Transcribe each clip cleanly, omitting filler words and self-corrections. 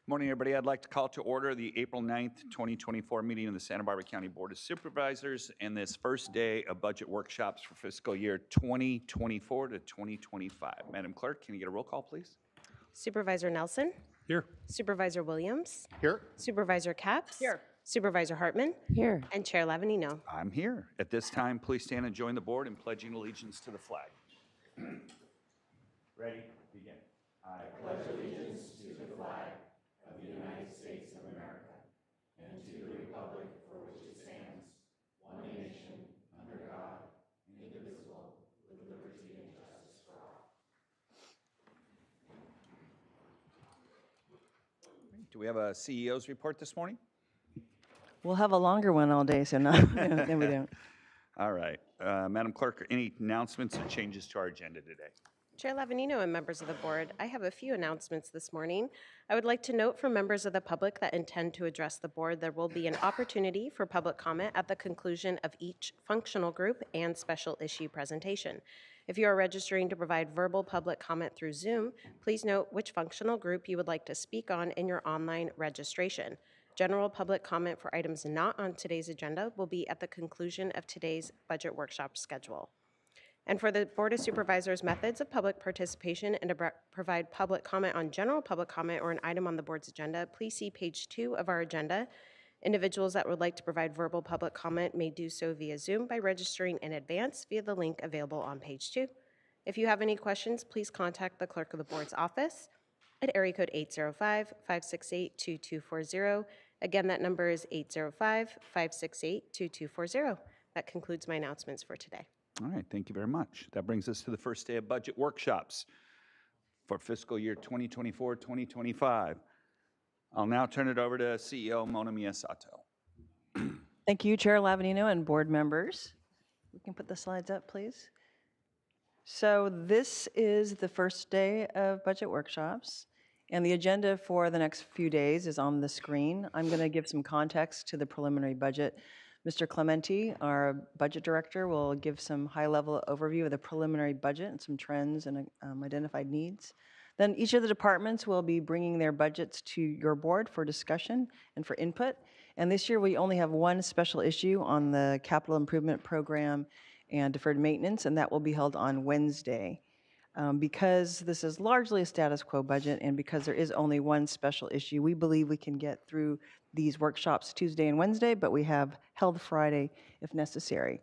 Morning, everybody. I'd like to call to order the April 9th, 2024 meeting of the Santa Barbara County Board of Supervisors and this first day of budget workshops for fiscal year 2024 to 2025. Madam Clerk, can you get a roll call, please? Supervisor Nelson? Here. Supervisor Williams? Here. Supervisor Capps? Here. Supervisor Hartman? Here. And Chair Lavanino. I'm here. At this time, please stand and join the board in pledging allegiance to the flag. Ready? Begin. I pledge allegiance to the flag of the United States of America and to the republic for which it stands, one nation, under God, indivisible, with liberty and justice for all. Do we have a CEO's report this morning? We'll have a longer one all day, so no, no, we don't. All right. Madam Clerk, any announcements or changes to our agenda today? Chair Lavanino and members of the board, I have a few announcements this morning. I would like to note for members of the public that intend to address the board, there will be an opportunity for public comment at the conclusion of each functional group and special issue presentation. If you are registering to provide verbal public comment through Zoom, please note which functional group you would like to speak on in your online registration. General public comment for items not on today's agenda will be at the conclusion of today's budget workshop schedule. And for the Board of Supervisors' methods of public participation and to provide public comment on general public comment or an item on the board's agenda, please see page 2 of our agenda. Individuals that would like to provide verbal public comment may do so via Zoom by registering in advance via the link available on page 2. If you have any questions, please contact the clerk of the board's office at area code 805-568-2240. Again, that number is 805-568-2240. That concludes my announcements for today. All right, thank you very much. That brings us to the first day of budget workshops for fiscal year 2024-2025. I'll now turn it over to CEO Mona Miyasato. Thank you, Chair Lavanino and board members. We can put the slides up, please. So this is the first day of budget workshops, and the agenda for the next few days is on the screen. I'm going to give some context to the preliminary budget. Mr. Clementi, our budget director, will give some high-level overview of the preliminary budget and some trends and identified needs. Then each of the departments will be bringing their budgets to your board for discussion and for input. And this year we only have one special issue on the capital improvement program and deferred maintenance, and that will be held on Wednesday. Because this is largely a status quo budget and because there is only one special issue, we believe we can get through these workshops Tuesday and Wednesday, but we have held Friday if necessary.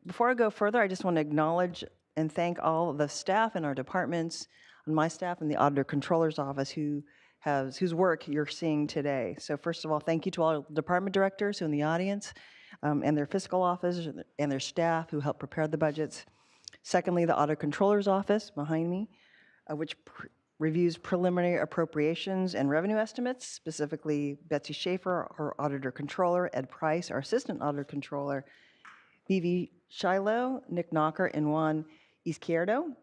Before I go further, I just want to acknowledge and thank all of the staff in our departments, and my staff in the Auditor Controller's Office whose work you're seeing today. So first of all, thank you to all department directors who are in the audience and their fiscal office and their staff who helped prepare the budgets. Secondly, the Auditor Controller's Office behind me, which reviews preliminary appropriations and revenue estimates, specifically Betsy Schaefer, our Auditor Controller, Ed Price, our Assistant Auditor Controller, Vivi Shiloh, Nick Knocker, and Juan Izquierdo.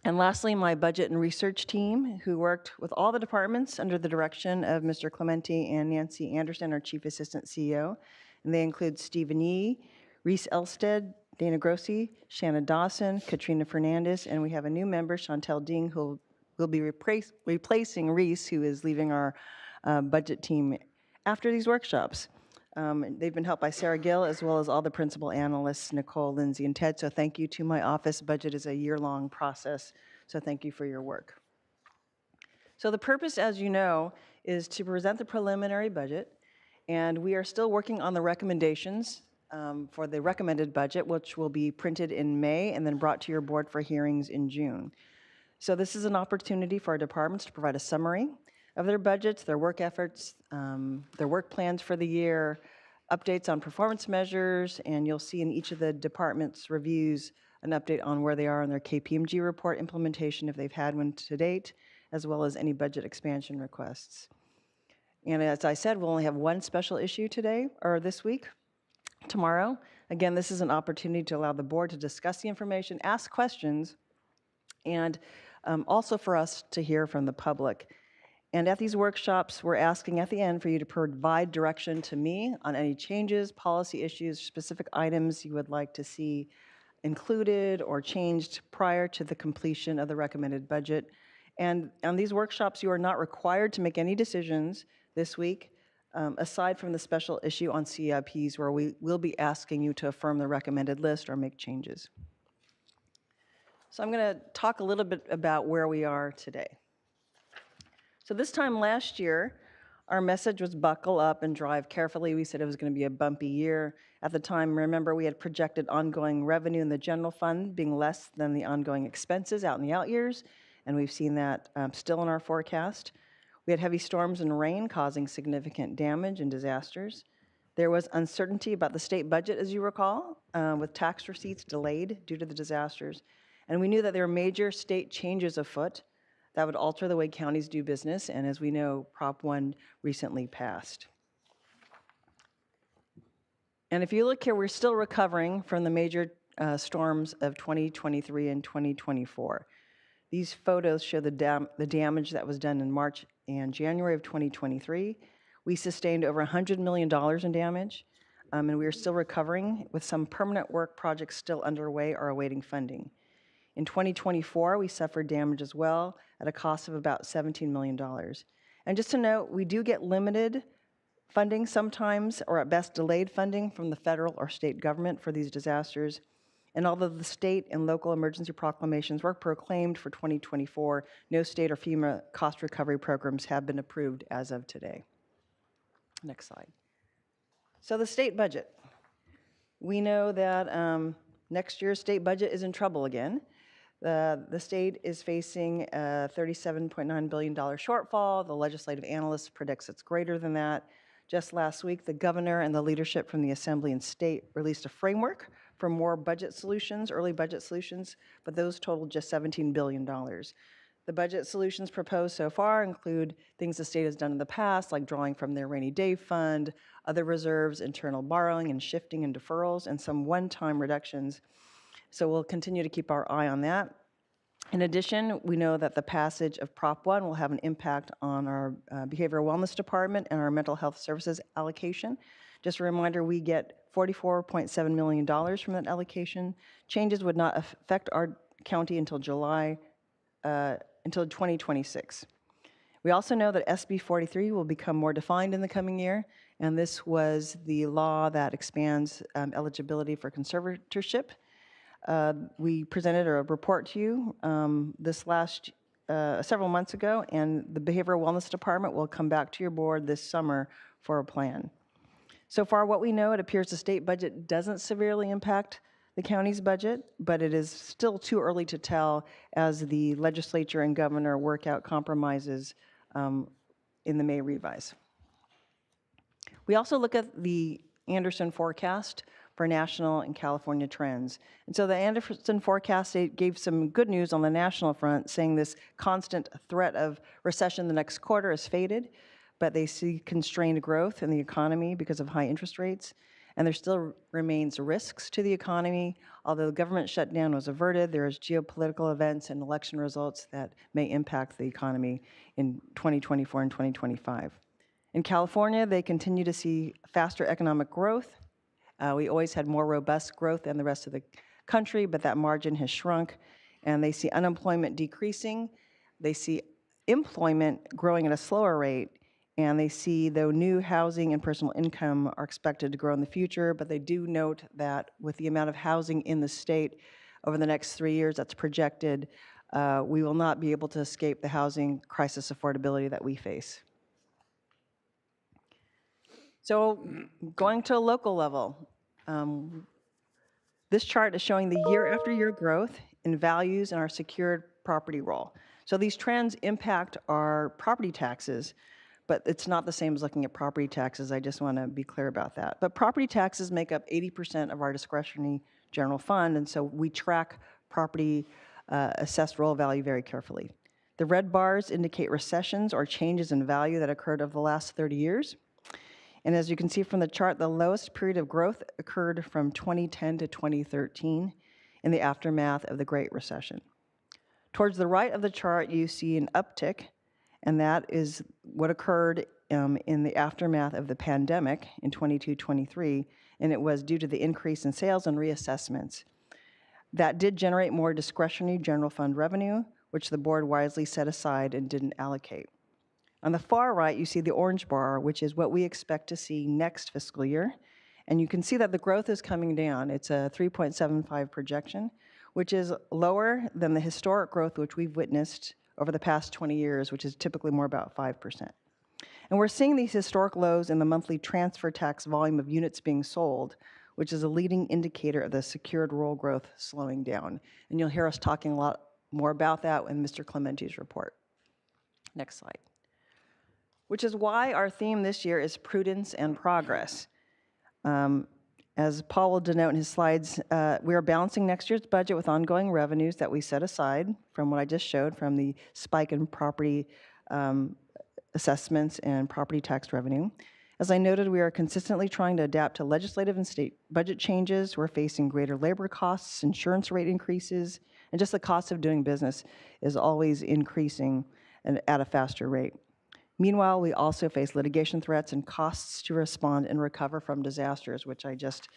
And lastly, my budget and research team, who worked with all the departments under the direction of Mr. Clementi and Nancy Anderson, our Chief Assistant CEO. And they include Stephen Yee, Reese Elstead, Dana Grossi, Shanna Dawson, Katrina Fernandez, and we have a new member, Chantel Ding, who will be replacing Reese, who is leaving our budget team after these workshops. They've been helped by Sarah Gill, as well as all the principal analysts, Nicole, Lindsay, and Ted, so thank you to my office. Budget is a year-long process, so thank you for your work. So the purpose, as you know, is to present the preliminary budget, and we are still working on the recommendations for the recommended budget, which will be printed in May and then brought to your board for hearings in June. So this is an opportunity for our departments to provide a summary of their budgets, their work efforts, their work plans for the year, updates on performance measures, and you'll see in each of the departments' reviews an update on where they are in their KPMG report implementation if they've had one to date, as well as any budget expansion requests. And as I said, we'll only have one special issue today, or this week. Tomorrow. Again, this is an opportunity to allow the board to discuss the information, ask questions, and also for us to hear from the public. And at these workshops, we're asking at the end for you to provide direction to me on any changes, policy issues, specific items you would like to see included or changed prior to the completion of the recommended budget. And on these workshops, you are not required to make any decisions this week, aside from the special issue on CIPs, where we will be asking you to affirm the recommended list or make changes. So I'm going to talk a little bit about where we are today. So this time last year, our message was buckle up and drive carefully. We said it was going to be a bumpy year. At the time, remember, we had projected ongoing revenue in the general fund being less than the ongoing expenses out in the out years, and we've seen that still in our forecast. We had heavy storms and rain causing significant damage and disasters. There was uncertainty about the state budget, as you recall, with tax receipts delayed due to the disasters. And we knew that there were major state changes afoot that would alter the way counties do business, and as we know, Prop 1 recently passed. And if you look here, we're still recovering from the major storms of 2023 and 2024. These photos show the damage that was done in March and January of 2023. We sustained over $100 million in damage, and we are still recovering with some permanent work projects still underway or awaiting funding. In 2024, we suffered damage as well at a cost of about $17 million. And just to note, we do get limited funding sometimes, or at best delayed funding from the federal or state government for these disasters. And although the state and local emergency proclamations were proclaimed for 2024, no state or FEMA cost recovery programs have been approved as of today. Next slide. So the state budget. We know that next year's state budget is in trouble again. The state is facing a $37.9 billion shortfall. The legislative analyst predicts it's greater than that. Just last week, the governor and the leadership from the assembly and state released a framework for more budget solutions, early budget solutions, but those totaled just $17 billion. The budget solutions proposed so far include things the state has done in the past, like drawing from their rainy day fund, other reserves, internal borrowing and shifting and deferrals, and some one-time reductions. So we'll continue to keep our eye on that. In addition, we know that the passage of Prop 1 will have an impact on our Behavioral Wellness Department and our Mental Health Services allocation. Just a reminder, we get $44.7 million from that allocation. Changes would not affect our county until 2026. We also know that SB 43 will become more defined in the coming year, and this was the law that expands eligibility for conservatorship. We presented a report to you several months ago, and the Behavioral Wellness Department will come back to your board this summer for a plan. So far, what we know, it appears the state budget doesn't severely impact the county's budget, but it is still too early to tell as the legislature and governor work out compromises in the May revise. We also look at the Anderson forecast for national and California trends. And so the Anderson forecast gave some good news on the national front, saying this constant threat of recession the next quarter has faded, but they see constrained growth in the economy because of high interest rates, and there still remains risks to the economy. Although the government shutdown was averted, there is geopolitical events and election results that may impact the economy in 2024 and 2025. In California, they continue to see faster economic growth. We always had more robust growth than the rest of the country, but that margin has shrunk, and they see unemployment decreasing. They see employment growing at a slower rate, and they see, though, new housing and personal income are expected to grow in the future, but they do note that with the amount of housing in the state over the next 3 years that's projected, we will not be able to escape the housing crisis affordability that we face. So going to a local level, this chart is showing the year-after-year growth in values in our secured property roll. So these trends impact our property taxes, but it's not the same as looking at property taxes. I just want to be clear about that. But property taxes make up 80% of our discretionary general fund, and so we track property assessed roll value very carefully. The red bars indicate recessions or changes in value that occurred over the last 30 years. And as you can see from the chart, the lowest period of growth occurred from 2010 to 2013 in the aftermath of the Great Recession. Towards the right of the chart, you see an uptick, and that is what occurred in the aftermath of the pandemic in 22-23, and it was due to the increase in sales and reassessments. That did generate more discretionary general fund revenue, which the board wisely set aside and didn't allocate. On the far right, you see the orange bar, which is what we expect to see next fiscal year. And you can see that the growth is coming down. It's a 3.75 projection, which is lower than the historic growth which we've witnessed over the past 20 years, which is typically more about 5%. And we're seeing these historic lows in the monthly transfer tax volume of units being sold, which is a leading indicator of the secured rural growth slowing down. And you'll hear us talking a lot more about that in Mr. Clementi's report. Next slide. Which is why our theme this year is prudence and progress. As Paul will denote in his slides, we are balancing next year's budget with ongoing revenues that we set aside from what I just showed, from the spike in property assessments and property tax revenue. As I noted, we are consistently trying to adapt to legislative and state budget changes. We're facing greater labor costs, insurance rate increases, and just the cost of doing business is always increasing and at a faster rate. Meanwhile, we also face litigation threats and costs to respond and recover from disasters, which I just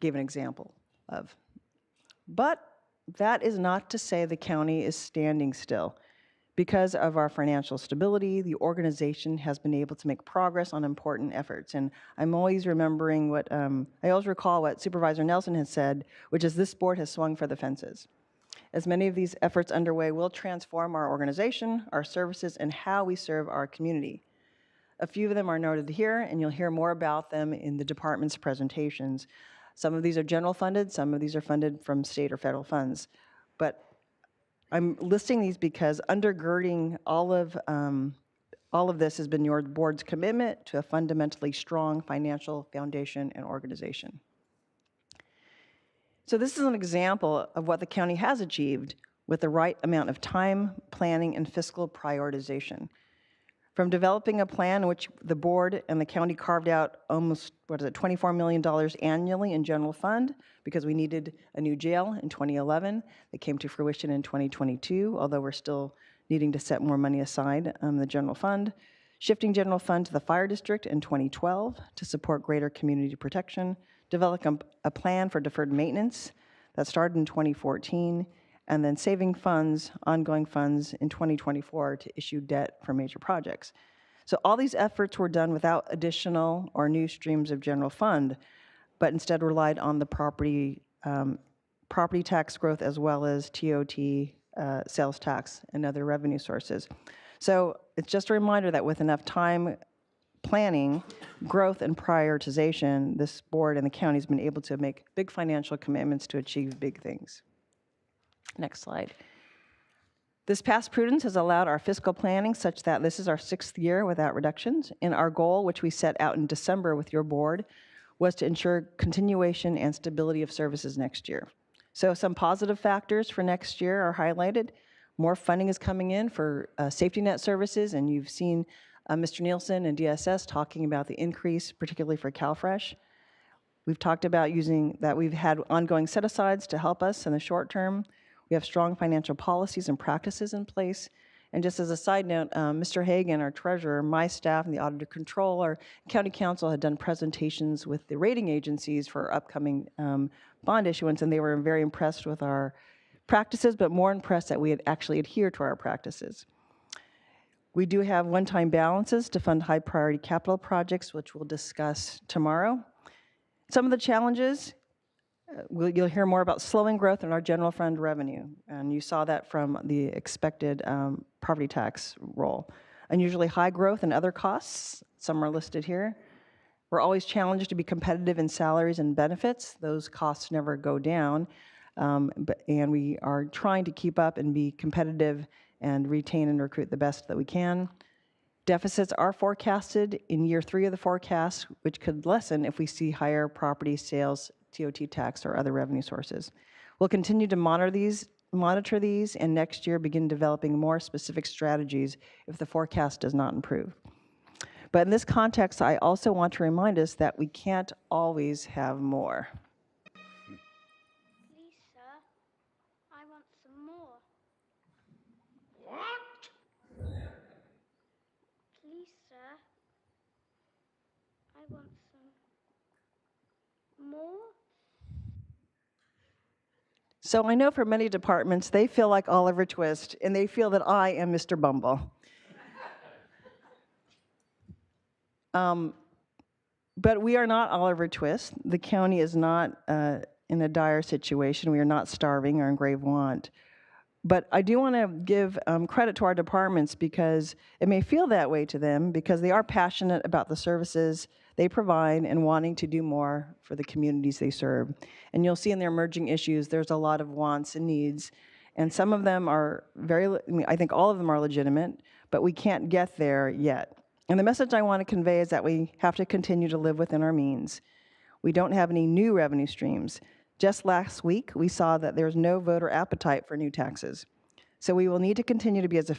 gave an example of. But that is not to say the county is standing still. Because of our financial stability, the organization has been able to make progress on important efforts. And I'm always remembering what, I always recall what Supervisor Nelson has said, which is this board has swung for the fences. As many of these efforts underway will transform our organization, our services, and how we serve our community. A few of them are noted here, and you'll hear more about them in the department's presentations. Some of these are general funded, some of these are funded from state or federal funds. But I'm listing these because undergirding all of this has been your board's commitment to a fundamentally strong financial foundation and organization. So this is an example of what the county has achieved with the right amount of time, planning, and fiscal prioritization. From developing a plan in which the board and the county carved out almost, $24 million annually in general fund because we needed a new jail in 2011. That came to fruition in 2022, although we're still needing to set more money aside in the general fund. Shifting general fund to the fire district in 2012 to support greater community protection. Developing a plan for deferred maintenance that started in 2014, and then saving funds, ongoing funds in 2024 to issue debt for major projects. So all these efforts were done without additional or new streams of general fund, but instead relied on the property tax growth as well as TOT, sales tax, and other revenue sources. So it's just a reminder that with enough time, planning, growth, and prioritization, this board and the county has been able to make big financial commitments to achieve big things. Next slide. This past prudence has allowed our fiscal planning such that this is our 6th year without reductions, and our goal, which we set out in December with your board, was to ensure continuation and stability of services next year. So some positive factors for next year are highlighted. More funding is coming in for safety net services, and you've seen Mr. Nielsen and DSS talking about the increase, particularly for CalFresh. We've talked about using that we've had ongoing set-asides to help us in the short term. We have strong financial policies and practices in place. And just as a side note, Mr. Hagan, our treasurer, my staff, and the auditor controller, county council had done presentations with the rating agencies for our upcoming bond issuance, and they were very impressed with our practices, but more impressed that we had actually adhered to our practices. We do have one-time balances to fund high-priority capital projects, which we'll discuss tomorrow. Some of the challenges, you'll hear more about slowing growth in our general fund revenue, and you saw that from the expected property tax roll. Unusually high growth in other costs, some are listed here. We're always challenged to be competitive in salaries and benefits. Those costs never go down, and we are trying to keep up and be competitive and retain and recruit the best that we can. Deficits are forecasted in year 3 of the forecast, which could lessen if we see higher property sales, TOT tax, or other revenue sources. We'll continue to monitor these, and next year begin developing more specific strategies if the forecast does not improve. But in this context, I also want to remind us that we can't always have more. Please, sir, I want some more. What? Please, sir, I want some more. So I know for many departments, they feel like Oliver Twist, and they feel that I am Mr. Bumble. But we are not Oliver Twist. The county is not in a dire situation. We are not starving or in grave want. But I do want to give credit to our departments because it may feel that way to them because they are passionate about the services they provide and wanting to do more for the communities they serve. And you'll see in their emerging issues, there's a lot of wants and needs. And some of them are I think all of them are legitimate, but we can't get there yet. And the message I want to convey is that we have to continue to live within our means. We don't have any new revenue streams. Just last week, we saw that there's no voter appetite for new taxes. So we will need to continue to be as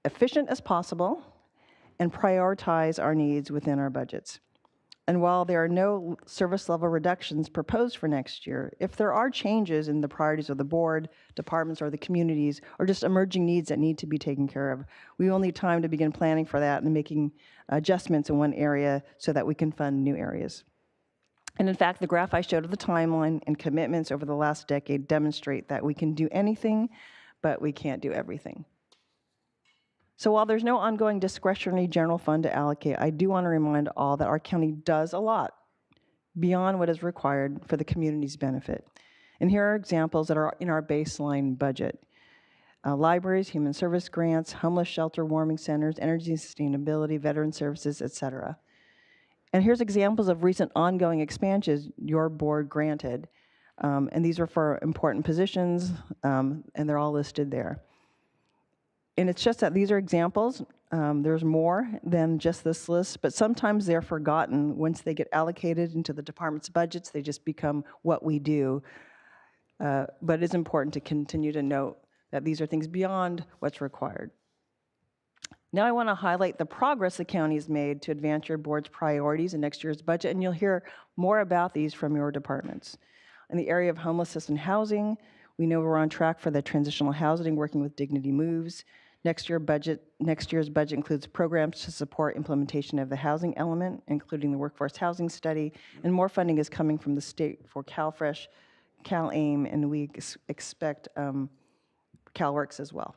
efficient as possible and prioritize our needs within our budgets. And while there are no service level reductions proposed for next year, if there are changes in the priorities of the board, departments, or the communities, or just emerging needs that need to be taken care of, we will need time to begin planning for that and making adjustments in one area so that we can fund new areas. And in fact, the graph I showed of the timeline and commitments over the last decade demonstrate that we can do anything, but we can't do everything. So while there's no ongoing discretionary general fund to allocate, I do want to remind all that our county does a lot beyond what is required for the community's benefit. And here are examples that are in our baseline budget. Libraries, human service grants, homeless shelter, warming centers, energy and sustainability, veteran services, et cetera. And here's examples of recent ongoing expansions your board granted. And these are for important positions, and they're all listed there. And it's just that these are examples. There's more than just this list, but sometimes they're forgotten. Once they get allocated into the department's budgets, they just become what we do. But it's important to continue to note that these are things beyond what's required. Now I want to highlight the progress the county has made to advance your board's priorities in next year's budget, and you'll hear more about these from your departments. In the area of homelessness and housing, we know we're on track for the transitional housing, working with Dignity Moves. Next year's budget includes programs to support implementation of the housing element, including the workforce housing study, and more funding is coming from the state for CalFresh, CalAIM, and we expect CalWorks as well.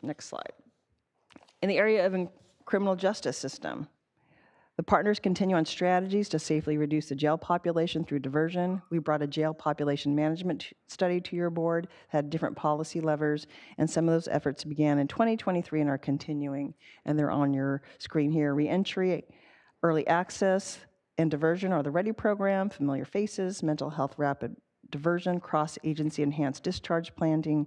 Next slide. In the area of criminal justice system, the partners continue on strategies to safely reduce the jail population through diversion. We brought a jail population management study to your board, had different policy levers, and some of those efforts began in 2023 and are continuing, and they're on your screen here. Reentry, early access, and diversion are the READY program, familiar faces, mental health rapid diversion, cross-agency enhanced discharge planning,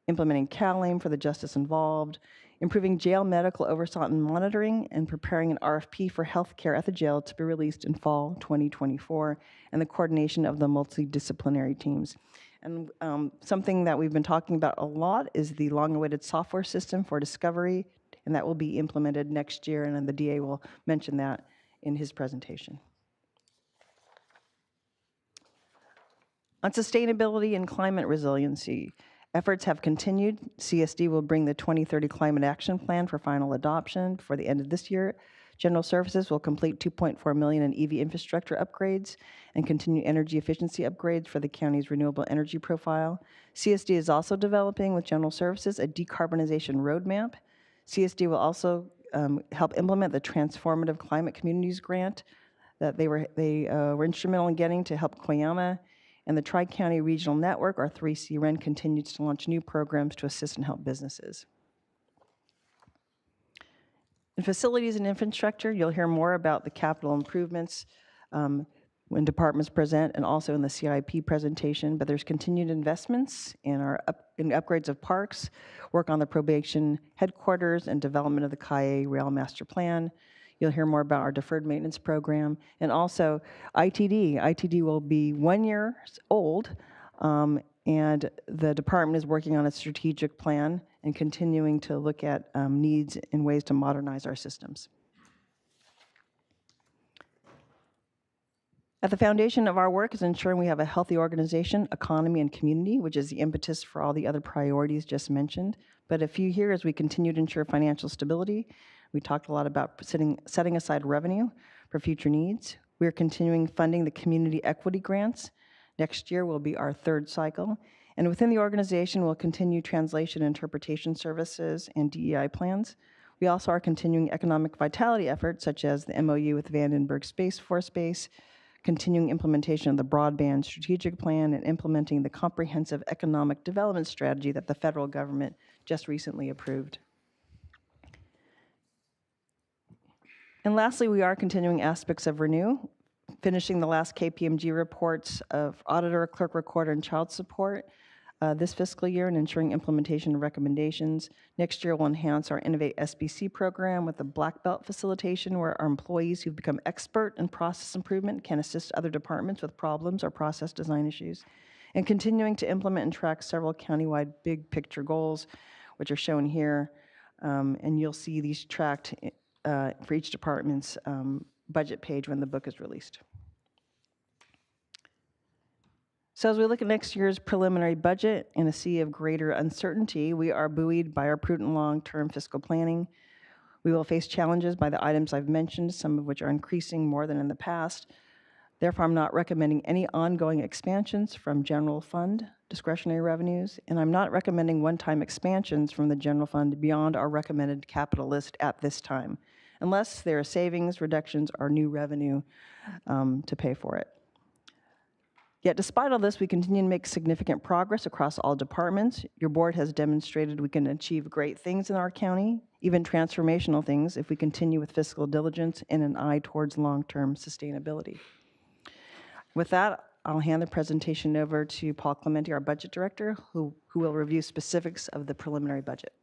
implementing CalAIM for the justice involved, improving jail medical oversight and monitoring, and preparing an RFP for healthcare at the jail to be released in fall 2024, and the coordination of the multidisciplinary teams. And something that we've been talking about a lot is the long-awaited software system for discovery, and that will be implemented next year, and then the DA will mention that in his presentation. On sustainability and climate resiliency, efforts have continued. CSD will bring the 2030 Climate Action Plan for final adoption before the end of this year. General Services will complete $2.4 million in EV infrastructure upgrades and continue energy efficiency upgrades for the county's renewable energy profile. CSD is also developing with General Services a decarbonization roadmap. CSD will also help implement the Transformative Climate Communities Grant that they were instrumental in getting to help Koyama. And the Tri-County Regional Network, our 3C REN, continues to launch new programs to assist and help businesses. In facilities and infrastructure, you'll hear more about the capital improvements when departments present and also in the CIP presentation, but there's continued investments in in upgrades of parks, work on the probation headquarters, and development of the CAE Rail Master Plan. You'll hear more about our deferred maintenance program, and also ITD. ITD will be 1 year old, and the department is working on a strategic plan and continuing to look at needs and ways to modernize our systems. At the foundation of our work is ensuring we have a healthy organization, economy, and community, which is the impetus for all the other priorities just mentioned. But a few here as we continue to ensure financial stability. We talked a lot about setting aside revenue for future needs. We are continuing funding the community equity grants. Next year will be our third cycle. And within the organization, we'll continue translation and interpretation services and DEI plans. We also are continuing economic vitality efforts, such as the MOU with Vandenberg Space Force Base, continuing implementation of the broadband strategic plan, and implementing the comprehensive economic development strategy that the federal government just recently approved. And lastly, we are continuing aspects of Renew, finishing the last KPMG reports of auditor, clerk recorder, and child support this fiscal year, and ensuring implementation of recommendations. Next year, we'll enhance our Innovate SBC program with a black belt facilitation where our employees who've become expert in process improvement can assist other departments with problems or process design issues. And continuing to implement and track several countywide big picture goals, which are shown here. And you'll see these tracked for each department's budget page when the book is released. So as we look at next year's preliminary budget in a sea of greater uncertainty, we are buoyed by our prudent long-term fiscal planning. We will face challenges by the items I've mentioned, some of which are increasing more than in the past. Therefore, I'm not recommending any ongoing expansions from general fund discretionary revenues, and I'm not recommending one-time expansions from the general fund beyond our recommended capital list at this time, unless there are savings, reductions, or new revenue to pay for it. Yet despite all this, we continue to make significant progress across all departments. Your board has demonstrated we can achieve great things in our county, even transformational things, if we continue with fiscal diligence and an eye towards long-term sustainability. With that, I'll hand the presentation over to Paul Clementi, our budget director, who will review specifics of the preliminary budget.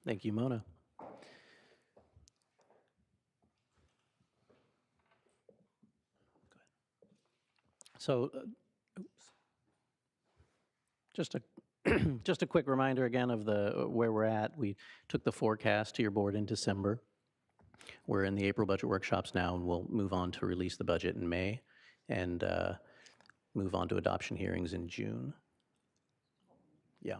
Thank you, Mona. So, just a quick reminder again of where we're at. We took the forecast to your board in December. We're in the April budget workshops now, and we'll move on to release the budget in May, and move on to adoption hearings in June. Yeah.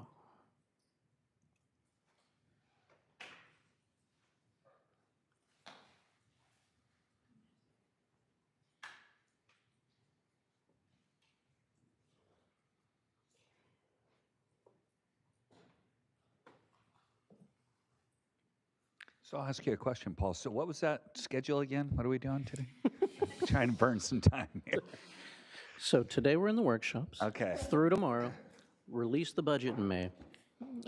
So I'll ask you a question, Paul. So what was that schedule again? What are we doing today? Trying to burn some time here. So today we're in the workshops. Okay. Through tomorrow, release the budget in May,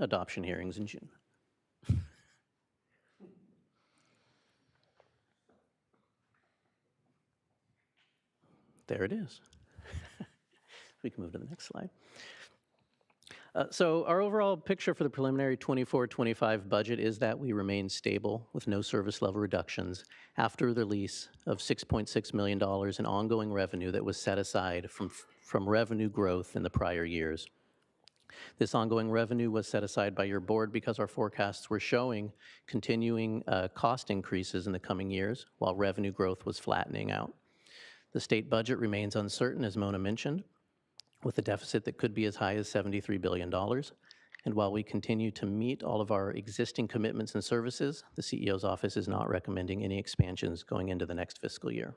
adoption hearings in June. There it is. We can move to the next slide. So our overall picture for the preliminary 24-25 budget is that we remain stable with no service level reductions after the release of $6.6 million in ongoing revenue that was set aside from revenue growth in the prior years. This ongoing revenue was set aside by your board because our forecasts were showing continuing cost increases in the coming years while revenue growth was flattening out. The state budget remains uncertain, as Mona mentioned, with a deficit that could be as high as $73 billion. And while we continue to meet all of our existing commitments and services, the CEO's office is not recommending any expansions going into the next fiscal year.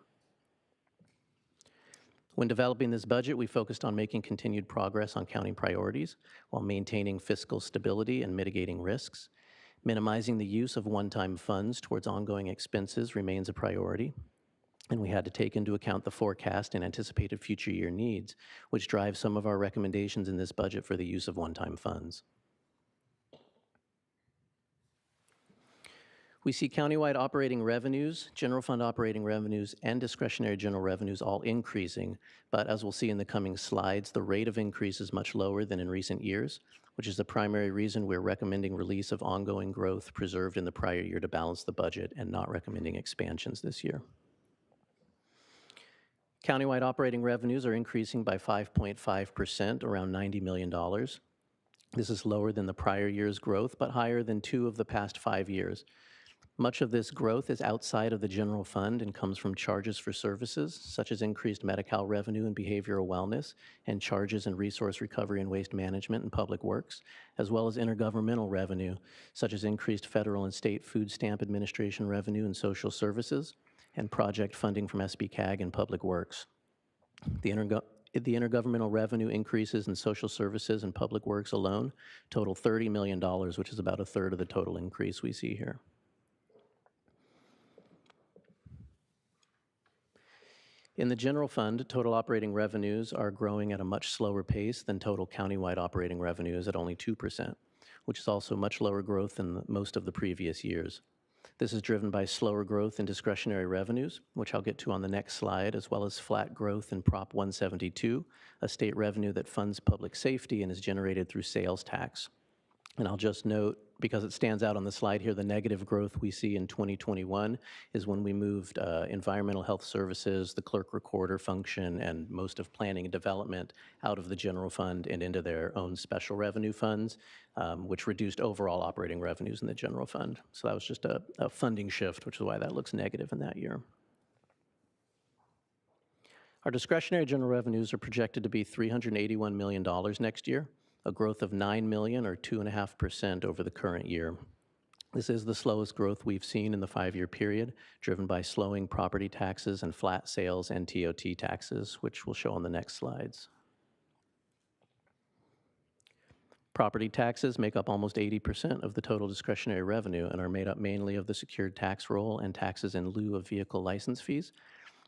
When developing this budget, we focused on making continued progress on county priorities while maintaining fiscal stability and mitigating risks. Minimizing the use of one-time funds towards ongoing expenses remains a priority. And we had to take into account the forecast and anticipated future year needs, which drive some of our recommendations in this budget for the use of one-time funds. We see countywide operating revenues, general fund operating revenues, and discretionary general revenues all increasing, but as we'll see in the coming slides, the rate of increase is much lower than in recent years, which is the primary reason we're recommending release of ongoing growth preserved in the prior year to balance the budget and not recommending expansions this year. Countywide operating revenues are increasing by 5.5%, around $90 million. This is lower than the prior year's growth, but higher than 2 of the past 5 years. Much of this growth is outside of the general fund and comes from charges for services, such as increased Medi-Cal revenue and behavioral wellness, and charges in resource recovery and waste management and public works, as well as intergovernmental revenue, such as increased federal and state food stamp administration revenue and social services, and project funding from SB-CAG and public works. The intergovernmental revenue increases in social services and public works alone total $30 million, which is about a third of the total increase we see here. In the general fund, total operating revenues are growing at a much slower pace than total countywide operating revenues at only 2%, which is also much lower growth than most of the previous years. This is driven by slower growth in discretionary revenues, which I'll get to on the next slide, as well as flat growth in Prop 172, a state revenue that funds public safety and is generated through sales tax. And I'll just note, because it stands out on the slide here, the negative growth we see in 2021 is when we moved environmental health services, the clerk recorder function, and most of planning and development out of the general fund and into their own special revenue funds, which reduced overall operating revenues in the general fund. So that was just a funding shift, which is why that looks negative in that year. Our discretionary general revenues are projected to be $381 million next year, a growth of $9 million or 2.5% over the current year. This is the slowest growth we've seen in the 5-year period, driven by slowing property taxes and flat sales and TOT taxes, which we'll show on the next slides. Property taxes make up almost 80% of the total discretionary revenue and are made up mainly of the secured tax roll and taxes in lieu of vehicle license fees,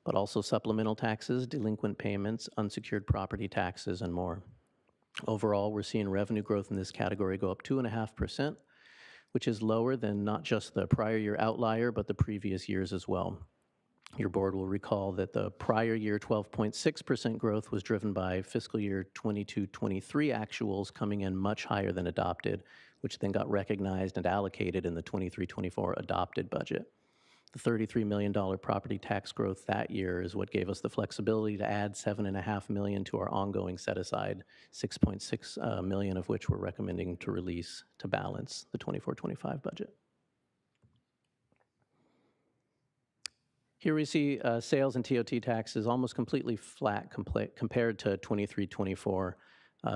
but also supplemental taxes, delinquent payments, unsecured property taxes, and more. Overall, we're seeing revenue growth in this category go up 2.5%, which is lower than not just the prior year outlier, but the previous years as well. Your board will recall that the prior year 12.6% growth was driven by fiscal year 22-23 actuals coming in much higher than adopted, which then got recognized and allocated in the 23-24 adopted budget. The $33 million property tax growth that year is what gave us the flexibility to add $7.5 million to our ongoing set-aside, $6.6 million of which we're recommending to release to balance the 24-25 budget. Here we see sales and TOT taxes almost completely flat compared to 23-24.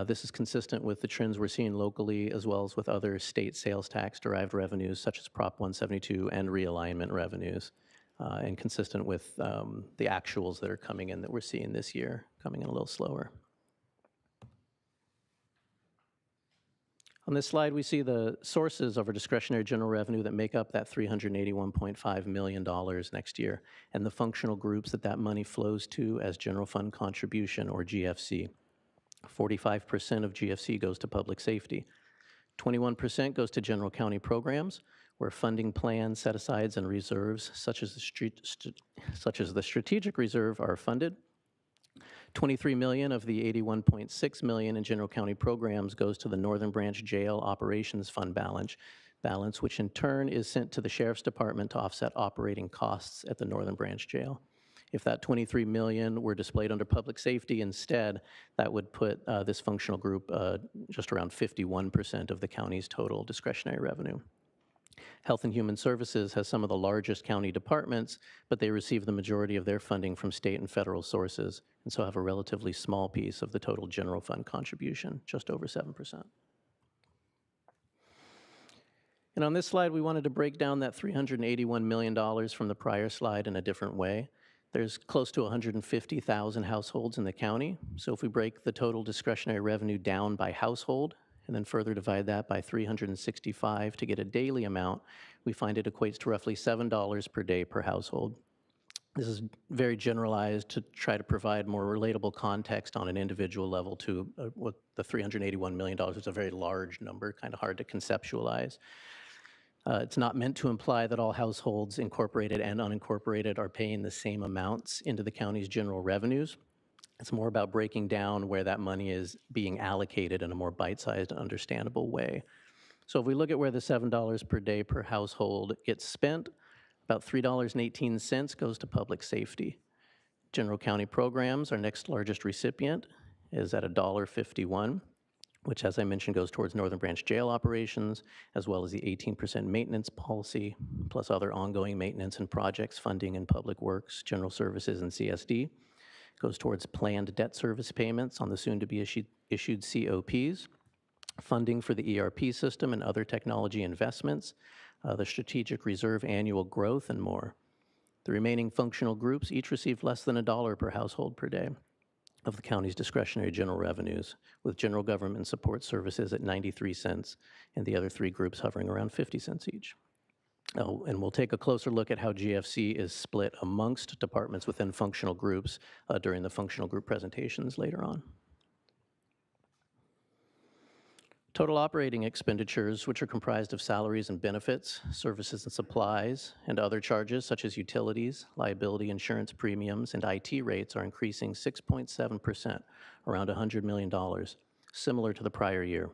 This is consistent with the trends we're seeing locally as well as with other state sales tax derived revenues such as Prop 172 and realignment revenues, and consistent with the actuals that are coming in that we're seeing this year, coming in a little slower. On this slide, we see the sources of our discretionary general revenue that make up that $381.5 million next year, and the functional groups that money flows to as general fund contribution, or GFC. 45% of GFC goes to public safety. 21% goes to general county programs, where funding plans, set-asides, and reserves, such as the strategic reserve, are funded. $23 million of the $81.6 million in general county programs goes to the Northern Branch Jail Operations Fund balance, which in turn is sent to the Sheriff's Department to offset operating costs at the Northern Branch Jail. If that $23 million were displayed under public safety instead, that would put this functional group just around 51% of the county's total discretionary revenue. Health and Human Services has some of the largest county departments, but they receive the majority of their funding from state and federal sources, and so have a relatively small piece of the total general fund contribution, just over 7%. And on this slide, we wanted to break down that $381 million from the prior slide in a different way. There's close to 150,000 households in the county, so if we break the total discretionary revenue down by household, and then further divide that by 365 to get a daily amount, we find it equates to roughly $7 per day per household. This is very generalized to try to provide more relatable context on an individual level to what the $381 million is a very large number, kind of hard to conceptualize. It's not meant to imply that all households, incorporated and unincorporated, are paying the same amounts into the county's general revenues. It's more about breaking down where that money is being allocated in a more bite-sized, understandable way. So if we look at where the $7 per day per household gets spent, about $3.18 goes to public safety. General county programs, our next largest recipient, is at $1.51. which, as I mentioned, goes towards Northern Branch jail operations, as well as the 18% maintenance policy, plus other ongoing maintenance and projects funding in Public Works, General Services, and CSD. Goes towards planned debt service payments on the soon-to-be issued COPs, funding for the ERP system and other technology investments, the strategic reserve annual growth, and more. The remaining functional groups each received less than $1 per household per day of the county's discretionary general revenues, with general government support services at 93 cents and the other three groups hovering around 50 cents each. Oh, and we'll take a closer look at how GFC is split amongst departments within functional groups during the functional group presentations later on. Total operating expenditures, which are comprised of salaries and benefits, services and supplies, and other charges such as utilities, liability insurance premiums, and IT rates, are increasing 6.7%, around $100 million, similar to the prior year.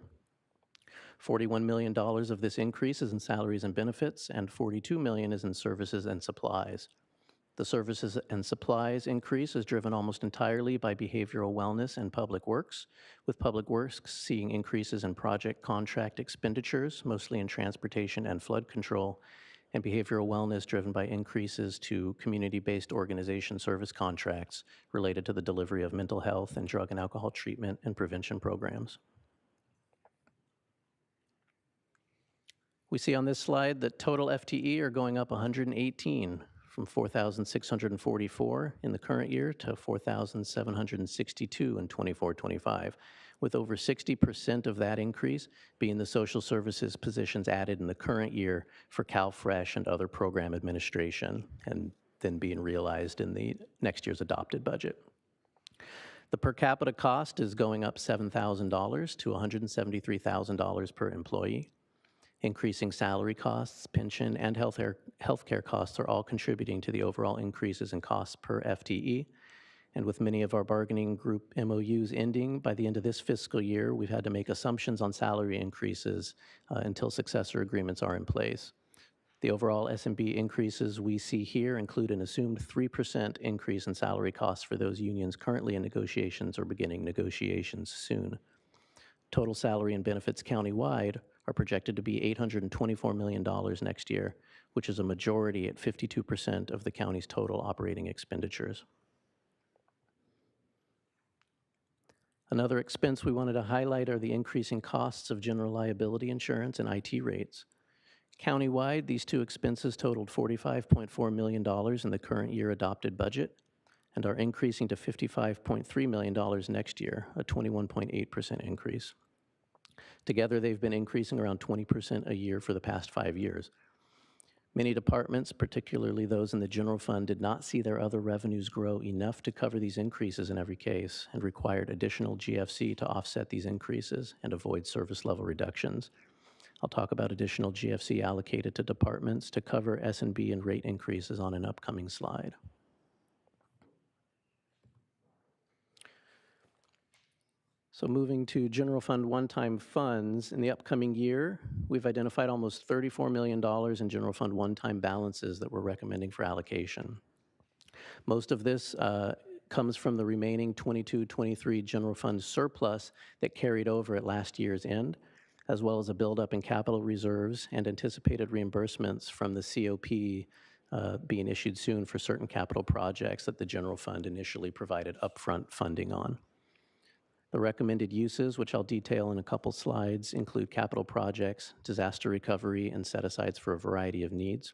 $41 million of this increase is in salaries and benefits, and $42 million is in services and supplies. The services and supplies increase is driven almost entirely by behavioral wellness and public works, with public works seeing increases in project contract expenditures, mostly in transportation and flood control, and behavioral wellness driven by increases to community-based organization service contracts related to the delivery of mental health and drug and alcohol treatment and prevention programs. We see on this slide that total FTE are going up 118, from 4,644 in the current year to 4,762 in 24-25, with over 60% of that increase being the social services positions added in the current year for CalFresh and other program administration, and then being realized in the next year's adopted budget. The per capita cost is going up $7,000 to $173,000 per employee. Increasing salary costs, pension, and healthcare costs are all contributing to the overall increases in costs per FTE. And with many of our bargaining group MOUs ending by the end of this fiscal year, we've had to make assumptions on salary increases until successor agreements are in place. The overall SMB increases we see here include an assumed 3% increase in salary costs for those unions currently in negotiations or beginning negotiations soon. Total salary and benefits countywide are projected to be $824 million next year, which is a majority at 52% of the county's total operating expenditures. Another expense we wanted to highlight are the increasing costs of general liability insurance and IT rates. Countywide, these two expenses totaled $45.4 million in the current year adopted budget and are increasing to $55.3 million next year, a 21.8% increase. Together, they've been increasing around 20% a year for the past 5 years. Many departments, particularly those in the general fund, did not see their other revenues grow enough to cover these increases in every case and required additional GFC to offset these increases and avoid service level reductions. I'll talk about additional GFC allocated to departments to cover S&B and rate increases on an upcoming slide. So moving to general fund one-time funds, in the upcoming year, we've identified almost $34 million in general fund one-time balances that we're recommending for allocation. Most of this comes from the remaining 22-23 general fund surplus that carried over at last year's end, as well as a buildup in capital reserves and anticipated reimbursements from the COP being issued soon for certain capital projects that the general fund initially provided upfront funding on. The recommended uses, which I'll detail in a couple slides, include capital projects, disaster recovery, and set-asides for a variety of needs.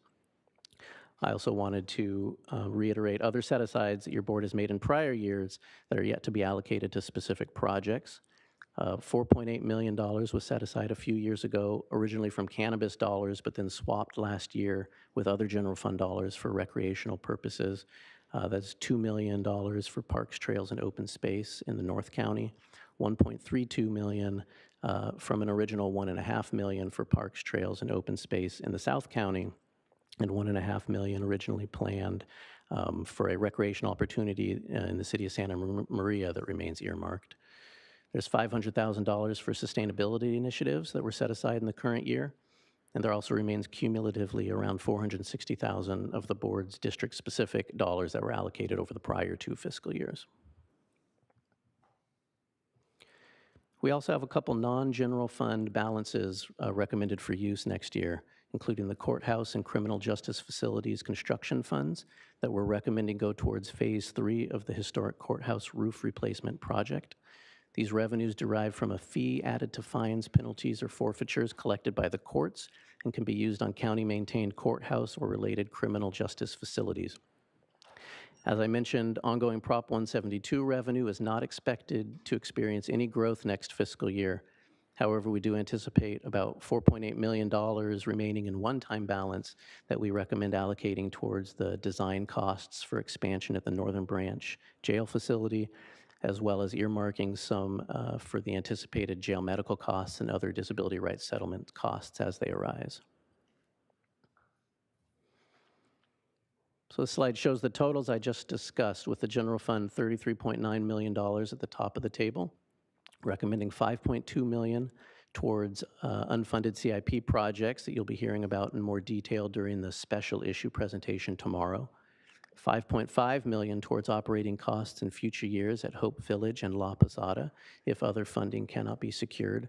I also wanted to reiterate other set-asides that your board has made in prior years that are yet to be allocated to specific projects. $4.8 million was set aside a few years ago, originally from cannabis dollars, but then swapped last year with other general fund dollars for recreational purposes. That's $2 million for parks, trails, and open space in the North County, $1.32 million from an original $1.5 million for parks, trails, and open space in the South County, and $1.5 million originally planned for a recreational opportunity in the city of Santa Maria that remains earmarked. There's $500,000 for sustainability initiatives that were set aside in the current year. And there also remains cumulatively around $460,000 of the board's district-specific dollars that were allocated over the prior 2 fiscal years. We also have a couple non-general fund balances recommended for use next year, including the courthouse and criminal justice facilities construction funds that we're recommending go towards Phase 3 of the historic courthouse roof replacement project. These revenues derive from a fee added to fines, penalties, or forfeitures collected by the courts and can be used on county-maintained courthouse or related criminal justice facilities. As I mentioned, ongoing Prop 172 revenue is not expected to experience any growth next fiscal year. However, we do anticipate about $4.8 million remaining in one-time balance that we recommend allocating towards the design costs for expansion at the Northern Branch jail facility, as well as earmarking some for the anticipated jail medical costs and other disability rights settlement costs as they arise. So this slide shows the totals I just discussed, with the general fund $33.9 million at the top of the table, recommending $5.2 million towards unfunded CIP projects that you'll be hearing about in more detail during the special issue presentation tomorrow. $5.5 million towards operating costs in future years at Hope Village and La Posada if other funding cannot be secured.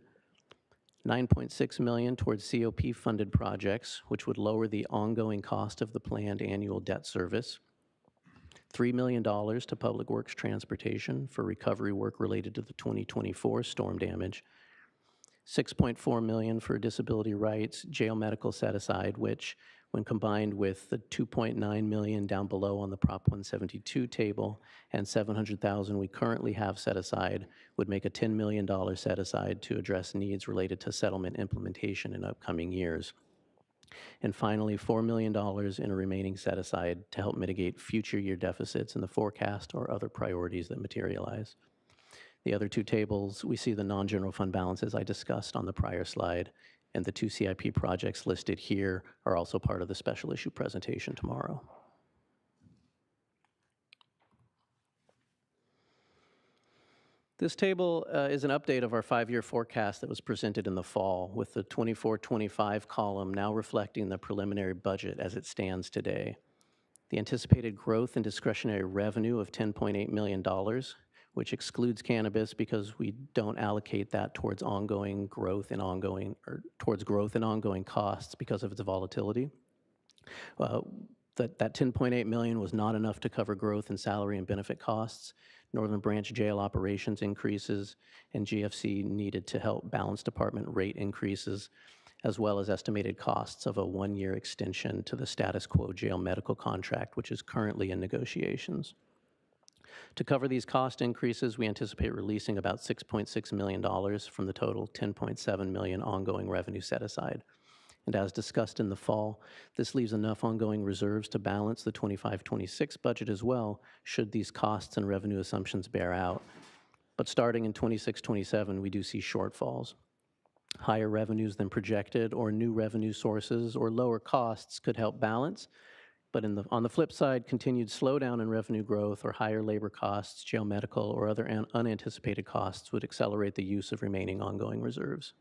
$9.6 million towards COP-funded projects, which would lower the ongoing cost of the planned annual debt service. $3 million to Public Works Transportation for recovery work related to the 2024 storm damage. $6.4 million for disability rights, jail medical set aside, which, when combined with the $2.9 million down below on the Prop 172 table and $700,000 we currently have set aside, would make a $10 million set aside to address needs related to settlement implementation in upcoming years. And finally, $4 million in a remaining set aside to help mitigate future year deficits in the forecast or other priorities that materialize. The other two tables, we see the non-general fund balances I discussed on the prior slide, and the two CIP projects listed here are also part of the special issue presentation tomorrow. This table is an update of our 5-year forecast that was presented in the fall, with the 24-25 column now reflecting the preliminary budget as it stands today. The anticipated growth in discretionary revenue of $10.8 million, which excludes cannabis because we don't allocate that towards ongoing growth and ongoing costs because of its volatility. That $10.8 million was not enough to cover growth in salary and benefit costs, Northern Branch jail operations increases, and GFC needed to help balance department rate increases, as well as estimated costs of a 1-year extension to the status quo jail medical contract, which is currently in negotiations. To cover these cost increases, we anticipate releasing about $6.6 million from the total $10.7 million ongoing revenue set aside. And as discussed in the fall, this leaves enough ongoing reserves to balance the 25-26 budget as well, should these costs and revenue assumptions bear out. But starting in 26-27, we do see shortfalls. Higher revenues than projected, or new revenue sources, or lower costs could help balance. But on the flip side, continued slowdown in revenue growth or higher labor costs, jail medical, or other unanticipated costs would accelerate the use of remaining ongoing reserves.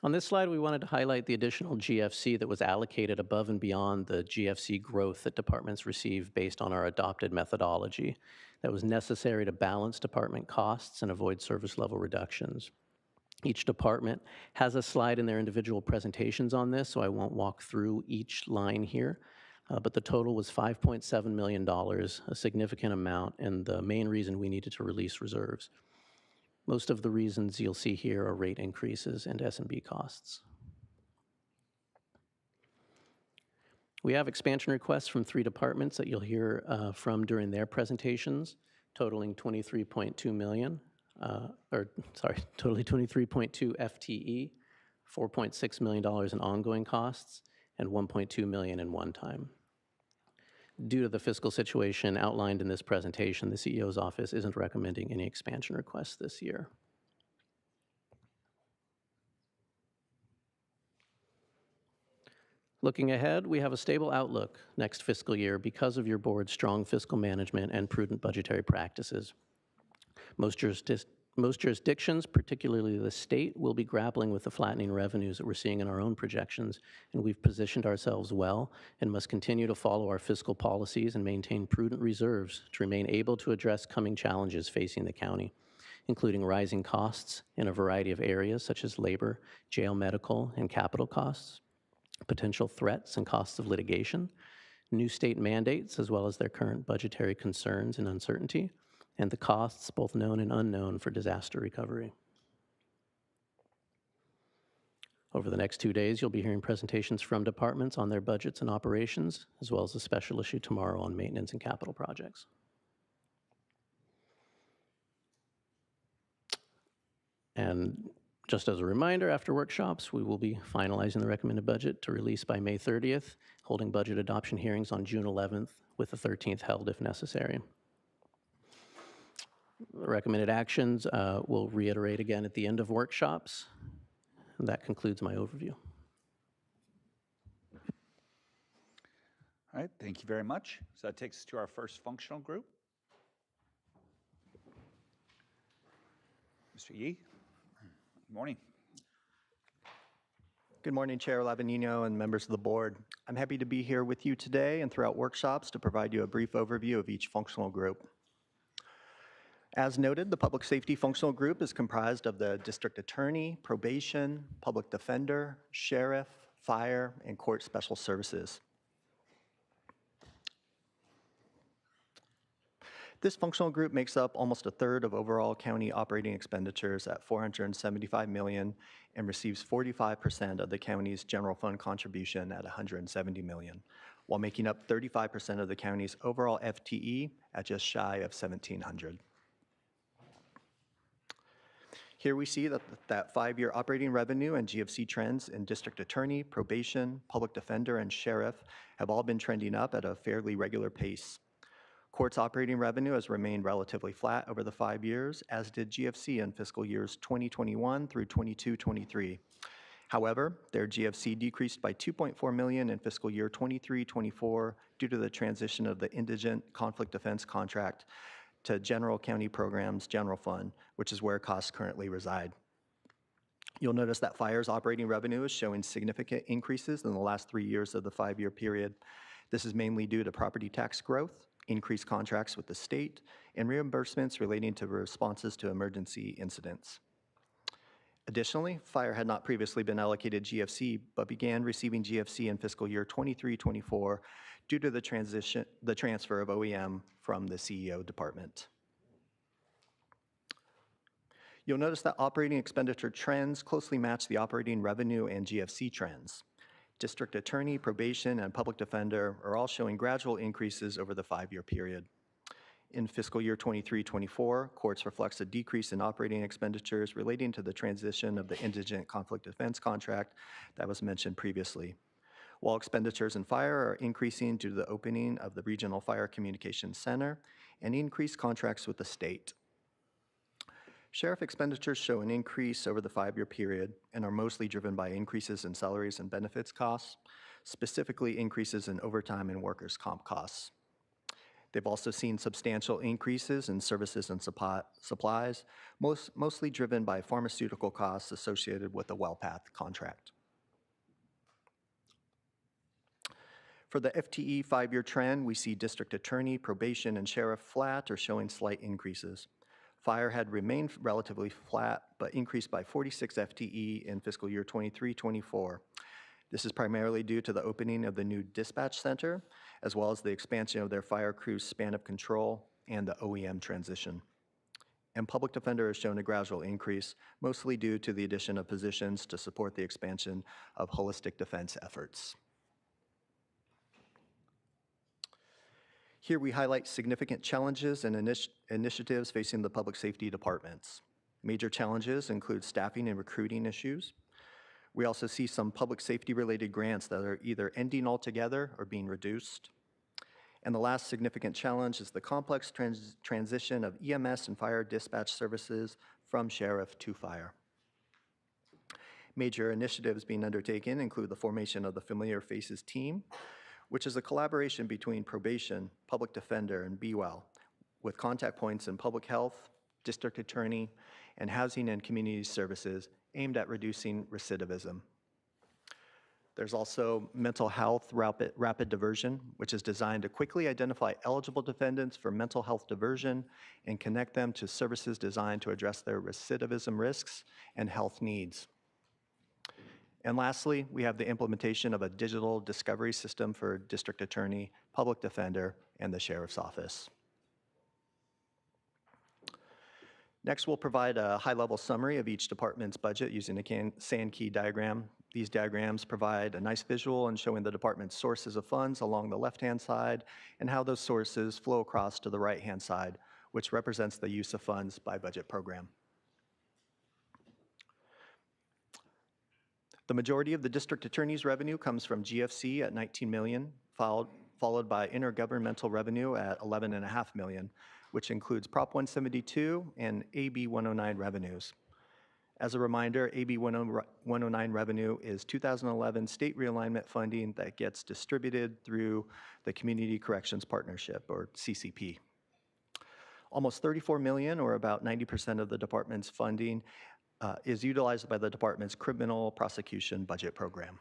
On this slide, we wanted to highlight the additional GFC that was allocated above and beyond the GFC growth that departments receive based on our adopted methodology that was necessary to balance department costs and avoid service level reductions. Each department has a slide in their individual presentations on this, so I won't walk through each line here, but the total was $5.7 million, a significant amount, and the main reason we needed to release reserves. Most of the reasons you'll see here are rate increases and S&B costs. We have expansion requests from 3 departments that you'll hear from during their presentations, totaling $23.2 million. Totally 23.2 FTE, $4.6 million in ongoing costs, and $1.2 million in one-time. Due to the fiscal situation outlined in this presentation, the CEO's office isn't recommending any expansion requests this year. Looking ahead, we have a stable outlook next fiscal year because of your board's strong fiscal management and prudent budgetary practices. Most Most jurisdictions, particularly the state, will be grappling with the flattening revenues that we're seeing in our own projections, and we've positioned ourselves well and must continue to follow our fiscal policies and maintain prudent reserves to remain able to address coming challenges facing the county, including rising costs in a variety of areas such as labor, jail medical, and capital costs, potential threats and costs of litigation, new state mandates, as well as their current budgetary concerns and uncertainty, and the costs, both known and unknown, for disaster recovery. Over the next 2 days, you'll be hearing presentations from departments on their budgets and operations, as well as a special issue tomorrow on maintenance and capital projects. And just as a reminder, after workshops, we will be finalizing the recommended budget to release by May 30th, holding budget adoption hearings on June 11th, with the 13th held if necessary. Recommended actions we'll reiterate again at the end of workshops. And that concludes my overview. All right, thank you very much. So that takes us to our first functional group. Mr. Yee, good morning. Good morning, Chair Lavanino and members of the board. I'm happy to be here with you today and throughout workshops to provide you a brief overview of each functional group. As noted, the Public Safety Functional Group is comprised of the District Attorney, Probation, Public Defender, Sheriff, Fire, and Court Special Services. This functional group makes up almost a third of overall county operating expenditures at $475 million and receives 45% of the county's general fund contribution at $170 million, while making up 35% of the county's overall FTE at just shy of 1,700. Here we see that 5-year operating revenue and GFC trends in District Attorney, Probation, Public Defender, and Sheriff have all been trending up at a fairly regular pace. Courts operating revenue has remained relatively flat over the 5 years, as did GFC in fiscal years 2021 through 22-23. However, their GFC decreased by $2.4 million in fiscal year 23-24 due to the transition of the Indigent Conflict Defense Contract to General County Programs General Fund, which is where costs currently reside. You'll notice that Fire's operating revenue is showing significant increases in the last 3 years of the 5-year period. This is mainly due to property tax growth, increased contracts with the state, and reimbursements relating to responses to emergency incidents. Additionally, Fire had not previously been allocated GFC, but began receiving GFC in fiscal year 23-24 due to the transfer of OEM from the CEO department. You'll notice that operating expenditure trends closely match the operating revenue and GFC trends. District Attorney, Probation, and Public Defender are all showing gradual increases over the 5-year period. In fiscal year 23-24, Courts reflects a decrease in operating expenditures relating to the transition of the Indigent Conflict Defense Contract that was mentioned previously, while expenditures in Fire are increasing due to the opening of the Regional Fire Communications Center and increased contracts with the state. Sheriff expenditures show an increase over the 5-year period and are mostly driven by increases in salaries and benefits costs, specifically increases in overtime and workers' comp costs. They've also seen substantial increases in services and supplies, mostly driven by pharmaceutical costs associated with the WellPath contract. For the FTE 5-year trend, we see District Attorney, Probation, and Sheriff flat or showing slight increases. Fire had remained relatively flat, but increased by 46 FTE in fiscal year 23-24. This is primarily due to the opening of the new dispatch center, as well as the expansion of their fire crew's span of control and the OEM transition. And Public Defender has shown a gradual increase, mostly due to the addition of positions to support the expansion of holistic defense efforts. Here we highlight significant challenges and initiatives facing the public safety departments. Major challenges include staffing and recruiting issues. We also see some public safety related grants that are either ending altogether or being reduced. And the last significant challenge is the complex transition of EMS and fire dispatch services from Sheriff to Fire. Major initiatives being undertaken include the formation of the Familiar Faces team, which is a collaboration between Probation, Public Defender, and BWell, with contact points in public health, District Attorney, and housing and community services aimed at reducing recidivism. There's also mental health rapid diversion, which is designed to quickly identify eligible defendants for mental health diversion and connect them to services designed to address their recidivism risks and health needs. And lastly, we have the implementation of a digital discovery system for district attorney, public defender, and the sheriff's office. Next, we'll provide a high-level summary of each department's budget using a sand key diagram. These diagrams provide a nice visual in showing the department's sources of funds along the left-hand side and how those sources flow across to the right-hand side, which represents the use of funds by budget program. The majority of the district attorney's revenue comes from GFC at $19 million, followed by intergovernmental revenue at $11.5 million, which includes Prop 172 and AB 109 revenues. As a reminder, AB 109 revenue is 2011 state realignment funding that gets distributed through the Community Corrections Partnership, or CCP. Almost $34 million, or about 90% of the department's funding, is utilized by the department's criminal prosecution budget program.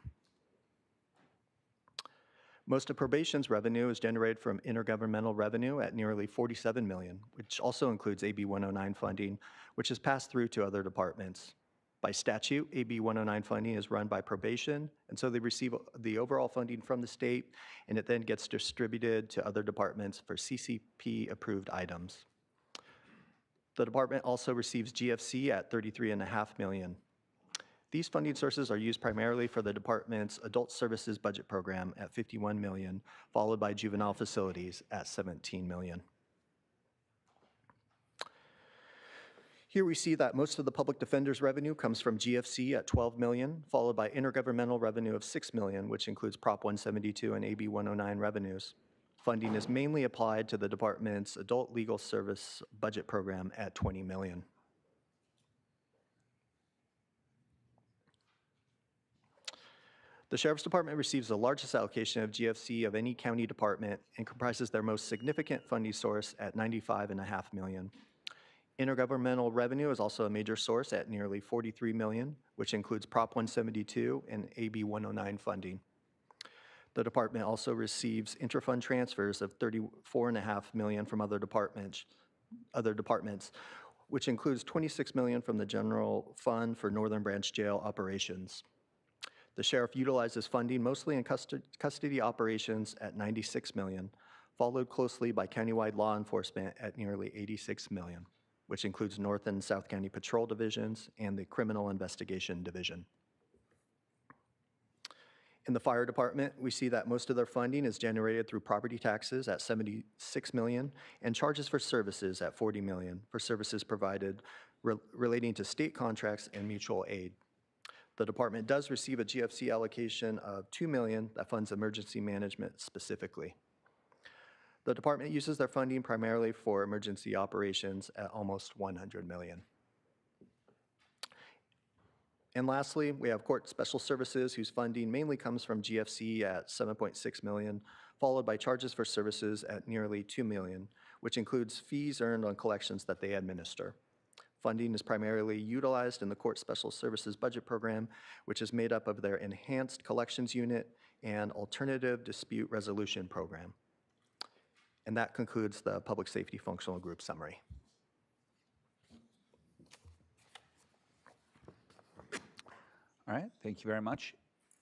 Most of probation's revenue is generated from intergovernmental revenue at nearly $47 million, which also includes AB 109 funding, which is passed through to other departments. By statute, AB 109 funding is run by probation, and so they receive the overall funding from the state, and it then gets distributed to other departments for CCP-approved items. The department also receives GFC at $33.5 million. These funding sources are used primarily for the department's adult services budget program at $51 million, followed by juvenile facilities at $17 million. Here we see that most of the public defender's revenue comes from GFC at $12 million, followed by intergovernmental revenue of $6 million, which includes Prop 172 and AB 109 revenues. Funding is mainly applied to the department's adult legal service budget program at $20 million. The Sheriff's Department receives the largest allocation of GFC of any county department and comprises their most significant funding source at $95.5 million. Intergovernmental revenue is also a major source at nearly $43 million, which includes Prop 172 and AB 109 funding. The department also receives intrafund transfers of $34.5 million from other departments, which includes $26 million from the general fund for Northern Branch Jail operations. The sheriff utilizes funding mostly in custody operations at $96 million, followed closely by countywide law enforcement at nearly $86 million, which includes North and South County Patrol Divisions and the Criminal Investigation Division. In the fire department, we see that most of their funding is generated through property taxes at $76 million and charges for services at $40 million for services provided relating to state contracts and mutual aid. The department does receive a GFC allocation of $2 million that funds emergency management specifically. The department uses their funding primarily for emergency operations at almost $100 million. And lastly, we have court special services whose funding mainly comes from GFC at $7.6 million, followed by charges for services at nearly $2 million, which includes fees earned on collections that they administer. Funding is primarily utilized in the Court Special Services Budget Program, which is made up of their Enhanced Collections Unit and Alternative Dispute Resolution Program. And that concludes the Public Safety Functional Group summary. All right, thank you very much.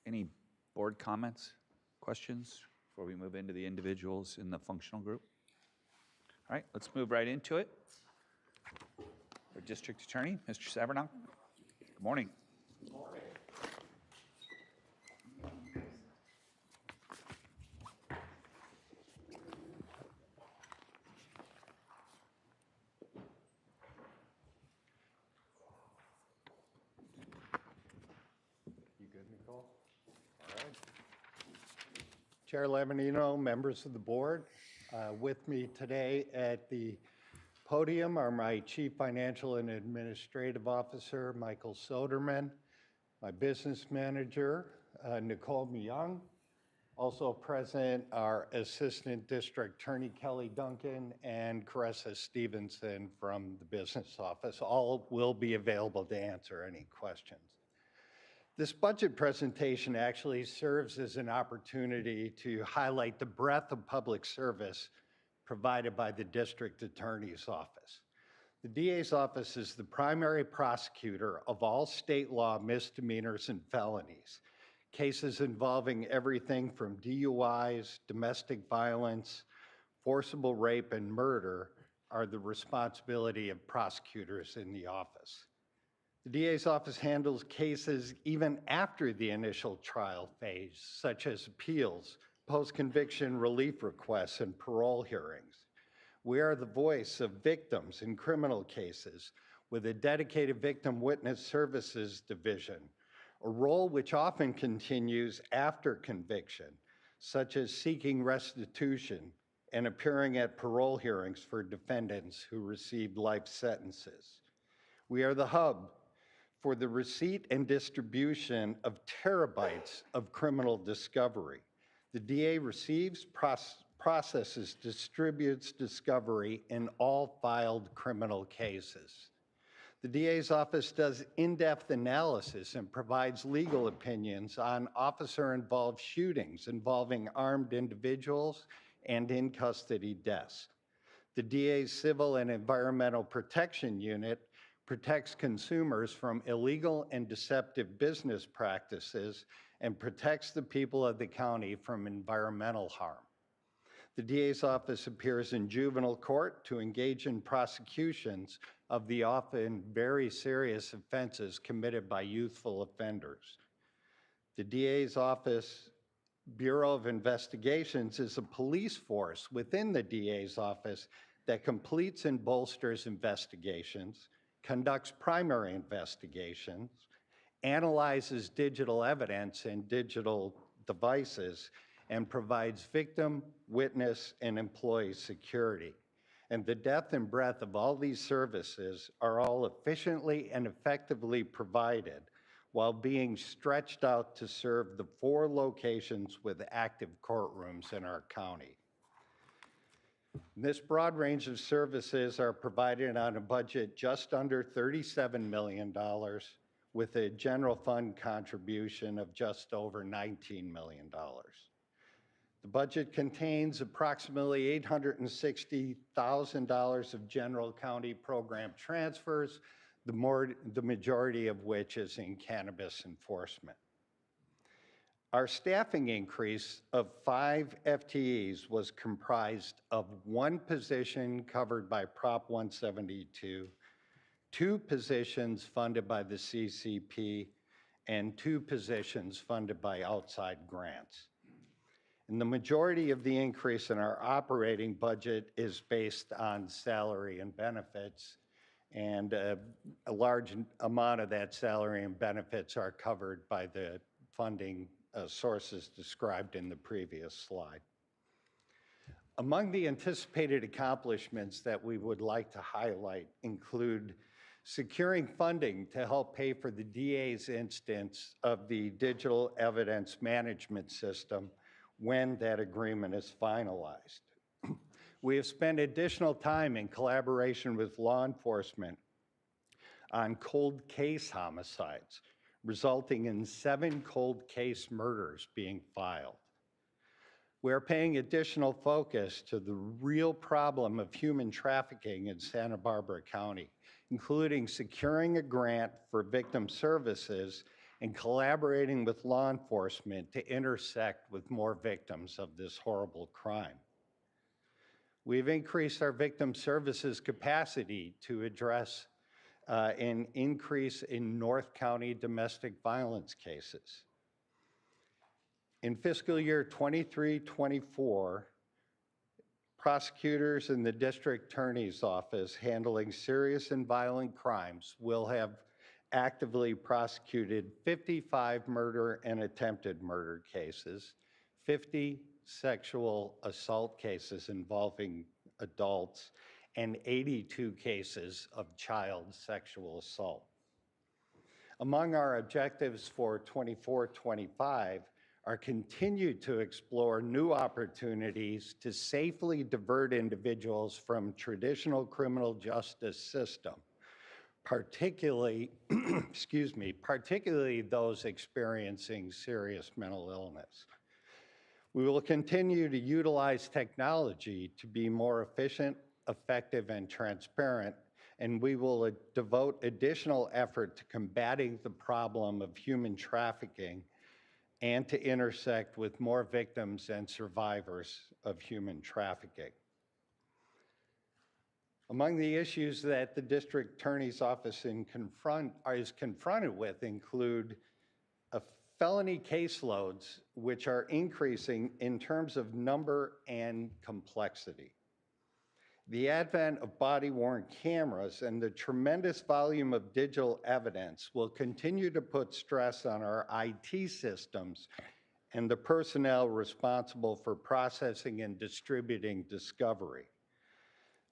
Any board comments, questions before we move into the individuals in the functional group? All right, let's move right into it. Our District Attorney, Mr. Savernow. Good morning. Good morning. You good, Nicole? All right. Chair Levanino, members of the board, with me today at the podium are my Chief Financial and Administrative Officer, Michael Soderman, my Business Manager, Nicole Myung, Also present are Assistant District Attorney Kelly Duncan and Caressa Stevenson from the business office. All will be available to answer any questions. This budget presentation actually serves as an opportunity to highlight the breadth of public service provided by the District Attorney's Office. The DA's office is the primary prosecutor of all state law misdemeanors and felonies. Cases involving everything from DUIs, domestic violence, forcible rape, and murder are the responsibility of prosecutors in the office. The DA's office handles cases even after the initial trial phase, such as appeals, post-conviction relief requests, and parole hearings. We are the voice of victims in criminal cases with a dedicated Victim Witness Services Division, a role which often continues after conviction, such as seeking restitution and appearing at parole hearings for defendants who received life sentences. We are the hub for the receipt and distribution of terabytes of criminal discovery. The DA receives, processes, distributes discovery in all filed criminal cases. The DA's office does in-depth analysis and provides legal opinions on officer-involved shootings involving armed individuals and in-custody deaths. The DA's Civil and Environmental Protection Unit protects consumers from illegal and deceptive business practices and protects the people of the county from environmental harm. The DA's office appears in juvenile court to engage in prosecutions of the often very serious offenses committed by youthful offenders. The DA's office Bureau of Investigations is a police force within the DA's office that completes and bolsters investigations, conducts primary investigations, analyzes digital evidence and digital devices, and provides victim, witness, and employee security. And the depth and breadth of all these services are all efficiently and effectively provided while being stretched out to serve the 4 locations with active courtrooms in our county. This broad range of services are provided on a budget just under $37 million with a general fund contribution of just over $19 million. The budget contains approximately $860,000 of general county program transfers, the majority of which is in cannabis enforcement. Our staffing increase of 5 FTEs was comprised of 1 position covered by Prop 172, 2 positions funded by the CCP, and 2 positions funded by outside grants. And the majority of the increase in our operating budget is based on salary and benefits, and a large amount of that salary and benefits are covered by the funding sources described in the previous slide. Among the anticipated accomplishments that we would like to highlight include securing funding to help pay for the DA's instance of the digital evidence management system when that agreement is finalized. We have spent additional time in collaboration with law enforcement on cold case homicides, resulting in 7 cold case murders being filed. We're paying additional focus to the real problem of human trafficking in Santa Barbara County, including securing a grant for victim services and collaborating with law enforcement to intersect with more victims of this horrible crime. We've increased our victim services capacity to address an increase in North County domestic violence cases. In fiscal year 23-24, prosecutors in the district attorney's office handling serious and violent crimes will have actively prosecuted 55 murder and attempted murder cases, 50 sexual assault cases involving adults, and 82 cases of child sexual assault. Among our objectives for 24-25 are continued to explore new opportunities to safely divert individuals from traditional criminal justice system, particularly, particularly those experiencing serious mental illness. We will continue to utilize technology to be more efficient, effective, and transparent, and we will devote additional effort to combating the problem of human trafficking and to intersect with more victims and survivors of human trafficking. Among the issues that the district attorney's office is confronted with include felony caseloads, which are increasing in terms of number and complexity. The advent of body-worn cameras and the tremendous volume of digital evidence will continue to put stress on our IT systems and the personnel responsible for processing and distributing discovery.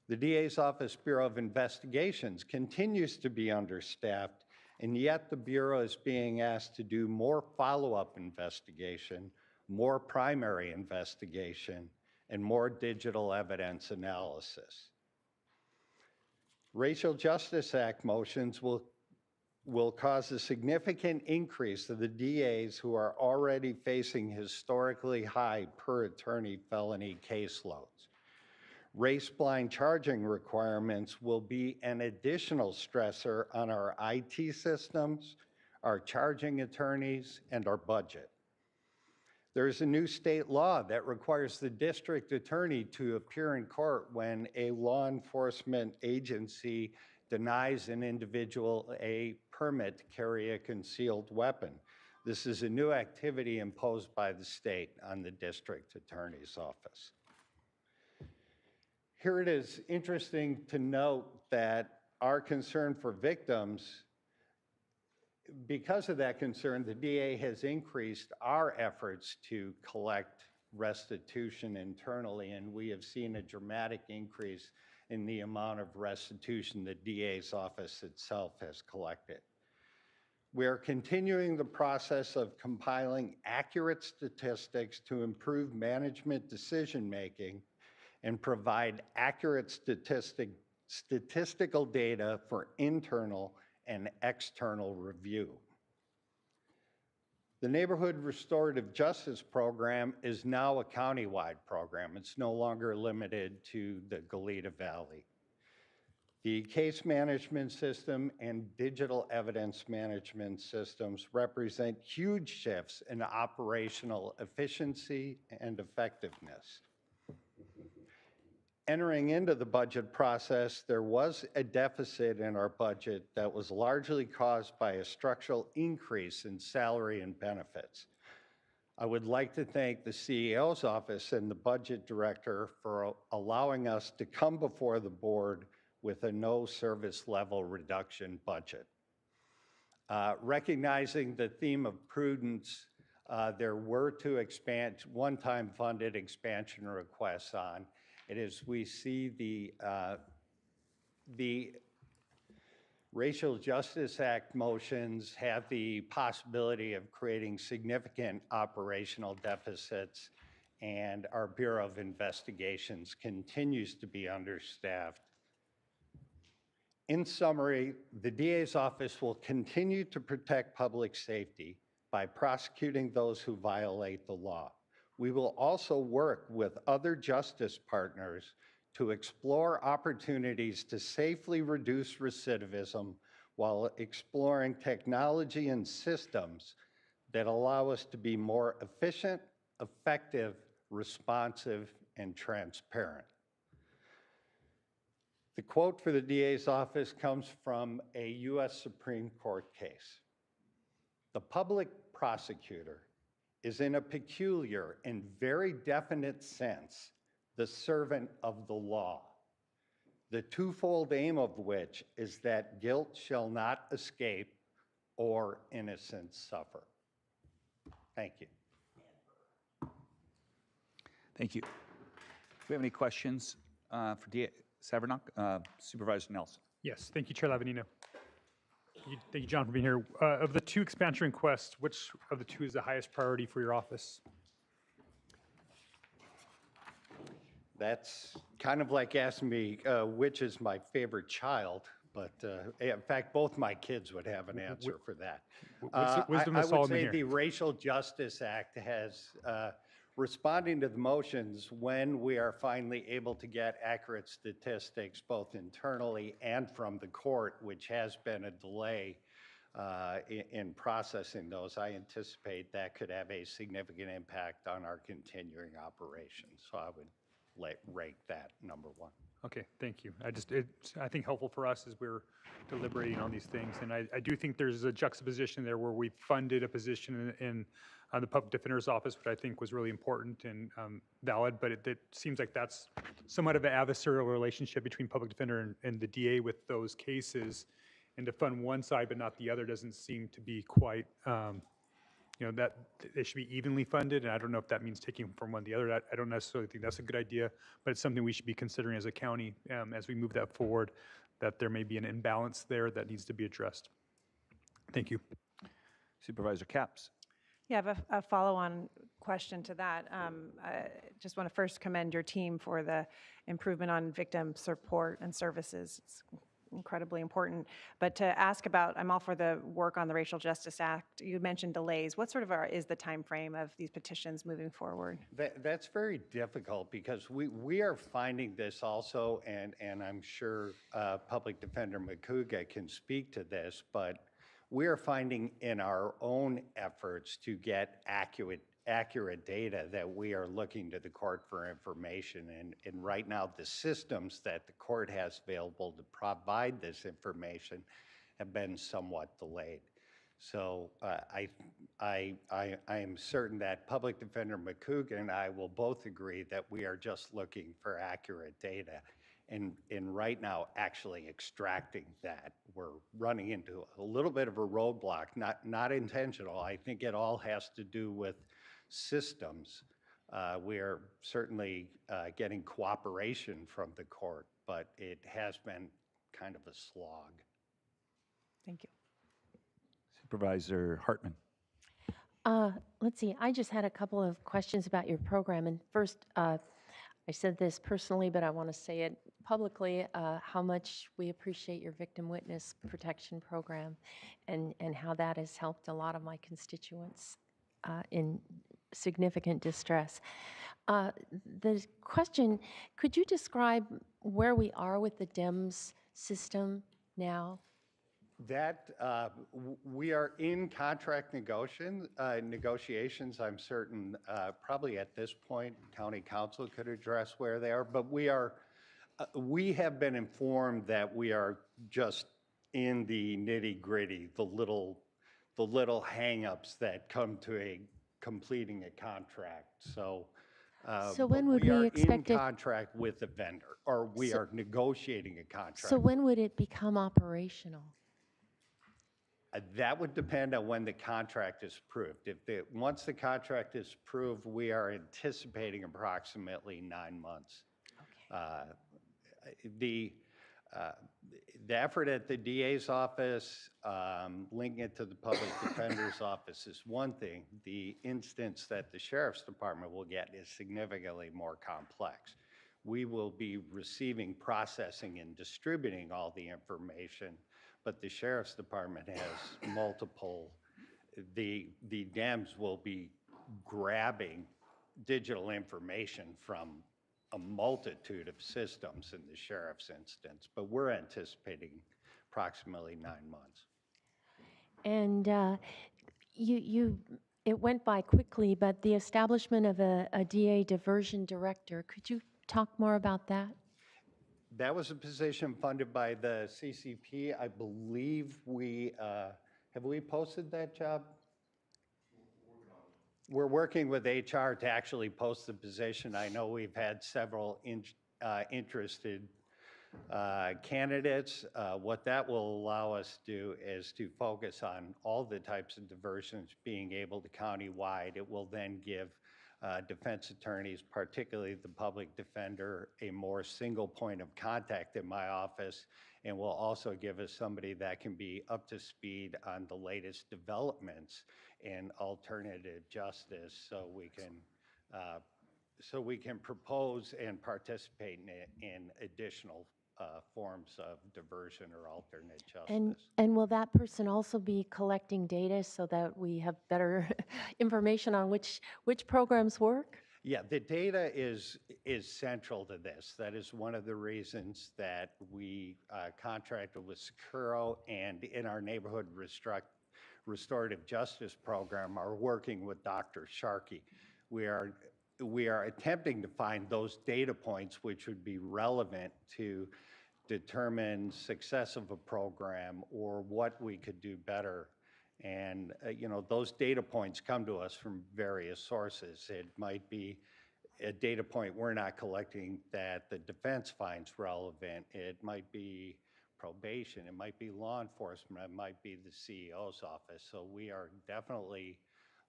The DA's Office Bureau of Investigations continues to be understaffed, and yet the Bureau is being asked to do more follow-up investigation, more primary investigation, and more digital evidence analysis. Racial Justice Act motions will cause a significant increase of the DAs who are already facing historically high per-attorney felony caseloads. Race-blind charging requirements will be an additional stressor on our IT systems, our charging attorneys, and our budget. There is a new state law that requires the district attorney to appear in court when a law enforcement agency denies an individual a permit to carry a concealed weapon. This is a new activity imposed by the state on the district attorney's office. Here it is interesting to note that our concern for victims, because of that concern, the DA has increased our efforts to collect restitution internally, and we have seen a dramatic increase in the amount of restitution the DA's office itself has collected. We are continuing the process of compiling accurate statistics to improve management decision-making and provide accurate statistical data for internal and external review. The Neighborhood Restorative Justice Program is now a countywide program. It's no longer limited to the Goleta Valley. The case management system and digital evidence management systems represent huge shifts in operational efficiency and effectiveness. Entering into the budget process, there was a deficit in our budget that was largely caused by a structural increase in salary and benefits. I would like to thank the CEO's office and the budget director for allowing us to come before the board with a no service level reduction budget. Recognizing the theme of prudence, there were two one-time funded expansion requests on. And as we see the Racial Justice Act motions have the possibility of creating significant operational deficits, and our Bureau of Investigations continues to be understaffed. In summary, the DA's office will continue to protect public safety by prosecuting those who violate the law. We will also work with other justice partners to explore opportunities to safely reduce recidivism while exploring technology and systems that allow us to be more efficient, effective, responsive, and transparent. The quote for the DA's office comes from a U.S. Supreme Court case. The public prosecutor is in a peculiar and very definite sense the servant of the law, the twofold aim of which is that guilt shall not escape or innocence suffer. Thank you. Thank you. Do we have any questions for DA Savernock? Supervisor Nelson. Yes, thank you, Chair Lavanino. Thank you, John, for being here. Of the two expansion requests, which of the two is the highest priority for your office? That's kind of like asking me which is my favorite child, but in fact, both my kids would have an answer for that. Wisdom I of would Solomon say here. the Racial Justice Act has, responding to the motions when we are finally able to get accurate statistics, both internally and from the court, which has been a delay in processing those, I anticipate that could have a significant impact on our continuing operations. So I would rank that number one. Okay, thank you. It's, I think, helpful for us as we're deliberating on these things. And I do think there's a juxtaposition there where we funded a position in the public defender's office, which I think was really important and valid, but it seems like that's somewhat of an adversarial relationship between public defender and the DA with those cases. And to fund one side but not the other doesn't seem to be quite, that they should be evenly funded. And I don't know if that means taking from one to the other. I don't necessarily think that's a good idea, but it's something we should be considering as a county as we move that forward, that there may be an imbalance there that needs to be addressed. Thank you. Supervisor Capps. Yeah, I have a follow-on question to that. I just want to first commend your team for the improvement on victim support and services. It's incredibly important. But to ask about, I'm all for the work on the Racial Justice Act. You mentioned delays. What sort of is the time frame of these petitions moving forward? That's very difficult because we are finding this also, and I'm sure Public Defender McCouga can speak to this, but we are finding in our own efforts to get accurate data that we are looking to the court for information. And right now, the systems that the court has available to provide this information have been somewhat delayed. So I am certain that Public Defender McCouga and I will both agree that we are just looking for accurate data. And right now, actually extracting that, we're running into a little bit of a roadblock, not intentional. I think it all has to do with systems. We are certainly getting cooperation from the court, but it has been kind of a slog. Thank you. Supervisor Hartman. Let's see, I just had a couple of questions about your program. And first, I said this personally, but I want to say it publicly, how much we appreciate your victim witness protection program and how that has helped a lot of my constituents in significant distress. The question, could you describe where we are with the DEMS system now? That we are in contract negotiations. I'm certain probably at this point, County Council could address where they are, but we have been informed that we are just in the nitty-gritty, the little hang-ups that come to completing a contract. So when would we expect in contract with the vendor, or we are negotiating a contract. So when would it become operational? That would depend on when the contract is approved. Once the contract is approved, we are anticipating approximately 9 months. Okay. The effort at the DA's office, linking it to the public defender's office is one thing. The instance that the sheriff's department will get is significantly more complex. We will be receiving, processing, and distributing all the information, but the sheriff's department has multiple. The DEMS will be grabbing digital information from a multitude of systems in the sheriff's instance, but we're anticipating approximately 9 months. And it went by quickly, but the establishment of a DA diversion director, could you talk more about that? That was a position funded by the CCP. I believe have we posted that job? We're working with HR to actually post the position. I know we've had several interested candidates. What that will allow us to do is to focus on all the types of diversions being able to countywide. It will then give defense attorneys, particularly the public defender, a more single point of contact in my office, and will also give us somebody that can be up to speed on the latest developments in alternative justice, so we can propose and participate in additional forms of diversion or alternate justice. And will that person also be collecting data so that we have better information on which programs work? Yeah, the data is central to this. That is one of the reasons that we contracted with Securo, and in our neighborhood restorative justice program are working with Dr. Sharkey. We are attempting to find those data points which would be relevant to determine success of a program or what we could do better. And those data points come to us from various sources. It might be a data point we're not collecting that the defense finds relevant. It might be probation, it might be law enforcement, it might be the CEO's office. So we are definitely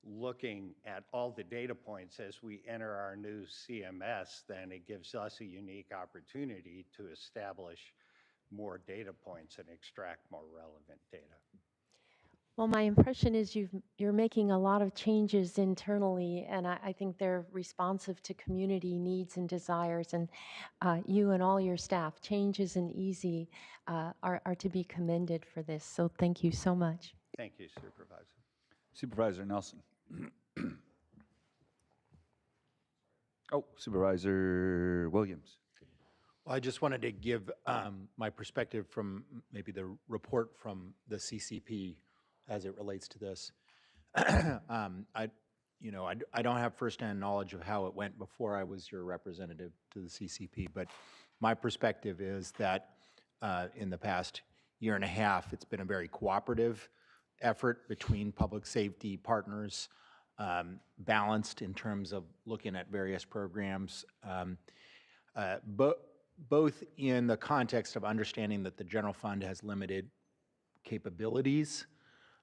looking at all the data points as we enter our new CMS. Then it gives us a unique opportunity to establish more data points and extract more relevant data. Well, my impression is you're making a lot of changes internally, and I think they're responsive to community needs and desires. And you and all your staff, change isn't easy, are to be commended for this. So thank you so much. Thank you, Supervisor. Supervisor Nelson. Oh, Supervisor Williams. Well, I just wanted to give my perspective from maybe the report from the CCP as it relates to this. I don't have firsthand knowledge of how it went before I was your representative to the CCP, but my perspective is that in the past year and a half, it's been a very cooperative effort between public safety partners, balanced in terms of looking at various programs, both in the context of understanding that the general fund has limited capabilities,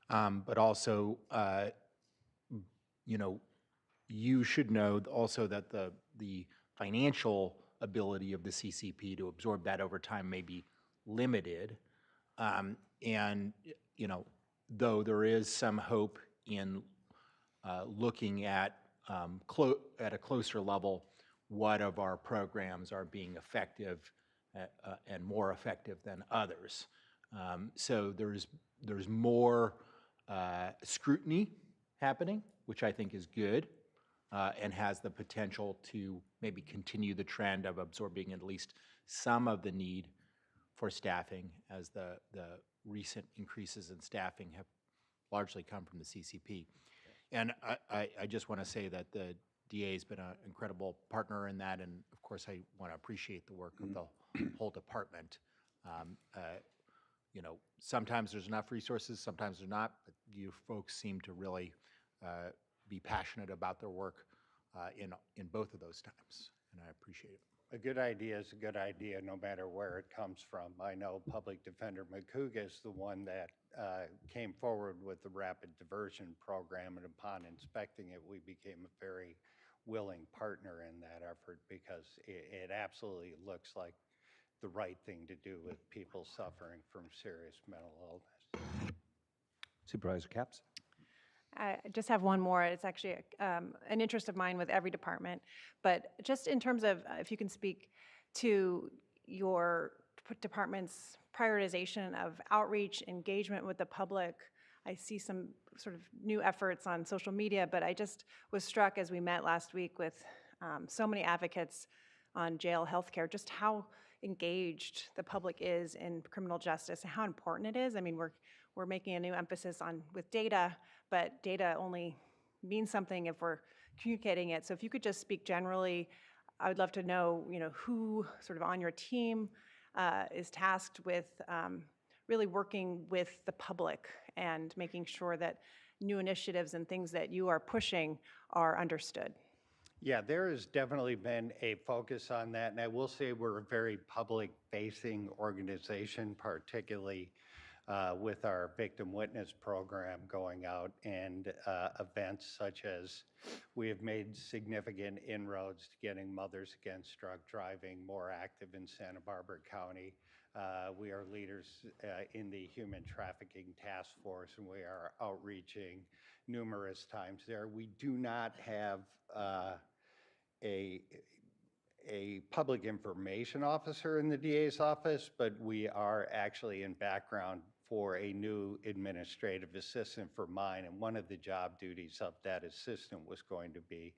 but also, you should know also that the financial ability of the CCP to absorb that over time may be limited. And, though there is some hope in looking at a closer level what of our programs are being effective and more effective than others. So there's more scrutiny happening, which I think is good, and has the potential to maybe continue the trend of absorbing at least some of the need for staffing, as the recent increases in staffing have largely come from the CCP. And I just want to say that the DA has been an incredible partner in that, and of course I want to appreciate the work of the whole department. Sometimes there's enough resources, sometimes there's not, but you folks seem to really be passionate about their work in both of those times, and I appreciate it. A good idea is a good idea no matter where it comes from. I know Public Defender McCouga is the one that came forward with the rapid diversion program, and upon inspecting it, we became a very willing partner in that effort because it absolutely looks like the right thing to do with people suffering from serious mental illness. Supervisor Capps. I just have one more. It's actually an interest of mine with every department, but just in terms of if you can speak to your department's prioritization of outreach, engagement with the public. I see some sort of new efforts on social media, but I just was struck as we met last week with so many advocates on jail healthcare, just how engaged the public is in criminal justice and how important it is. I mean, we're making a new emphasis on with data, but data only means something if we're communicating it. So if you could just speak generally, I would love to know, who sort of on your team is tasked with really working with the public and making sure that new initiatives and things that you are pushing are understood. Yeah, there has definitely been a focus on that, and I will say we're a very public-facing organization, particularly with our victim witness program going out and events such as we have made significant inroads to getting Mothers Against Drug Driving more active in Santa Barbara County. We are leaders in the Human Trafficking Task Force, and we are outreaching numerous times there. We do not have a public information officer in the DA's office, but we are actually in background for a new administrative assistant for mine, and one of the job duties of that assistant was going to be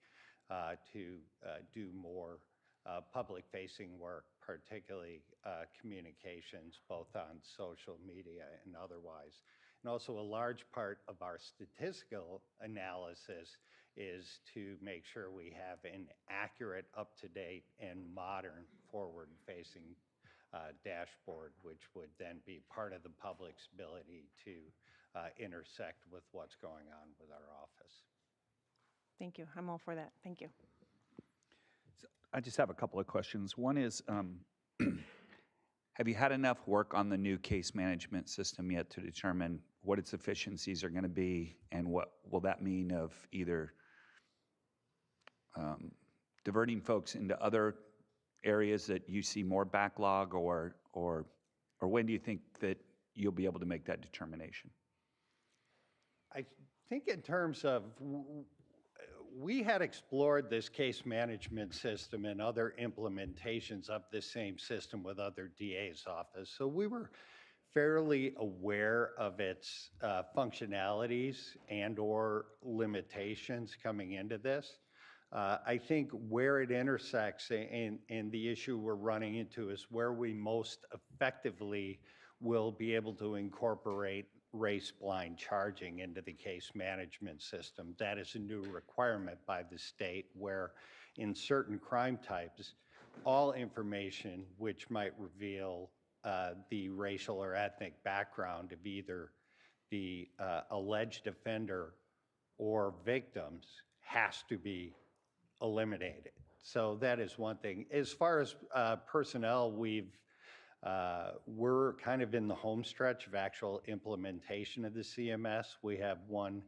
to do more public-facing work, particularly communications, both on social media and otherwise. And also a large part of our statistical analysis is to make sure we have an accurate, up-to-date, and modern forward-facing dashboard, which would then be part of the public's ability to intersect with what's going on with our office. Thank you. I'm all for that. Thank you. I just have a couple of questions. One is, have you had enough work on the new case management system yet to determine what its efficiencies are going to be, and what will that mean of either diverting folks into other areas that you see more backlog, or when do you think that you'll be able to make that determination? I think in terms of, we had explored this case management system and other implementations of the same system with other DA's office. So we were fairly aware of its functionalities and or limitations coming into this. I think where it intersects and the issue we're running into is where we most effectively will be able to incorporate race-blind charging into the case management system. That is a new requirement by the state, where in certain crime types, all information which might reveal the racial or ethnic background of either the alleged offender or victims has to be eliminated. So that is one thing. As far as personnel, we're kind of in the home stretch of actual implementation of the CMS. We have one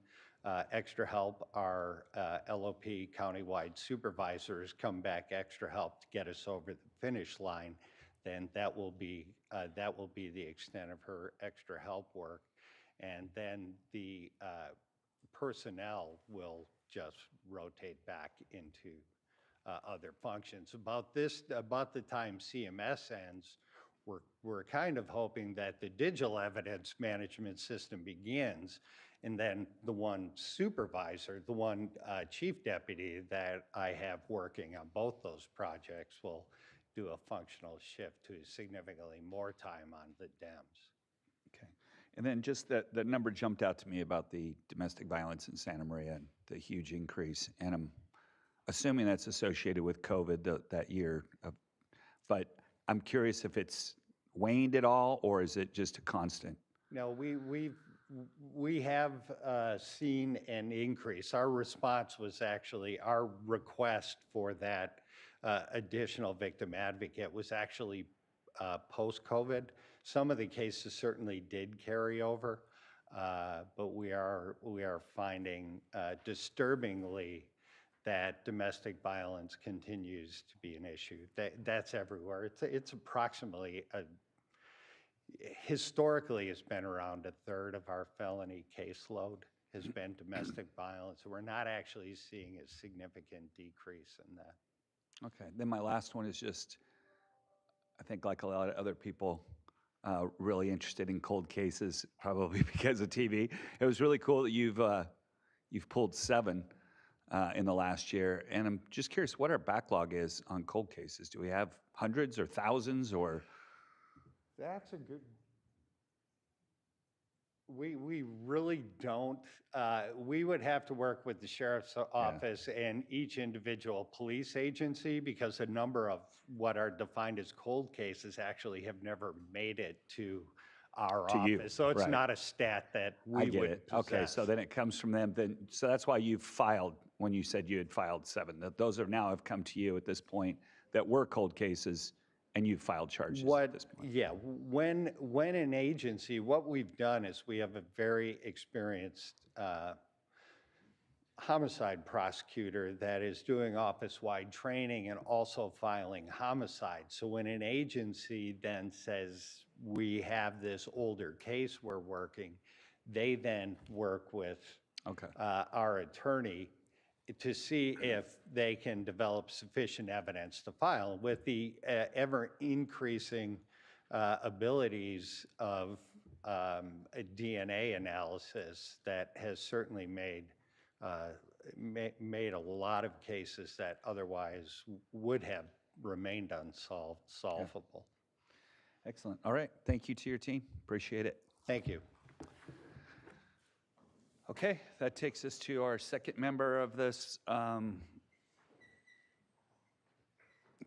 extra help. Our LOP countywide supervisors come back extra help to get us over the finish line. Then that will be the extent of her extra help work. And then the personnel will just rotate back into other functions. About the time CMS ends, we're kind of hoping that the digital evidence management system begins, and then the one supervisor, the one chief deputy that I have working on both those projects will do a functional shift to significantly more time on the DEMS. Okay. And then just the number jumped out to me about the domestic violence in Santa Maria and the huge increase. And I'm assuming that's associated with COVID that year. But I'm curious if it's waned at all, or is it just a constant? No, we have seen an increase. Our response was actually, our request for that additional victim advocate was actually post-COVID. Some of the cases certainly did carry over, but we are finding disturbingly that domestic violence continues to be an issue. That's everywhere. It's approximately historically it's been around a third of our felony caseload has been domestic violence. We're not actually seeing a significant decrease in that. Okay, then my last one is just, I think like a lot of other people, really interested in cold cases, probably because of TV. It was really cool that you've pulled 7 in the last year, and I'm just curious what our backlog is on cold cases. Do we have hundreds or thousands, or? That's a good. We really don't. We would have to work with the sheriff's office and each individual police agency, because a number of what are defined as cold cases actually have never made it to our office. You, so it's right. not a stat that we I get would it. Okay, possess. so then it comes from them. Then, so that's why you've filed, when you said you had filed 7, that those are now have come to you at this point that were cold cases, and you've filed charges at this point. Yeah, when an agency, what we've done is we have a very experienced homicide prosecutor that is doing office-wide training and also filing homicide. So when an agency then says, we have this older case we're working, they then work with our attorney to see if they can develop sufficient evidence to file. With the ever-increasing abilities of a DNA analysis, that has certainly made a lot of cases that otherwise would have remained unsolved, solvable. Excellent. All right. Thank you to your team. Appreciate it. Thank you. Okay, that takes us to our second member of this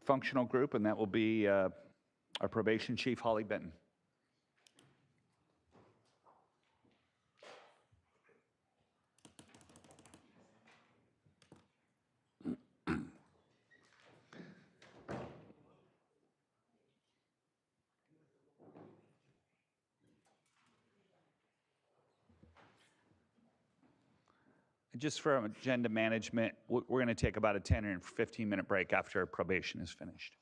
functional group, and that will be our probation chief, Holly Benton. Just for agenda management, we're going to take about a 10 or 15-minute break after probation is finished.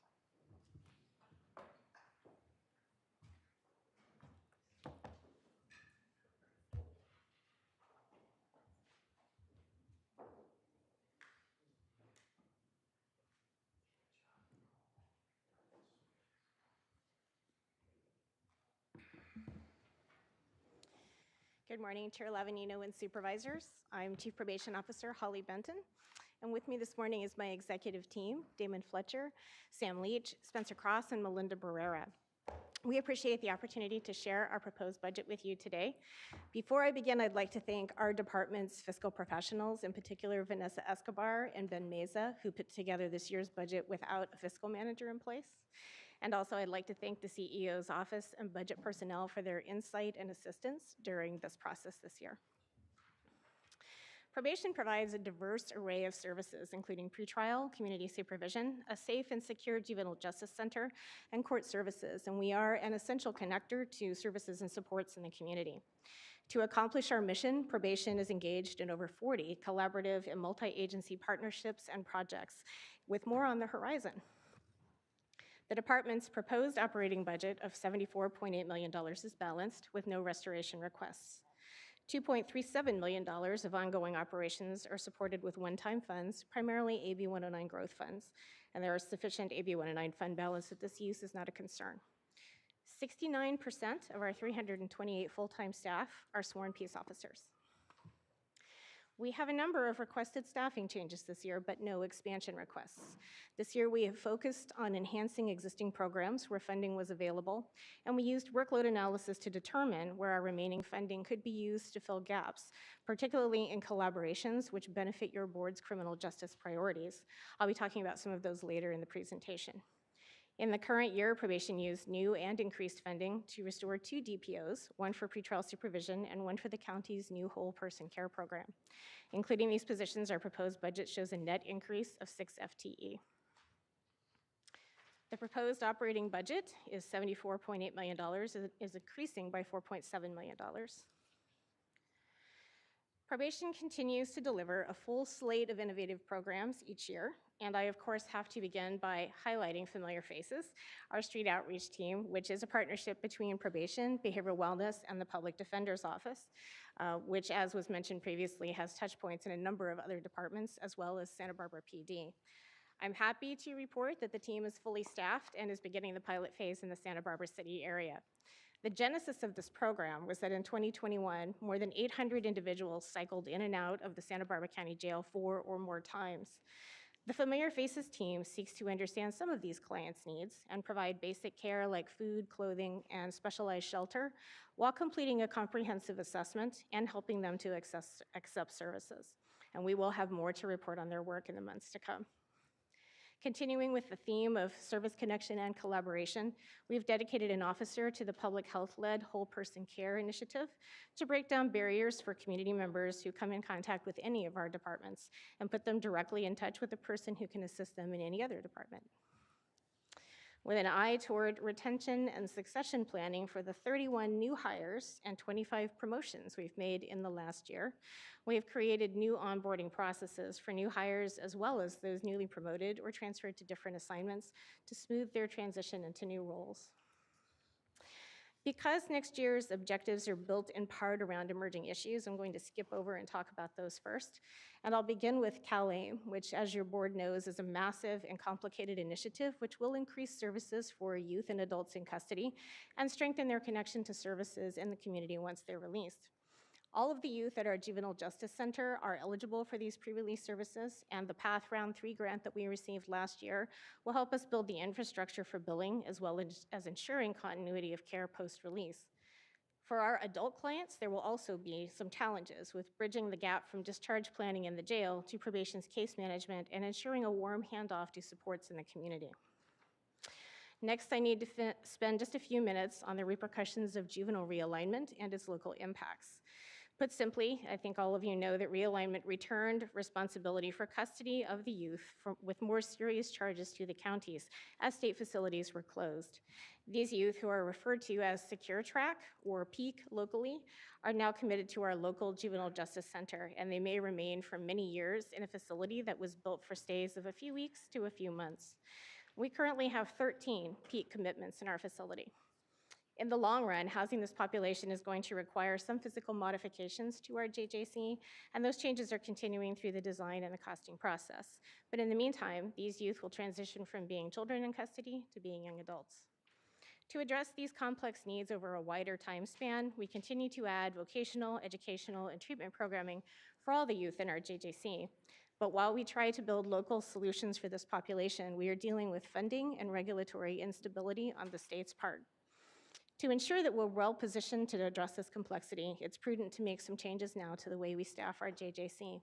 Good morning, Chair Lavanino and Supervisors. I'm Chief Probation Officer Holly Benton, and with me this morning is my executive team, Damon Fletcher, Sam Leach, Spencer Cross, and Melinda Barrera. We appreciate the opportunity to share our proposed budget with you today. Before I begin, I'd like to thank our department's fiscal professionals, in particular Vanessa Escobar and Ben Meza, who put together this year's budget without a fiscal manager in place. And also, I'd like to thank the CEO's office and budget personnel for their insight and assistance during this process this year. Probation provides a diverse array of services, including pretrial, community supervision, a safe and secure juvenile justice center, and court services, and we are an essential connector to services and supports in the community. To accomplish our mission, probation is engaged in over 40 collaborative and multi-agency partnerships and projects, with more on the horizon. The department's proposed operating budget of $74.8 million is balanced, with no restoration requests. $2.37 million of ongoing operations are supported with one-time funds, primarily AB 109 growth funds, and there is sufficient AB 109 fund balance that this use is not a concern. 69% of our 328 full-time staff are sworn peace officers. We have a number of requested staffing changes this year, but no expansion requests. This year, we have focused on enhancing existing programs where funding was available, and we used workload analysis to determine where our remaining funding could be used to fill gaps, particularly in collaborations which benefit your board's criminal justice priorities. I'll be talking about some of those later in the presentation. In the current year, probation used new and increased funding to restore 2 DPOs, one for pretrial supervision and one for the county's new whole person care program. Including these positions, our proposed budget shows a net increase of 6 FTE. The proposed operating budget is $74.8 million, is increasing by $4.7 million. Probation continues to deliver a full slate of innovative programs each year, and I, of course, have to begin by highlighting familiar faces, our street outreach team, which is a partnership between probation, behavioral wellness, and the Public Defender's Office, which, as was mentioned previously, has touch points in a number of other departments, as well as Santa Barbara PD. I'm happy to report that the team is fully staffed and is beginning the pilot phase in the Santa Barbara City area. The genesis of this program was that in 2021, more than 800 individuals cycled in and out of the Santa Barbara County Jail 4 or more times. The Familiar Faces team seeks to understand some of these clients' needs and provide basic care like food, clothing, and specialized shelter, while completing a comprehensive assessment and helping them to accept services. And we will have more to report on their work in the months to come. Continuing with the theme of service connection and collaboration, we've dedicated an officer to the public health-led whole person care initiative to break down barriers for community members who come in contact with any of our departments and put them directly in touch with a person who can assist them in any other department. with an eye toward retention and succession planning for the 31 new hires and 25 promotions we've made in the last year. We have created new onboarding processes for new hires as well as those newly promoted or transferred to different assignments to smooth their transition into new roles. Because next year's objectives are built in part around emerging issues, I'm going to skip over and talk about those first. And I'll begin with CalAIM, which, as your board knows, is a massive and complicated initiative which will increase services for youth and adults in custody and strengthen their connection to services in the community once they're released. All of the youth at our Juvenile Justice Center are eligible for these pre-release services, and the PATH Round 3 grant that we received last year will help us build the infrastructure for billing as well as ensuring continuity of care post-release. For our adult clients, there will also be some challenges with bridging the gap from discharge planning in the jail to probation's case management and ensuring a warm handoff to supports in the community. Next, I need to spend just a few minutes on the repercussions of juvenile realignment and its local impacts. Put simply, I think all of you know that realignment returned responsibility for custody of the youth with more serious charges to the counties as state facilities were closed. These youth, who are referred to as Secure Track or PEAK locally, are now committed to our local Juvenile Justice Center, and they may remain for many years in a facility that was built for stays of a few weeks to a few months. We currently have 13 PEAK commitments in our facility. In the long run, housing this population is going to require some physical modifications to our JJC, and those changes are continuing through the design and the costing process. But in the meantime, these youth will transition from being children in custody to being young adults. To address these complex needs over a wider time span, we continue to add vocational, educational, and treatment programming for all the youth in our JJC. But while we try to build local solutions for this population, we are dealing with funding and regulatory instability on the state's part. To ensure that we're well positioned to address this complexity, it's prudent to make some changes now to the way we staff our JJC.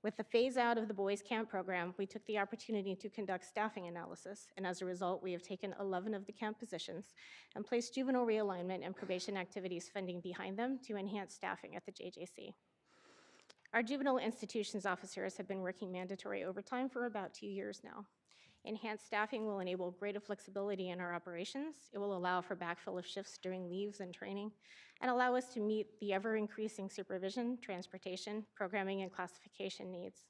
With the phase out of the Boys Camp program, we took the opportunity to conduct staffing analysis, and as a result, we have taken 11 of the camp positions and placed juvenile realignment and probation activities funding behind them to enhance staffing at the JJC. Our juvenile institutions officers have been working mandatory overtime for about 2 years now. Enhanced staffing will enable greater flexibility in our operations. It will allow for backfill of shifts during leaves and training, and allow us to meet the ever-increasing supervision, transportation, programming, and classification needs.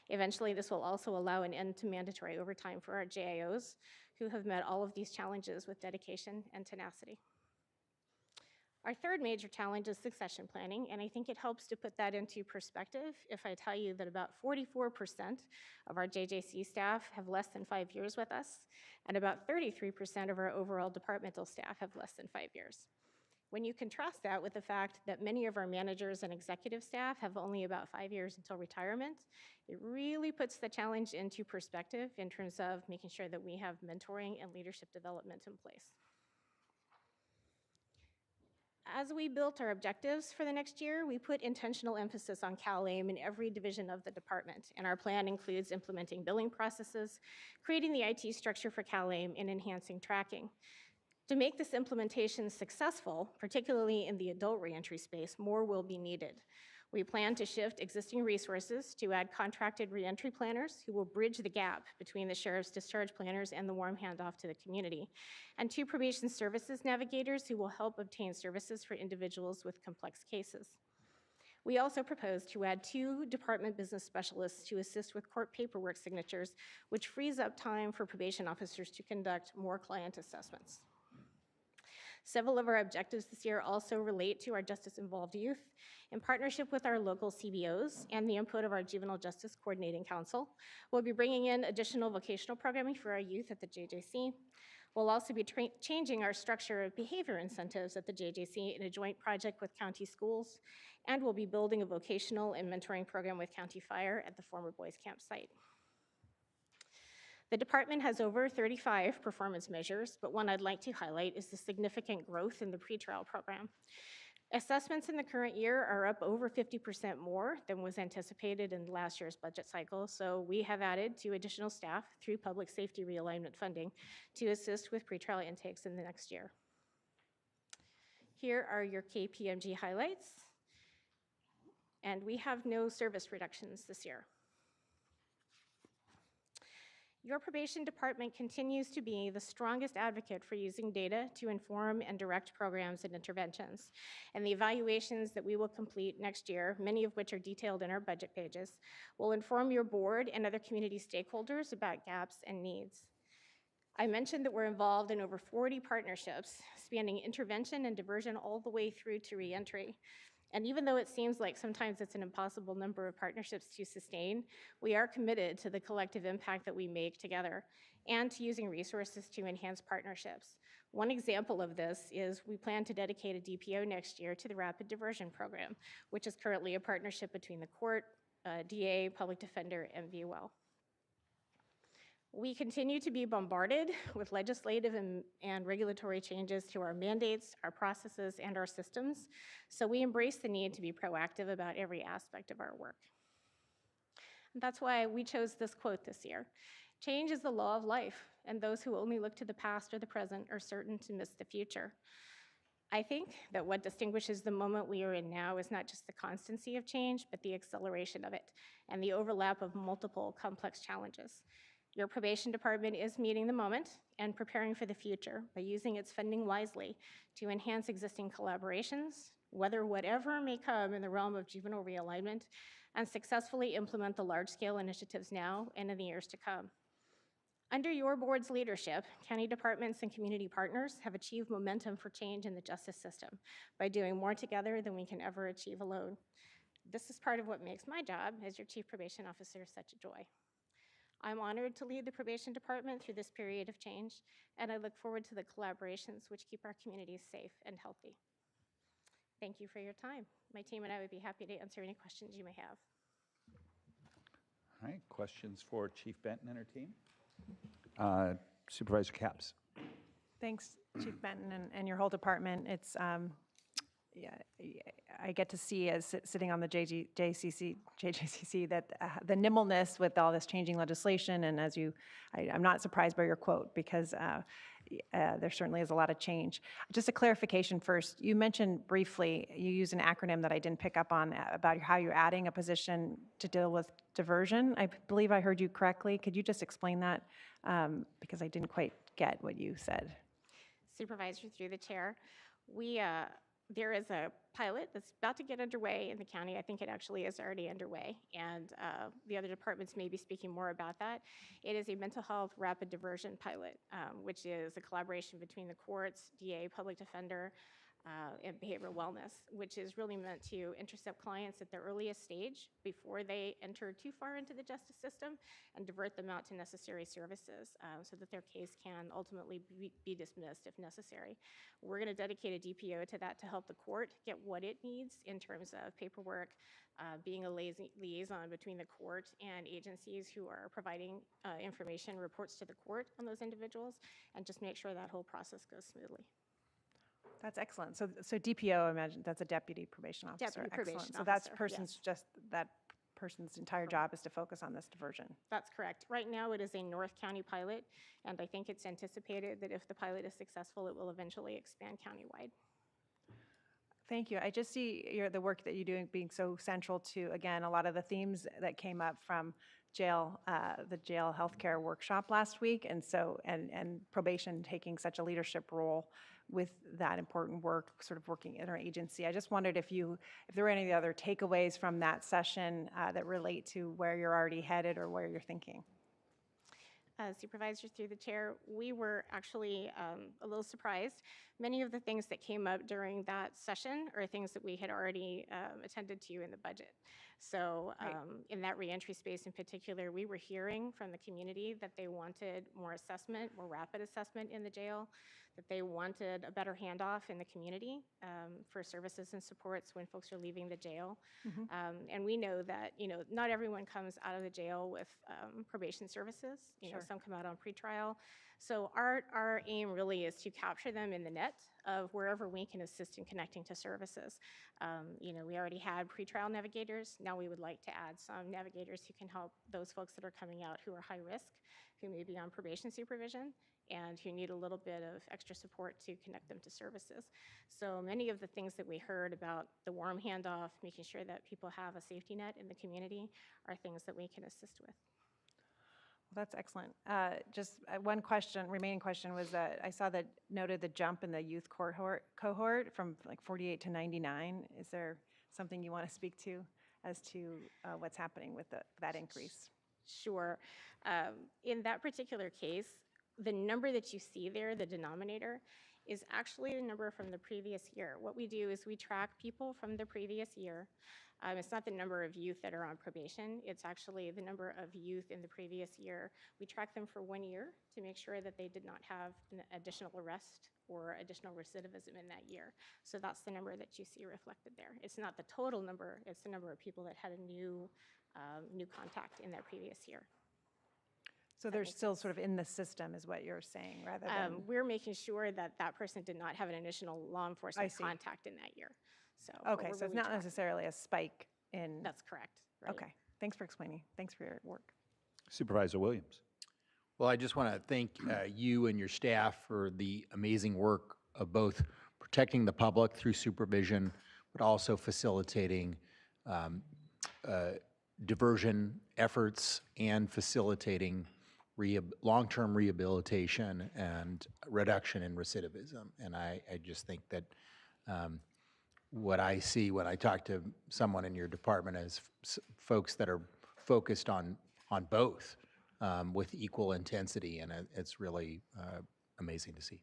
Eventually, this will also allow an end to mandatory overtime for our JIOs, who have met all of these challenges with dedication and tenacity. Our third major challenge is succession planning, and I think it helps to put that into perspective if I tell you that about 44% of our JJC staff have less than 5 years with us, and about 33% of our overall departmental staff have less than 5 years. When you contrast that with the fact that many of our managers and executive staff have only about 5 years until retirement, it really puts the challenge into perspective in terms of making sure that we have mentoring and leadership development in place. As we built our objectives for the next year, we put intentional emphasis on CalAIM in every division of the department, and our plan includes implementing billing processes, creating the IT structure for CalAIM, and enhancing tracking. To make this implementation successful, particularly in the adult reentry space, more will be needed. We plan to shift existing resources to add contracted reentry planners who will bridge the gap between the sheriff's discharge planners and the warm handoff to the community, and 2 probation services navigators who will help obtain services for individuals with complex cases. We also propose to add 2 department business specialists to assist with court paperwork signatures, which frees up time for probation officers to conduct more client assessments. Several of our objectives this year also relate to our justice-involved youth. In partnership with our local CBOs and the input of our Juvenile Justice Coordinating Council, we'll be bringing in additional vocational programming for our youth at the JJC. We'll also be changing our structure of behavior incentives at the JJC in a joint project with county schools, and we'll be building a vocational and mentoring program with County Fire at the former Boys Camp site. The department has over 35 performance measures, but one I'd like to highlight is the significant growth in the pretrial program. Assessments in the current year are up over 50% more than was anticipated in last year's budget cycle, so we have added 2 additional staff through public safety realignment funding to assist with pretrial intakes in the next year. Here are your KPMG highlights, and we have no service reductions this year. Your probation department continues to be the strongest advocate for using data to inform and direct programs and interventions. And the evaluations that we will complete next year, many of which are detailed in our budget pages, will inform your board and other community stakeholders about gaps and needs. I mentioned that we're involved in over 40 partnerships, spanning intervention and diversion all the way through to reentry. And even though it seems like sometimes it's an impossible number of partnerships to sustain, we are committed to the collective impact that we make together and to using resources to enhance partnerships. One example of this is we plan to dedicate a DPO next year to the Rapid Diversion Program, which is currently a partnership between the court, DA, public defender, and VUL. We continue to be bombarded with legislative and regulatory changes to our mandates, our processes, and our systems, so we embrace the need to be proactive about every aspect of our work. And that's why we chose this quote this year. Change is the law of life, and those who only look to the past or the present are certain to miss the future. I think that what distinguishes the moment we are in now is not just the constancy of change, but the acceleration of it and the overlap of multiple complex challenges. Your probation department is meeting the moment and preparing for the future by using its funding wisely to enhance existing collaborations, weather whatever may come in the realm of juvenile realignment, and successfully implement the large-scale initiatives now and in the years to come. Under your board's leadership, county departments and community partners have achieved momentum for change in the justice system by doing more together than we can ever achieve alone. This is part of what makes my job as your Chief Probation Officer such a joy. I'm honored to lead the probation department through this period of change, and I look forward to the collaborations which keep our communities safe and healthy. Thank you for your time. My team and I would be happy to answer any questions you may have. All right, questions for Chief Benton and her team? Supervisor Capps. Thanks, Chief Benton and your whole department. It's, yeah, I get to see as sitting on the JJCC that the nimbleness with all this changing legislation, and as I'm not surprised by your quote because there certainly is a lot of change. Just a clarification first, you mentioned briefly, you use an acronym that I didn't pick up on about how you're adding a position to deal with diversion. I believe I heard you correctly. Could you just explain that? Because I didn't quite get what you said. Supervisor, through the chair, there is a pilot that's about to get underway in the county. I think it actually is already underway, and the other departments may be speaking more about that. It is a mental health rapid diversion pilot, which is a collaboration between the courts, DA, public defender, and behavioral wellness, which is really meant to intercept clients at their earliest stage before they enter too far into the justice system and divert them out to necessary services so that their case can ultimately be dismissed if necessary. We're going to dedicate a DPO to that to help the court get what it needs in terms of paperwork, being a liaison between the court and agencies who are providing information, reports to the court on those individuals, and just make sure that whole process goes smoothly. That's excellent. So DPO, I imagine that's a deputy probation officer. Deputy probation Excellent. So officer, that person's entire job is to focus on this diversion. That's correct. Right now it is a North County pilot, and I think it's anticipated that if the pilot is successful, it will eventually expand countywide. Thank you. I just see the work that you're doing being so central to, again, a lot of the themes that came up from the jail healthcare workshop last week, and probation taking such a leadership role with that important work, sort of working in our agency. I just wondered if there were any other takeaways from that session that relate to where you're already headed or where you're thinking. Supervisor, through the chair, we were actually a little surprised. Many of the things that came up during that session are things that we had already attended to in the budget. So in that reentry space in particular, we were hearing from the community that they wanted more assessment, more rapid assessment in the jail, that they wanted a better handoff in the community for services and supports when folks are leaving the jail. And we know that, not everyone comes out of the jail with probation services. Some come out on pretrial. So our aim really is to capture them in the net of wherever we can assist in connecting to services. We already had pretrial navigators. Now we would like to add some navigators who can help those folks that are coming out who are high risk, who may be on probation supervision, and who need a little bit of extra support to connect them to services. So many of the things that we heard about the warm handoff, making sure that people have a safety net in the community, are things that we can assist with. Well, That's excellent. Just one question, remaining question was that I saw that noted the jump in the youth cohort from like 48 to 99. Is there something you want to speak to as to what's happening with that increase? Sure. In that particular case, the number that you see there, the denominator, is actually the number from the previous year. What we do is we track people from the previous year. It's not the number of youth that are on probation. It's actually the number of youth in the previous year. We track them for 1 year to make sure that they did not have an additional arrest or additional recidivism in that year. So that's the number that you see reflected there. It's not the total number. It's the number of people that had a new contact in that previous year. So they're still sort of in the system is what you're saying, rather than... We're making sure that that person did not have an additional law enforcement contact in that year. So okay, so it's not necessarily a spike in... That's correct. Right. Okay, thanks for explaining. Thanks for your work. Supervisor Williams. Well, I just want to thank you and your staff for the amazing work of both protecting the public through supervision, but also facilitating diversion efforts and facilitating long-term rehabilitation and reduction in recidivism. And I just think that what I see when I talk to someone in your department is folks that are focused on both with equal intensity, and it's really amazing to see.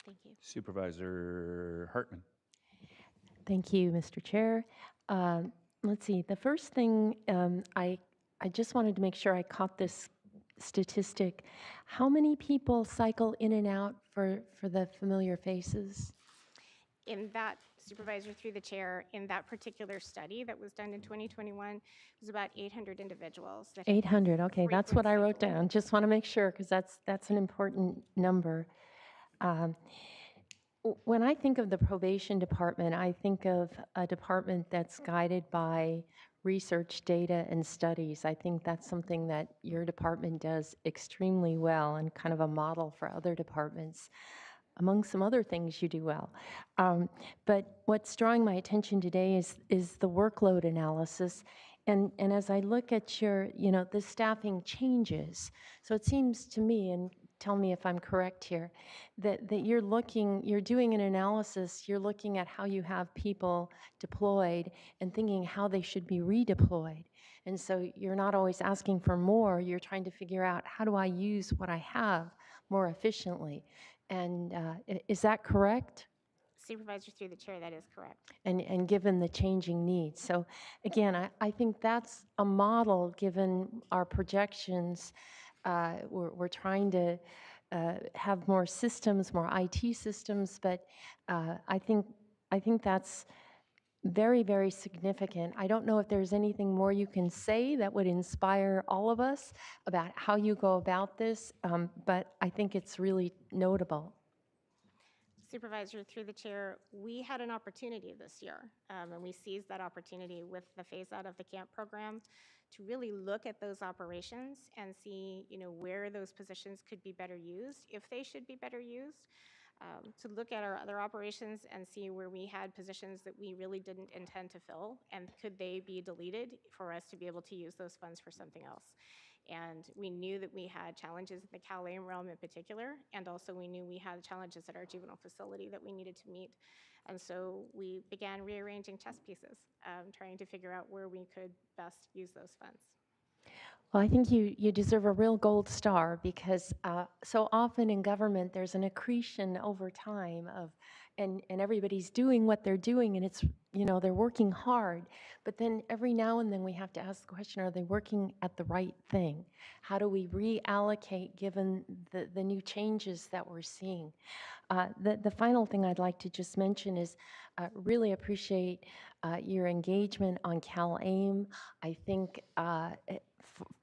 Thank you. Supervisor Hartman. Thank you, Mr. Chair. Let's see, the first thing, I just wanted to make sure I caught this statistic. How many people cycle in and out for the familiar faces? In that, Supervisor, through the chair, in that particular study that was done in 2021, it was about 800 individuals. 800, okay, that's what I wrote down. Just want to make sure, because that's an important number. When I think of the probation department, I think of a department that's guided by research, data, and studies. I think that's something that your department does extremely well and kind of a model for other departments, among some other things you do well. But what's drawing my attention today is the workload analysis. And as I look at your, the staffing changes. So it seems to me, and tell me if I'm correct here, that you're doing an analysis, you're looking at how you have people deployed and thinking how they should be redeployed. And so you're not always asking for more, you're trying to figure out how do I use what I have more efficiently. And is that correct? Supervisor, through the chair, that is correct. And given the changing needs. So again, I think that's a model given our projections. We're trying to have more systems, more IT systems, but I think that's very, very significant. I don't know if there's anything more you can say that would inspire all of us about how you go about this, but I think it's really notable. Supervisor, through the chair, we had an opportunity this year, and we seized that opportunity with the phase-out of the camp program to really look at those operations and see, where those positions could be better used, if they should be better used, to look at our other operations and see where we had positions that we really didn't intend to fill, and could they be deleted for us to be able to use those funds for something else. And we knew that we had challenges in the Cal-AIM realm in particular, and also we knew we had challenges at our juvenile facility that we needed to meet. And so we began rearranging chess pieces, trying to figure out where we could best use those funds. Well, I think you deserve a real gold star, because so often in government there's an accretion over time of, and everybody's doing what they're doing, and it's, they're working hard. But then every now and then we have to ask the question, are they working at the right thing? How do we reallocate given the new changes that we're seeing? The final thing I'd like to just mention is really appreciate your engagement on Cal-AIM. I think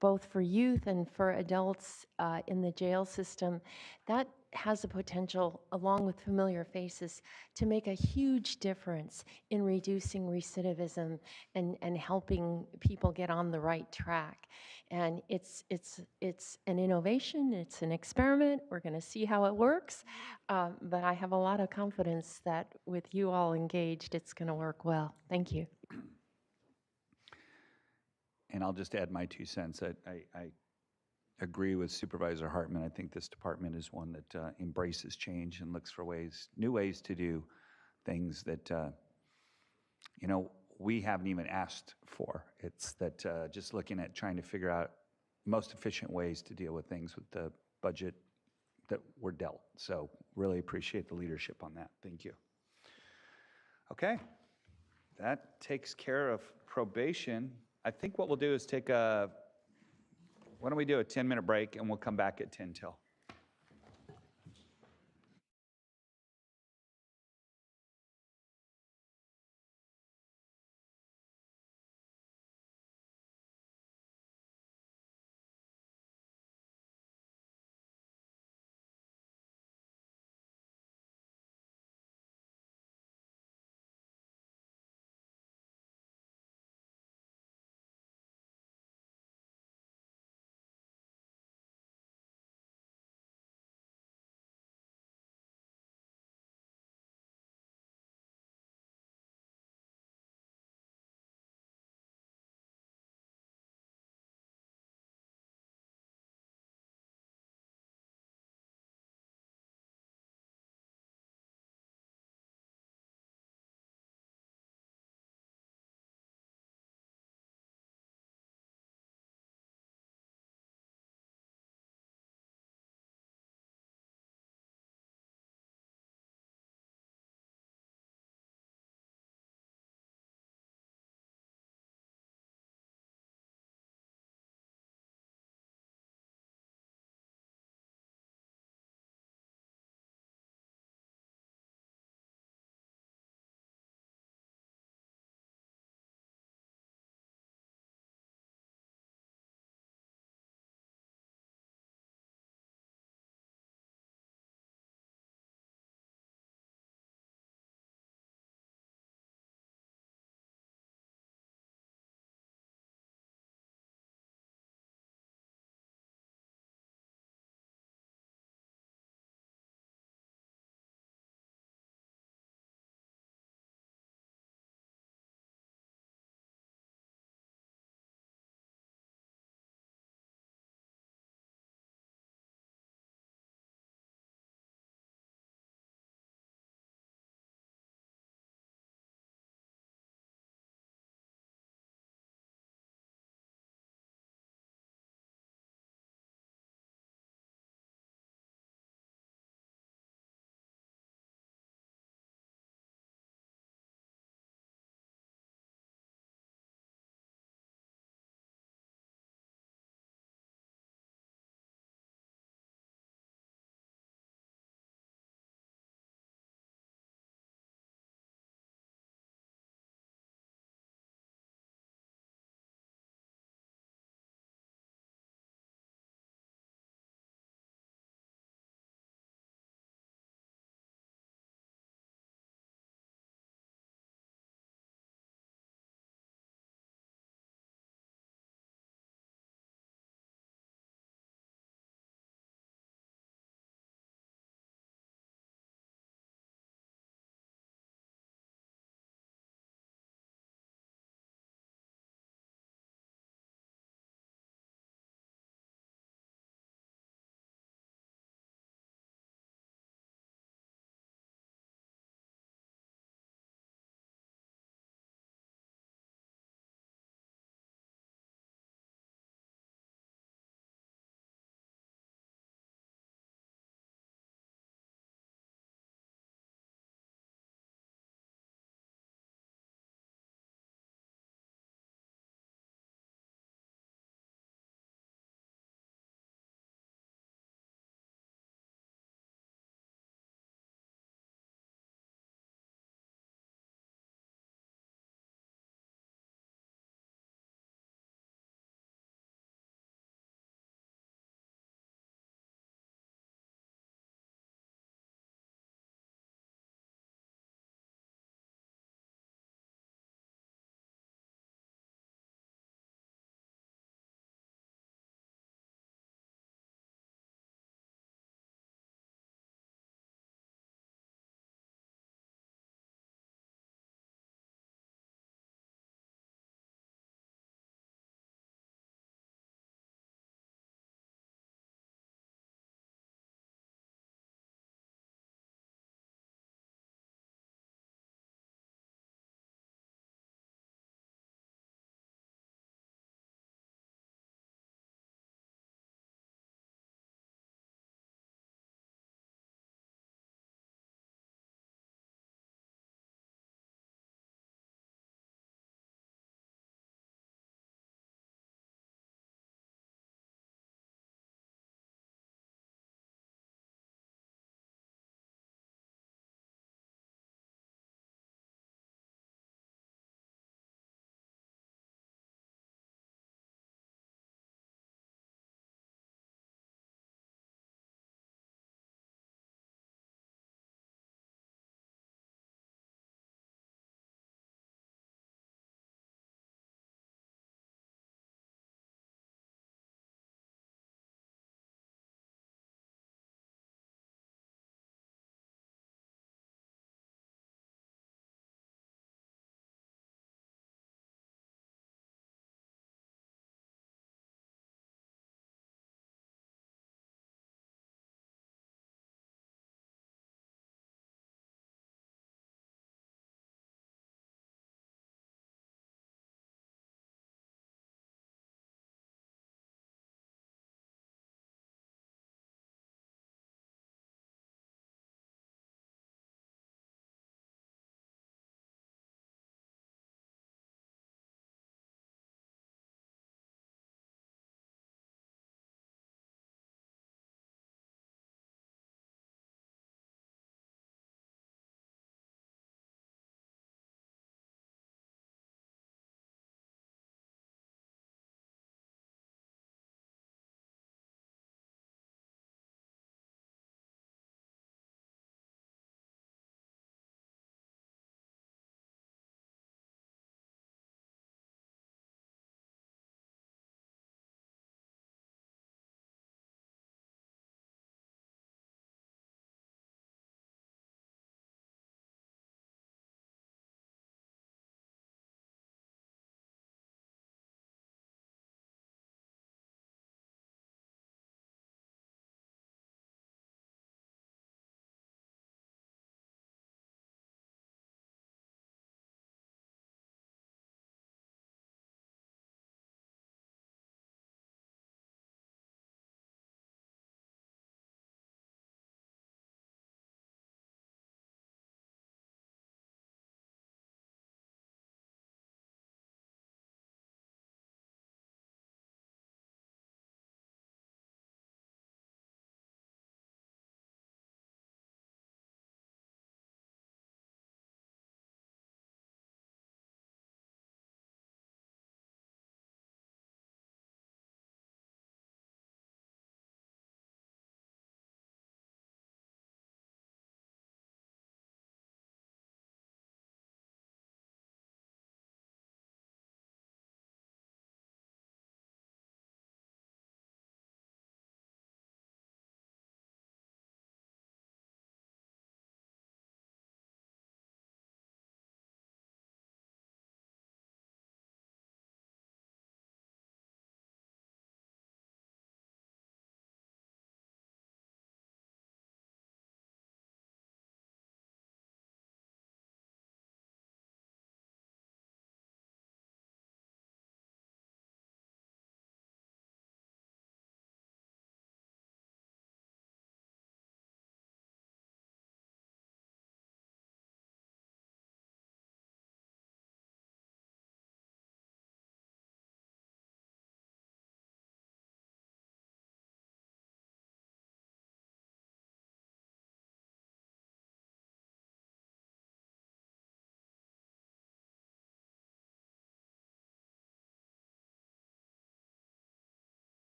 both for youth and for adults in the jail system, that has the potential, along with familiar faces, to make a huge difference in reducing recidivism and helping people get on the right track. And it's an innovation, it's an experiment. We're going to see how it works, but I have a lot of confidence that with you all engaged, it's going to work well. Thank you. And I'll just add my 2 cents. agree with Supervisor Hartman. I think this department is one that embraces change and looks for new ways to do things that, we haven't even asked for. It's that just looking at trying to figure out most efficient ways to deal with things with the budget that we're dealt. So really appreciate the leadership on that. Thank you. Okay, that takes care of probation. I think what we'll do is why don't we do a 10-minute break and we'll come back at 10 till.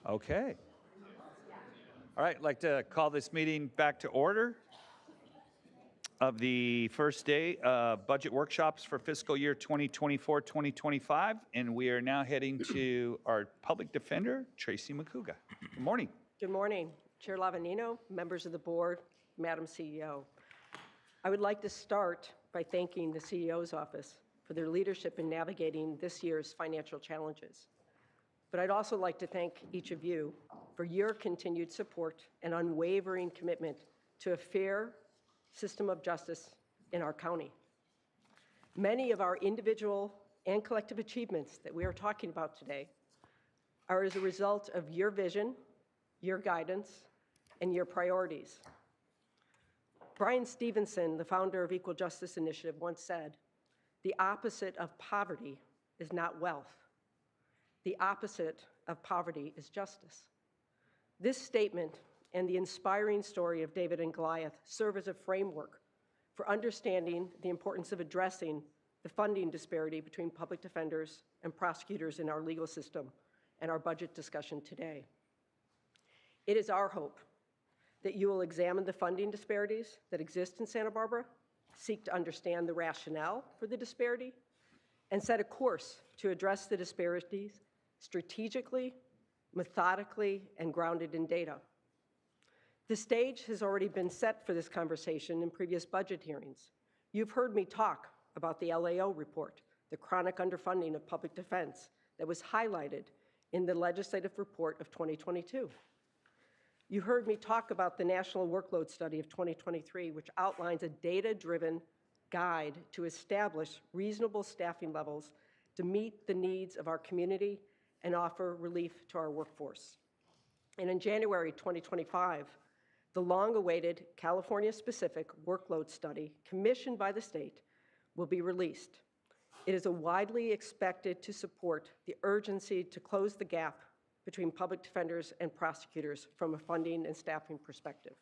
Okay. All right, I'd like to call this meeting back to order of the first day budget workshops for fiscal year 2024-2025, and we are now heading to our public defender, Tracy McCouga. Good morning. Good morning, Chair Lavanino, members of the board, Madam CEO. I would like to start by thanking the CEO's office for their leadership in navigating this year's financial challenges. But I'd also like to thank each of you for your continued support and unwavering commitment to a fair system of justice in our county. Many of our individual and collective achievements that we are talking about today are as a result of your vision, your guidance, and your priorities. Brian Stevenson, the founder of Equal Justice Initiative, once said, "The opposite of poverty is not wealth. The opposite of poverty is justice." This statement and the inspiring story of David and Goliath serve as a framework for understanding the importance of addressing the funding disparity between public defenders and prosecutors in our legal system and our budget discussion today. It is our hope that you will examine the funding disparities that exist in Santa Barbara, seek to understand the rationale for the disparity, and set a course to address the disparities strategically, methodically, and grounded in data. The stage has already been set for this conversation in previous budget hearings. You've heard me talk about the LAO report, the chronic underfunding of public defense that was highlighted in the legislative report of 2022. You heard me talk about the National Workload Study of 2023, which outlines a data-driven guide to establish reasonable staffing levels to meet the needs of our community and offer relief to our workforce. And in January 2025, the long-awaited California-specific workload study commissioned by the state will be released. It is widely expected to support the urgency to close the gap between public defenders and prosecutors from a funding and staffing perspective.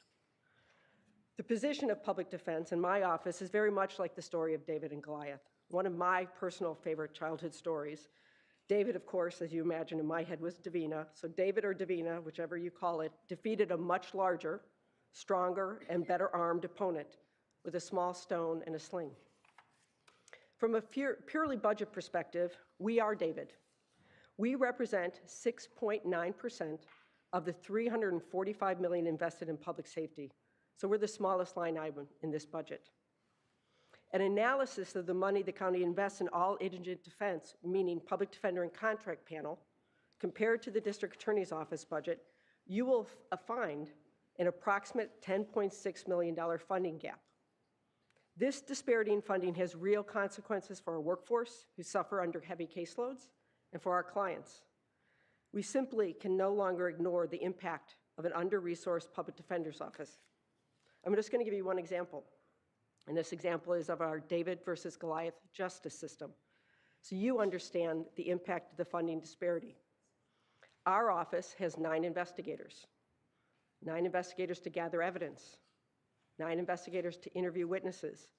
The position of public defense in my office is very much like the story of David and Goliath, one of my personal favorite childhood stories. David, of course, as you imagine in my head, was Davina. So David or Davina, whichever you call it, defeated a much larger, stronger, and better armed opponent with a small stone and a sling. From a purely budget perspective, we are David. We represent 6.9% of the $345 million invested in public safety. So we're the smallest line item in this budget. An analysis of the money the county invests in all indigent defense, meaning public defender and contract panel, compared to the district attorney's office budget, you will find an approximate $10.6 million funding gap. This disparity in funding has real consequences for our workforce, who suffer under heavy caseloads, and for our clients. We simply can no longer ignore the impact of an under-resourced public defender's office. I'm just going to give you one example. And this example is of our David versus Goliath justice system. So you understand the impact of the funding disparity. Our office has 9 investigators. 9 investigators to gather evidence. 9 investigators to interview witnesses.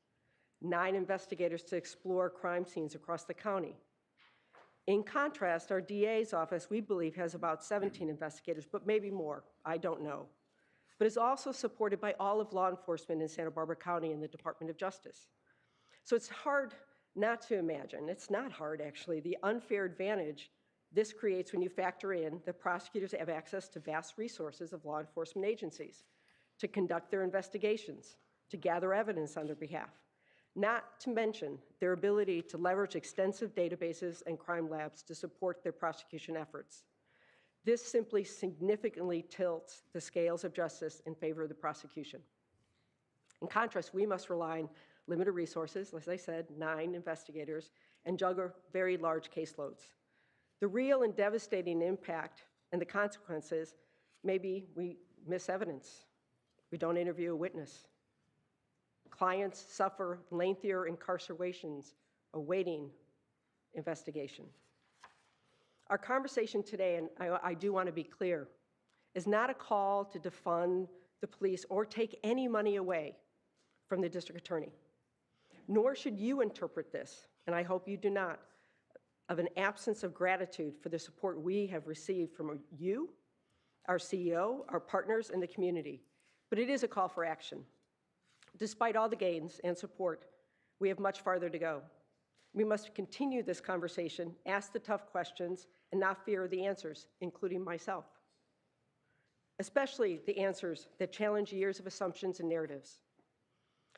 9 investigators to explore crime scenes across the county. In contrast, our DA's office, we believe, has about 17 investigators, but maybe more. I don't know. But is also supported by all of law enforcement in Santa Barbara County and the Department of Justice. So it's hard not to imagine, it's not hard actually, the unfair advantage this creates when you factor in that prosecutors have access to vast resources of law enforcement agencies to conduct their investigations, to gather evidence on their behalf, not to mention their ability to leverage extensive databases and crime labs to support their prosecution efforts. This simply significantly tilts the scales of justice in favor of the prosecution. In contrast, we must rely on limited resources, as I said, 9 investigators, and juggle very large caseloads. The real and devastating impact and the consequences, maybe we miss evidence. We don't interview a witness. Clients suffer lengthier incarcerations awaiting investigation. Our conversation today, and I do want to be clear, is not a call to defund the police or take any money away from the district attorney. Nor should you interpret this, and I hope you do not, of an absence of gratitude for the support we have received from you, our CEO, our partners, and the community. But it is a call for action. Despite all the gains and support, we have much farther to go. We must continue this conversation, ask the tough questions, and not fear the answers, including myself. Especially the answers that challenge years of assumptions and narratives.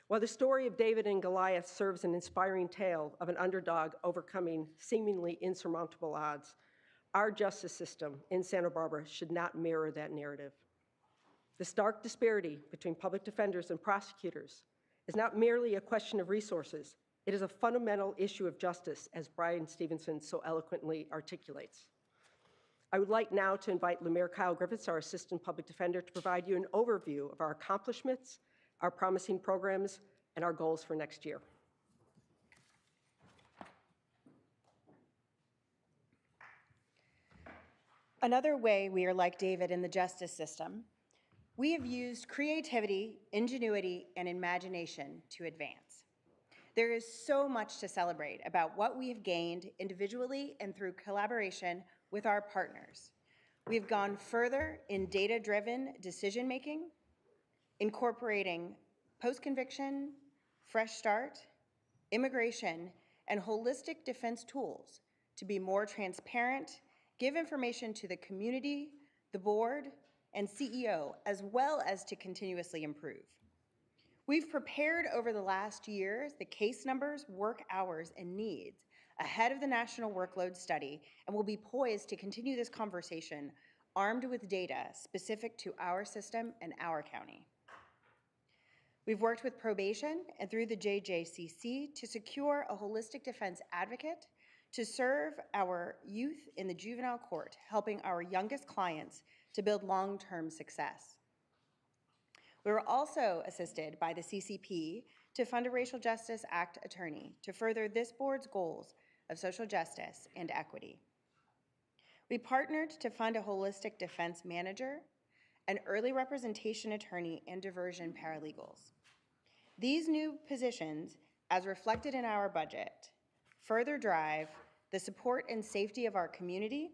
While the story of David and Goliath serves an inspiring tale of an underdog overcoming seemingly insurmountable odds, our justice system in Santa Barbara should not mirror that narrative. The stark disparity between public defenders and prosecutors is not merely a question of resources, it is a fundamental issue of justice, as Brian Stevenson so eloquently articulates. I would like now to invite Lemire Kyle Griffiths, our Assistant Public Defender, to provide you an overview of our accomplishments, our promising programs, and our goals for next year. Another way we are like David in the justice system, we have used creativity, ingenuity, and imagination to advance. There is so much to celebrate about what we have gained individually and through collaboration with our partners. We have gone further in data-driven decision-making, incorporating post-conviction, fresh start, immigration, and holistic defense tools to be more transparent, give information to the community, the board, and CEO, as well as to continuously improve. We've prepared over the last years the case numbers, work hours, and needs ahead of the national workload study, and will be poised to continue this conversation armed with data specific to our system and our county. We've worked with probation and through the JJCC to secure a holistic defense advocate to serve our youth in the juvenile court, helping our youngest clients to build long-term success. We were also assisted by the CCP to fund a Racial Justice Act attorney to further this board's goals of social justice and equity. We partnered to fund a holistic defense manager, an early representation attorney, and diversion paralegals. These new positions, as reflected in our budget, further drive the support and safety of our community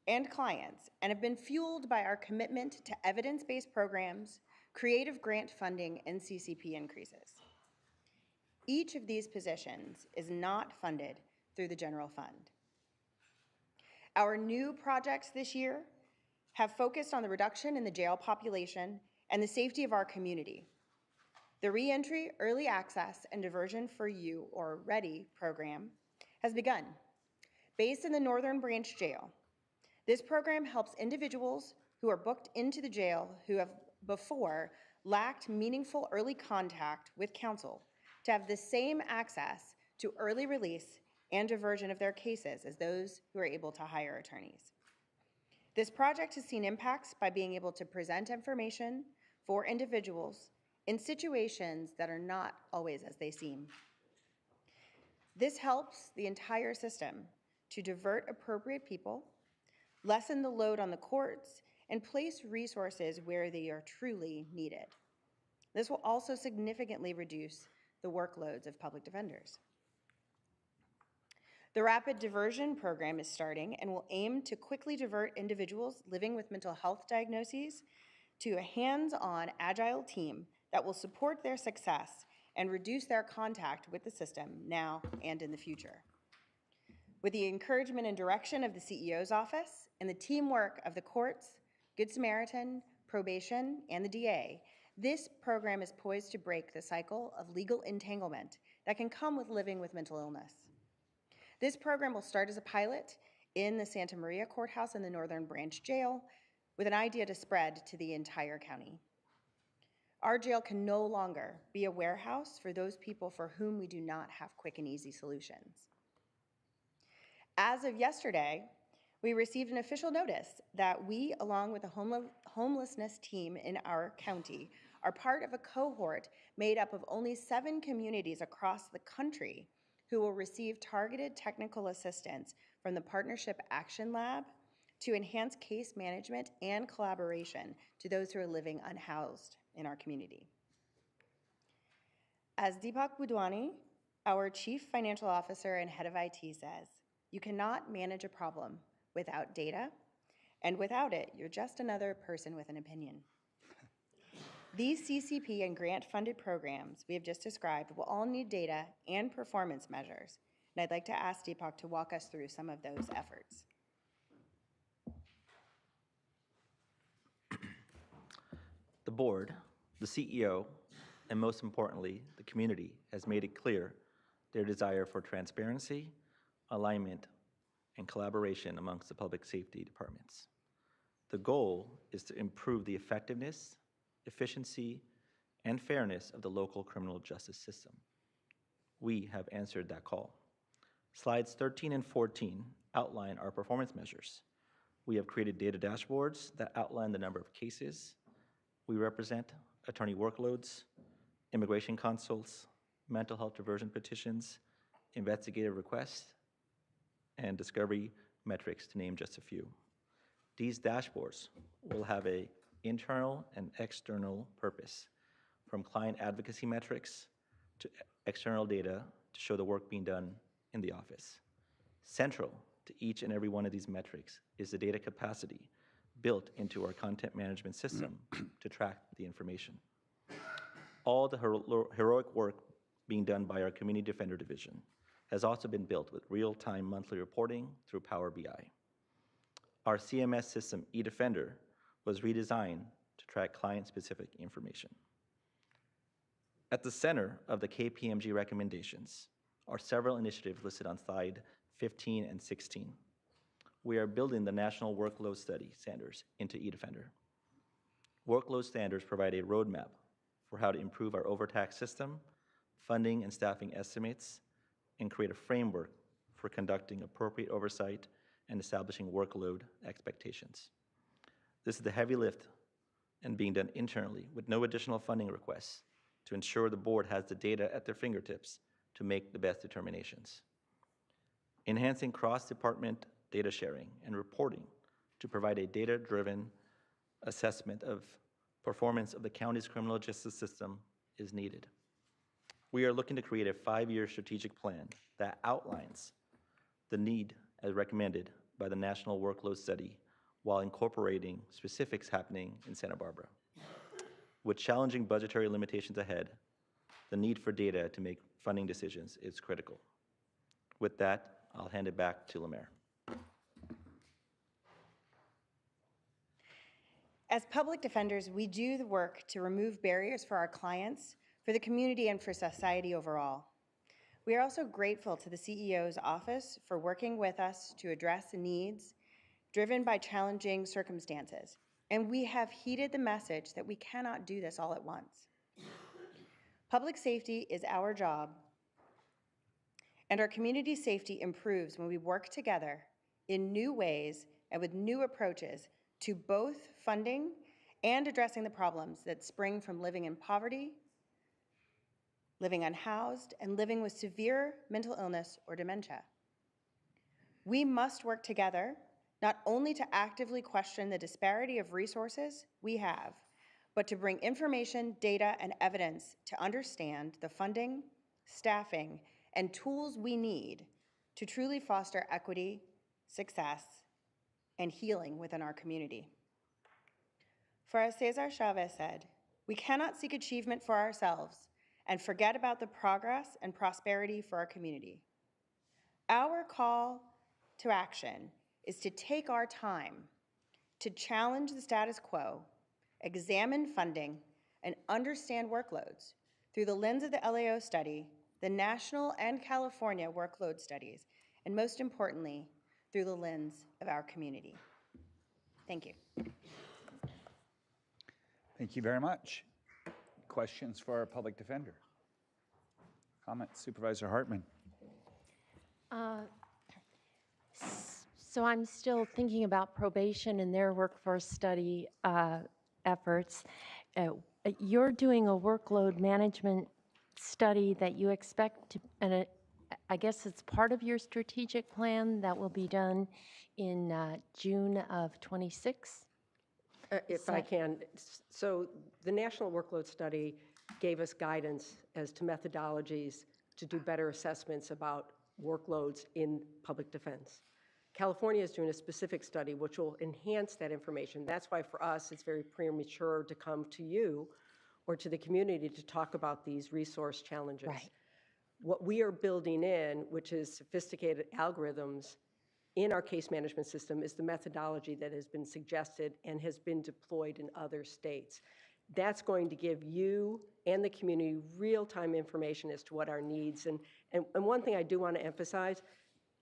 and clients, and have been fueled by our commitment to evidence-based programs, creative grant funding, and CCP increases. Each of these positions is not funded through the general fund. Our new projects this year have focused on the reduction in the jail population and the safety of our community. The Reentry, Early Access, and Diversion for You, or READY program, has begun. Based in the Northern Branch Jail, this program helps individuals who are booked into the jail who have before lacked meaningful early contact with counsel to have the same access to early release and diversion of their cases as those who are able to hire attorneys. This project has seen impacts by being able to present information for individuals in situations that are not always as they seem. This helps the entire system to divert appropriate people, lessen the load on the courts, and place resources where they are truly needed. This will also significantly reduce the workloads of public defenders. The Rapid Diversion Program is starting and will aim to quickly divert individuals living with mental health diagnoses to a hands-on, agile team that will support their success and reduce their contact with the system now and in the future. With the encouragement and direction of the CEO's office and the teamwork of the courts, Good Samaritan, probation, and the DA, this program is poised to break the cycle of legal entanglement that can come with living with mental illness. This program will start as a pilot in the Santa Maria Courthouse and the Northern Branch Jail with an idea to spread to the entire county. Our jail can no longer be a warehouse for those people for whom we do not have quick and easy solutions. As of yesterday, we received an official notice that we, along with the homelessness team in our county, are part of a cohort made up of only 7 communities across the country who will receive targeted technical assistance from the Partnership Action Lab to enhance case management and collaboration to those who are living unhoused in our community. As Deepak Budwani, our Chief Financial Officer and Head of IT says, You cannot manage a problem without data, and without it, you're just another person with an opinion. These CCP and grant-funded programs we have just described will all need data and performance measures, and I'd like to ask Deepak to walk us through some of those efforts. The board, the CEO, and most importantly, the community has made it clear their desire for transparency, alignment, and collaboration amongst the public safety departments. The goal is to improve the effectiveness, efficiency, and fairness of the local criminal justice system. We have answered that call. Slides 13 and 14 outline our performance measures. We have created data dashboards that outline the number of cases we represent, attorney workloads, immigration consults, mental health diversion petitions, investigative requests, and discovery metrics, to name just a few. These dashboards will have an internal and external purpose, from client advocacy metrics to external data to show the work being done in the office. Central to each and every one of these metrics is the data capacity built into our content management system to track the information. All the heroic work being done by our Community Defender Division has also been built with real-time monthly reporting through Power BI. Our CMS system, eDefender, was redesigned to track client-specific information. At the center of the KPMG recommendations are several initiatives listed on slide 15 and 16. We are building the National Workload Study standards into eDefender. Workload standards provide a roadmap for how to improve our overtax system, funding and staffing estimates, and create a framework for conducting appropriate oversight and establishing workload expectations. This is the heavy lift and being done internally with no additional funding requests to ensure the board has the data at their fingertips to make the best determinations. Enhancing cross-department data sharing and reporting to provide a data-driven assessment of performance of the county's criminal justice system is needed. We are looking to create a 5-year strategic plan that outlines the need as recommended by the National Workload Study while incorporating specifics happening in Santa Barbara. With challenging budgetary limitations ahead, the need for data to make funding decisions is critical. With that, I'll hand it back to Lemaire. As public defenders, we do the work to remove barriers for our clients, for the community, and for society overall. We are also grateful to the CEO's office for working with us to address needs driven by challenging circumstances. And we have heeded the message that we cannot do this all at once. Public safety is our job, and our community safety improves when we work together in new ways and with new approaches to both funding and addressing the problems that spring from living in poverty, living unhoused, and living with severe mental illness or dementia. We must work together not only to actively question the disparity of resources we have, but to bring information, data, and evidence to understand the funding, staffing, and tools we need to truly foster equity, success, and healing within our community. For as Cesar Chavez said, we cannot seek achievement for ourselves and forget about the progress and prosperity for our community. Our call to action is to take our time to challenge the status quo, examine funding, and understand workloads through the lens of the LAO study, the national and California workload studies, and most importantly, through the lens of our community. Thank you. Thank you very much. Questions for our public defender? Comments, Supervisor Hartman. So I'm still thinking about probation and their workforce study efforts. You're doing a workload management study that you expect to, and I guess it's part of your strategic plan that will be done in June of 26? If I can, so the National Workload Study gave us guidance as to methodologies to do better assessments about workloads in public defense. California is doing a specific study which will enhance that information. That's why for us, it's very premature to come to you or to the community to talk about these resource challenges. Right. What we are building in, which is sophisticated algorithms in our case management system, is the methodology that has been suggested and has been deployed in other states. That's going to give you and the community real-time information as to what our needs. And one thing I do want to emphasize,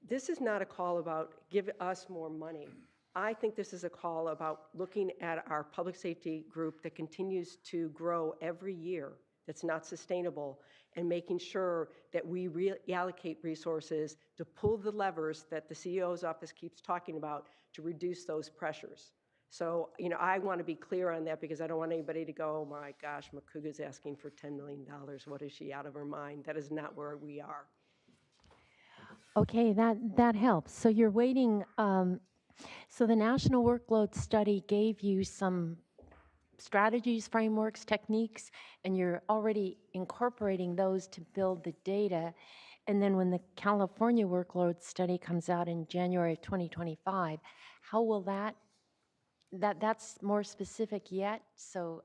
this is not a call about give us more money. I think this is a call about looking at our public safety group that continues to grow every year, that's not sustainable, and making sure that we reallocate resources to pull the levers that the CEO's office keeps talking about to reduce those pressures. So, I want to be clear on that because I don't want anybody to go, oh my gosh, Makuga's asking for $10 million. What is she out of her mind? That is not where we are. Okay, that helps. So you're waiting, so the National Workload Study gave you some strategies, frameworks, techniques, and you're already incorporating those to build the data. And then when the California Workload Study comes out in January of 2025, how will that's more specific yet? So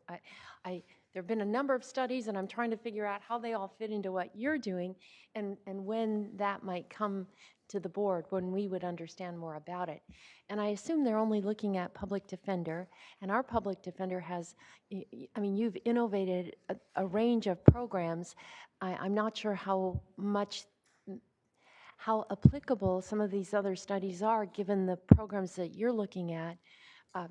there have been a number of studies, and I'm trying to figure out how they all fit into what you're doing and when that might come to the board, when we would understand more about it. And I assume they're only looking at public defender, and our public defender has, you've innovated a range of programs. I'm not sure how applicable some of these other studies are given the programs that you're looking at.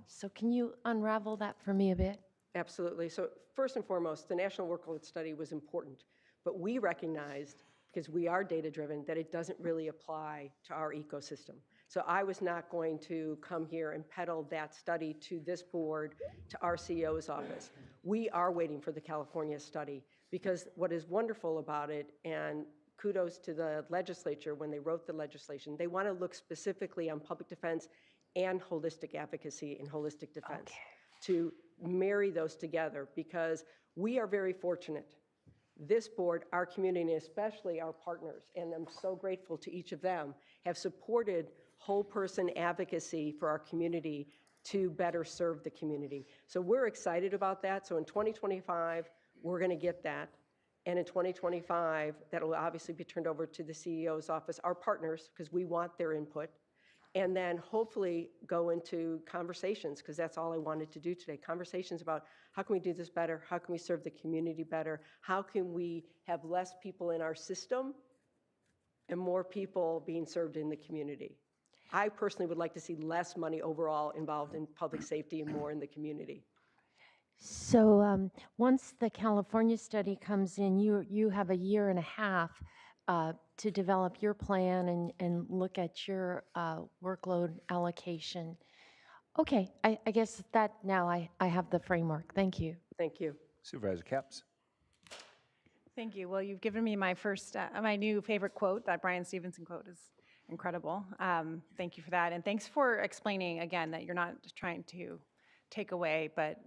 So can you unravel that for me a bit? Absolutely. So first and foremost, the National Workload Study was important, but we recognized, because we are data-driven, that it doesn't really apply to our ecosystem. So I was not going to come here and peddle that study to this board, to our CEO's office. We are waiting for the California study, because what is wonderful about it, and kudos to the legislature when they wrote the legislation, they want to look specifically on public defense and holistic advocacy and holistic defense. To marry those together, because we are very fortunate. This board, our community, and especially our partners, and I'm so grateful to each of them, have supported whole person advocacy for our community to better serve the community. So we're excited about that. So in 2025, we're going to get that. And in 2025, that will obviously be turned over to the CEO's office, our partners, because we want their input. And then hopefully go into conversations, because that's all I wanted to do today, conversations about how can we do this better, how can we serve the community better, how can we have less people in our system and more people being served in the community. I personally would like to see less money overall involved in public safety and more in the community. So once the California study comes in, you have a year and a half to develop your plan and look at your workload allocation. Okay, I guess that now I have the framework. Thank you. Thank you. Supervisor Capps. Thank you. Well, you've given me my my new favorite quote. That Brian Stevenson quote is incredible. Thank you for that. And thanks for explaining again that you're not trying to take away, but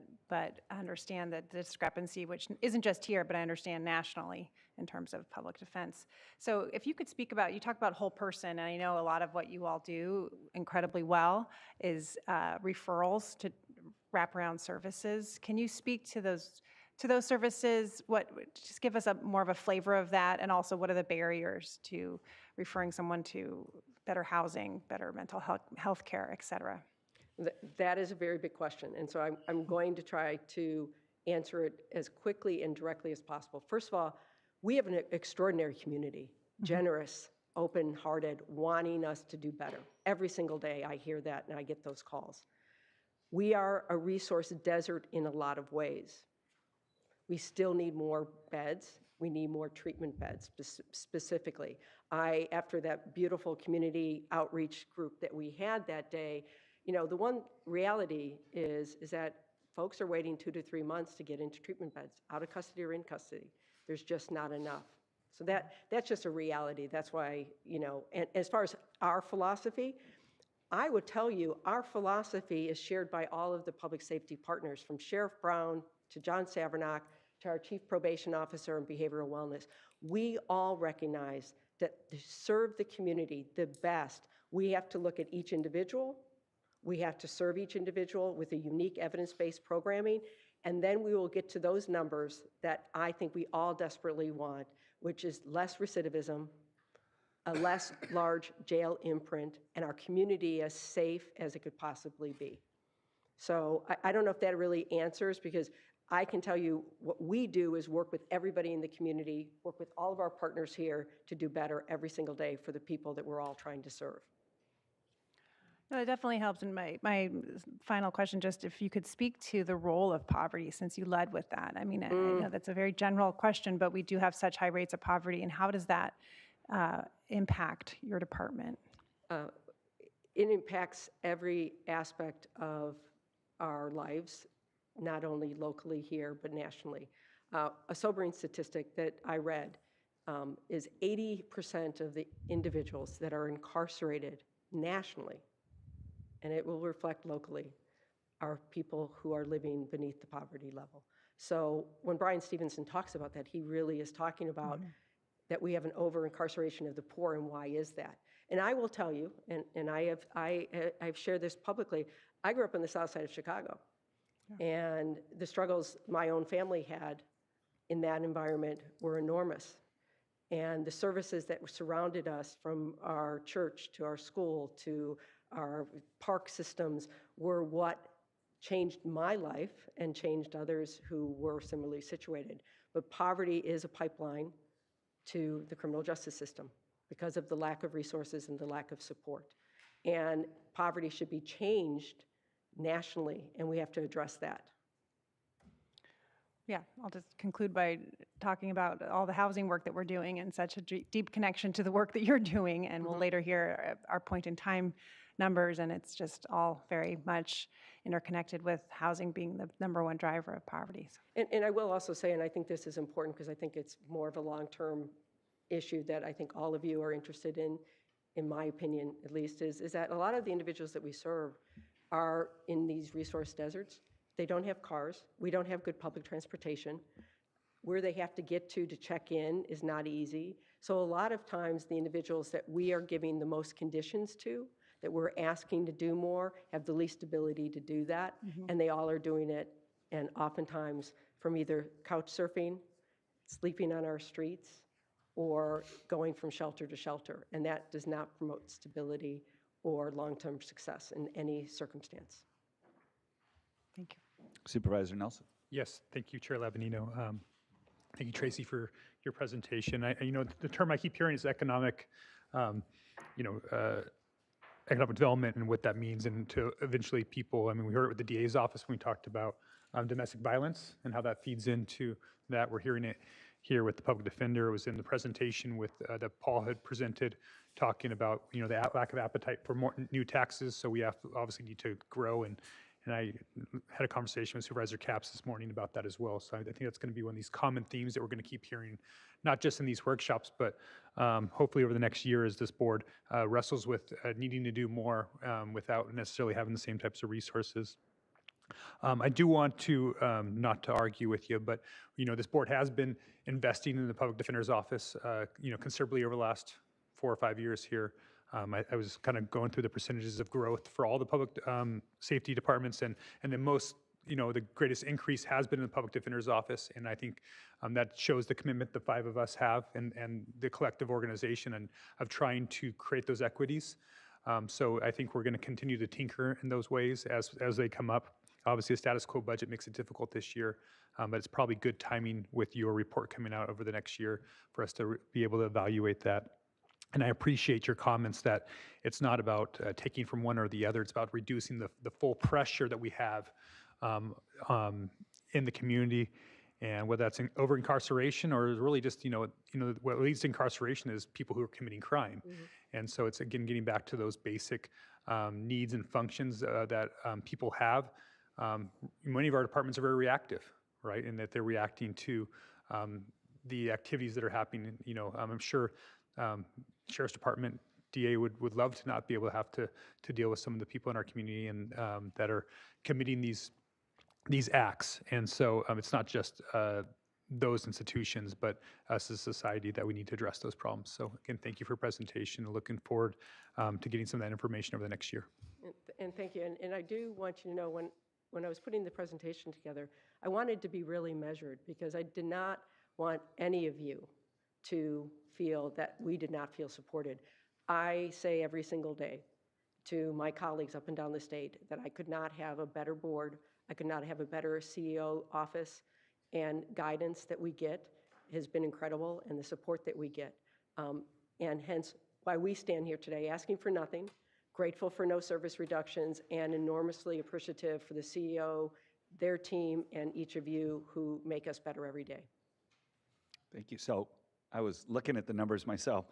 understand that the discrepancy, which isn't just here, but I understand nationally in terms of public defense. So if you could speak about, you talk about whole person, and I know a lot of what you all do incredibly well is referrals to wraparound services. Can you speak to those services? Just give us more of a flavor of that, and also what are the barriers to referring someone to better housing, better mental health care, et cetera? That is a very big question, and so I'm going to try to answer it as quickly and directly as possible. First of all, we have an extraordinary community, generous, open-hearted, wanting us to do better. Every single day I hear that and I get those calls. We are a resource desert in a lot of ways. We still need more beds. We need more treatment beds specifically. After that beautiful community outreach group that we had that day, the one reality is that folks are waiting 2 to 3 months to get into treatment beds, out of custody or in custody. There's just not enough. So that's just a reality. That's why, and as far as our philosophy, I would tell you our philosophy is shared by all of the public safety partners, from Sheriff Brown to John Savernock to our Chief Probation Officer and Behavioral Wellness. We all recognize that serve the community the best, we have to look at each individual. We have to serve each individual with a unique evidence-based programming, and then we will get to those numbers that I think we all desperately want, which is less recidivism, a less large jail imprint, and our community as safe as it could possibly be. So I don't know if that really answers, because I can tell you what we do is work with everybody in the community, work with all of our partners here to do better every single day for the people that we're all trying to serve. No, it definitely helps. And my final question, just if you could speak to the role of poverty, since you led with that. I mean, I know that's a very general question, but we do have such high rates of poverty, and how does that impact your department? It impacts every aspect of our lives, not only locally here, but nationally. A sobering statistic that I read is 80% of the individuals that are incarcerated nationally, and it will reflect locally, are people who are living beneath the poverty level. So when Brian Stevenson talks about that, he really is talking about that we have an over-incarceration of the poor, and why is that? And I will tell you, and I've shared this publicly, I grew up on the south side of Chicago, and the struggles my own family had in that environment were enormous. And the services that surrounded us, from our church to our school to our park systems, were what changed my life and changed others who were similarly situated. But poverty is a pipeline to the criminal justice system because of the lack of resources and the lack of support. And poverty should be changed nationally, and we have to address that. Yeah, I'll just conclude by talking about all the housing work that we're doing and such a deep connection to the work that you're doing. And we'll later hear our point in time numbers, and it's just all very much interconnected with housing being the #1 driver of poverty. And I will also say, and I think this is important because I think it's more of a long-term issue that I think all of you are interested in my opinion at least, is that a lot of the individuals that we serve are in these resource deserts. They don't have cars. We don't have good public transportation. Where they have to get to check in is not easy. So a lot of times the individuals that we are giving the most conditions to, that we're asking to do more, have the least ability to do that, and they all are doing it, and oftentimes from either couch surfing, sleeping on our streets, or going from shelter to shelter, and that does not promote stability or long-term success in any circumstance. Thank you. Supervisor Nelson. Yes, thank you, Chair Lavanino. Thank you, Tracy, for your presentation. The term I keep hearing is economic, economic development and what that means, and to eventually people. I mean, we heard it with the DA's office when we talked about domestic violence and how that feeds into that. We're hearing it here with the public defender. It was in the presentation with that Paul had presented, talking about the lack of appetite for more new taxes. So we obviously need to grow, and I had a conversation with Supervisor Capps this morning about that as well. So I think that's going to be one of these common themes that we're going to keep hearing, not just in these workshops, but hopefully over the next year as this board wrestles with needing to do more without necessarily having the same types of resources. I do want to, not to argue with you, but this board has been investing in the Public Defender's Office considerably over the last 4 or 5 years here. I was kind of going through the percentages of growth for all the public safety departments, and the most, the greatest increase has been in the Public Defender's Office, and I think that shows the commitment the 5 of us have, and the collective organization, and of trying to create those equities. So I think we're going to continue to tinker in those ways as they come up. Obviously, a status quo budget makes it difficult this year, but it's probably good timing with your report coming out over the next year for us to be able to evaluate that. And I appreciate your comments that it's not about taking from one or the other. It's about reducing the full pressure that we have in the community, and whether that's over incarceration or really just what leads to incarceration is people who are committing crime. And so it's again getting back to those basic needs and functions that people have. Many of our departments are very reactive, right? In that they're reacting to the activities that are happening. I'm sure Sheriff's Department, DA would love to not be able to have to deal with some of the people in our community and that are committing these acts. And so it's not just those institutions, but us as a society that we need to address those problems. So again, thank you for your presentation. Looking forward to getting some of that information over the next year. And thank you. And I do want you to know, when I was putting the presentation together, I wanted to be really measured because I did not want any of you to feel that we did not feel supported. I say every single day to my colleagues up and down the state that I could not have a better board, I could not have a better CEO office, and guidance that we get has been incredible, and the support that we get. And hence why we stand here today asking for nothing, grateful for no service reductions, and enormously appreciative for the CEO, their team, and each of you who make us better every day. Thank you. So I was looking at the numbers myself.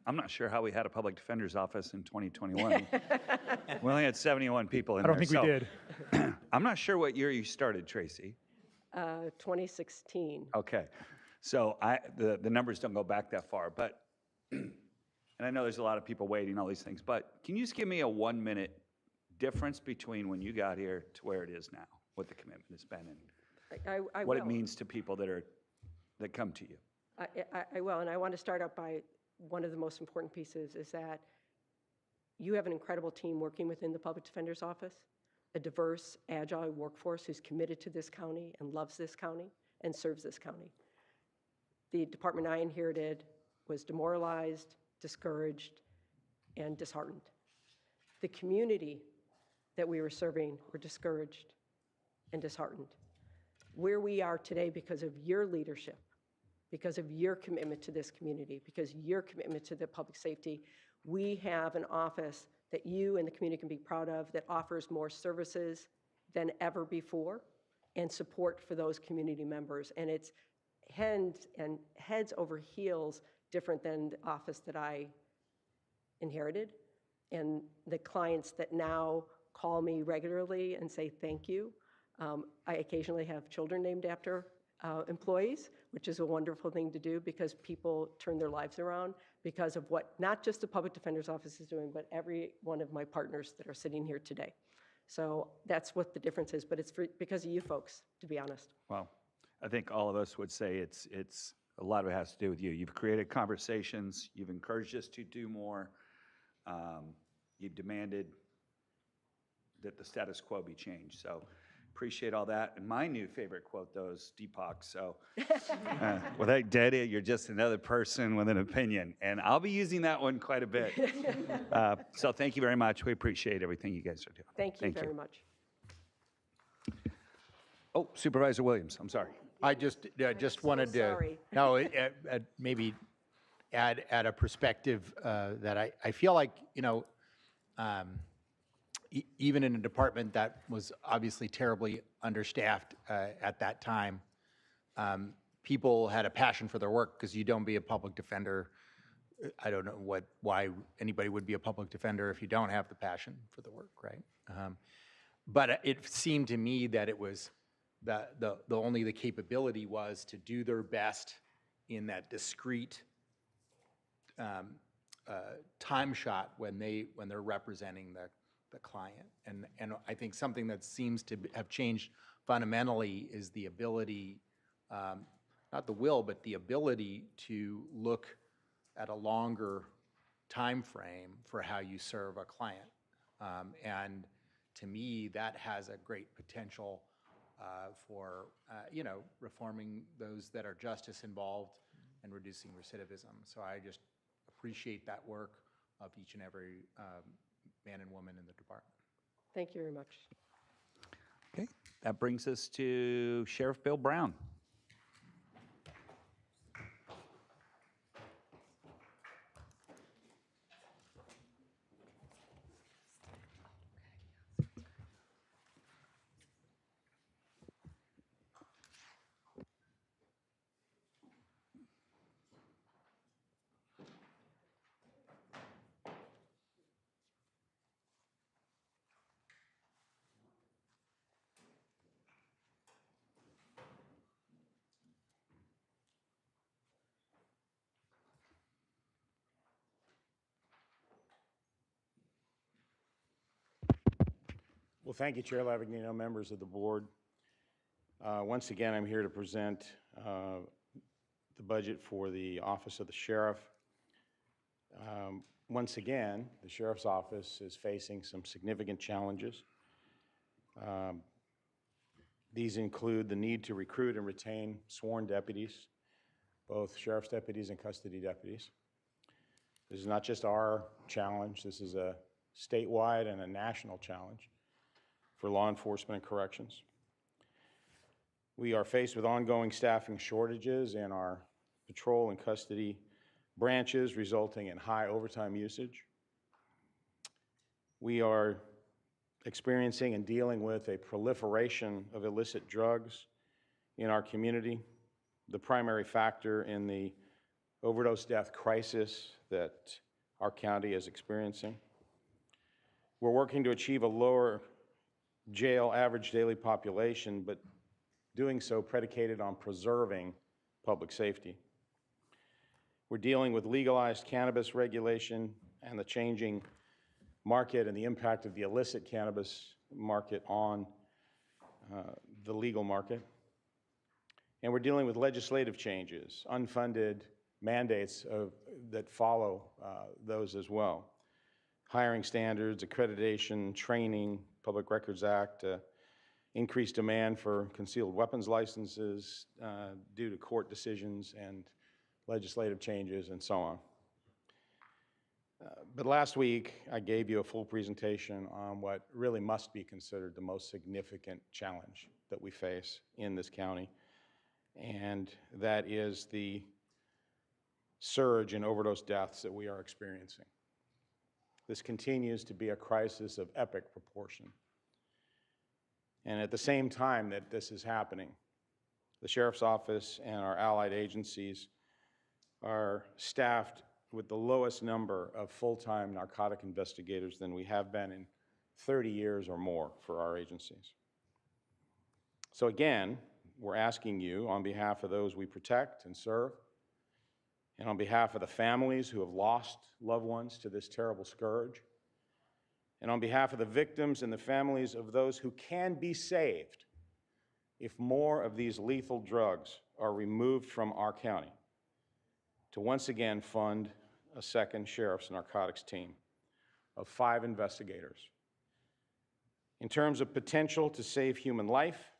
I'm not sure how we had a public defender's office in 2021. We only had 71 people in there. I don't think we did. I'm not sure what year you started, Tracy. 2016. Okay. So the numbers don't go back that far, but, and I know there's a lot of people waiting, all these things, but can you just give me a 1-minute difference between when you got here to where it is now, what the commitment has been, and what it means to people that come to you? I will, and I want to start out by one of the most important pieces is that you have an incredible team working within the Public Defender's Office, a diverse, agile workforce who's committed to this county and loves this county and serves this county. The department I inherited was demoralized, discouraged, and disheartened. The community that we were serving were discouraged and disheartened. Where we are today because of your leadership, because of your commitment to this community, because your commitment to the public safety, we have an office that you and the community can be proud of that offers more services than ever before and support for those community members. And it's heads over heels different than the office that I inherited. And the clients that now call me regularly and say thank you. I occasionally have children named after employees, which is a wonderful thing to do because people turn their lives around because of what not just the Public Defender's Office is doing, but every one of my partners that are sitting here today. So that's what the difference is, but it's because of you folks, to be honest. Well, I think all of us would say it's a lot of it has to do with you. You've created conversations, you've encouraged us to do more, you've demanded that the status quo be changed. So appreciate all that. And my new favorite quote, though, is Deepak. So without data, you're just another person with an opinion. And I'll be using that one quite a bit. So thank you very much. We appreciate everything you guys are doing. Thank you very much. Oh, Supervisor Williams, I'm sorry. I just wanted to maybe add a perspective that I feel like, even in a department that was obviously terribly understaffed at that time, people had a passion for their work because you don't be a public defender. I don't know why anybody would be a public defender if you don't have the passion for the work, right? But it seemed to me that it was only the capability was to do their best in that discrete time shot when they're representing the client. And I think something that seems to have changed fundamentally is the ability, not the will, but the ability to look at a longer time frame for how you serve a client. And to me, that has a great potential for reforming those that are justice involved and reducing recidivism. So I just appreciate that work of each and every man and woman in the department. Thank you very much. Okay, that brings us to Sheriff Bill Brown. Well, thank you, Chair Lavigno, members of the board. Once again, I'm here to present the budget for the Office of the Sheriff. Once again, the Sheriff's Office is facing some significant challenges. These include the need to recruit and retain sworn deputies, both sheriff's deputies and custody deputies. This is not just our challenge, this is a statewide and a national challenge for law enforcement and corrections. We are faced with ongoing staffing shortages in our patrol and custody branches, resulting in high overtime usage. We are experiencing and dealing with a proliferation of illicit drugs in our community, the primary factor in the overdose death crisis that our county is experiencing. We're working to achieve a lower jail average daily population, but doing so predicated on preserving public safety. We're dealing with legalized cannabis regulation and the changing market and the impact of the illicit cannabis market on the legal market. And we're dealing with legislative changes, unfunded mandates that follow those as well. Hiring standards, accreditation, training, Public Records Act, increased demand for concealed weapons licenses due to court decisions and legislative changes and so on. But last week, I gave you a full presentation on what really must be considered the most significant challenge that we face in this county, and that is the surge in overdose deaths that we are experiencing. This continues to be a crisis of epic proportion. And at the same time that this is happening, the Sheriff's Office and our allied agencies are staffed with the lowest number of full-time narcotic investigators than we have been in 30 years or more for our agencies. So again, we're asking you on behalf of those we protect and serve, and on behalf of the families who have lost loved ones to this terrible scourge, and on behalf of the victims and the families of those who can be saved if more of these lethal drugs are removed from our county, to once again fund a second sheriff's narcotics team of 5 investigators. In terms of potential to save human life,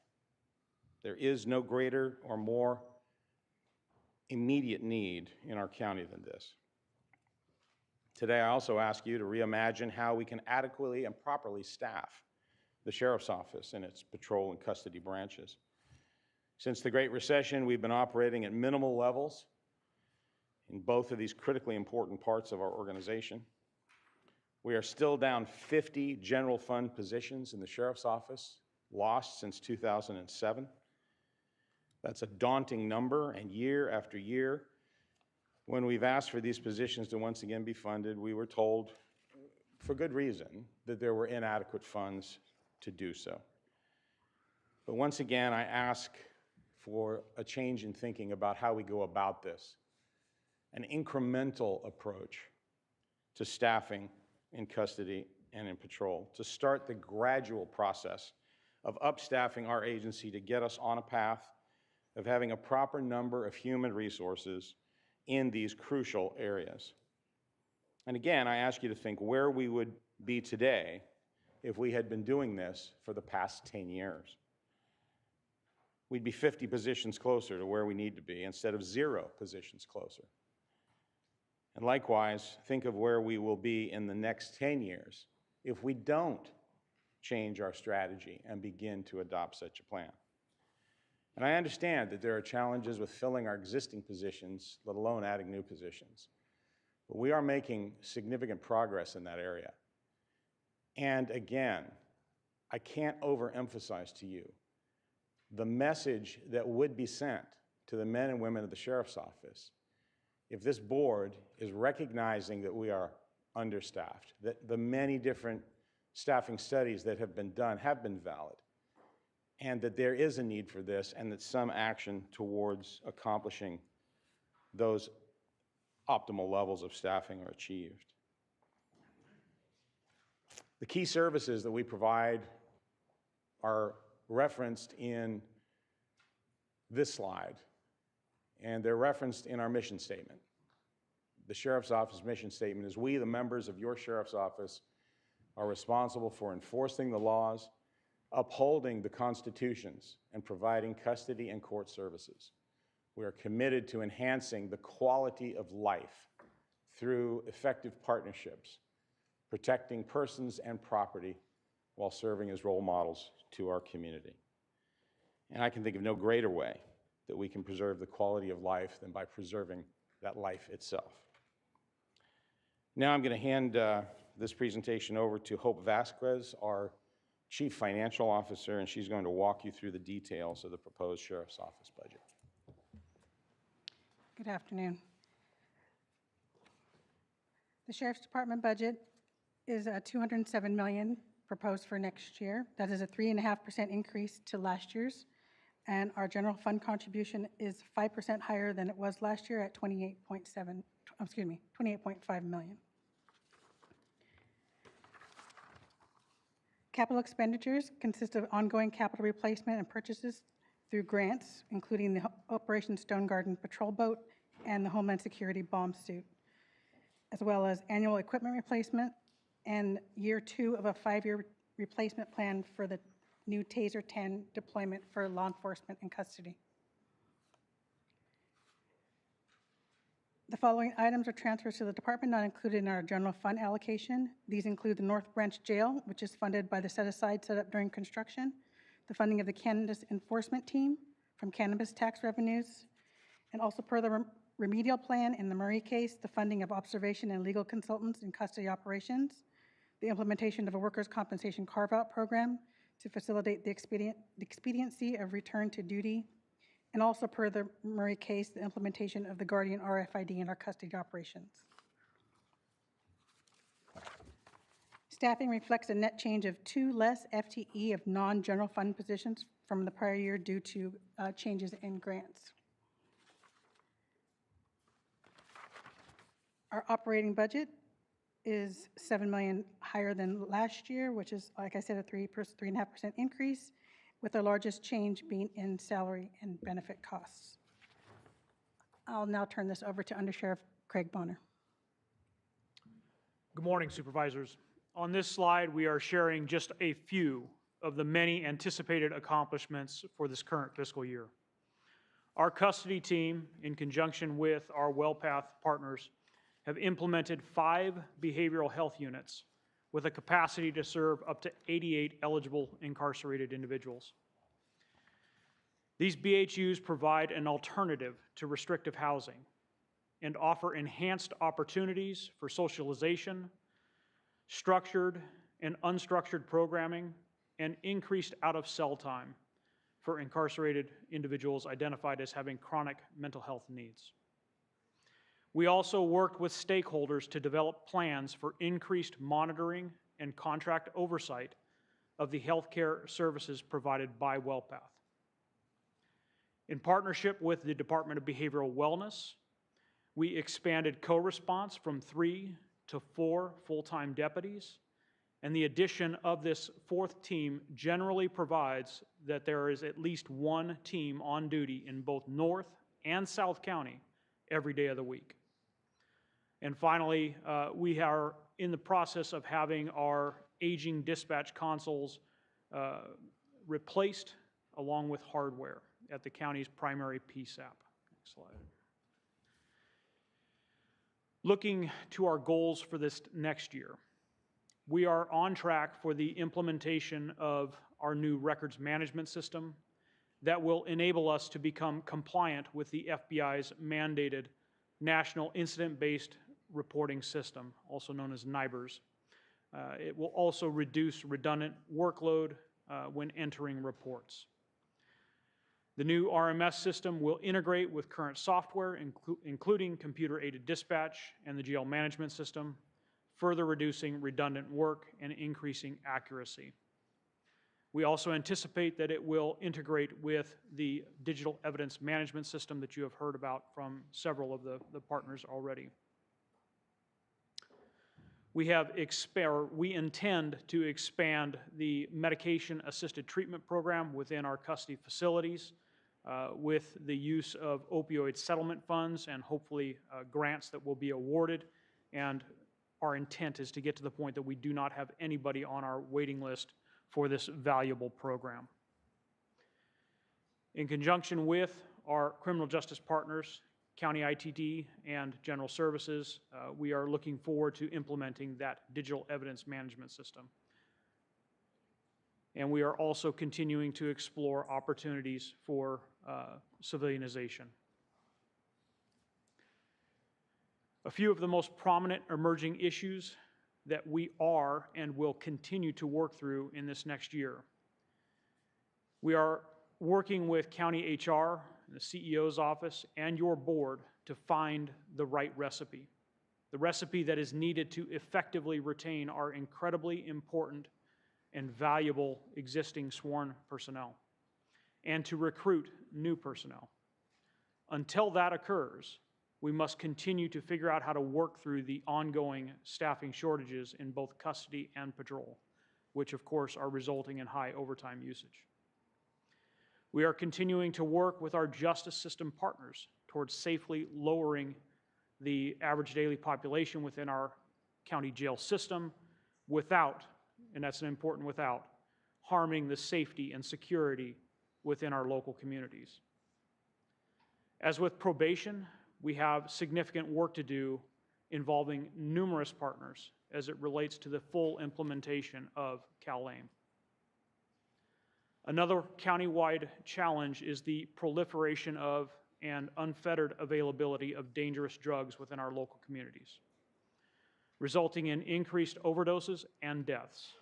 there is no greater or more immediate need in our county than this. Today, I also ask you to reimagine how we can adequately and properly staff the Sheriff's Office and its patrol and custody branches. Since the Great Recession, we've been operating at minimal levels in both of these critically important parts of our organization. We are still down 50 general fund positions in the Sheriff's Office, lost since 2007. That's a daunting number, and year after year, when we've asked for these positions to once again be funded, we were told, for good reason, that there were inadequate funds to do so. But once again, I ask for a change in thinking about how we go about this, an incremental approach to staffing in custody and in patrol, to start the gradual process of upstaffing our agency to get us on a path of having a proper number of human resources in these crucial areas. And again, I ask you to think where we would be today if we had been doing this for the past 10 years. We'd be 50 positions closer to where we need to be instead of 0 positions closer. And likewise, think of where we will be in the next 10 years if we don't change our strategy and begin to adopt such a plan. And I understand that there are challenges with filling our existing positions, let alone adding new positions. But we are making significant progress in that area. And again, I can't overemphasize to you the message that would be sent to the men and women of the Sheriff's Office if this board is recognizing that we are understaffed, that the many different staffing studies that have been done have been valid, and that there is a need for this, and that some action towards accomplishing those optimal levels of staffing are achieved. The key services that we provide are referenced in this slide, and they're referenced in our mission statement. The Sheriff's Office mission statement is, we, the members of your Sheriff's Office, are responsible for enforcing the laws, upholding the constitutions, and providing custody and court services. We are committed to enhancing the quality of life through effective partnerships, protecting persons and property while serving as role models to our community. And I can think of no greater way that we can preserve the quality of life than by preserving that life itself. Now I'm going to hand this presentation over to Hope Vasquez, our Chief Financial Officer, and she's going to walk you through the details of the proposed Sheriff's Office budget. Good afternoon. The Sheriff's Department budget is $207 million proposed for next year. That is a 3.5% increase to last year's, and our general fund contribution is 5% higher than it was last year at $28.5 million. Capital expenditures consist of ongoing capital replacement and purchases through grants, including the Operation Stone Garden patrol boat and the Homeland Security bomb suit, as well as annual equipment replacement and year 2 of a 5-year replacement plan for the new Taser 10 deployment for law enforcement and custody. The following items are transfers to the department not included in our general fund allocation. These include the North Branch Jail, which is funded by the set-aside set up during construction, the funding of the cannabis enforcement team from cannabis tax revenues, and also per the remedial plan in the Murray case, the funding of observation and legal consultants in custody operations, the implementation of a workers' compensation carve-out program to facilitate the expediency of return to duty, and also per the Murray case, the implementation of the Guardian RFID in our custody operations. Staffing reflects a net change of 2 less FTE of non-general fund positions from the prior year due to changes in grants. Our operating budget is $7 million higher than last year, which is, like I said, a 3.5% increase, with the largest change being in salary and benefit costs. I'll now turn this over to Under Sheriff Craig Bonner. Good morning, Supervisors. On this slide, we are sharing just a few of the many anticipated accomplishments for this current fiscal year. Our custody team, in conjunction with our WellPath partners, have implemented 5 behavioral health units with a capacity to serve up to 88 eligible incarcerated individuals. These BHUs provide an alternative to restrictive housing and offer enhanced opportunities for socialization, structured and unstructured programming, and increased out-of-cell time for incarcerated individuals identified as having chronic mental health needs. We also worked with stakeholders to develop plans for increased monitoring and contract oversight of the healthcare services provided by WellPath. In partnership with the Department of Behavioral Wellness, we expanded co-response from 3 to 4 full-time deputies, and the addition of this 4th team generally provides that there is at least 1 team on duty in both North and South County every day of the week. And finally, we are in the process of having our aging dispatch consoles replaced along with hardware at the county's primary PSAP. Next slide. Looking to our goals for this next year, we are on track for the implementation of our new records management system that will enable us to become compliant with the FBI's mandated National Incident-Based Reporting System, also known as NIBRS. It will also reduce redundant workload when entering reports. The new RMS system will integrate with current software, including computer-aided dispatch and the jail management system, further reducing redundant work and increasing accuracy. We also anticipate that it will integrate with the digital evidence management system that you have heard about from several of the partners already. We intend to expand the medication-assisted treatment program within our custody facilities with the use of opioid settlement funds and hopefully grants that will be awarded. And our intent is to get to the point that we do not have anybody on our waiting list for this valuable program. In conjunction with our criminal justice partners, County ITD and General Services, we are looking forward to implementing that digital evidence management system. And we are also continuing to explore opportunities for civilianization. A few of the most prominent emerging issues that we are and will continue to work through in this next year. We are working with County HR, the CEO's office, and your board to find the right recipe. The recipe that is needed to effectively retain our incredibly important and valuable existing sworn personnel, and to recruit new personnel. Until that occurs, we must continue to figure out how to work through the ongoing staffing shortages in both custody and patrol, which of course are resulting in high overtime usage. We are continuing to work with our justice system partners towards safely lowering the average daily population within our county jail system without, and that's an important without, harming the safety and security within our local communities. As with probation, we have significant work to do involving numerous partners as it relates to the full implementation of CalAIM. Another countywide challenge is the proliferation of and unfettered availability of dangerous drugs within our local communities, resulting in increased overdoses and deaths,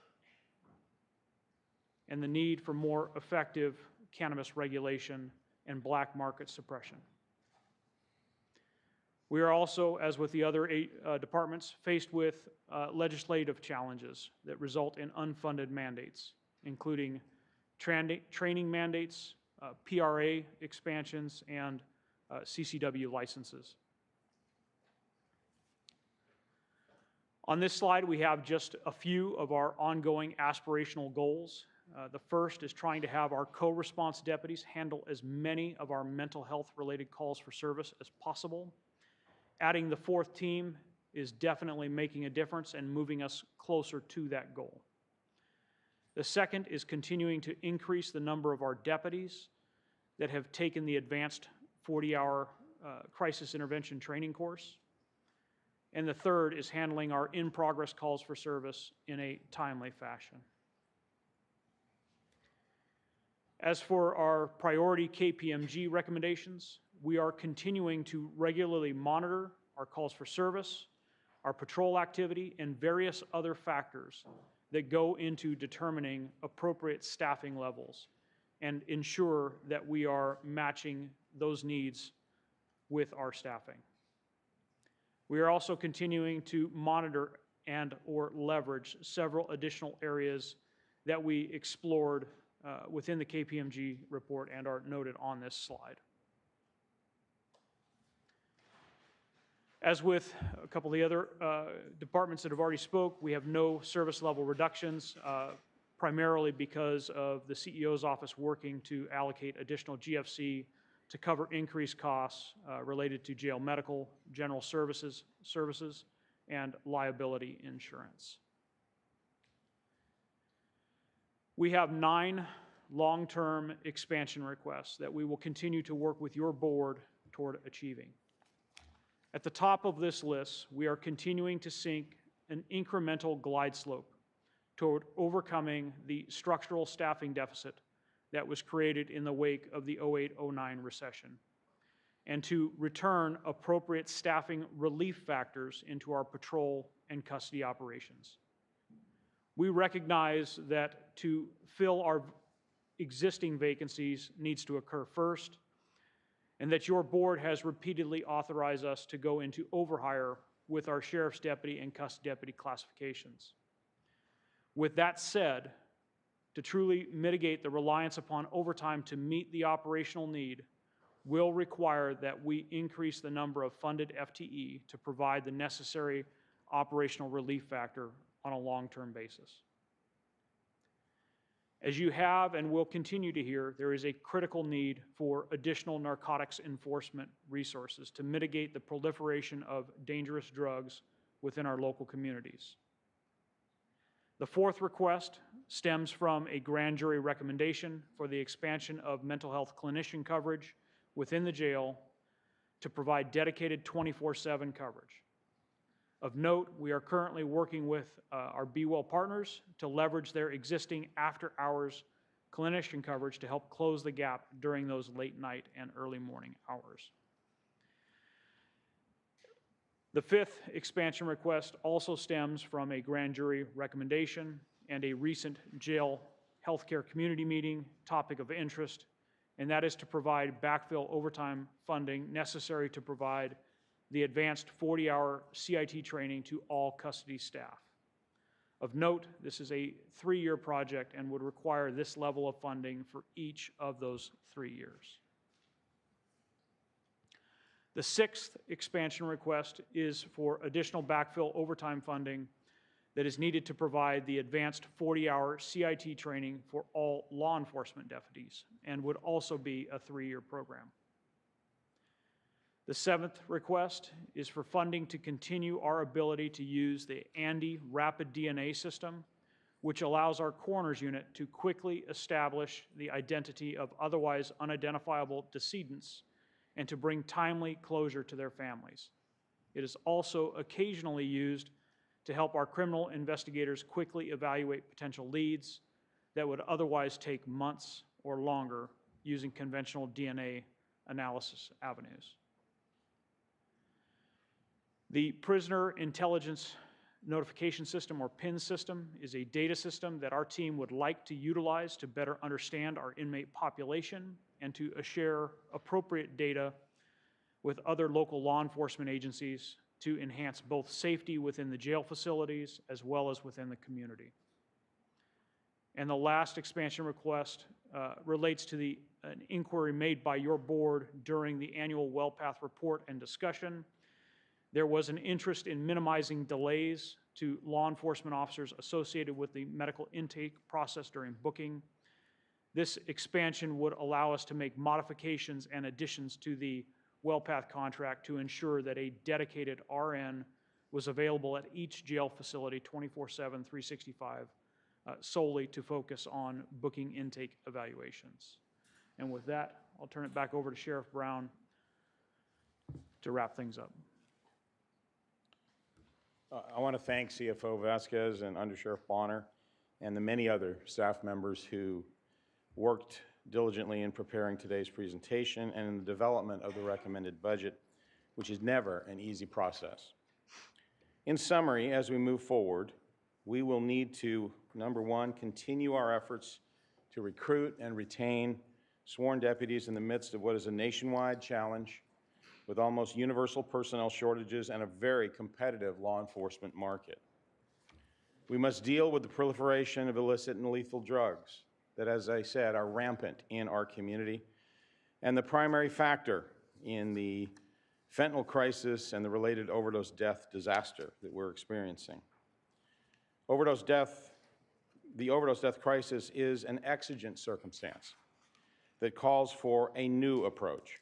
and the need for more effective cannabis regulation and black market suppression. We are also, as with the other 8 departments, faced with legislative challenges that result in unfunded mandates, including training mandates, PRA expansions, and CCW licenses. On this slide, we have just a few of our ongoing aspirational goals. The first is trying to have our co-response deputies handle as many of our mental health-related calls for service as possible. Adding the 4th team is definitely making a difference and moving us closer to that goal. The second is continuing to increase the number of our deputies that have taken the advanced 40-hour crisis intervention training course. And the third is handling our in-progress calls for service in a timely fashion. As for our priority KPMG recommendations, we are continuing to regularly monitor our calls for service, our patrol activity, and various other factors that go into determining appropriate staffing levels and ensure that we are matching those needs with our staffing. We are also continuing to monitor and/or leverage several additional areas that we explored within the KPMG report and are noted on this slide. As with a couple of the other departments that have already spoke, we have no service level reductions, primarily because of the CEO's office working to allocate additional GFC to cover increased costs related to jail medical, general services, and liability insurance. We have 9 long-term expansion requests that we will continue to work with your board toward achieving. At the top of this list, we are continuing to seek an incremental glide slope toward overcoming the structural staffing deficit that was created in the wake of the 2008-09 recession, and to return appropriate staffing relief factors into our patrol and custody operations. We recognize that to fill our existing vacancies needs to occur first, and that your board has repeatedly authorized us to go into overhire with our sheriff's deputy and custody deputy classifications. With that said, to truly mitigate the reliance upon overtime to meet the operational need will require that we increase the number of funded FTE to provide the necessary operational relief factor on a long-term basis. As you have and will continue to hear, there is a critical need for additional narcotics enforcement resources to mitigate the proliferation of dangerous drugs within our local communities. The fourth request stems from a grand jury recommendation for the expansion of mental health clinician coverage within the jail to provide dedicated 24/7 coverage. Of note, we are currently working with our Be Well partners to leverage their existing after-hours clinician coverage to help close the gap during those late night and early morning hours. The fifth expansion request also stems from a grand jury recommendation and a recent jail healthcare community meeting topic of interest, and that is to provide backfill overtime funding necessary to provide the advanced 40-hour CIT training to all custody staff. Of note, this is a 3-year project and would require this level of funding for each of those 3 years. The sixth expansion request is for additional backfill overtime funding that is needed to provide the advanced 40-hour CIT training for all law enforcement deputies and would also be a 3-year program. The seventh request is for funding to continue our ability to use the Andy Rapid DNA system, which allows our coroner's unit to quickly establish the identity of otherwise unidentifiable decedents and to bring timely closure to their families. It is also occasionally used to help our criminal investigators quickly evaluate potential leads that would otherwise take months or longer using conventional DNA analysis avenues. The Prisoner Intelligence Notification System, or PIN system, is a data system that our team would like to utilize to better understand our inmate population and to share appropriate data with other local law enforcement agencies to enhance both safety within the jail facilities as well as within the community. And the last expansion request relates to an inquiry made by your board during the annual WellPath report and discussion. There was an interest in minimizing delays to law enforcement officers associated with the medical intake process during booking. This expansion would allow us to make modifications and additions to the WellPath contract to ensure that a dedicated RN was available at each jail facility 24/7, 365, solely to focus on booking intake evaluations. And with that, I'll turn it back over to Sheriff Brown to wrap things up. I want to thank CFO Vasquez and Undersheriff Bonner and the many other staff members who worked diligently in preparing today's presentation and in the development of the recommended budget, which is never an easy process. In summary, as we move forward, we will need to, number one, continue our efforts to recruit and retain sworn deputies in the midst of what is a nationwide challenge with almost universal personnel shortages and a very competitive law enforcement market. We must deal with the proliferation of illicit and lethal drugs that, as I said, are rampant in our community, and the primary factor in the fentanyl crisis and the related overdose death disaster that we're experiencing. The overdose death crisis is an exigent circumstance that calls for a new approach.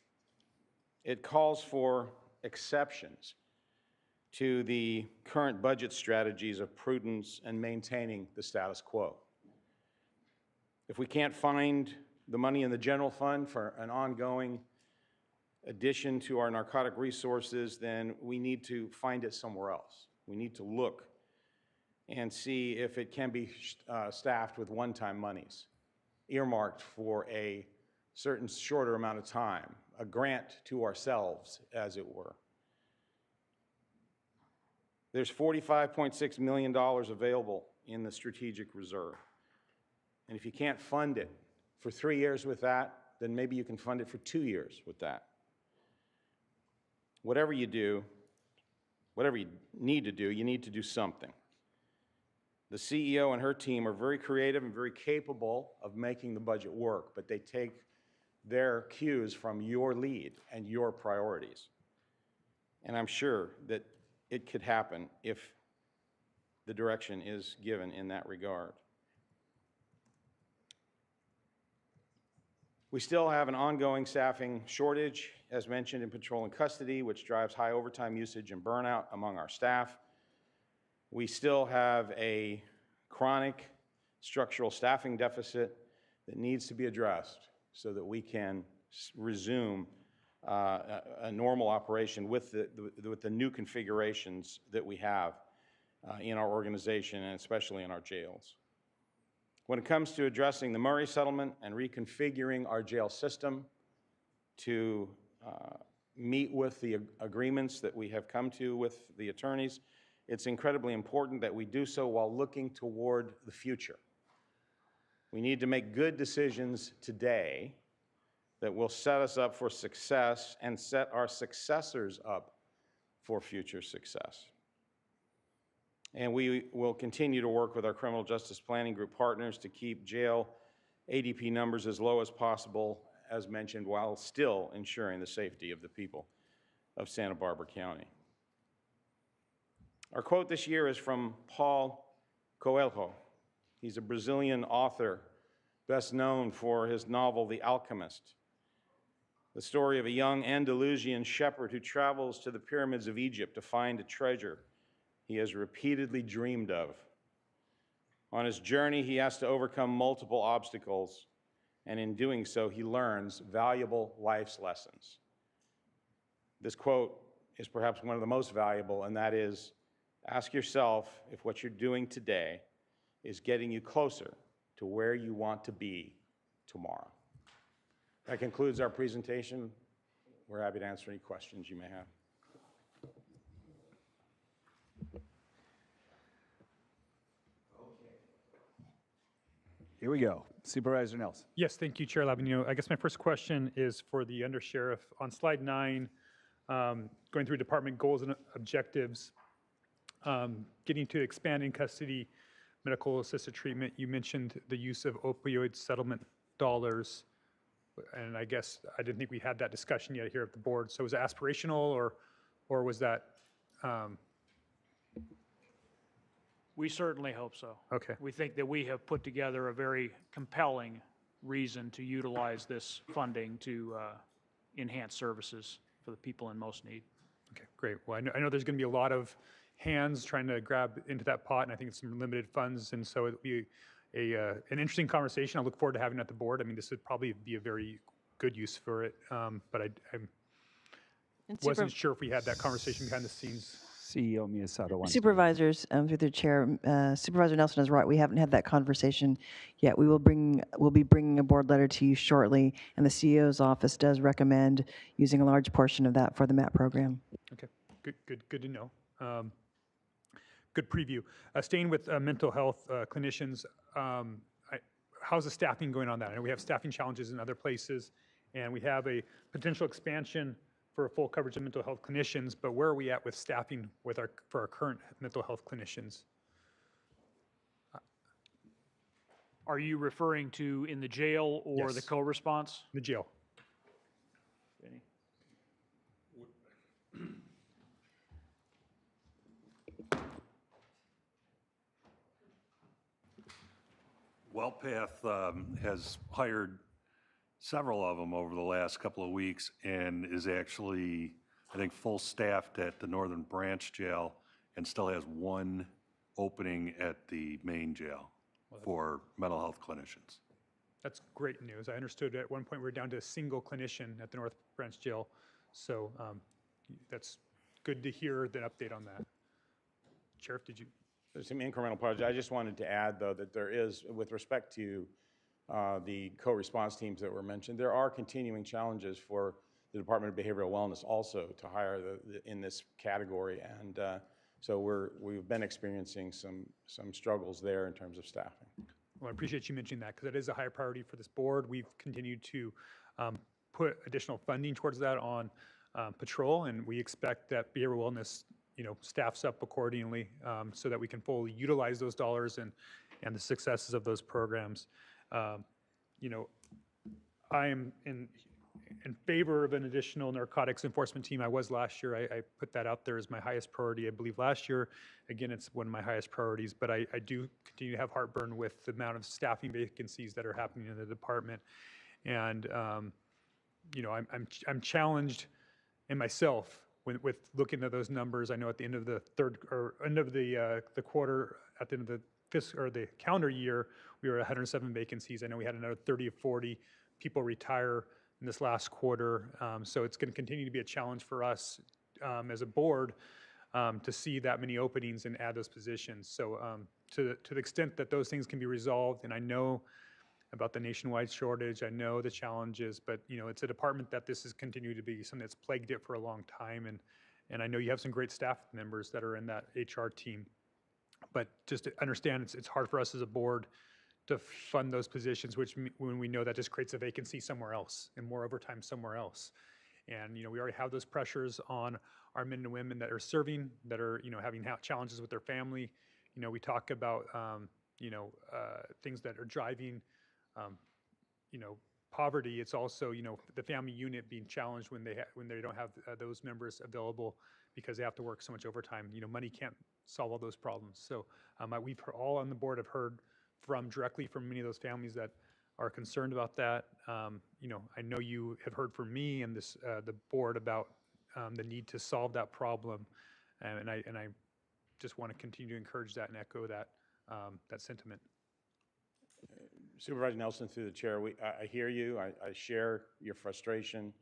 It calls for exceptions to the current budget strategies of prudence and maintaining the status quo. If we can't find the money in the general fund for an ongoing addition to our narcotic resources, then we need to find it somewhere else. We need to look and see if it can be staffed with one-time monies, earmarked for a certain shorter amount of time, a grant to ourselves, as it were. There's $45.6 million available in the strategic reserve. And if you can't fund it for 3 years with that, then maybe you can fund it for 2 years with that. Whatever you do, whatever you need to do something. The CEO and her team are very creative and very capable of making the budget work, but they take their cues from your lead and your priorities. And I'm sure that it could happen if the direction is given in that regard. We still have an ongoing staffing shortage, as mentioned, in patrol and custody, which drives high overtime usage and burnout among our staff. We still have a chronic structural staffing deficit that needs to be addressed so that we can resume a normal operation with the new configurations that we have in our organization and especially in our jails. When it comes to addressing the Murray settlement and reconfiguring our jail system to meet with the agreements that we have come to with the attorneys, it's incredibly important that we do so while looking toward the future. We need to make good decisions today that will set us up for success and set our successors up for future success. And we will continue to work with our criminal justice planning group partners to keep jail ADP numbers as low as possible, as mentioned, while still ensuring the safety of the people of Santa Barbara County. Our quote this year is from Paulo Coelho. He's a Brazilian author, best known for his novel, The Alchemist, the story of a young Andalusian shepherd who travels to the pyramids of Egypt to find a treasure he has repeatedly dreamed of. On his journey, he has to overcome multiple obstacles, and in doing so, he learns valuable life's lessons. This quote is perhaps one of the most valuable, and that is, ask yourself if what you're doing today is getting you closer to where you want to be tomorrow. That concludes our presentation. We're happy to answer any questions you may have. Here we go. Supervisor Nelson. Yes, thank you, Chair Lavanino. I guess my first question is for the Undersheriff. On slide 9, going through department goals and objectives, getting to expand in custody medical assisted treatment, you mentioned the use of opioid settlement dollars, and I guess I didn't think we had that discussion yet here at the board. So was it aspirational, or was that? We certainly hope so. Okay. We think that we have put together a very compelling reason to utilize this funding to enhance services for the people in most need. Okay, great. Well, I know there's going to be a lot of hands trying to grab into that pot, and I think it's some limited funds, and so it'll be an interesting conversation. I look forward to having it at the board. I mean, this would probably be a very good use for it, but I wasn't sure if we had that conversation behind the scenes. CEO Miyasato. Supervisors, through the chair, Supervisor Nelson is right. We haven't had that conversation yet. We'll be bringing a board letter to you shortly, and the CEO's office does recommend using a large portion of that for the MAP program. Okay, good to know. Good preview. Staying with mental health clinicians, how's the staffing going on that? I know we have staffing challenges in other places, and we have a potential expansion for full coverage of mental health clinicians, but where are we at with staffing for our current mental health clinicians? Are you referring to in the jail or the co-response? The jail. Benny? WellPath has hired several of them over the last couple of weeks and is actually, I think, full staffed at the Northern Branch Jail and still has one opening at the main jail for mental health clinicians. That's great news. I understood at one point we were down to a single clinician at the North Branch Jail, so that's good to hear the update on that. Sheriff, did you? There's some incremental projects. I just wanted to add, though, that there is, with respect to the co-response teams that were mentioned, there are continuing challenges for the Department of Behavioral Wellness also to hire in this category, and so we've been experiencing some struggles there in terms of staffing. Well, I appreciate you mentioning that because it is a high priority for this board. We've continued to put additional funding towards that on patrol, and we expect that behavioral wellness, staffs up accordingly so that we can fully utilize those dollars and the successes of those programs. I am in favor of an additional narcotics enforcement team. I was last year. I put that out there as my highest priority, I believe, last year. Again, it's one of my highest priorities, but I do continue to have heartburn with the amount of staffing vacancies that are happening in the department. And, you know, I'm challenged in myself with looking at those numbers. I know at the end of the end of the quarter, at the end of the fiscal or the calendar year, we were at 107 vacancies. I know we had another 30 or 40 people retire in this last quarter. So it's going to continue to be a challenge for us as a board to see that many openings and add those positions. So to the extent that those things can be resolved, and I know about the nationwide shortage, I know the challenges, but you know, it's a department that this has continued to be something that's plagued it for a long time. And I know you have some great staff members that are in that HR team. But just to understand, it's hard for us as a board to fund those positions, which when we know that just creates a vacancy somewhere else and more overtime somewhere else. And, you know, we already have those pressures on our men and women that are serving, that are, you know, having challenges with their family. You know, we talk about, you know, things that are driving, you know, poverty. It's also, you know, the family unit being challenged when they don't have those members available because they have to work so much overtime. You know, money can't solve all those problems. So we've all on the board have heard directly from many of those families that are concerned about that. You know, I know you have heard from me and this the board about the need to solve that problem, and I just want to continue to encourage that and echo that that sentiment. Supervisor Nelson, through the chair, I hear you. I share your frustration.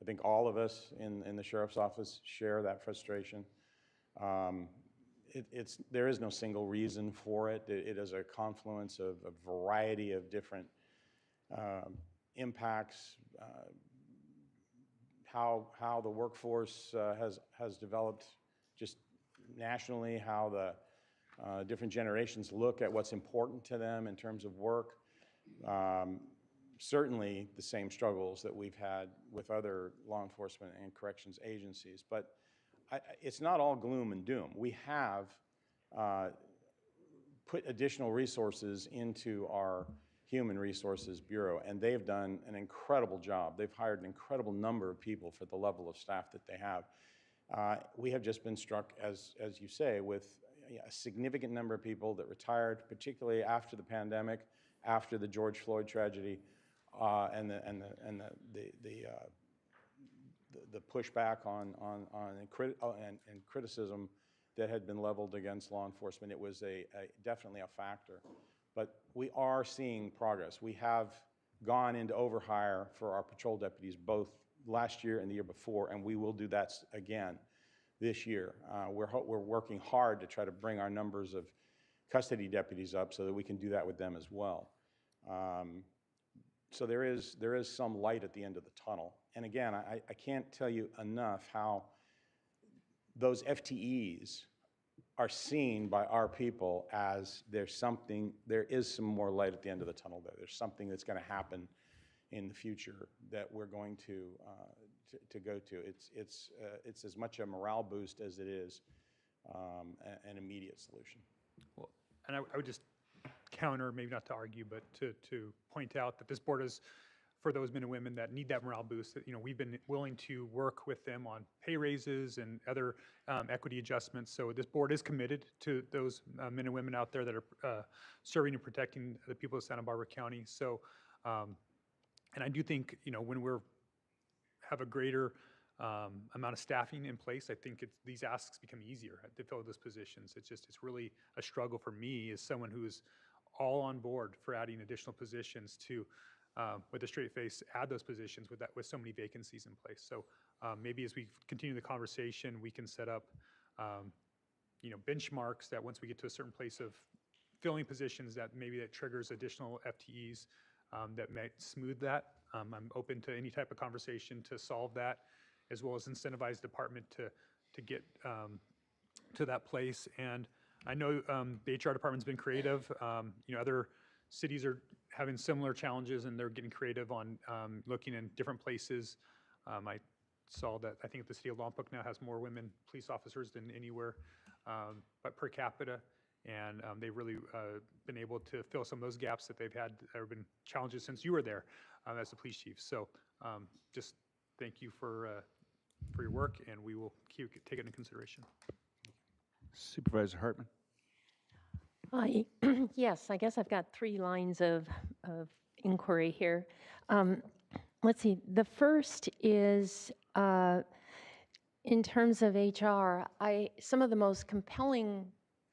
I think all of us in the sheriff's office share that frustration. There is no single reason for it. It is a confluence of a variety of different impacts, how the workforce has developed just nationally, how the different generations look at what's important to them in terms of work. Certainly the same struggles that we've had with other law enforcement and corrections agencies, but it's not all gloom and doom. We have put additional resources into our Human Resources Bureau, and they've done an incredible job. They've hired an incredible number of people for the level of staff that they have. We have just been struck, as you say, with a significant number of people that retired, particularly after the pandemic, after the George Floyd tragedy, and the pushback and criticism that had been leveled against law enforcement. It was definitely a factor. But we are seeing progress. We have gone into overhire for our patrol deputies both last year and the year before, and we will do that again this year. We're working hard to try to bring our numbers of custody deputies up so that we can do that with them as well. So there is some light at the end of the tunnel. And again, I can't tell you enough how those FTEs are seen by our people as there is some more light at the end of the tunnel there. There's something that's going to happen in the future that we're going to go to. It's as much a morale boost as it is an immediate solution. Well, and I would just counter, maybe not to argue, but to point out that this board is for those men and women that need that morale boost. That, you know, we've been willing to work with them on pay raises and other equity adjustments. So this board is committed to those men and women out there that are serving and protecting the people of Santa Barbara County. So, and I do think, you know, when have a greater amount of staffing in place, I think these asks become easier to fill those positions. It's really a struggle for me as someone who's all on board for adding additional positions to, with a straight face, add those positions with so many vacancies in place. So maybe as we continue the conversation, we can set up, you know, benchmarks that once we get to a certain place of filling positions, that maybe that triggers additional FTEs that might smooth that. I'm open to any type of conversation to solve that, as well as incentivize the department to get to that place. And I know the HR department's been creative. You know, other cities are having similar challenges, and they're getting creative on looking in different places. I saw that I think the city of Lompoc now has more women police officers than anywhere, but per capita. And they've really been able to fill some of those gaps that they've had. There have been challenges since you were there as the police chief. So just thank you for your work, and we will take it into consideration. Supervisor Hartman. Yes, I guess I've got 3 lines of inquiry here. let's see, the first is in terms of HR, some of the most compelling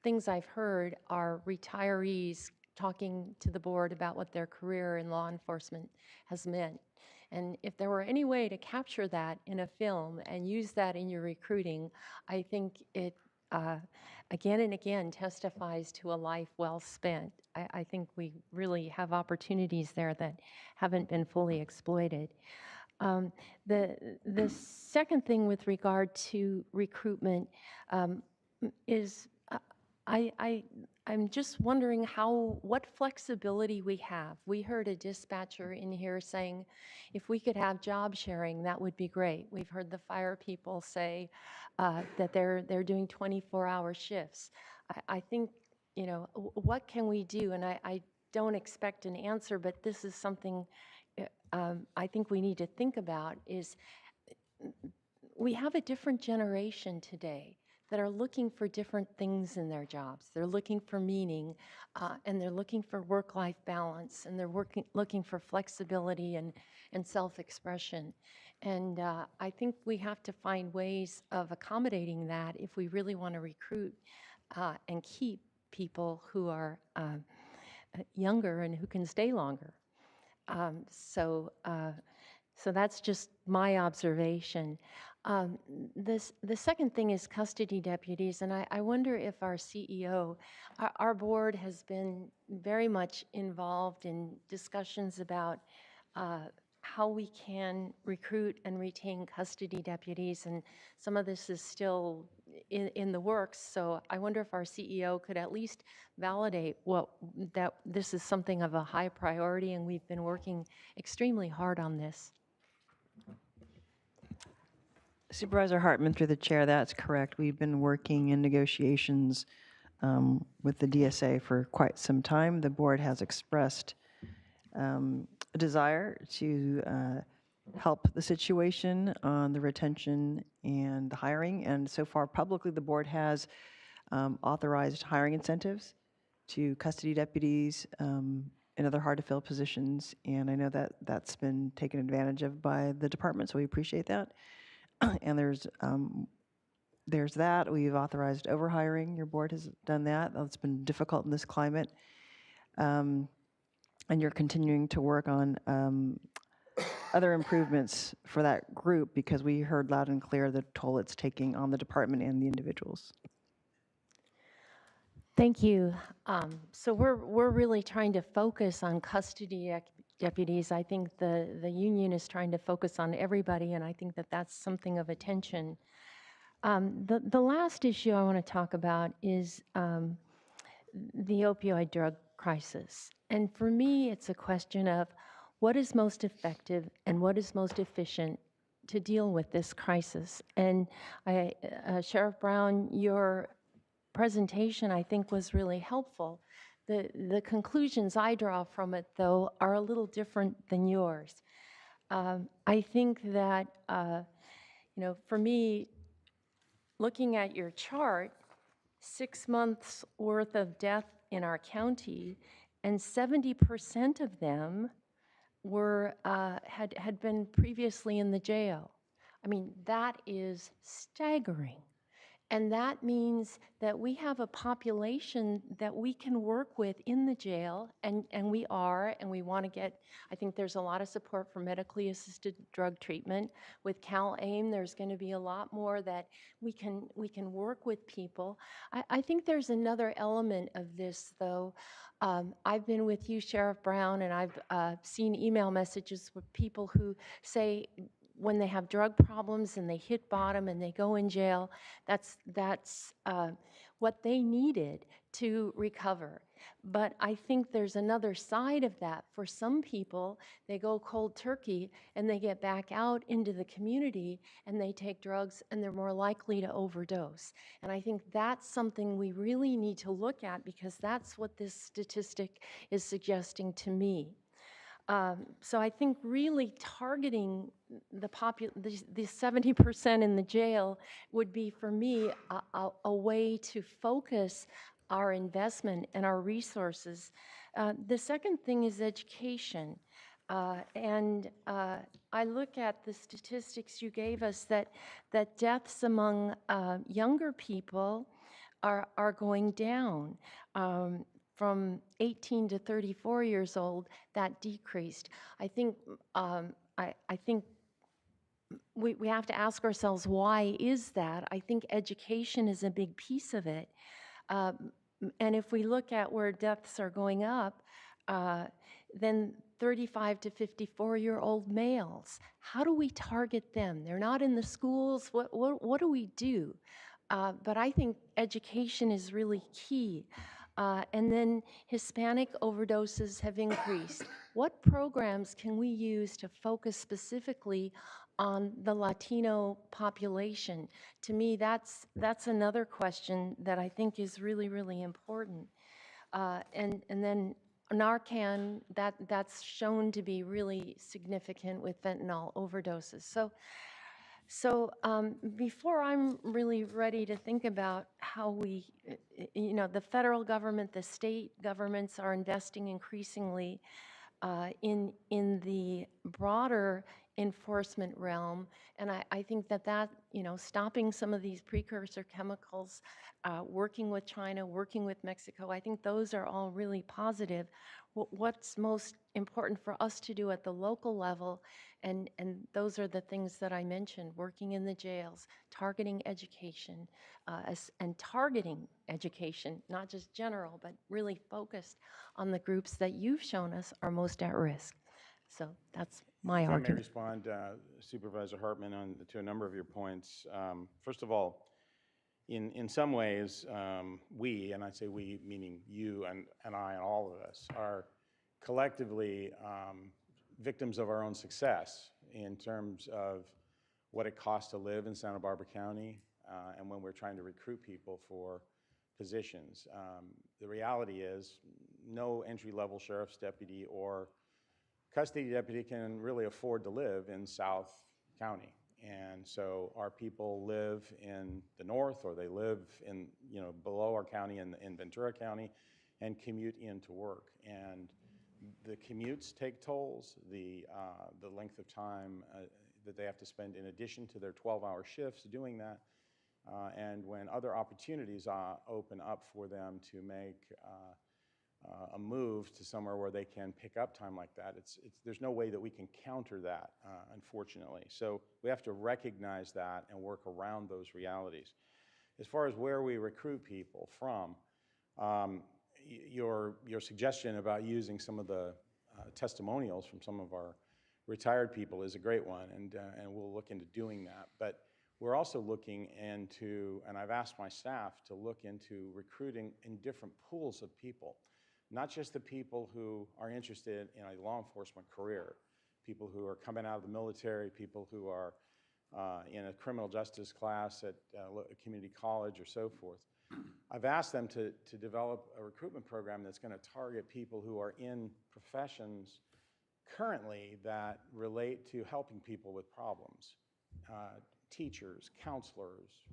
things I've heard are retirees talking to the board about what their career in law enforcement has meant. And if there were any way to capture that in a film and use that in your recruiting, I think it again and again testifies to a life well spent. I think we really have opportunities there that haven't been fully exploited. The second thing with regard to recruitment is I'm just wondering what flexibility we have. We heard a dispatcher in here saying if we could have job sharing, that would be great. We've heard the fire people say that they're doing 24-hour shifts. I think, you know, what can we do? And I don't expect an answer, but this is something I think we need to think about is we have a different generation today that are looking for different things in their jobs. They're looking for meaning, and they're looking for work-life balance, and they're looking for flexibility and self-expression. And I think we have to find ways of accommodating that if we really want to recruit and keep people who are younger and who can stay longer. So that's just my observation. The second thing is custody deputies, and I wonder if our CEO, our board has been very much involved in discussions about how we can recruit and retain custody deputies, and some of this is still in the works. So I wonder if our CEO could at least validate that this is something of a high priority, and we've been working extremely hard on this. Supervisor Hartman, through the chair, that's correct. We've been working in negotiations with the DSA for quite some time. The board has expressed a desire to help the situation on the retention and the hiring. And so far, publicly, the board has authorized hiring incentives to custody deputies and other hard-to-fill positions. And I know that that's been taken advantage of by the department, so we appreciate that. And there's that. We've authorized overhiring. Your board has done that. That's been difficult in this climate. And you're continuing to work on other improvements for that group because we heard loud and clear the toll it's taking on the department and the individuals. Thank you. So we're really trying to focus on custody deputies. I think the union is trying to focus on everybody, and I think that that's something of attention. The last issue I want to talk about is the opioid drug crisis. And for me, it's a question of what is most effective and what is most efficient to deal with this crisis. And Sheriff Brown, your presentation, I think, was really helpful. The conclusions I draw from it, though, are a little different than yours. I think that, for me, looking at your chart, 6 months worth of death in our county, and 70% of them had been previously in the jail. I mean, that is staggering. And that means that we have a population that we can work with in the jail, and we are, and we want to get, I think there's a lot of support for medically assisted drug treatment. With CalAIM, there's going to be a lot more that we can work with people. I think there's another element of this, though. I've been with you, Sheriff Brown, and I've seen email messages with people who say, when they have drug problems and they hit bottom and they go in jail, that's what they needed to recover. But I think there's another side of that. For some people, they go cold turkey and they get back out into the community and they take drugs and they're more likely to overdose. And I think that's something we really need to look at because that's what this statistic is suggesting to me. So I think really targeting the 70% in the jail would be, for me, a way to focus our investment and our resources. The second thing is education. I look at the statistics you gave us that deaths among younger people are going down. From 18 to 34 years old, that decreased. I think we have to ask ourselves, why is that? I think education is a big piece of it. And if we look at where deaths are going up, then 35 to 54-year-old males, how do we target them? They're not in the schools. What do we do? But I think education is really key. And then Hispanic overdoses have increased. What programs can we use to focus specifically on the Latino population? To me, that's another question that I think is really, really important. And then Narcan, that's shown to be really significant with fentanyl overdoses. So before I'm really ready to think about how we, the federal government, the state governments are investing increasingly in the broader enforcement realm, and I think that stopping some of these precursor chemicals, working with China, working with Mexico, I think those are all really positive. What's most important for us to do at the local level, and those are the things that I mentioned, working in the jails, targeting education, and targeting education, not just general, but really focused on the groups that you've shown us are most at risk. So that's my If I may argument. respond, Supervisor Hartman, to a number of your points. First of all, in some ways, we, and I say we meaning you and I and all of us, are collectively victims of our own success in terms of what it costs to live in Santa Barbara County and when we're trying to recruit people for positions. The reality is no entry-level sheriff's deputy or custody deputy can really afford to live in South County. And so our people live in the north, or they live in, below our county in Ventura County and commute into work. And the commutes take tolls, the length of time that they have to spend in addition to their 12-hour shifts doing that. And when other opportunities open up for them to make a move to somewhere where they can pick up time like that, there's no way that we can counter that, unfortunately. So we have to recognize that and work around those realities. As far as where we recruit people from, your suggestion about using some of the testimonials from some of our retired people is a great one, and we'll look into doing that. But we're also looking into, and I've asked my staff to look into recruiting in different pools of people. Not just the people who are interested in a law enforcement career, people who are coming out of the military, people who are in a criminal justice class at a community college or so forth. I've asked them to develop a recruitment program that's going to target people who are in professions currently that relate to helping people with problems. Teachers, counselors,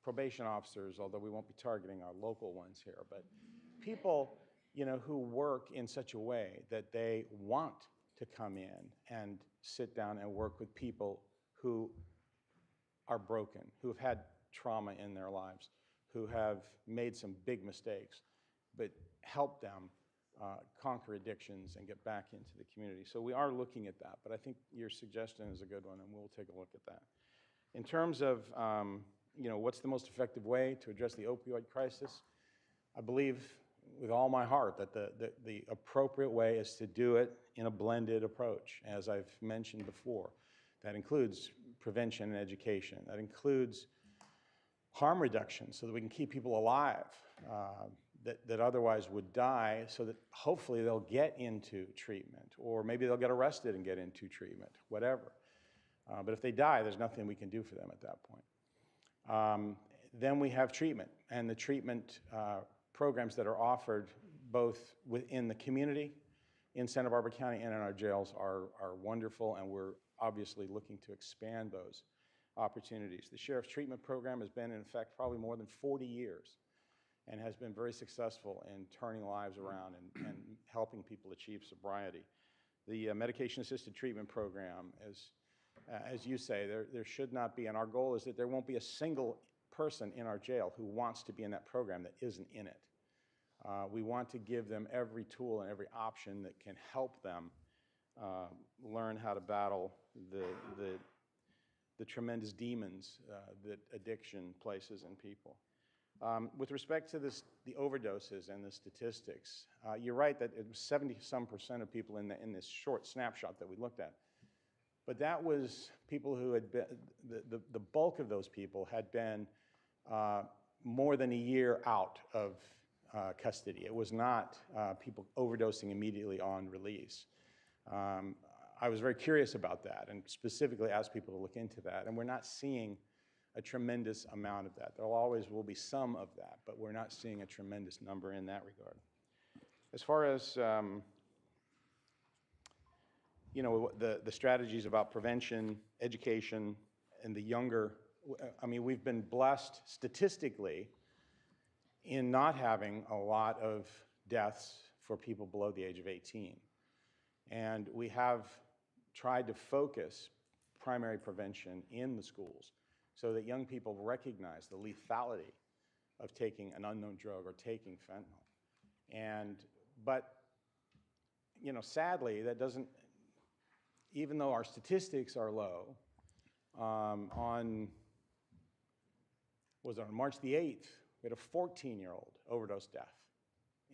probation officers, although we won't be targeting our local ones here, but people who work in such a way that they want to come in and sit down and work with people who are broken, who have had trauma in their lives, who have made some big mistakes, but help them conquer addictions and get back into the community. So we are looking at that, but I think your suggestion is a good one, and we'll take a look at that. In terms of what's the most effective way to address the opioid crisis, I believe with all my heart that the appropriate way is to do it in a blended approach, as I've mentioned before. That includes prevention and education. That includes harm reduction so that we can keep people alive that otherwise would die, so that hopefully they'll get into treatment, or maybe they'll get arrested and get into treatment, whatever. But if they die, there's nothing we can do for them at that point. Then we have treatment, and the treatment programs that are offered both within the community in Santa Barbara County and in our jails are wonderful, and we're obviously looking to expand those opportunities. The Sheriff's Treatment Program has been in effect probably more than 40 years and has been very successful in turning lives around and helping people achieve sobriety. the medication-assisted treatment program, as you say, there should not be, and our goal is that there won't be a single person in our jail who wants to be in that program that isn't in it. We want to give them every tool and every option that can help them learn how to battle the tremendous demons that addiction places in people. With respect to the overdoses and the statistics, you're right that it was 70-some% of people in this short snapshot that we looked at. But that was people who had been, the bulk of those people had been more than a year out of custody. It was not people overdosing immediately on release. I was very curious about that and specifically asked people to look into that. And we're not seeing a tremendous amount of that. There always will be some of that, but we're not seeing a tremendous number in that regard. As far as you know, the strategies about prevention, education, and the younger, I mean, we've been blessed statistically in not having a lot of deaths for people below the age of 18. And we have tried to focus primary prevention in the schools so that young people recognize the lethality of taking an unknown drug or taking fentanyl. But, you know, sadly, that doesn't, even though our statistics are low, on March the 8th, we had a 14-year-old overdose death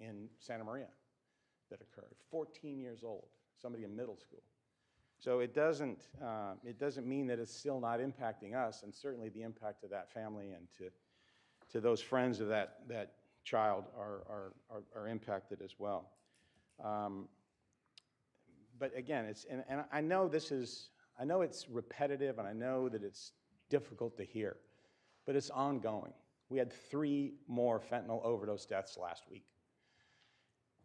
in Santa Maria that occurred, 14 years old, somebody in middle school. So it doesn't mean that it's still not impacting us, and certainly the impact of that family and to those friends of that child are impacted as well. But again, and I know I know it's repetitive, and I know that it's difficult to hear, but it's ongoing. We had 3 more fentanyl overdose deaths last week.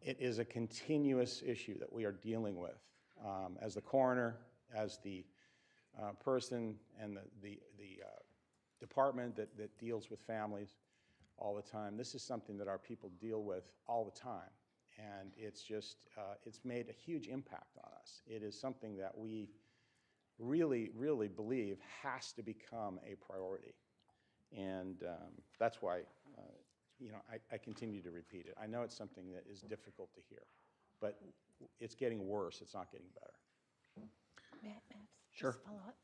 It is a continuous issue that we are dealing with. As the coroner, as the person and the department that deals with families all the time, this is something that our people deal with all the time. And it's just, it's made a huge impact on us. It is something that we really, really believe has to become a priority. And that's why, you know, I continue to repeat it. I know it's something that is difficult to hear, but it's getting worse. It's not getting better. May I Sure. just follow up?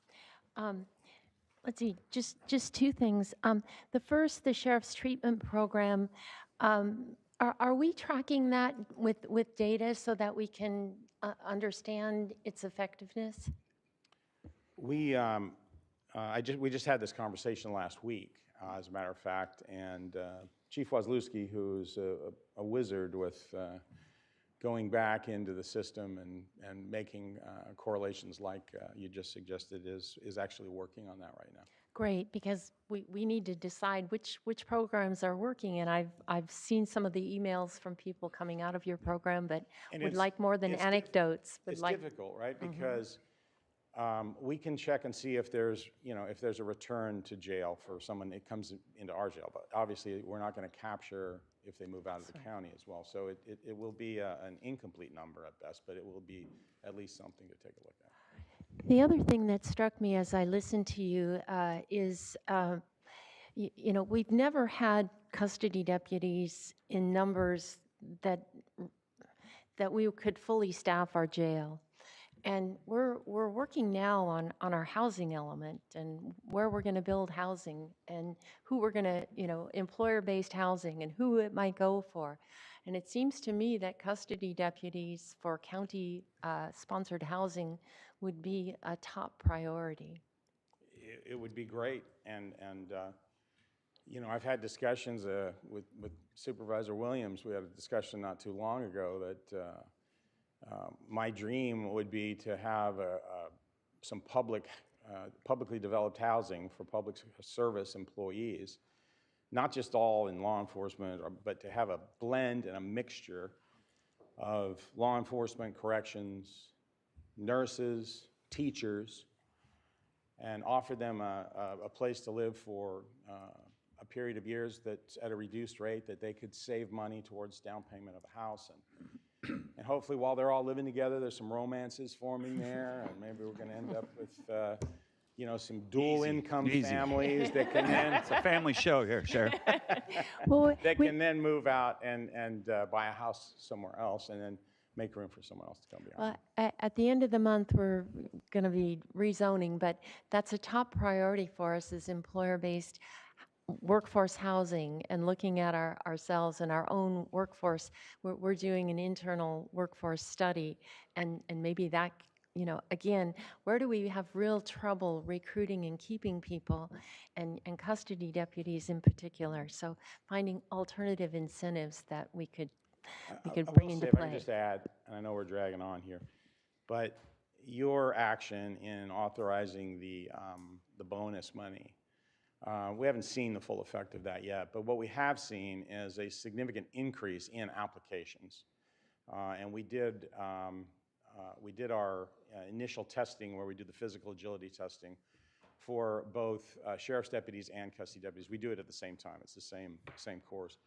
Let's see, just 2 things. The first, the Sheriff's Treatment Program, are we tracking that with data so that we can understand its effectiveness? We just had this conversation last week, as a matter of fact, and Chief Wazlewski, who's a wizard with going back into the system and making correlations like you just suggested, is actually working on that right now. Great, because we need to decide which programs are working, and I've seen some of the emails from people coming out of your program, but would like more than anecdotes. It's difficult, right? Because we can check and see if there's, you know, if there's a return to jail for someone that comes into our jail, but obviously we're not going to capture if they move out of the county as well. So it will be an incomplete number at best, but it will be at least something to take a look at. The other thing that struck me as I listened to you is, you know, we've never had custody deputies in numbers that we could fully staff our jail. And we're working now on our housing element and where we're going to build housing and who we're going to, you know, employer-based housing and who it might go for. And it seems to me that custody deputies for county-sponsored housing would be a top priority. It would be great, and you know, I've had discussions with Supervisor Williams. We had a discussion not too long ago that my dream would be to have some publicly developed housing for public service employees, not just all in law enforcement, but to have a blend and a mixture of law enforcement, corrections, nurses, teachers, and offer them a place to live for a period of years that's at a reduced rate that they could save money towards down payment of a house. And And hopefully while they're all living together, there's some romances forming there, and maybe we're going to end up with, you know, some dual income families that can then. It's a family show here, Sheriff. That can then move out and buy a house somewhere else and then make room for someone else to come behind. Well, at the end of the month, we're going to be rezoning, but that's a top priority for us is employer-based workforce housing and looking at ourselves and our own workforce. We're doing an internal workforce study, and maybe that, you know, again, where do we have real trouble recruiting and keeping people, and custody deputies in particular? So finding alternative incentives that we could bring into If I play. can just add, and I know we're dragging on here, but your action in authorizing the bonus money, we haven't seen the full effect of that yet, but what we have seen is a significant increase in applications. And we did our initial testing where we do the physical agility testing for both sheriff's deputies and custody deputies. We do it at the same time. It's the same course.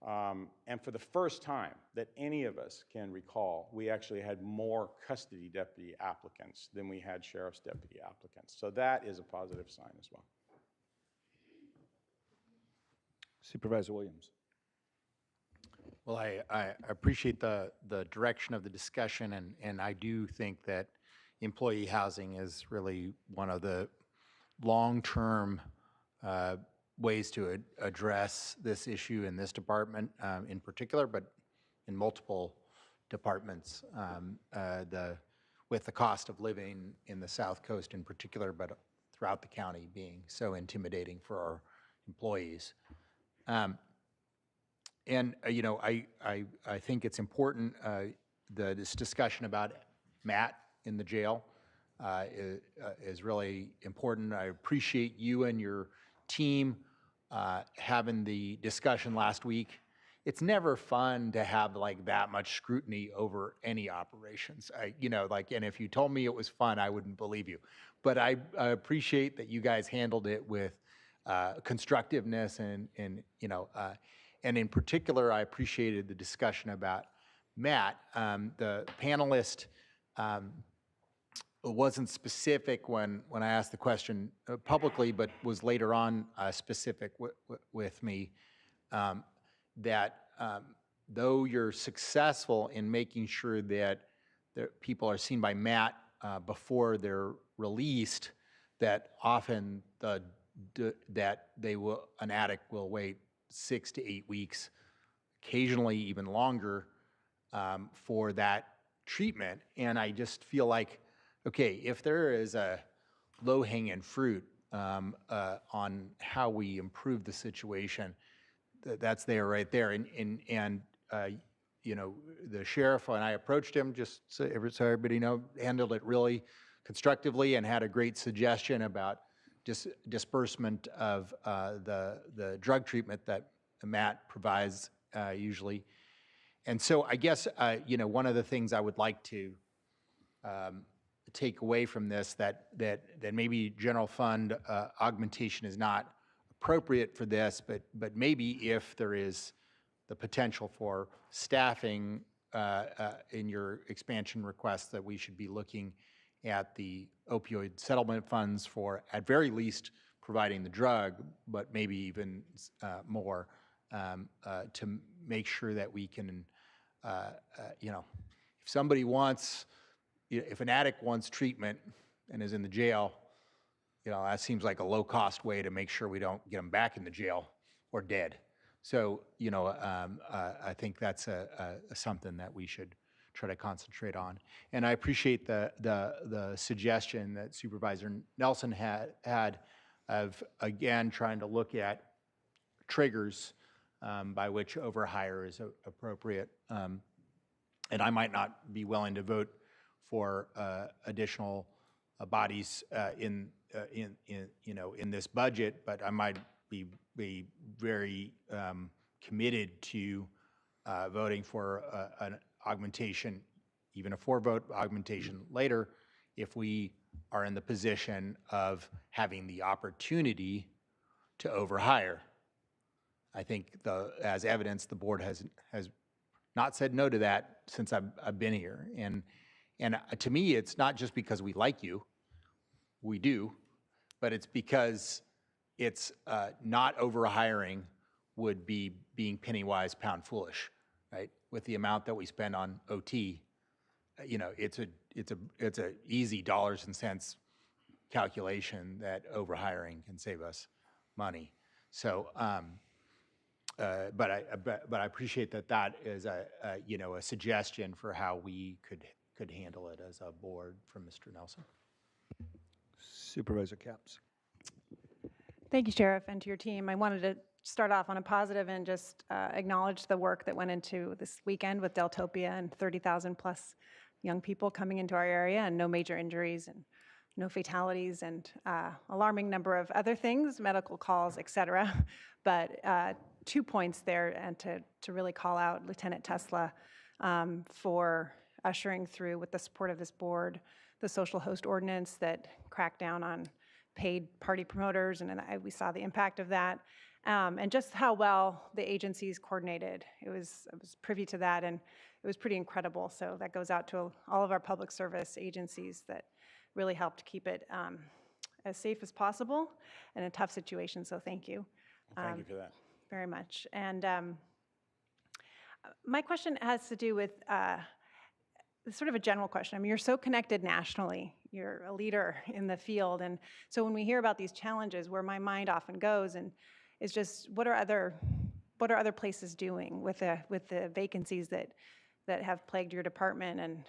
And for the first time that any of us can recall, we actually had more custody deputy applicants than we had sheriff's deputy applicants. So that is a positive sign as well. Supervisor Williams. Well, I appreciate the direction of the discussion, and I do think that employee housing is really one of the long-term ways to address this issue in this department in particular, but in multiple departments, with the cost of living in the South Coast in particular, but throughout the county being so intimidating for our employees. You know, I think it's important, this discussion about Matt in the jail is really important. I appreciate you and your team having the discussion last week. It's never fun to have like that much scrutiny over any operations. You know, like, and if you told me it was fun, I wouldn't believe you. But I appreciate that you guys handled it with constructiveness and you know, and in particular, I appreciated the discussion about Matt. The panelist wasn't specific when I asked the question publicly, but was later on specific with me that though you're successful in making sure that people are seen by Matt before they're released, that often an addict will wait 6 to 8 weeks, occasionally even longer, for that treatment. And I just feel like, okay, if there is a low-hanging fruit on how we improve the situation, that's there right there. And you know, the sheriff, when I approached him, just so everybody know, handled it really constructively and had a great suggestion about disbursement of the drug treatment that Matt provides usually. And so I guess, you know, one of the things I would like to take away from this, that maybe general fund augmentation is not appropriate for this, but maybe if there is the potential for staffing in your expansion requests, that we should be looking at the opioid settlement funds for, at very least, providing the drug, but maybe even more, to make sure that we can, you know, if somebody wants, if an addict wants treatment and is in the jail, you know, that seems like a low-cost way to make sure we don't get them back in the jail or dead. So, you know, I think that's something that we should try to concentrate on. And I appreciate the suggestion that Supervisor Nelson had of, again, trying to look at triggers by which overhire is appropriate. And I might not be willing to vote for additional bodies in you know, in this budget, but I might be very committed to voting for an augmentation, even a 4-vote augmentation later, if we are in the position of having the opportunity to overhire. I think, as evidence, the board has not said no to that since I've been here. And to me, it's not just because we like you, we do, but it's because it's not over-hiring would be being penny wise, pound foolish, right? With the amount that we spend on OT, you know, it's a easy dollars and cents calculation that over-hiring can save us money. So, but I appreciate that is a suggestion for how we could handle it as a board from Mr. Nelson. Supervisor Capps. Thank you, Sheriff, and to your team. I wanted to start off on a positive and just acknowledge the work that went into this weekend with Deltopia and 30,000 plus young people coming into our area and no major injuries and no fatalities and alarming number of other things, medical calls, et cetera. But 2 points there, and to really call out Lieutenant Tesla for ushering through, with the support of this board, the social host ordinance that cracked down on paid party promoters, and we saw the impact of that, and just how well the agencies coordinated. I was privy to that, and it was pretty incredible. So that goes out to all of our public service agencies that really helped keep it as safe as possible in a tough situation. So thank you. Thank you for that. Very much. And my question has to do with sort of a general question. I mean, you're so connected nationally. You're a leader in the field. And so when we hear about these challenges, where my mind often goes and is just, what are other places doing with the vacancies that have plagued your department? And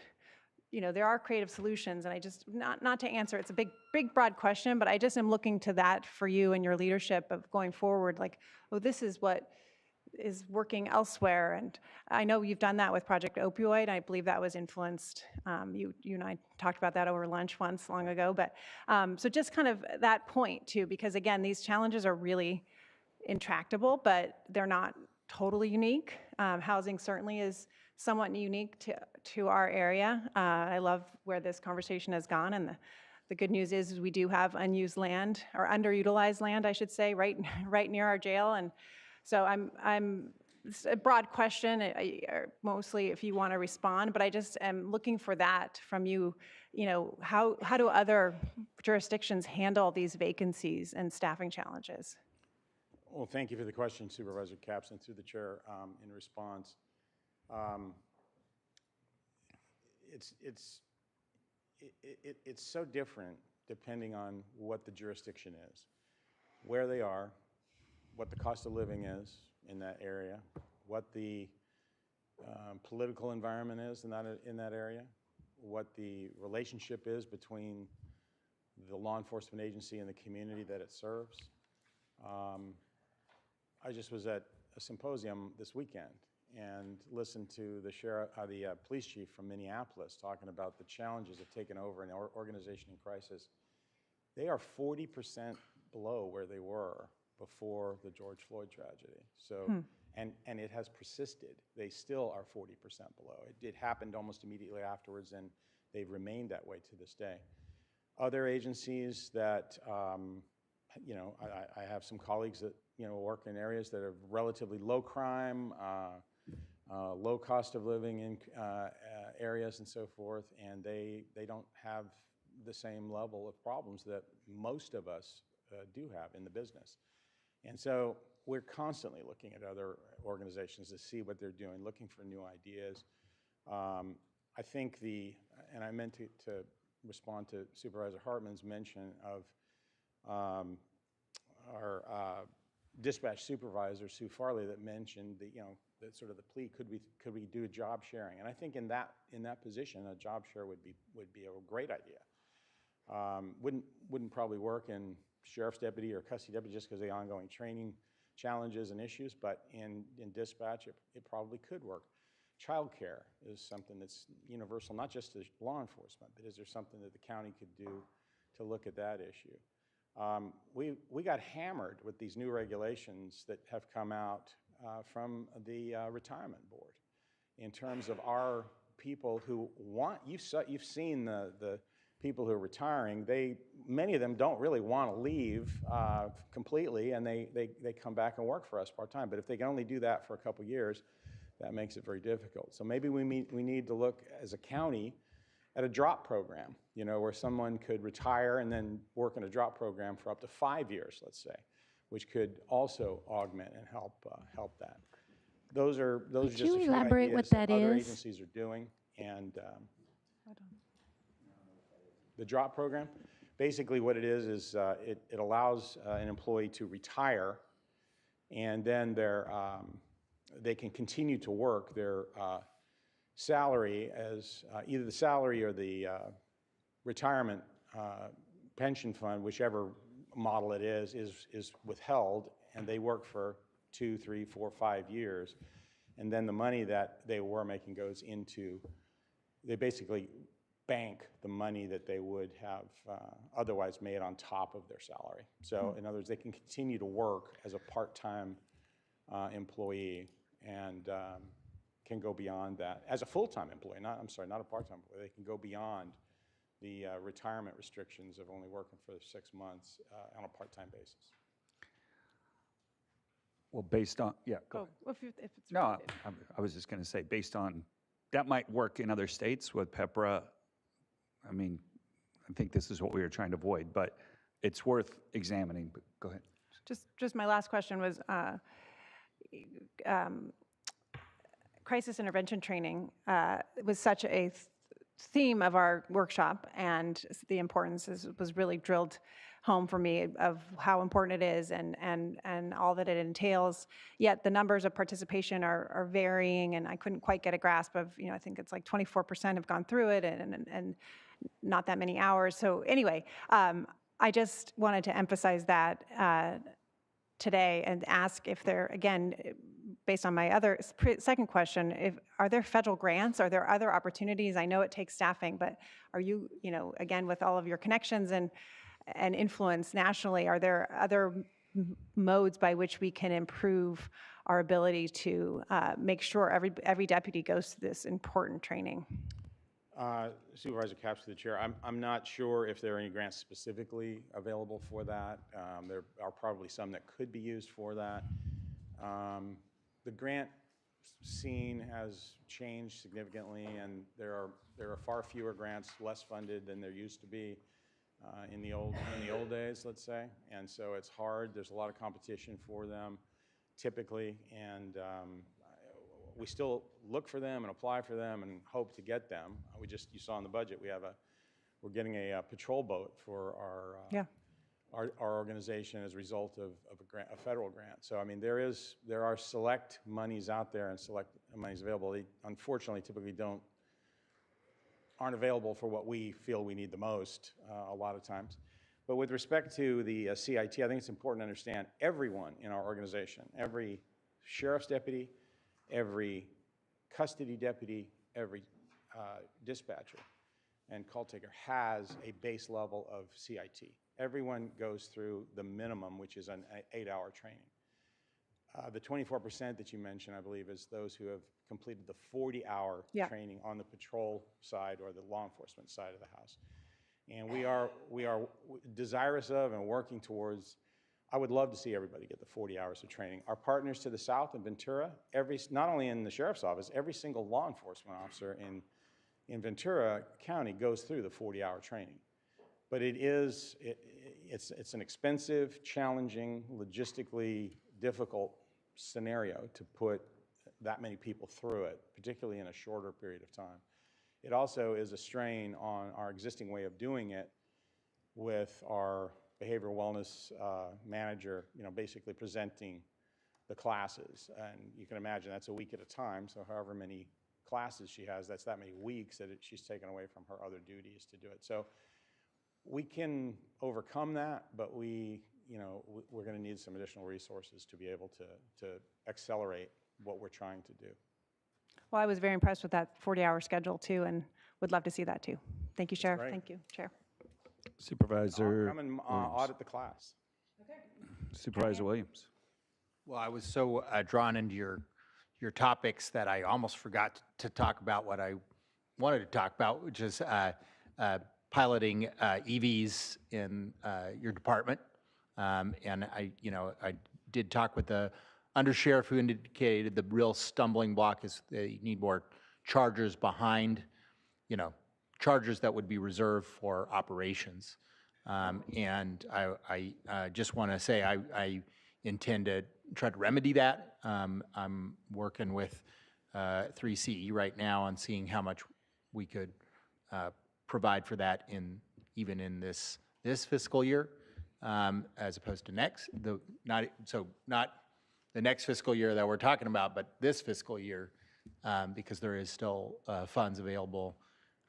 you know, there are creative solutions, and I just, not to answer, it's a big, broad question, but I just am looking to that for you and your leadership of going forward, like, oh, this is what is working elsewhere. And I know you've done that with Project Opioid. I believe that was influenced. You and I talked about that over lunch once long ago. But so just kind of that point too, because again, these challenges are really intractable, but they're not totally unique. Housing certainly is somewhat unique to our area. I love where this conversation has gone, and the good news is we do have unused land, or underutilized land, I should say, right near our jail. And so it's a broad question, mostly if you want to respond, but I just am looking for that from you. You know, how do other jurisdictions handle these vacancies and staffing challenges? Well, thank you for the question, Supervisor Capps, and through the chair in response. It's so different depending on what the jurisdiction is, where they are, what the cost of living is in that area, what the political environment is in that area, what the relationship is between the law enforcement agency and the community that it serves. I just was at a symposium this weekend and listened to the police chief from Minneapolis talking about the challenges of taking over an organization in crisis. They are 40% below where they were before the George Floyd tragedy. So, and it has persisted. They still are 40% below. It happened almost immediately afterwards, and they've remained that way to this day. Other agencies that, you know, I have some colleagues that, you know, work in areas that are relatively low crime, low cost of living in areas and so forth, and they don't have the same level of problems that most of us do have in the business. And so we're constantly looking at other organizations to see what they're doing, looking for new ideas. I think and I meant to respond to Supervisor Hartman's mention of our dispatch supervisor, Sue Farley, that mentioned the, you know, that sort of the plea, could we do a job sharing? And I think in that position, a job share would be a great idea. Wouldn't probably work in sheriff's deputy or custody deputy just because of the ongoing training challenges and issues, but in dispatch, it probably could work. Childcare is something that's universal, not just to law enforcement, but is there something that the county could do to look at that issue? We got hammered with these new regulations that have come out from the retirement board in terms of our people who want, you've seen the people who are retiring, many of them don't really want to leave completely, and they come back and work for us part-time. But if they can only do that for a couple years, that makes it very difficult. So maybe we need to look as a county at a drop program, you know, where someone could retire and then work in a drop program for up to 5 years, let's say, which could also augment and help that. Those are just a few elaborate what ideas that other is? agencies are doing. And the drop program, basically what it is it allows an employee to retire, and then they can continue to work. Their salary as either the salary or the retirement pension fund, whichever model it is withheld, and they work for 2, 3, 4, 5 years, and then the money that they were making goes into, they basically bank the money that they would have otherwise made on top of their salary. So in other words, they can continue to work as a part-time employee and can go beyond that. As a full-time employee, not a part-time employee, they can go beyond the retirement restrictions of only working for 6 months on a part-time basis. Well, based on, yeah, go ahead. If it's No, I was just going to say, based on, that might work in other states with PEPRA. I mean, I think this is what we were trying to avoid, but it's worth examining. But go ahead. Just my last question was crisis intervention training was such a theme of our workshop, and the importance was really drilled home for me of how important it is and all that it entails. Yet the numbers of participation are varying, and I couldn't quite get a grasp of, I think it's like 24% have gone through it and not that many hours. So anyway, I just wanted to emphasize that today and ask if there, again, based on my other second question, are there federal grants? Are there other opportunities? I know it takes staffing, but are you, again, with all of your connections and influence nationally, are there other modes by which we can improve our ability to make sure every deputy goes through this important training? Supervisor Capps, to the chair, I'm not sure if there are any grants specifically available for that. There are probably some that could be used for that. The grant scene has changed significantly, and there are far fewer grants, less funded than there used to be in the old days, let's say. And so it's hard. There's a lot of competition for them, typically, and we still look for them and apply for them and hope to get them. You saw in the budget we're getting a patrol boat for our organization as a result of a federal grant. So I mean, there are select monies out there and select monies available. They unfortunately typically aren't available for what we feel we need the most a lot of times. But with respect to the CIT, I think it's important to understand everyone in our organization, every sheriff's deputy, every custody deputy, every dispatcher and call taker has a base level of CIT. Everyone goes through the minimum, which is an 8-hour training. The 24% that you mentioned, I believe, is those who have completed the 40-hour training on the patrol side or the law enforcement side of the house. And we are desirous of and working towards, I would love to see everybody get the 40 hours of training. Our partners to the south in Ventura, not only in the sheriff's office, every single law enforcement officer in Ventura County goes through the 40-hour training. But it's an expensive, challenging, logistically difficult scenario to put that many people through it, particularly in a shorter period of time. It also is a strain on our existing way of doing it with our behavioral wellness manager, basically presenting the classes. And you can imagine that's a week at a time, so however many classes she has, that's that many weeks that she's taken away from her other duties to do it. So we can overcome that, but we're going to need some additional resources to be able to accelerate what we're trying to do. Well, I was very impressed with that 40-hour schedule too, and would love to see that too. Thank you, Sheriff. Great. Thank you, Chair. Supervisor I'll come and Williams. audit the class. Supervisor Williams. Well, I was so drawn into your topics that I almost forgot to talk about what I wanted to talk about, which is piloting EVs in your department. And I did talk with the Undersheriff who indicated the real stumbling block is they need more chargers behind, chargers that would be reserved for operations. And I just want to say I intend to try to remedy that. I'm working with 3CE right now on seeing how much we could provide for that even in this fiscal year, as opposed to next. Not the next fiscal year that we're talking about, but this fiscal year, because there is still funds available.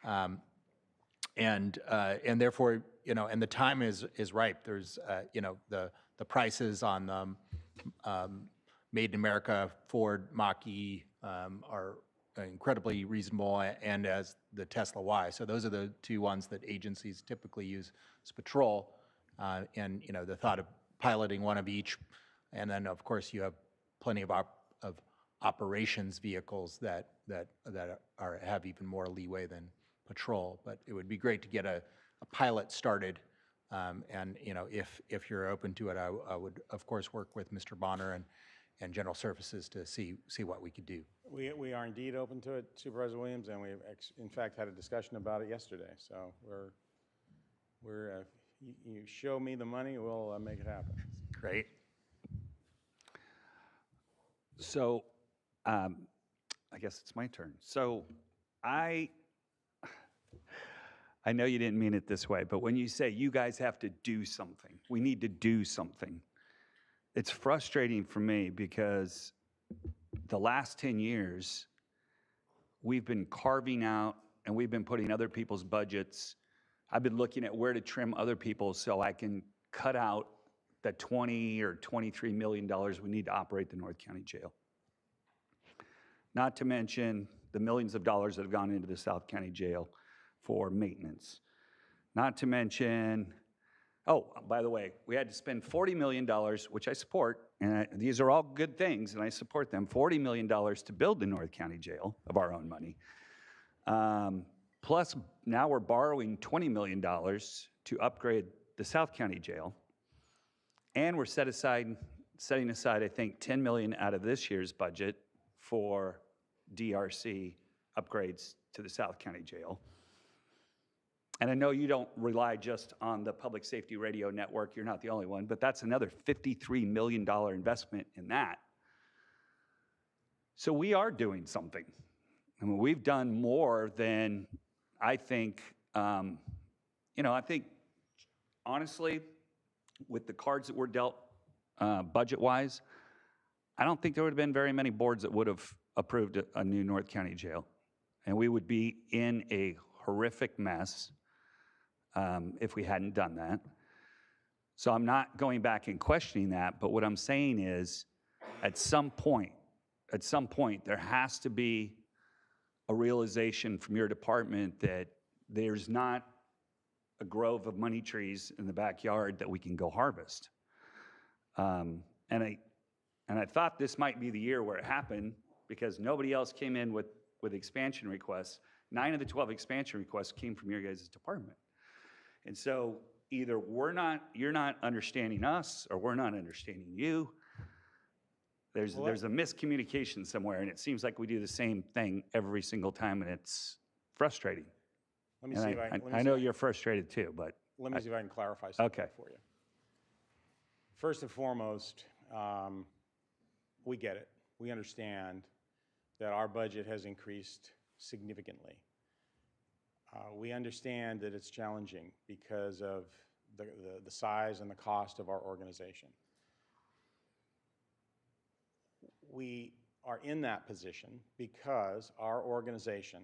And therefore, and the time is ripe. There's, the prices on the Made in America Ford Mach-E are incredibly reasonable, and as the Tesla Y. So those are the two ones that agencies typically use as patrol. And, the thought of piloting one of each, and then, of course, you have plenty of operations vehicles that have even more leeway than patrol. But it would be great to get a pilot started. And if you're open to it, I would of course work with Mr. Bonner and General Services to see what we could do. We are indeed open to it, Supervisor Williams, and we in fact had a discussion about it yesterday. So you show me the money, we'll make it happen. Great. So I guess it's my turn. So I know you didn't mean it this way, but when you say you guys have to do something, we need to do something, it's frustrating for me because the last 10 years, we've been carving out and we've been putting other people's budgets. I've been looking at where to trim other people's so I can cut out the $20 or $23 million we need to operate the North County Jail. Not to mention the millions of dollars that have gone into the South County Jail for maintenance. Not to mention, by the way, we had to spend $40 million, which I support, and these are all good things, and I support them, $40 million to build the North County Jail of our own money. Plus, now we're borrowing $20 million to upgrade the South County Jail, and we're setting aside, I think, $10 million out of this year's budget for DRC upgrades to the South County Jail. And I know you don't rely just on the public safety radio network. You're not the only one, but that's another $53 million investment in that. So we are doing something. I mean, we've done more than I think, I think, honestly, with the cards that were dealt budget-wise, I don't think there would have been very many boards that would have approved a new North County Jail. And we would be in a horrific mess if we hadn't done that. So I'm not going back and questioning that, but what I'm saying is at some point, there has to be a realization from your department that there's not a grove of money trees in the backyard that we can go harvest. And I thought this might be the year where it happened because nobody else came in with expansion requests. 9 of the 12 expansion requests came from your guys' department. And so either you're not understanding us or we're not understanding you. There's a miscommunication somewhere, and it seems like we do the same thing every single time, and it's frustrating. Let me see if I know you're frustrated too, but let me see if I can clarify something for you. First and foremost, we get it. We understand that our budget has increased significantly. We understand that it's challenging because of the size and the cost of our organization. We are in that position because our organization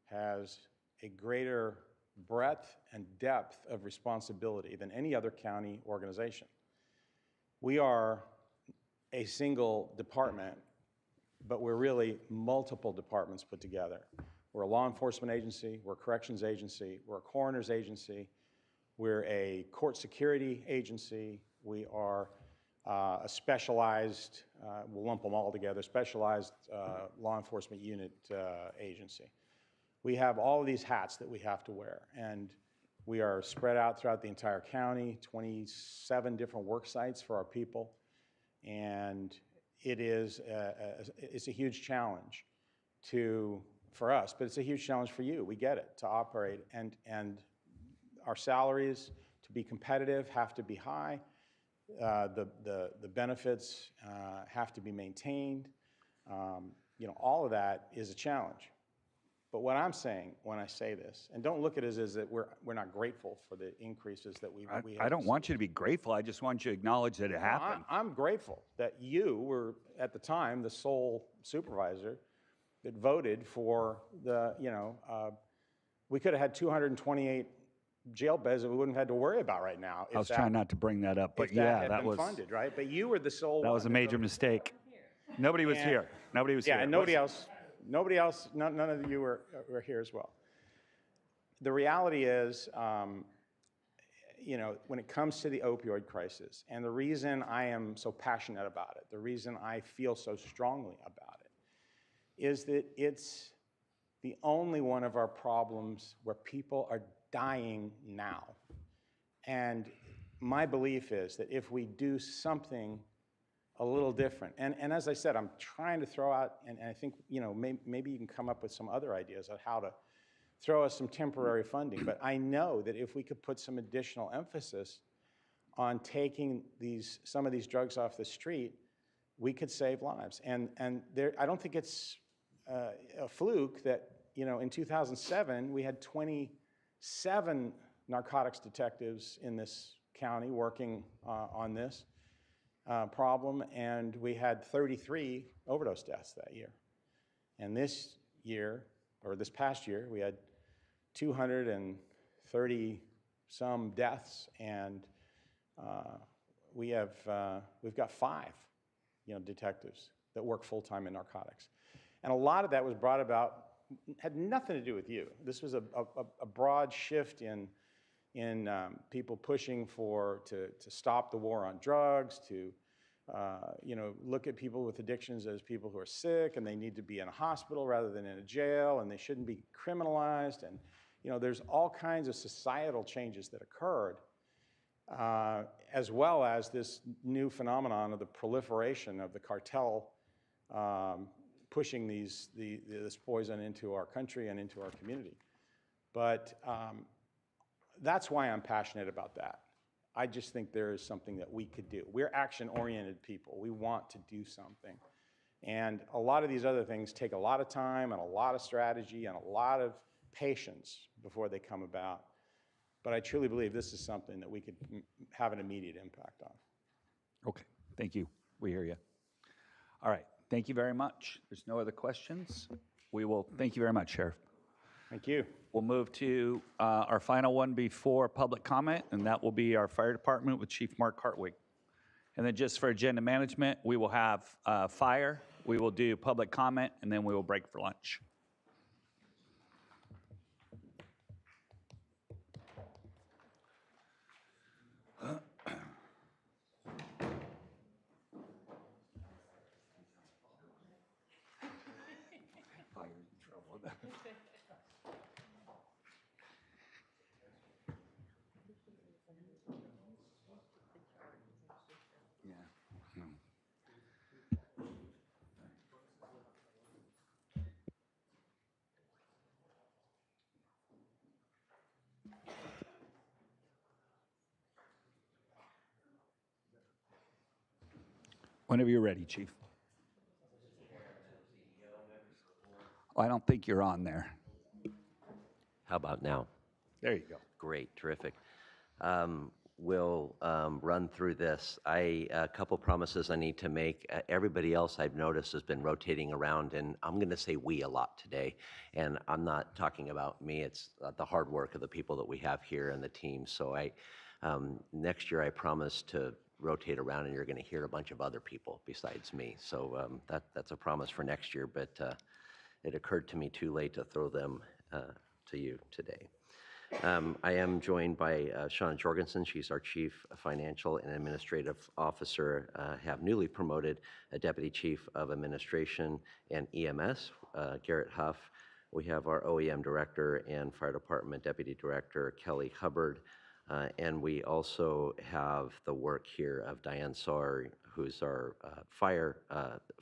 has a greater breadth and depth of responsibility than any other county organization. We are a single department, but we're really multiple departments put together. We're a law enforcement agency, we're a corrections agency, we're a coroner's agency, we're a court security agency, we are a specialized, we'll lump them all together, specialized law enforcement unit agency. We have all of these hats that we have to wear, and we are spread out throughout the entire county, 27 different work sites for our people, and it's a huge challenge for us, but it's a huge challenge for you. We get it, to operate, and our salaries, to be competitive, have to be high. The benefits have to be maintained. All of that is a challenge. But what I'm saying when I say this, and don't look at it as that we're not grateful for the increases that we have. I don't want you to be grateful. I just want you to acknowledge that it happened. I'm grateful that you were, at the time, the sole supervisor that voted for we could have had 228 jail beds that we wouldn't have had to worry about right now. I was trying not to bring that up, but yeah, that was funded, right? But you were the sole. That was a major mistake. Nobody was here. Nobody was here. Yeah, and nobody else, none of you were here as well. The reality is, when it comes to the opioid crisis, and the reason I am so passionate about it, the reason I feel so strongly about it, is that it's the only one of our problems where people are dying now. And my belief is that if we do something a little different, and as I said, I'm trying to throw out, and I think maybe you can come up with some other ideas on how to throw us some temporary funding, but I know that if we could put some additional emphasis on taking some of these drugs off the street, we could save lives. And I don't think it's a fluke that in 2007 we had 27 narcotics detectives in this county working on this problem, and we had 33 overdose deaths that year. And this past year, we had 230 some deaths, and we've got 5 detectives that work full-time in narcotics. And a lot of that was brought about, had nothing to do with you. This was a broad shift in people pushing to stop the war on drugs, to look at people with addictions as people who are sick and they need to be in a hospital rather than in a jail, and they shouldn't be criminalized. And there's all kinds of societal changes that occurred, as well as this new phenomenon of the proliferation of the cartel pushing this poison into our country and into our community. But that's why I'm passionate about that. I just think there is something that we could do. We're action-oriented people. We want to do something. And a lot of these other things take a lot of time and a lot of strategy and a lot of patience before they come about. But I truly believe this is something that we could have an immediate impact on. Okay, thank you. We hear you. All right, thank you very much. There's no other questions. Thank you very much, Sheriff. Thank you. We'll move to our final one before public comment, and that will be our fire department with Chief Mark Hartwig. And then just for agenda management, we will have fire, we will do public comment, and then we will break for lunch. Whenever you're ready, Chief. Oh, I don't think you're on there. How about now? There you go. Great, terrific. We'll run through this. A couple promises I need to make. Everybody else I've noticed has been rotating around, and I'm going to say we a lot today. And I'm not talking about me. It's the hard work of the people that we have here and the team. So next year I promise to rotate around, and you're going to hear a bunch of other people besides me. So that's a promise for next year, but it occurred to me too late to throw them to you today. I am joined by Shauna Jorgensen. She's our Chief Financial and Administrative Officer. Have newly promoted a Deputy Chief of Administration and EMS, Garrett Huff. We have our OEM Director and Fire Department Deputy Director, Kelly Hubbard. And we also have the work here of Diane Saar, who's our fire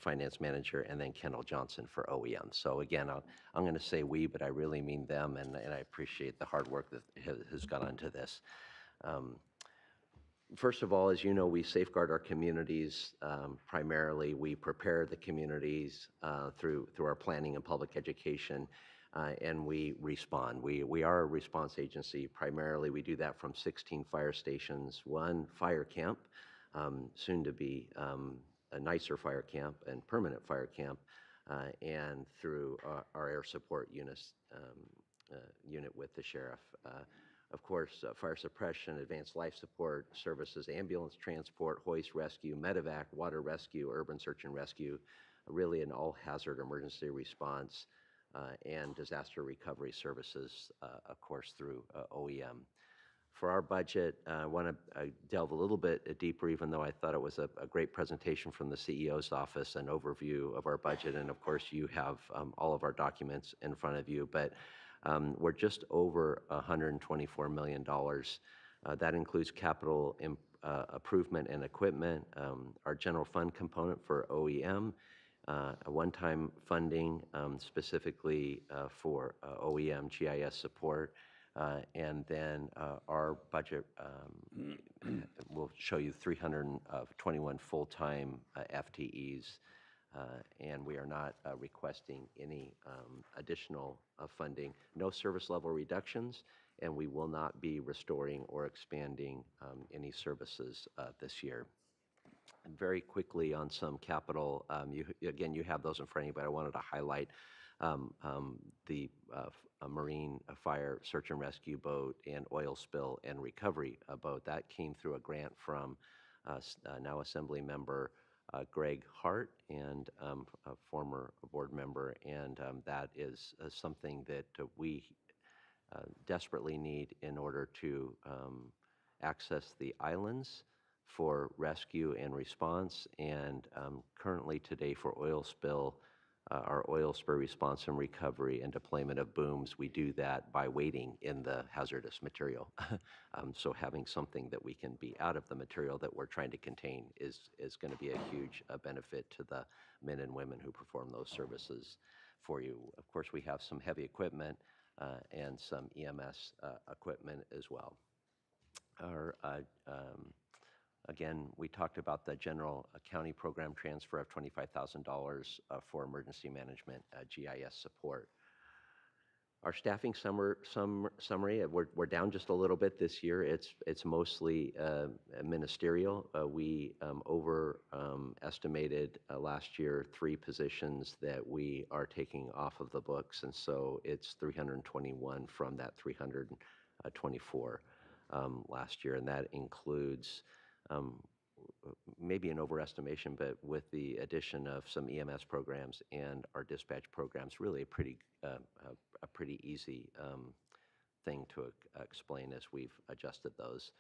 finance manager, and then Kendall Johnson for OEM. So again, I'm going to say we, but I really mean them, and I appreciate the hard work that has gone into this. First of all, as you know, we safeguard our communities. Primarily, we prepare the communities through our planning and public education, and we respond. We are a response agency. Primarily, we do that from 16 fire stations, 1 fire camp, soon to be a nicer fire camp and permanent fire camp, and through our air support unit with the sheriff. Of course, fire suppression, advanced life support services, ambulance transport, hoist rescue, medevac, water rescue, urban search and rescue, really an all-hazard emergency response, and disaster recovery services, of course, through OEM. For our budget, I want to delve a little bit deeper, even though I thought it was a great presentation from the CEO's office, an overview of our budget, and of course you have all of our documents in front of you, but we're just over $124 million. That includes capital improvement and equipment, our general fund component for OEM, a one-time funding specifically for OEM GIS support, and then our budget will show you 321 full-time FTEs. And we are not requesting any additional funding, no service level reductions, and we will not be restoring or expanding any services this year. And very quickly on some capital, again, you have those in front of you, but I wanted to highlight the marine fire search and rescue boat and oil spill and recovery boat. That came through a grant from now Assembly member Greg Hart, and a former board member, and that is something that we desperately need in order to access the islands for rescue and response, and currently today for oil spill, our oil spill response and recovery and deployment of booms, we do that by waiting in the hazardous material. So having something that we can be out of the material that we're trying to contain is going to be a huge benefit to the men and women who perform those services for you. Of course, we have some heavy equipment and some EMS equipment as well. Our Again, we talked about the general county program transfer of $25,000 for emergency management GIS support. Our staffing summary, we're down just a little bit this year. It's mostly ministerial. We overestimated last year 3 positions that we are taking off of the books, and so it's 321 from that 324 last year, and that includes maybe an overestimation, but with the addition of some EMS programs and our dispatch programs, really a pretty easy thing to explain as we've adjusted those.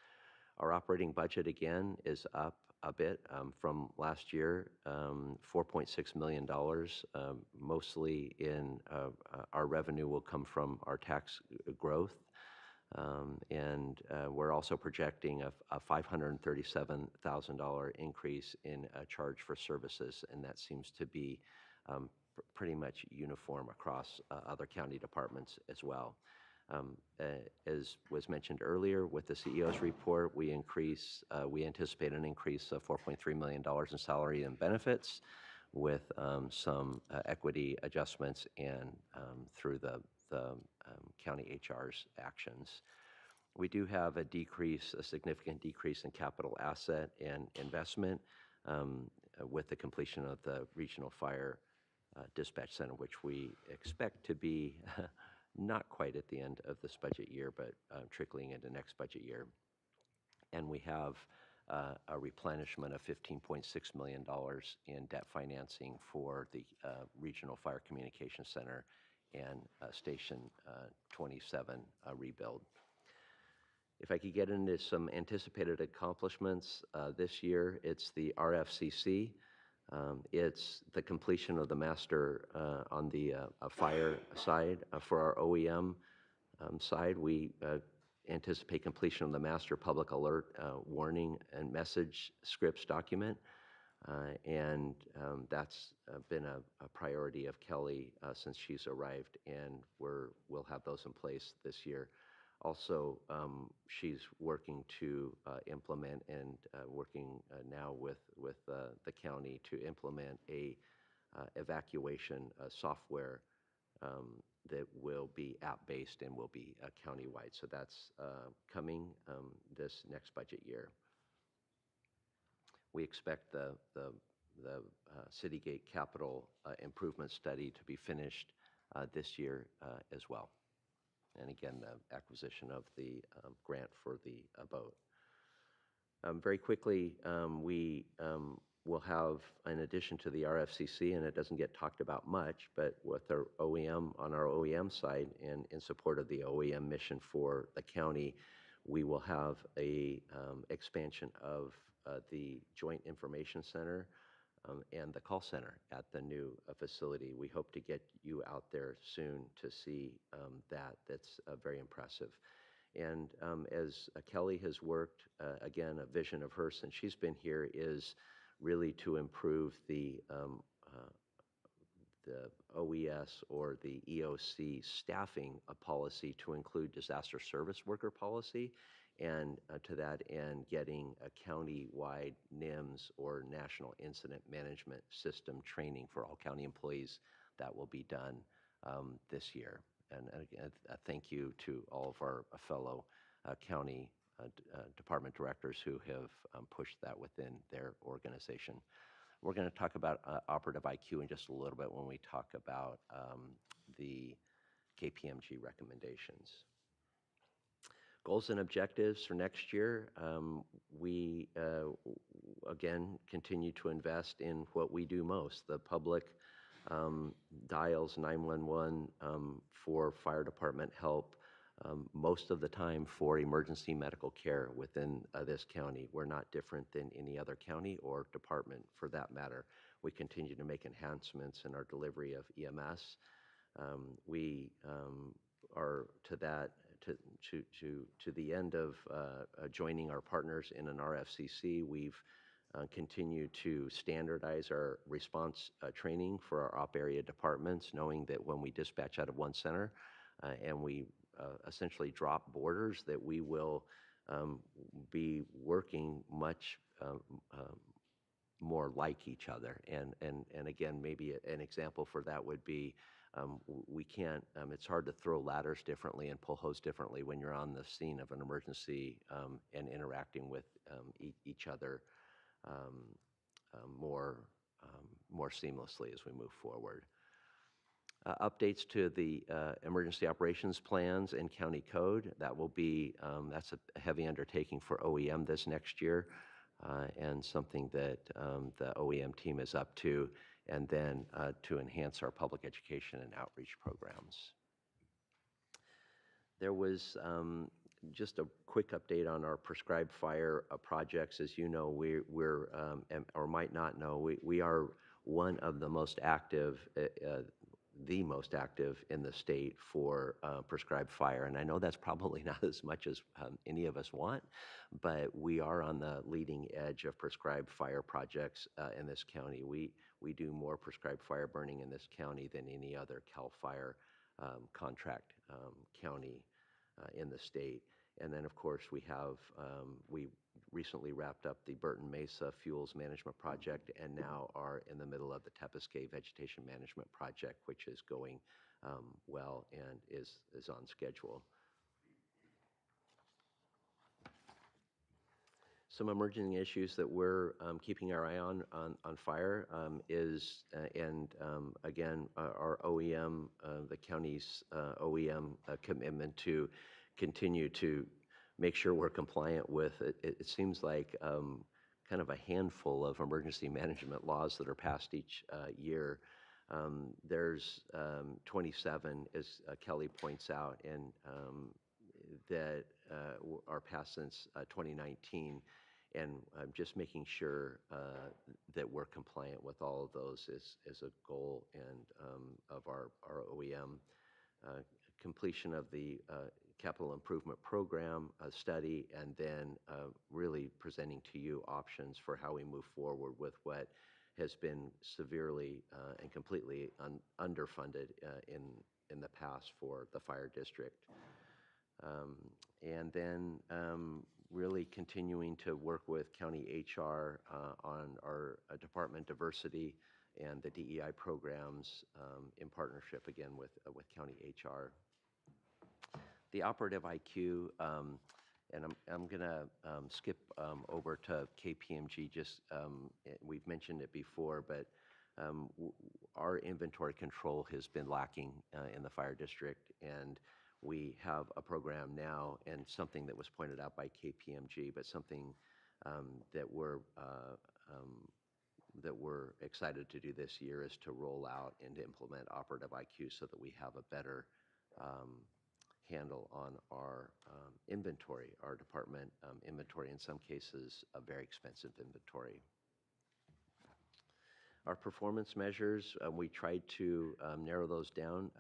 Our operating budget again is up a bit from last year, $4.6 million. Mostly in our revenue will come from our tax growth. And we're also projecting a $537,000 increase in a charge for services, and that seems to be pretty much uniform across other county departments as well. As was mentioned earlier with the CEO's report, we anticipate an increase of $4.3 million in salary and benefits with some equity adjustments and through the county HR's actions. We do have a significant decrease in capital asset and investment with the completion of the regional fire dispatch center, which we expect to be not quite at the end of this budget year, but trickling into next budget year. And we have a replenishment of $15.6 million in debt financing for the regional fire communication center and Station 27 rebuild. If I could get into some anticipated accomplishments this year, it's the RFCC. It's the completion of the master on the fire side. For our OEM side, we anticipate completion of the master public alert warning and message scripts document. And that's been a priority of Kelly since she's arrived, and we'll have those in place this year. Also, she's working to implement and working now with the county to implement a evacuation software that will be app-based and will be county-wide. So that's coming this next budget year. We expect the Citygate capital improvement study to be finished this year as well. And again, the acquisition of the grant for the boat. Very quickly, we will have, in addition to the RFCC, and it doesn't get talked about much, but with our OEM, on our OEM side, and in support of the OEM mission for the county, we will have a expansion of the Joint Information Center and the call center at the new facility. We hope to get you out there soon to see that. That's very impressive. And as Kelly has worked, again, a vision of hers since she's been here is really to improve the OES or the EOC staffing policy to include disaster service worker policy, and to that end, getting a county-wide NIMS or National Incident Management System training for all county employees. That will be done this year. And again, a thank you to all of our fellow county department directors who have pushed that within their organization. We're going to talk about operative IQ in just a little bit when we talk about the KPMG recommendations. Goals and objectives for next year. We, again, continue to invest in what we do most. The public dials 911 for fire department help most of the time for emergency medical care within this county. We're not different than any other county or department for that matter. We continue to make enhancements in our delivery of EMS. We are to that, to the end of joining our partners in an RFCC. We've continued to standardize our response training for our op area departments, knowing that when we dispatch out of one center and we essentially drop borders, that we will be working much more like each other. And again, maybe an example for that would be we can't, it's hard to throw ladders differently and pull hose differently when you're on the scene of an emergency and interacting with each other more seamlessly as we move forward. Updates to the emergency operations plans and county code. That will be, that's a heavy undertaking for OEM this next year, and something that the OEM team is up to, and then to enhance our public education and outreach programs. There was just a quick update on our prescribed fire projects. As you know, we're or might not know, we are one of the most active, the most active in the state for prescribed fire. And I know that's probably not as much as any of us want, but we are on the leading edge of prescribed fire projects in this county. We do more prescribed fire burning in this county than any other CAL FIRE contract county in the state. And then, of course, we have, we recently wrapped up the Burton Mesa Fuels Management Project, and now are in the middle of the Tepiscate Vegetation Management Project, which is going well and is on schedule. Some emerging issues that we're keeping our eye on fire is, again, our OEM, the county's OEM commitment to continue to make sure we're compliant with it. It seems like kind of a handful of emergency management laws that are passed each year. There's 27, as Kelly points out, and that are passed since 2019. And just making sure that we're compliant with all of those is a goal and of our OEM. Completion of the capital improvement program study, and then really presenting to you options for how we move forward with what has been severely and completely underfunded in the past for the fire district. And then really continuing to work with county HR on our department diversity and the DEI programs in partnership again with county HR. The operative IQ, and I'm going to skip over to KPMG. Just we've mentioned it before, but our inventory control has been lacking in the fire district, and we have a program now, and something that was pointed out by KPMG, but something that we're excited to do this year is to roll out and implement operative IQ so that we have a better handle on our inventory, our department inventory, in some cases a very expensive inventory. Our performance measures, we tried to narrow those down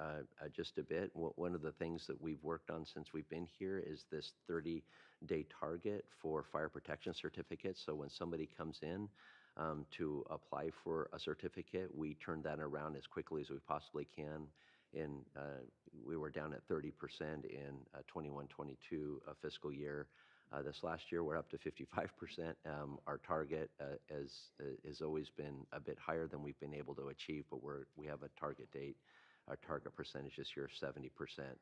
just a bit. One of the things that we've worked on since we've been here is this 30-day target for fire protection certificates. So when somebody comes in to apply for a certificate, we turn that around as quickly as we possibly can. We were down at 30% in 21-22 fiscal year. This last year, we're up to 55%. Our target has always been a bit higher than we've been able to achieve, but we have a target date. Our target percentage this year is 70%.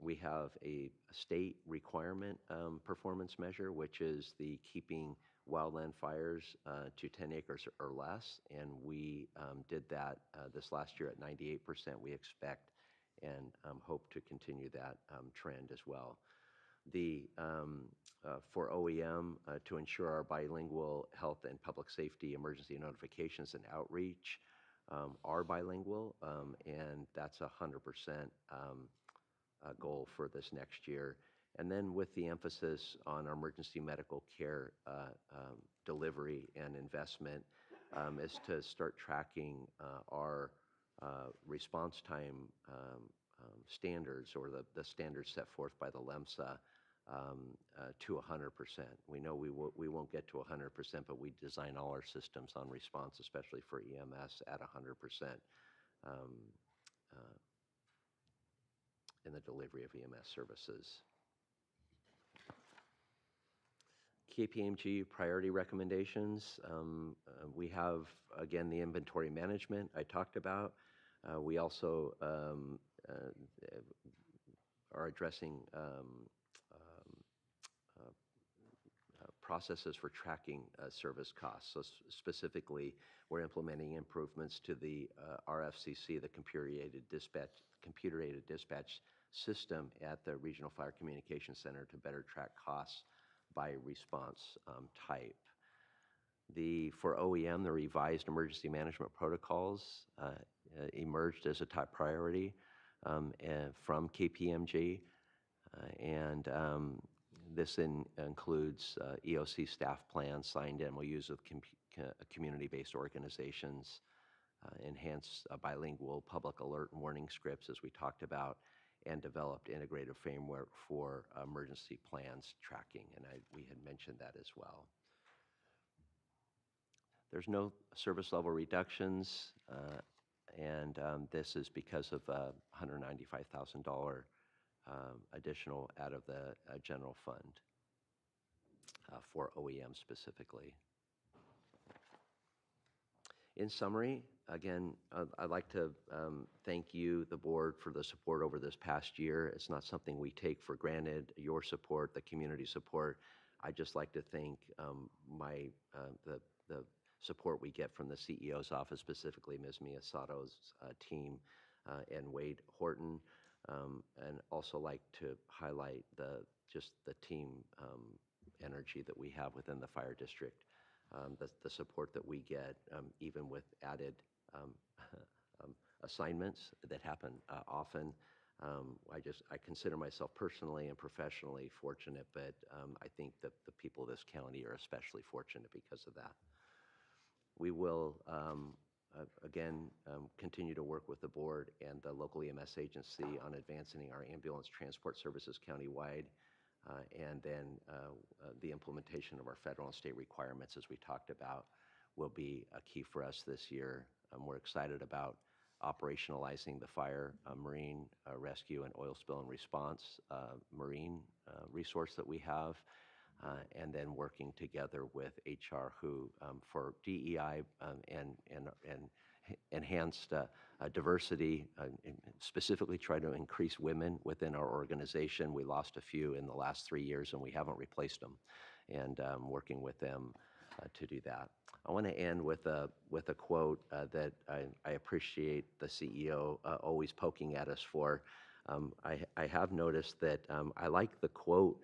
We have a state requirement performance measure, which is the keeping wildland fires to 10 acres or less, and we did that this last year at 98%. We expect and hope to continue that trend as well. For OEM, to ensure our bilingual health and public safety emergency notifications and outreach are bilingual, and that's 100% goal for this next year. And then with the emphasis on our emergency medical care delivery and investment is to start tracking our response time standards, or the standards set forth by the LEMSA, to 100%. We know we won't get to 100%, but we design all our systems on response, especially for EMS, at 100% in the delivery of EMS services. KPMG priority recommendations. We have, again, the inventory management I talked about. We also are addressing processes for tracking service costs. So specifically, we're implementing improvements to the RFCC, the computer-aided dispatch system at the Regional Fire Communication Center to better track costs by response type. For OEM, the revised emergency management protocols emerged as a top priority from KPMG, and this includes EOC staff plans, signed MOUs with community-based organizations, enhanced bilingual public alert and warning scripts, as we talked about, and developed integrated framework for emergency plans tracking, and we had mentioned that as well. There's no service level reductions, and this is because of $195,000 additional out of the general fund for OEM specifically. In summary, again, I'd like to thank you, the board, for the support over this past year. It's not something we take for granted, your support, the community support. I'd just like to thank the support we get from the CEO's office, specifically Ms. Mia Sato's team and Wade Horton, and also like to highlight just the team energy that we have within the fire district. The support that we get, even with added assignments that happen often. I consider myself personally and professionally fortunate, but I think that the people of this county are especially fortunate because of that. We will again, continue to work with the board and the local EMS agency on advancing our ambulance transport services countywide, and then the implementation of our federal and state requirements, as we talked about, will be a key for us this year. We're excited about operationalizing the fire, marine rescue, and oil spill and response marine resource that we have, and then working together with HR who for DEI and enhanced diversity, and specifically try to increase women within our organization. We lost a few in the last 3 years and we haven't replaced them, and working with them to do that. I want to end with a quote that I appreciate the CEO always poking at us for. I have noticed that I like the quote,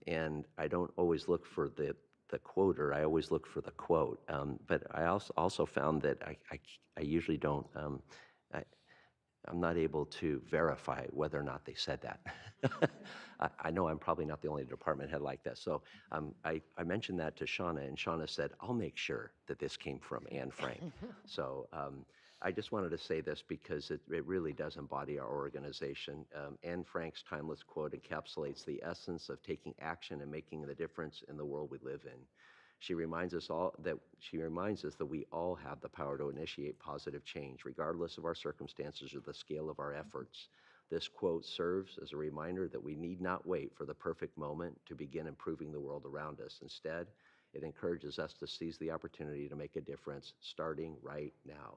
and I don't always look for the quoter, I always look for the quote. But I also found that I usually don't, I'm not able to verify whether or not they said that. I know I'm probably not the only department head like that. So I mentioned that to Shauna, and Shauna said, I'll make sure that this came from Anne Frank. So I just wanted to say this because it really does embody our organization. Anne Frank's timeless quote encapsulates the essence of taking action and making the difference in the world we live in. She reminds us that we all have the power to initiate positive change, regardless of our circumstances or the scale of our efforts. This quote serves as a reminder that we need not wait for the perfect moment to begin improving the world around us. Instead, it encourages us to seize the opportunity to make a difference starting right now.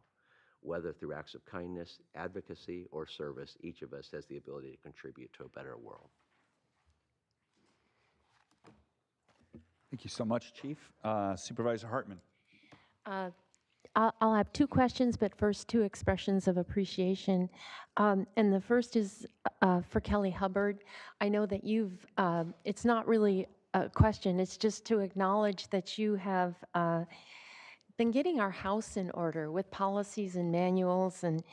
Whether through acts of kindness, advocacy, or service, each of us has the ability to contribute to a better world. Thank you so much, Chief. Supervisor Hartman. I'll have two questions, but first two expressions of appreciation. And the first is for Kelly Hubbard. I know that it's not really a question, it's just to acknowledge that you have been getting our house in order with policies and manuals and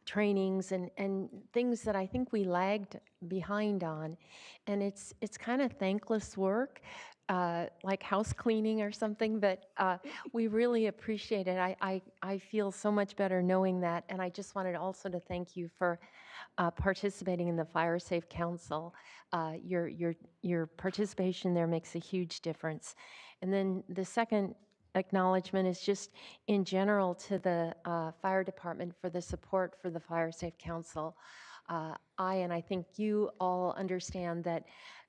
trainings and things that I think we lagged behind on. And it's kind of thankless work, like house cleaning or something, but we really appreciate it. I feel so much better knowing that, and I just wanted also to thank you for participating in the Fire Safe Council. Your participation there makes a huge difference. And then the second acknowledgement is just in general to the fire department for the support for the Fire Safe Council. And I think you all understand that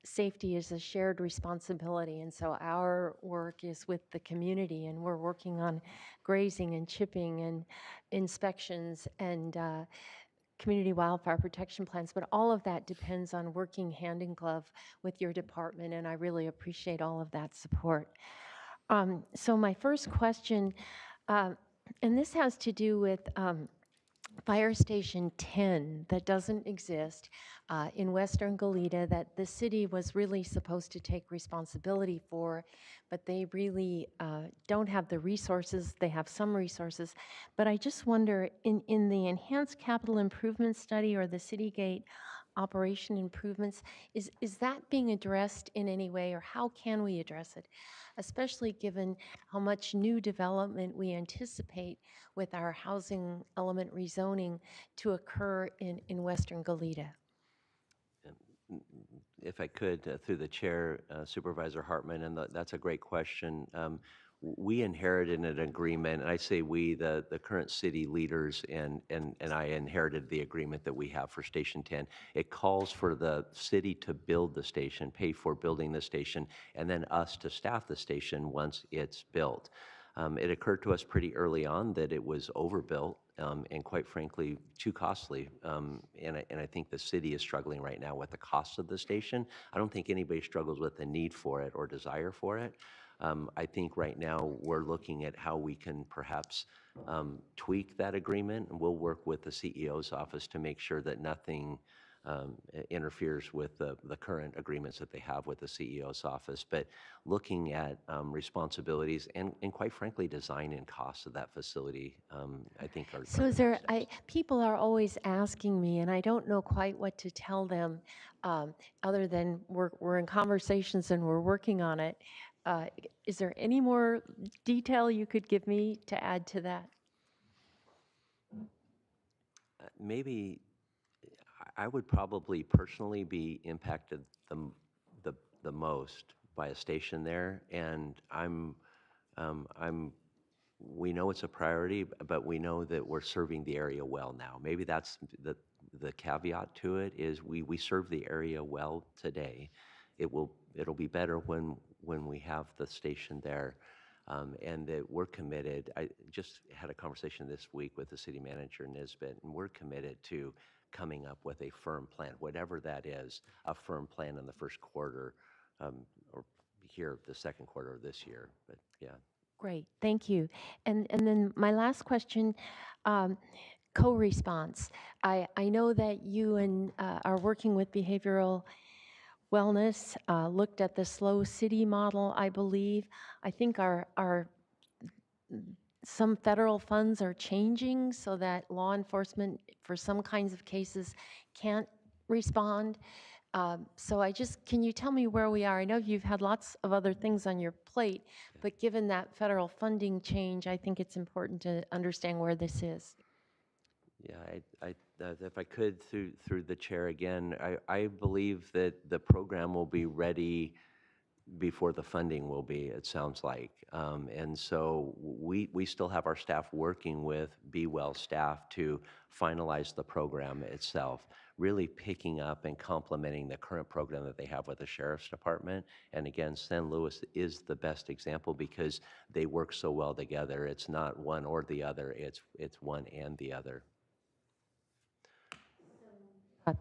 safety is a shared responsibility, and so our work is with the community, and we're working on grazing and chipping and inspections and community wildfire protection plans, but all of that depends on working hand in glove with your department, and I really appreciate all of that support. So my first question, and this has to do with Fire Station 10 that doesn't exist in Western Goleta, that the city was really supposed to take responsibility for, but they really don't have the resources. They have some resources, but I just wonder, in the Enhanced Capital Improvement Study or the Citygate operation improvements, is that being addressed in any way, or how can we address it, especially given how much new development we anticipate with our housing element rezoning to occur in Western Goleta? If I could, through the chair, Supervisor Hartman, and that's a great question. We inherited an agreement, and I say we, the current city leaders, and I inherited the agreement that we have for Station 10. It calls for the city to build the station, pay for building the station, and then us to staff the station once it's built. It occurred to us pretty early on that it was overbuilt and quite frankly too costly. And I think the city is struggling right now with the cost of the station. I don't think anybody struggles with the need for it or desire for it. I think right now we're looking at how we can perhaps tweak that agreement, and we'll work with the CEO's office to make sure that nothing interferes with the current agreements that they have with the CEO's office. But looking at responsibilities and quite frankly design and costs of that facility, I think are. So people are always asking me, and I don't know quite what to tell them, other than we're in conversations and we're working on it. Is there any more detail you could give me to add to that? maybe I would probably personally be impacted the most by a station there, and we know it's a priority, but we know that we're serving the area well now. Maybe that's the caveat to it is we serve the area well today. It'll be better when we have the station there, and that we're committed. I just had a conversation this week with the city manager, Nisbet, and we're committed to coming up with a firm plan, whatever that is, a firm plan in the first quarter, or here the second quarter of this year. But yeah. Great, thank you. And then my last question, co-response. I know that you are working with behavioral wellness, looked at the slow city model, I believe. I think some federal funds are changing so that law enforcement for some kinds of cases can't respond. So can you tell me where we are? I know you've had lots of other things on your plate, but given that federal funding change, I think it's important to understand where this is. Yeah, if I could, through the chair again, I believe that the program will be ready before the funding will be, it sounds like. And so we still have our staff working with Be Well staff to finalize the program itself, really picking up and complementing the current program that they have with the Sheriff's Department. And again, San Luis is the best example because they work so well together. It's not one or the other, it's one and the other.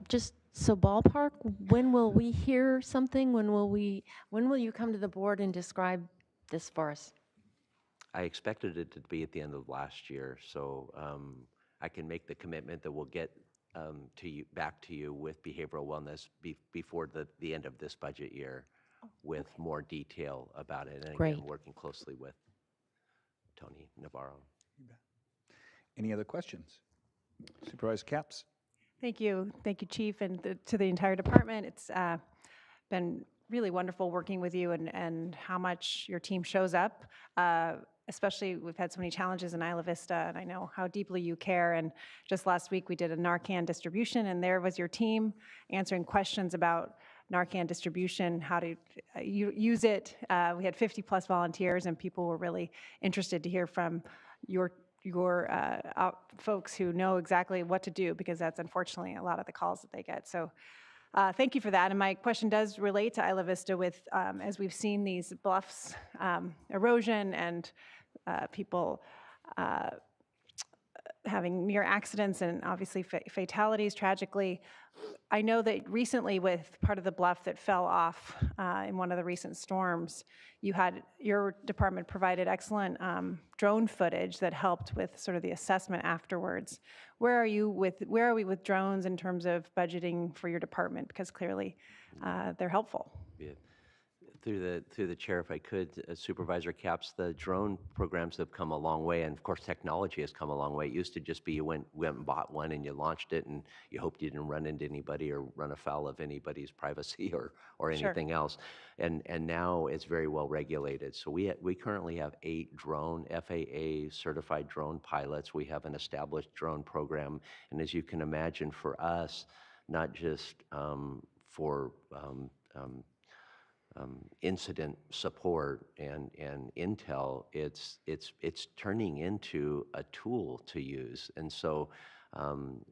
Just so ballpark, when will we hear something? When will you come to the board and describe this for us? I expected it to be at the end of last year, so I can make the commitment that we'll get back to you with behavioral wellness before the end of this budget year with more detail about it. And Great. again, working closely with Tony Navarro. Any other questions? Supervisor Capps? Thank you, Chief, and to the entire department. It's been really wonderful working with you and how much your team shows up. Especially, we've had so many challenges in Isla Vista, and I know how deeply you care. And just last week, we did a Narcan distribution, and there was your team answering questions about Narcan distribution, how to use it. We had 50+ volunteers, and people were really interested to hear from your folks who know exactly what to do, because that's unfortunately a lot of the calls that they get. So thank you for that. And my question does relate to Isla Vista with, as we've seen these bluffs erosion and people having near accidents and obviously fatalities tragically. I know that recently with part of the bluff that fell off in one of the recent storms, your department provided excellent drone footage that helped with sort of the assessment afterwards. Where are we with drones in terms of budgeting for your department? Because clearly they're helpful. Yeah. Through the chair, if I could, Supervisor Capps, the drone programs have come a long way, and of course technology has come a long way. It used to just be you went and bought one and you launched it and you hoped you didn't run into anybody or run afoul of anybody's privacy or anything else. And now it's very well regulated. So we currently have 8 drone FAA certified drone pilots. We have an established drone program, and as you can imagine, for us, not just for incident support and intel, it's turning into a tool to use. And so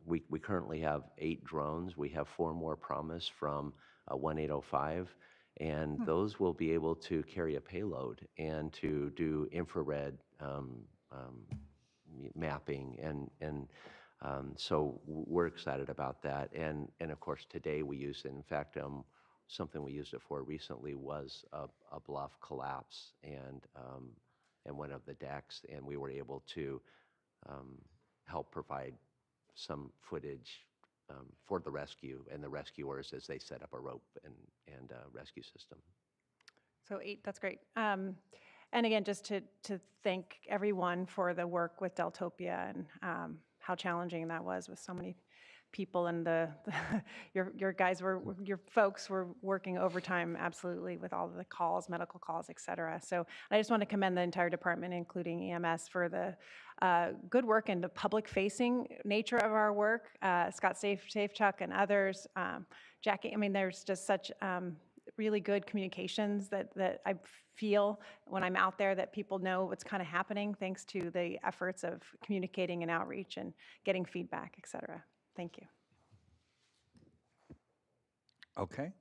we currently have 8 drones. We have 4 more promised from 1805, and those will be able to carry a payload and to do infrared mapping, and so we're excited about that. And of course today we use it. In fact, something we used it for recently was a bluff collapse and one of the decks, and we were able to help provide some footage for the rescue and the rescuers as they set up a rope and rescue system. So 8, that's great. And again, just to thank everyone for the work with Deltopia and how challenging that was with so many people and your guys your folks were working overtime absolutely with all of the calls, medical calls, et cetera. So I just want to commend the entire department, including EMS, for the good work and the public-facing nature of our work. Scott Safechuck and others, Jackie, I mean, there's just such really good communications that I feel when I'm out there, that people know what's kind of happening thanks to the efforts of communicating and outreach and getting feedback, et cetera. Thank you. Okay.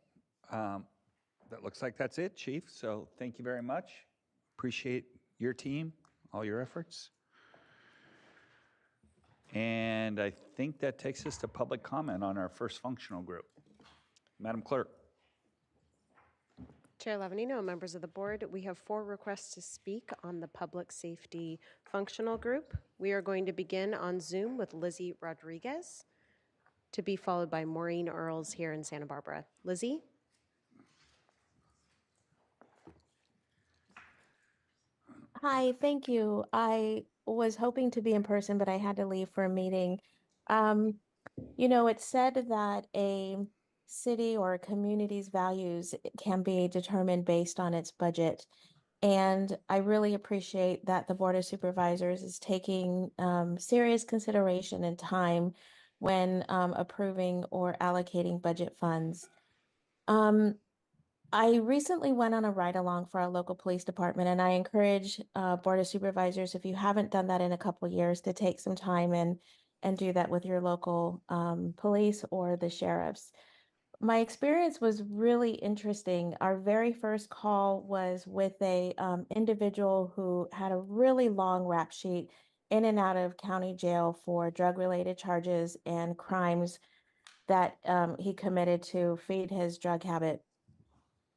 That looks like that's it, Chief. So thank you very much. Appreciate your team, all your efforts. And I think that takes us to public comment on our first functional group. Madam Clerk. Chair Lavanino, members of the board, we have 4 requests to speak on the public safety functional group. We are going to begin on Zoom with Lizzie Rodriguez, to be followed by Maureen Earls here in Santa Barbara. Lizzie? Hi, thank you. I was hoping to be in person, but I had to leave for a meeting. It's said that a city or a community's values can be determined based on its budget. And I really appreciate that the Board of Supervisors is taking serious consideration and time when approving or allocating budget funds. I recently went on a ride-along for our local police department, and I encourage Board of Supervisors, if you haven't done that in a couple of years, to take some time and do that with your local police or the sheriffs. My experience was really interesting. Our very first call was with a individual who had a really long rap sheet in and out of county jail for drug-related charges and crimes that he committed to feed his drug habit.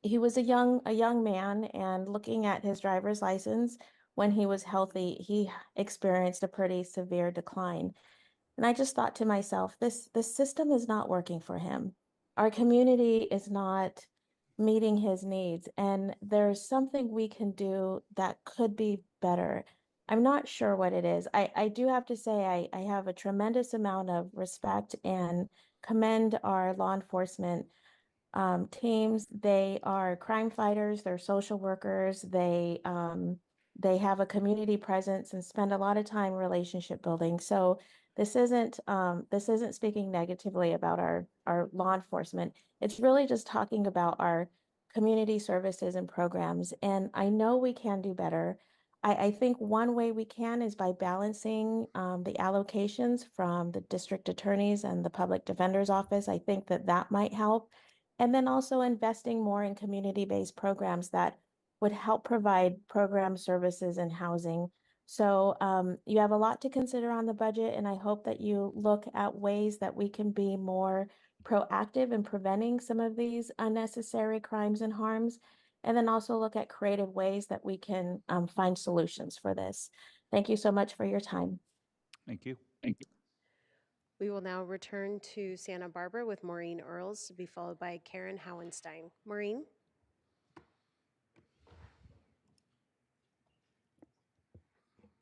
He was a young man, and looking at his driver's license, when he was healthy, he experienced a pretty severe decline. And I just thought to myself, this system is not working for him. Our community is not meeting his needs, and there's something we can do that could be better. I'm not sure what it is. I do have to say I have a tremendous amount of respect and commend our law enforcement teams. They are crime fighters, they're social workers, they have a community presence and spend a lot of time relationship building. So this isn't speaking negatively about our law enforcement. It's really just talking about our community services and programs. And I know we can do better. I think one way we can is by balancing the allocations from the district attorneys and the public defender's office. I think that might help. And then also investing more in community-based programs that would help provide program services and housing. So you have a lot to consider on the budget, and I hope that you look at ways that we can be more proactive in preventing some of these unnecessary crimes and harms, and then also look at creative ways that we can find solutions for this. Thank you so much for your time. Thank you. Thank you. We will now return to Santa Barbara with Maureen Earls, to be followed by Karen Howenstein. Maureen?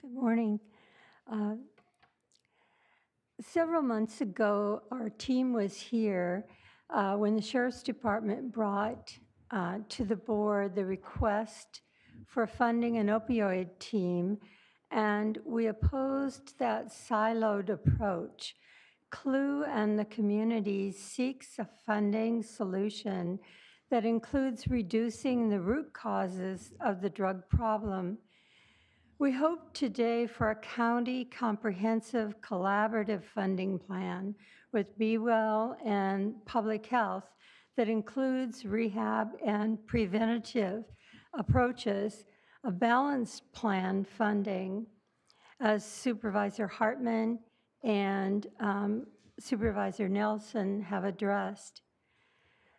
Good morning. Several months ago, our team was here when the Sheriff's Department brought to the board the request for funding an opioid team, and we opposed that siloed approach. CLUE and the community seeks a funding solution that includes reducing the root causes of the drug problem. We hope today for a county comprehensive collaborative funding plan with Be Well and Public Health that includes rehab and preventative approaches, a balanced plan funding, as Supervisor Hartman and Supervisor Nelson have addressed.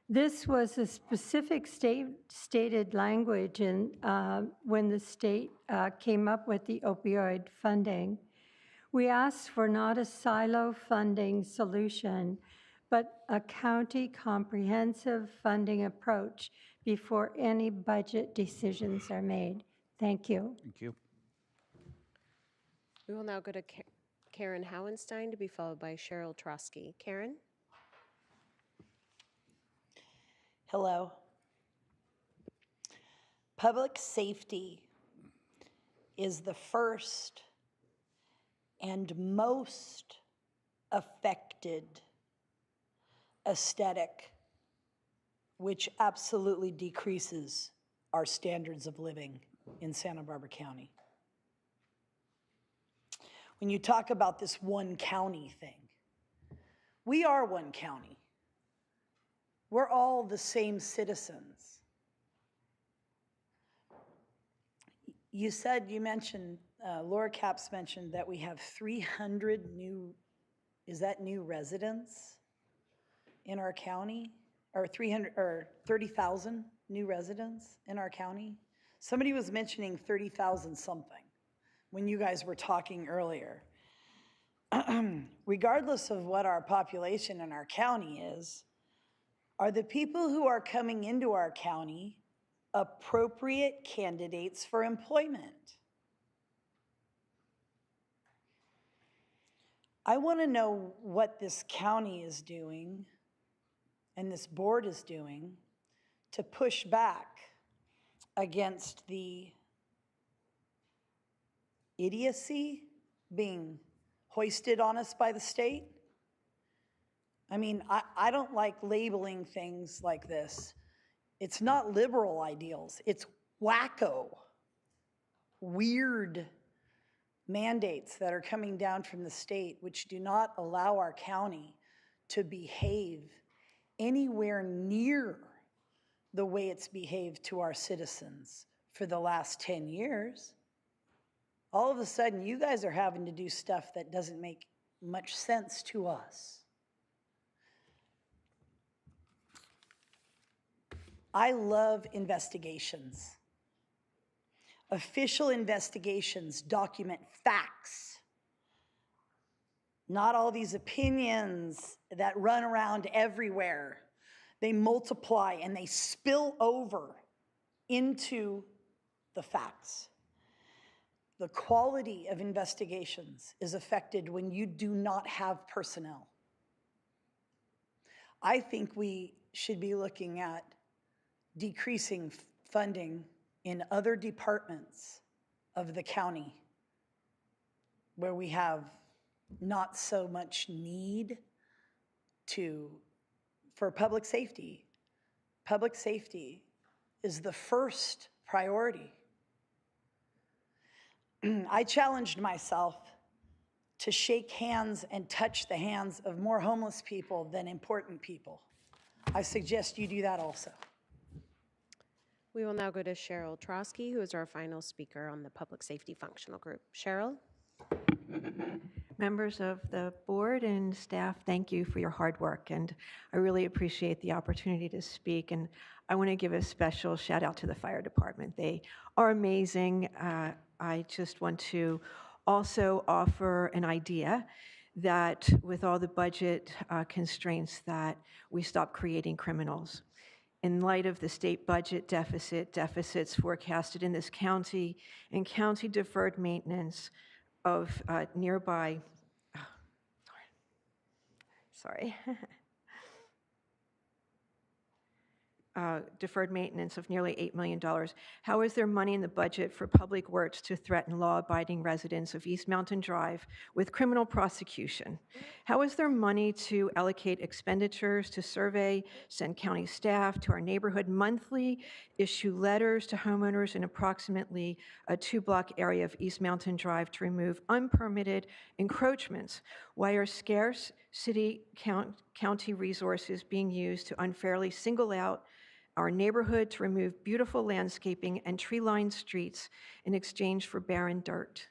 This was a specific stated language when the state came up with the opioid funding. We asked for not a silo funding solution, but a county comprehensive funding approach before any budget decisions are made. Thank you. Thank you. We will now go to Karen Howenstein, to be followed by Cheryl Trotsky. Karen? Hello. Public safety is the first and most affected aesthetic, which absolutely decreases our standards of living in Santa Barbara County. When you talk about this one county thing, we are one county. We're all the same citizens. You mentioned, Laura Capps mentioned that we have 300 new, is that new residents in our county? Or 30,000 new residents in our county? Somebody was mentioning 30,000 something when you guys were talking earlier. Regardless of what our population in our county is, are the people who are coming into our county appropriate candidates for employment? I want to know what this county is doing and this board is doing to push back against the idiocy being hoisted on us by the state. I mean, I don't like labeling things like this. It's not liberal ideals, it's wacko, weird mandates that are coming down from the state which do not allow our county to behave anywhere near the way it's behaved to our citizens for the last 10 years. All of a sudden, you guys are having to do stuff that doesn't make much sense to us. I love investigations. Official investigations document facts, not all these opinions that run around everywhere. They multiply and they spill over into the facts. The quality of investigations is affected when you do not have personnel. I think we should be looking at decreasing funding in other departments of the county where we have not so much need for public safety. Public safety is the first priority. I challenged myself to shake hands and touch the hands of more homeless people than important people. I suggest you do that also. We will now go to Cheryl Trotsky, who is our final speaker on the Public Safety Functional Group. Cheryl? Members of the board and staff, thank you for your hard work, and I really appreciate the opportunity to speak. And I want to give a special shout out to the fire department. They are amazing. I just want to also offer an idea that with all the budget constraints that we stop creating criminals. In light of the state budget deficits forecasted in this county, and county deferred maintenance of nearby, deferred maintenance of nearly $8 million. How is there money in the budget for public works to threaten law-abiding residents of East Mountain Drive with criminal prosecution? How is there money to allocate expenditures to survey, send county staff to our neighborhood monthly, issue letters to homeowners in approximately a 2-block area of East Mountain Drive to remove unpermitted encroachments? Why are scarce city county resources being used to unfairly single out our neighborhood to remove beautiful landscaping and tree-lined streets in exchange for barren dirt?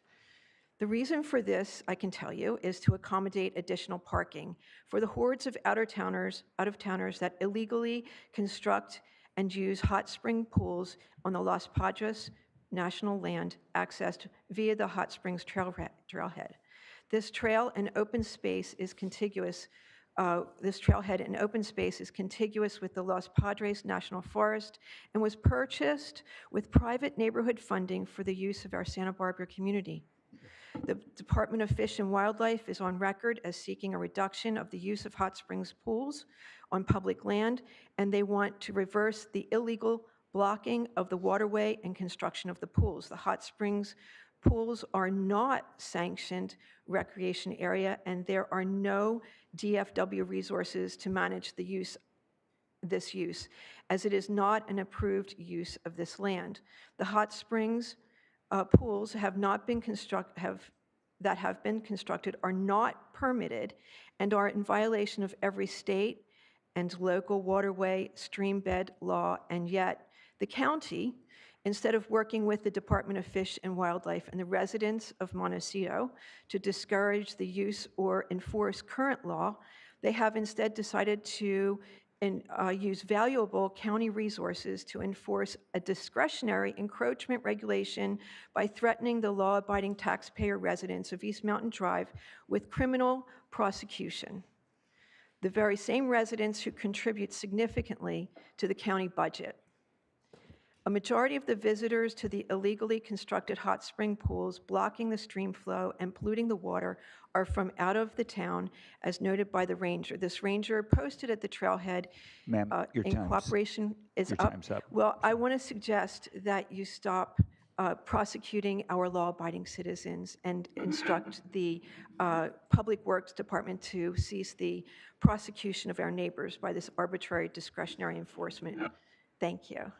The reason for this, I can tell you, is to accommodate additional parking for the hordes of out-of-towners that illegally construct and use hot spring pools on the Los Padres national land accessed via the Hot Springs trailhead. This trail and open space is contiguous. This trailhead and open space is contiguous with the Los Padres National Forest and was purchased with private neighborhood funding for the use of our Santa Barbara community. The Department of Fish and Wildlife is on record as seeking a reduction of the use of hot springs pools on public land, and they want to reverse the illegal blocking of the waterway and construction of the pools. The hot springs pools are not sanctioned recreation area, and there are no DFW resources to manage this use, as it is not an approved use of this land. The hot springs pools have been constructed are not permitted and are in violation of every state and local waterway stream bed law, and yet the county, instead of working with the Department of Fish and Wildlife and the residents of Montecito to discourage the use or enforce current law, they have instead decided to use valuable county resources to enforce a discretionary encroachment regulation by threatening the law-abiding taxpayer residents of East Mountain Drive with criminal prosecution. The very same residents who contribute significantly to the county budget. A majority of the visitors to the illegally constructed hot spring pools blocking the stream flow and polluting the water are from out of the town, as noted by the ranger. This ranger posted at the trailhead Ma'am, your in time's- cooperation is your up. time's up. Well, I want to suggest that you stop prosecuting our law-abiding citizens and instruct the Public Works Department to cease the prosecution of our neighbors by this arbitrary discretionary enforcement. Thank you.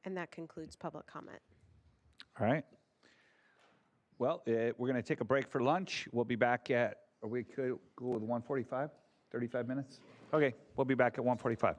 And that concludes public comment. All right. Well, we're going to take a break for lunch. We'll be back at, are we could go with 1:45? 35 minutes? Okay, we'll be back at 1:45.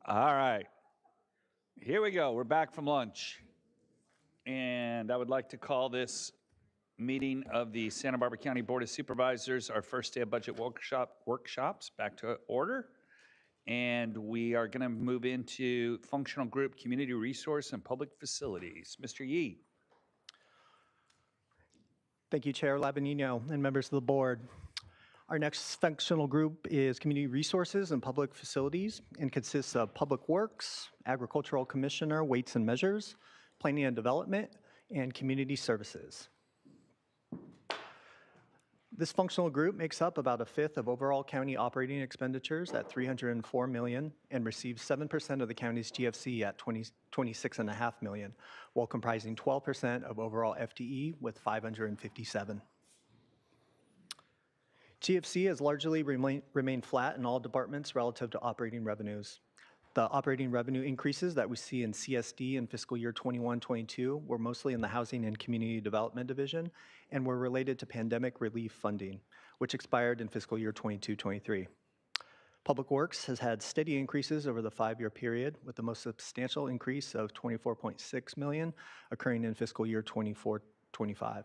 All right. Here we go. We're back from lunch. And I would like to call this meeting of the Santa Barbara County Board of Supervisors, our first day of budget workshops, back to order. And we are going to move into functional group, community resource, and public facilities. Mr. Yee. Thank you, Chair Labanino and members of the board. Our next functional group is Community Resources and Public Facilities and consists of Public Works, Agricultural Commissioner, Weights and Measures, Planning and Development, and Community Services. This functional group makes up about a fifth of overall county operating expenditures at $304 million and receives 7% of the county's GFC at $26.5 million, while comprising 12% of overall FTE with 557. GFC has largely remained flat in all departments relative to operating revenues. The operating revenue increases that we see in CSD in fiscal year 21-22 were mostly in the Housing and Community Development Division and were related to pandemic relief funding, which expired in fiscal year 22-23. Public Works has had steady increases over the 5-year period, with the most substantial increase of $24.6 million occurring in fiscal year 24-25.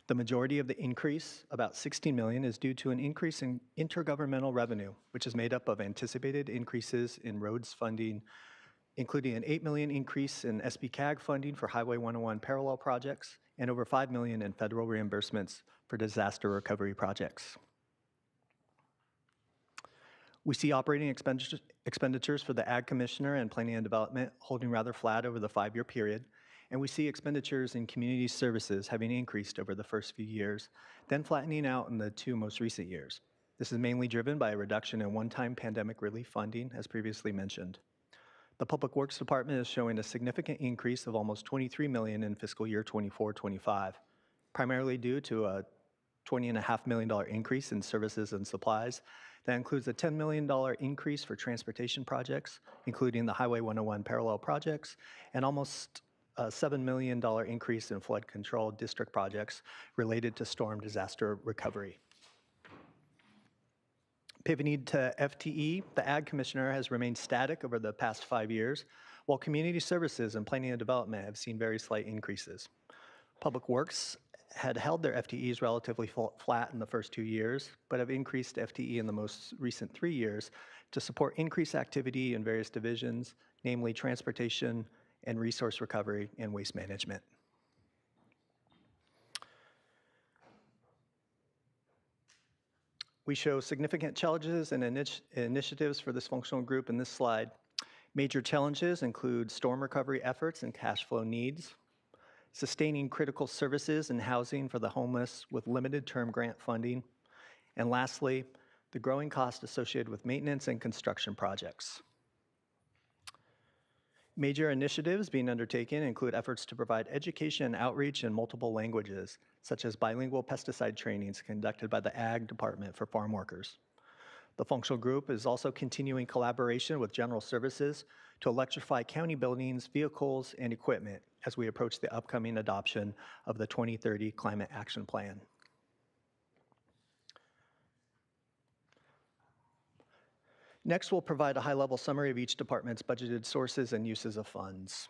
The majority of the increase, about $16 million, is due to an increase in intergovernmental revenue, which is made up of anticipated increases in roads funding, including an $8 million increase in SBCAG funding for Highway 101 parallel projects and over $5 million in federal reimbursements for disaster recovery projects. We see operating expenditures for the Ag Commissioner and Planning and Development holding rather flat over the 5-year period, and we see expenditures in community services having increased over the first few years, then flattening out in the 2 most recent years. This is mainly driven by a reduction in one-time pandemic relief funding, as previously mentioned. The Public Works Department is showing a significant increase of almost $23 million in fiscal year 24-25, primarily due to a $20.5 million increase in services and supplies. That includes a $10 million increase for transportation projects, including the Highway 101 parallel projects, and almost a $7 million increase in flood control district projects related to storm disaster recovery. Pivoting to FTE, the Ag Commissioner has remained static over the past 5 years, while Community Services and Planning and Development have seen very slight increases. Public Works had held their FTEs relatively flat in the first 2 years, but have increased FTE in the most recent 3 years to support increased activity in various divisions, namely transportation and resource recovery and waste management. We show significant challenges and initiatives for this functional group in this slide. Major challenges include storm recovery efforts and cash flow needs, sustaining critical services and housing for the homeless with limited term grant funding, and lastly, the growing cost associated with maintenance and construction projects. Major initiatives being undertaken include efforts to provide education and outreach in multiple languages, such as bilingual pesticide trainings conducted by the Ag Department for farm workers. The functional group is also continuing collaboration with General Services to electrify county buildings, vehicles, and equipment as we approach the upcoming adoption of the 2030 Climate Action Plan. Next, we'll provide a high-level summary of each department's budgeted sources and uses of funds.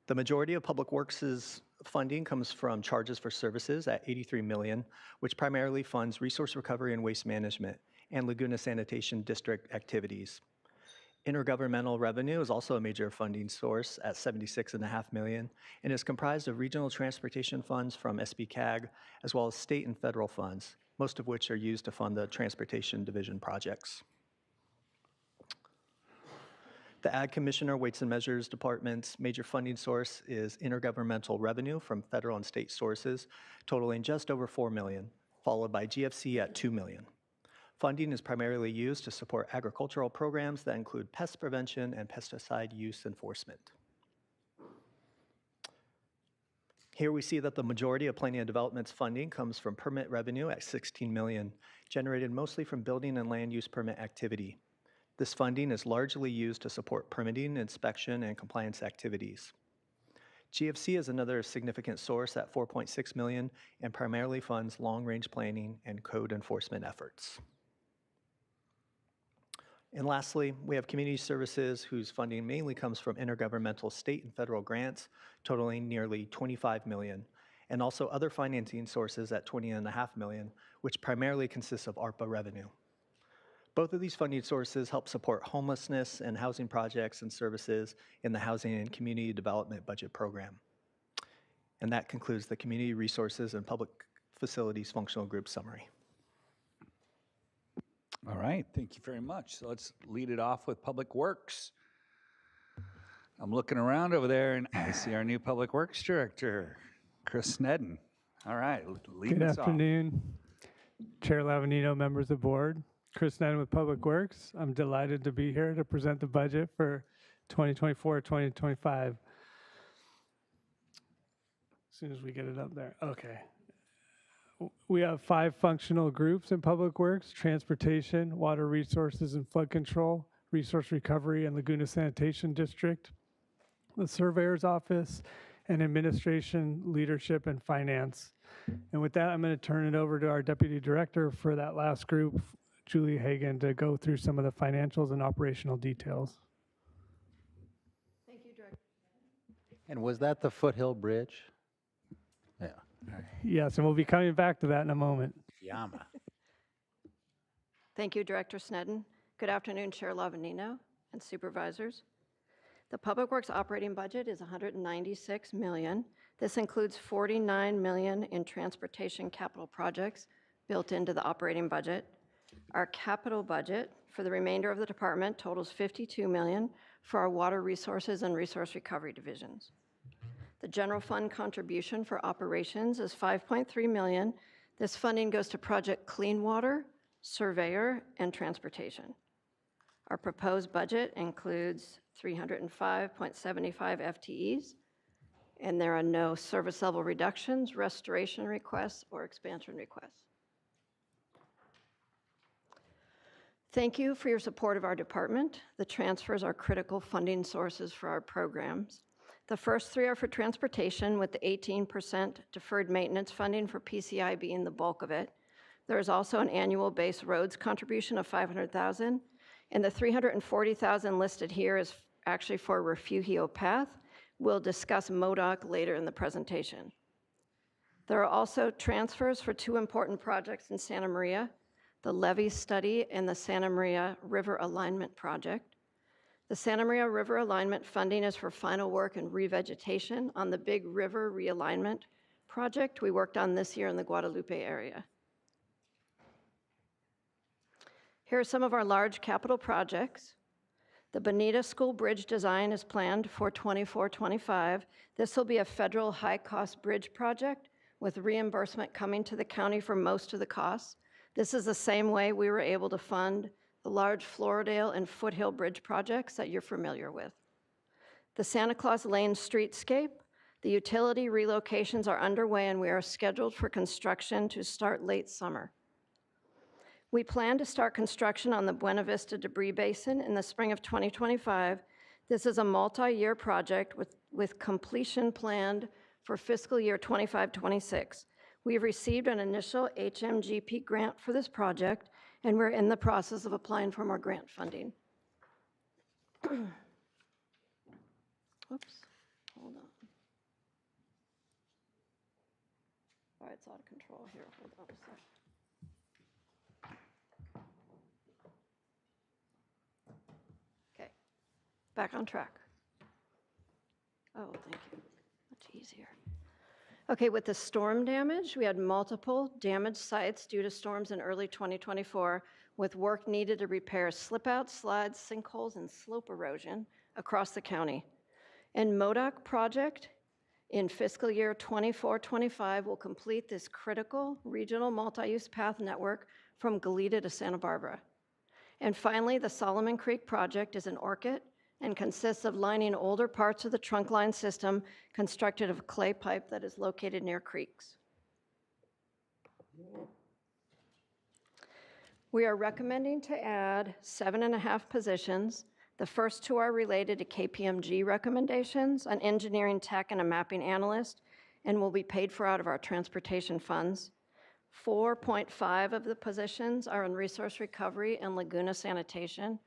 The majority of Public Works' funding comes from charges for services at $83 million, which primarily funds resource recovery and waste management and Laguna Sanitation District activities. Intergovernmental revenue is also a major funding source at $76.5 million and is comprised of regional transportation funds from SBCAG, as well as state and federal funds, most of which are used to fund the Transportation Division projects. The Ag Commissioner Weights and Measures Department's major funding source is intergovernmental revenue from federal and state sources, totaling just over $4 million, followed by GFC at $2 million. Funding is primarily used to support agricultural programs that include pest prevention and pesticide use enforcement. Here we see that the majority of Planning and Development's funding comes from permit revenue at $16 million, generated mostly from building and land use permit activity. This funding is largely used to support permitting, inspection, and compliance activities. GFC is another significant source at $4.6 million and primarily funds long-range planning and code enforcement efforts. And lastly, we have community services whose funding mainly comes from intergovernmental state and federal grants totaling nearly $25 million, and also other financing sources at $20.5 million, which primarily consists of ARPA revenue. Both of these funding sources help support homelessness and housing projects and services in the Housing and Community Development Budget Program. And that concludes the Community Resources and Public Facilities Functional Group summary. All right, thank you very much. So let's lead it off with Public Works. I'm looking around over there and I see our new Public Works Director, Chris Snedden. All right, lead us off. Good afternoon, Chair Lavanino, members of the board. Chris Snedden with Public Works. I'm delighted to be here to present the budget for 2024-2025. As soon as we get it up there. Okay. We have 5 functional groups in Public Works: transportation, water resources and flood control, resource recovery, and Laguna Sanitation District, the surveyor's office, and administration, leadership, and finance. And with that, I'm going to turn it over to our deputy director for that last group, Julie Hagan, to go through some of the financials and operational details. Thank you, Director. And was that the Foothill Bridge? Yeah. Yes, and we'll be coming back to that in a moment. Yama. Thank you, Director Snedden. Good afternoon, Chair Lavanino and supervisors. The Public Works operating budget is $196 million. This includes $49 million in transportation capital projects built into the operating budget. Our capital budget for the remainder of the department totals $52 million for our water resources and resource recovery divisions. The general fund contribution for operations is $5.3 million. This funding goes to Project Clean Water, Surveyor, and Transportation. Our proposed budget includes 305.75 FTEs, and there are no service level reductions, restoration requests, or expansion requests. Thank you for your support of our department. The transfers are critical funding sources for our programs. The first 3 are for transportation, with the 18% deferred maintenance funding for PCI being the bulk of it. There is also an annual base roads contribution of $500,000, and the $340,000 listed here is actually for Refugio Path. We'll discuss MODOC later in the presentation. There are also transfers for 2 important projects in Santa Maria, the levee study and the Santa Maria River Alignment Project. The Santa Maria River Alignment funding is for final work and revegetation on the Big River Realignment Project we worked on this year in the Guadalupe area. Here are some of our large capital projects. The Bonita School Bridge design is planned for 24-25. This will be a federal high-cost bridge project with reimbursement coming to the county for most of the costs. This is the same way we were able to fund the large Floridale and Foothill Bridge projects that you're familiar with. The Santa Claus Lane streetscape, the utility relocations are underway and we are scheduled for construction to start late summer. We plan to start construction on the Buena Vista Debris Basin in the spring of 2025. This is a multi-year project with completion planned for fiscal year 25-26. We have received an initial HMGP grant for this project, and we're in the process of applying for more grant funding. Oops, hold on. All right, it's out of control here. Hold on a second. Okay, back on track. Oh, thank you. Much easier. Okay, with the storm damage, we had multiple damaged sites due to storms in early 2024, with work needed to repair slip-outs, slides, sinkholes, and slope erosion across the county. And MODOC project in fiscal year 24-25 will complete this critical regional multi-use path network from Goleta to Santa Barbara. And finally, the Solomon Creek project is in Orchid and consists of lining older parts of the trunk line system constructed of clay pipe that is located near creeks. We are recommending to add 7.5 positions. The first 2 are related to KPMG recommendations, an engineering tech and a mapping analyst, and will be paid for out of our transportation funds. 4.5 of the positions are in resource recovery and Laguna Sanitation.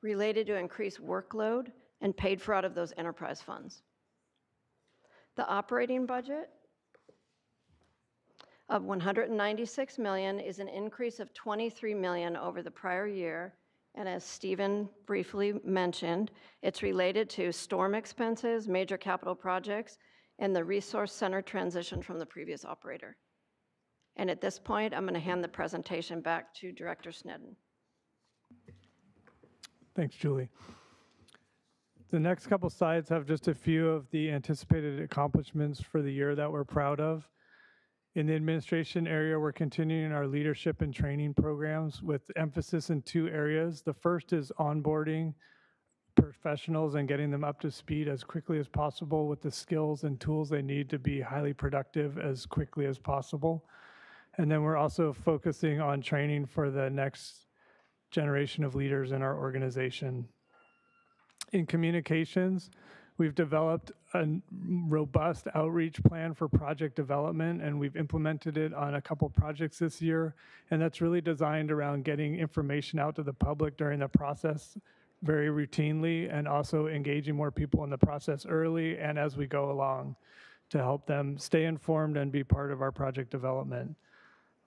related to increased workload and paid for out of those enterprise funds. The operating budget of $196 million is an increase of $23 million over the prior year. And as Stephen briefly mentioned, it's related to storm expenses, major capital projects, and the resource center transition from the previous operator. And at this point, I'm going to hand the presentation back to Director Snedden. Thanks, Julie. The next couple slides have just a few of the anticipated accomplishments for the year that we're proud of. In the administration area, we're continuing our leadership and training programs with emphasis in two areas. The first is onboarding professionals and getting them up to speed as quickly as possible with the skills and tools they need to be highly productive as quickly as possible. And then we're also focusing on training for the next generation of leaders in our organization. In communications, we've developed a robust outreach plan for project development, and we've implemented it on a couple projects this year. And that's really designed around getting information out to the public during the process very routinely, and also engaging more people in the process early and as we go along to help them stay informed and be part of our project development.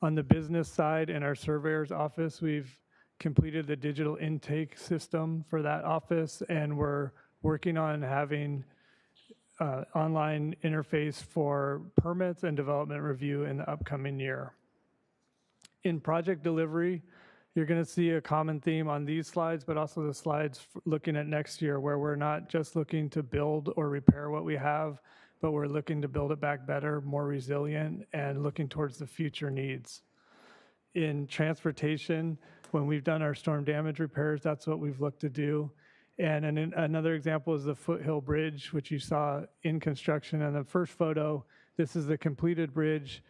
On the business side, in our surveyor's office, we've completed the digital intake system for that office, and we're working on having online interface for permits and development review in the upcoming year. In project delivery, you're going to see a common theme on these slides, but also the slides looking at next year, where we're not just looking to build or repair what we have, but we're looking to build it back better, more resilient, and looking towards the future needs. In transportation, when we've done our storm damage repairs, that's what we've looked to do. And another example is the Foothill Bridge, which you saw in construction in the first photo. This is the completed bridge.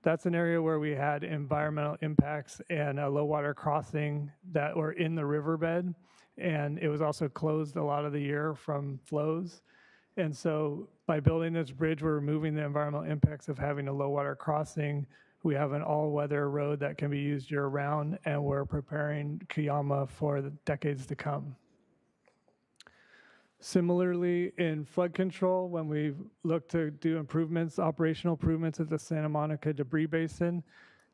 That's an area where we had environmental impacts and a low water crossing that were in the riverbed. And it was also closed a lot of the year from flows. And so by building this bridge, we're removing the environmental impacts of having a low water crossing. We have an all-weather road that can be used year-round, and we're preparing Kiama for the decades to come. Similarly, in flood control, when we look to do improvements, operational improvements at the Santa Monica debris basin,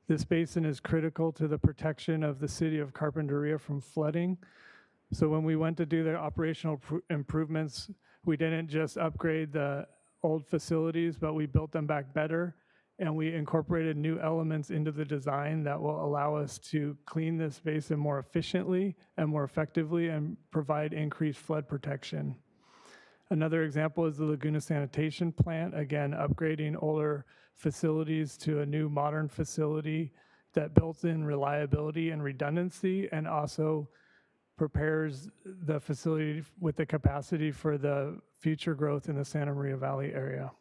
this basin is critical to the protection of the city of Carpinteria from flooding. So when we went to do the operational improvements, we didn't just upgrade the old facilities, but we built them back better. And we incorporated new elements into the design that will allow us to clean this basin more efficiently and more effectively and provide increased flood protection. Another example is the Laguna Sanitation Plant, again, upgrading older facilities to a new modern facility that builds in reliability and redundancy, and also prepares the facility with the capacity for the future growth in the Santa Maria Valley area.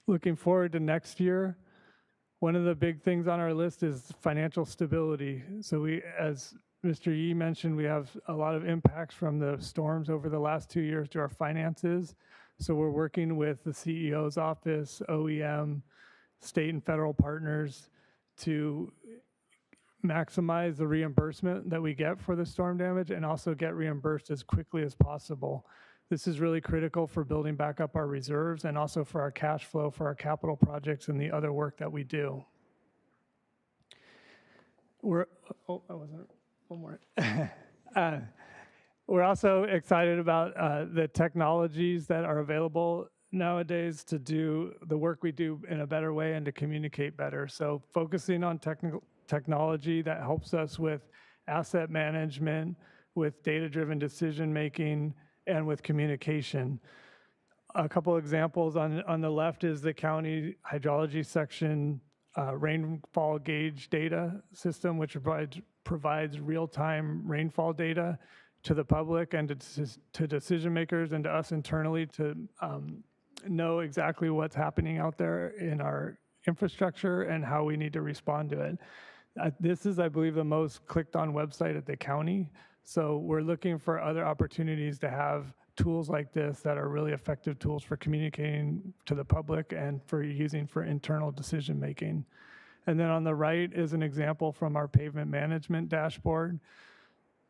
Looking forward to next year, one of the big things on our list is financial stability. So we, as Mr. Yee mentioned, we have a lot of impacts from the storms over the last 2 years to our finances. So we're working with the CEO's office, OEM, state and federal partners to maximize the reimbursement that we get for the storm damage and also get reimbursed as quickly as possible. This is really critical for building back up our reserves and also for our cash flow for our capital projects and the other work that we do. We're also excited about the technologies that are available nowadays to do the work we do in a better way and to communicate better. So focusing on technology that helps us with asset management, with data-driven decision-making, and with communication. A couple examples on the left is the county hydrology section rainfall gauge data system, which provides real-time rainfall data to the public and to decision makers and to us internally to know exactly what's happening out there in our infrastructure and how we need to respond to it. This is, I believe, the most clicked on website at the county. So we're looking for other opportunities to have tools like this that are really effective tools for communicating to the public and for using for internal decision making. And then on the right is an example from our pavement management dashboard.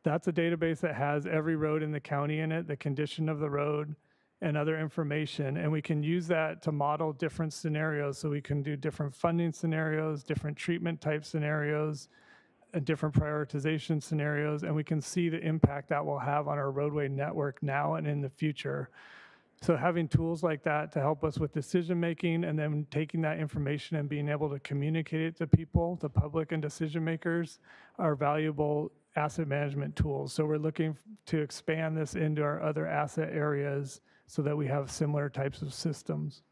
That's a database that has every road in the county in it, the condition of the road, and other information. And we can use that to model different scenarios. So we can do different funding scenarios, different treatment type scenarios, and different prioritization scenarios. And we can see the impact that will have on our roadway network now and in the future. So having tools like that to help us with decision making, and then taking that information and being able to communicate it to people, the public and decision makers, are valuable asset management tools. So we're looking to expand this into our other asset areas so that we have similar types of systems.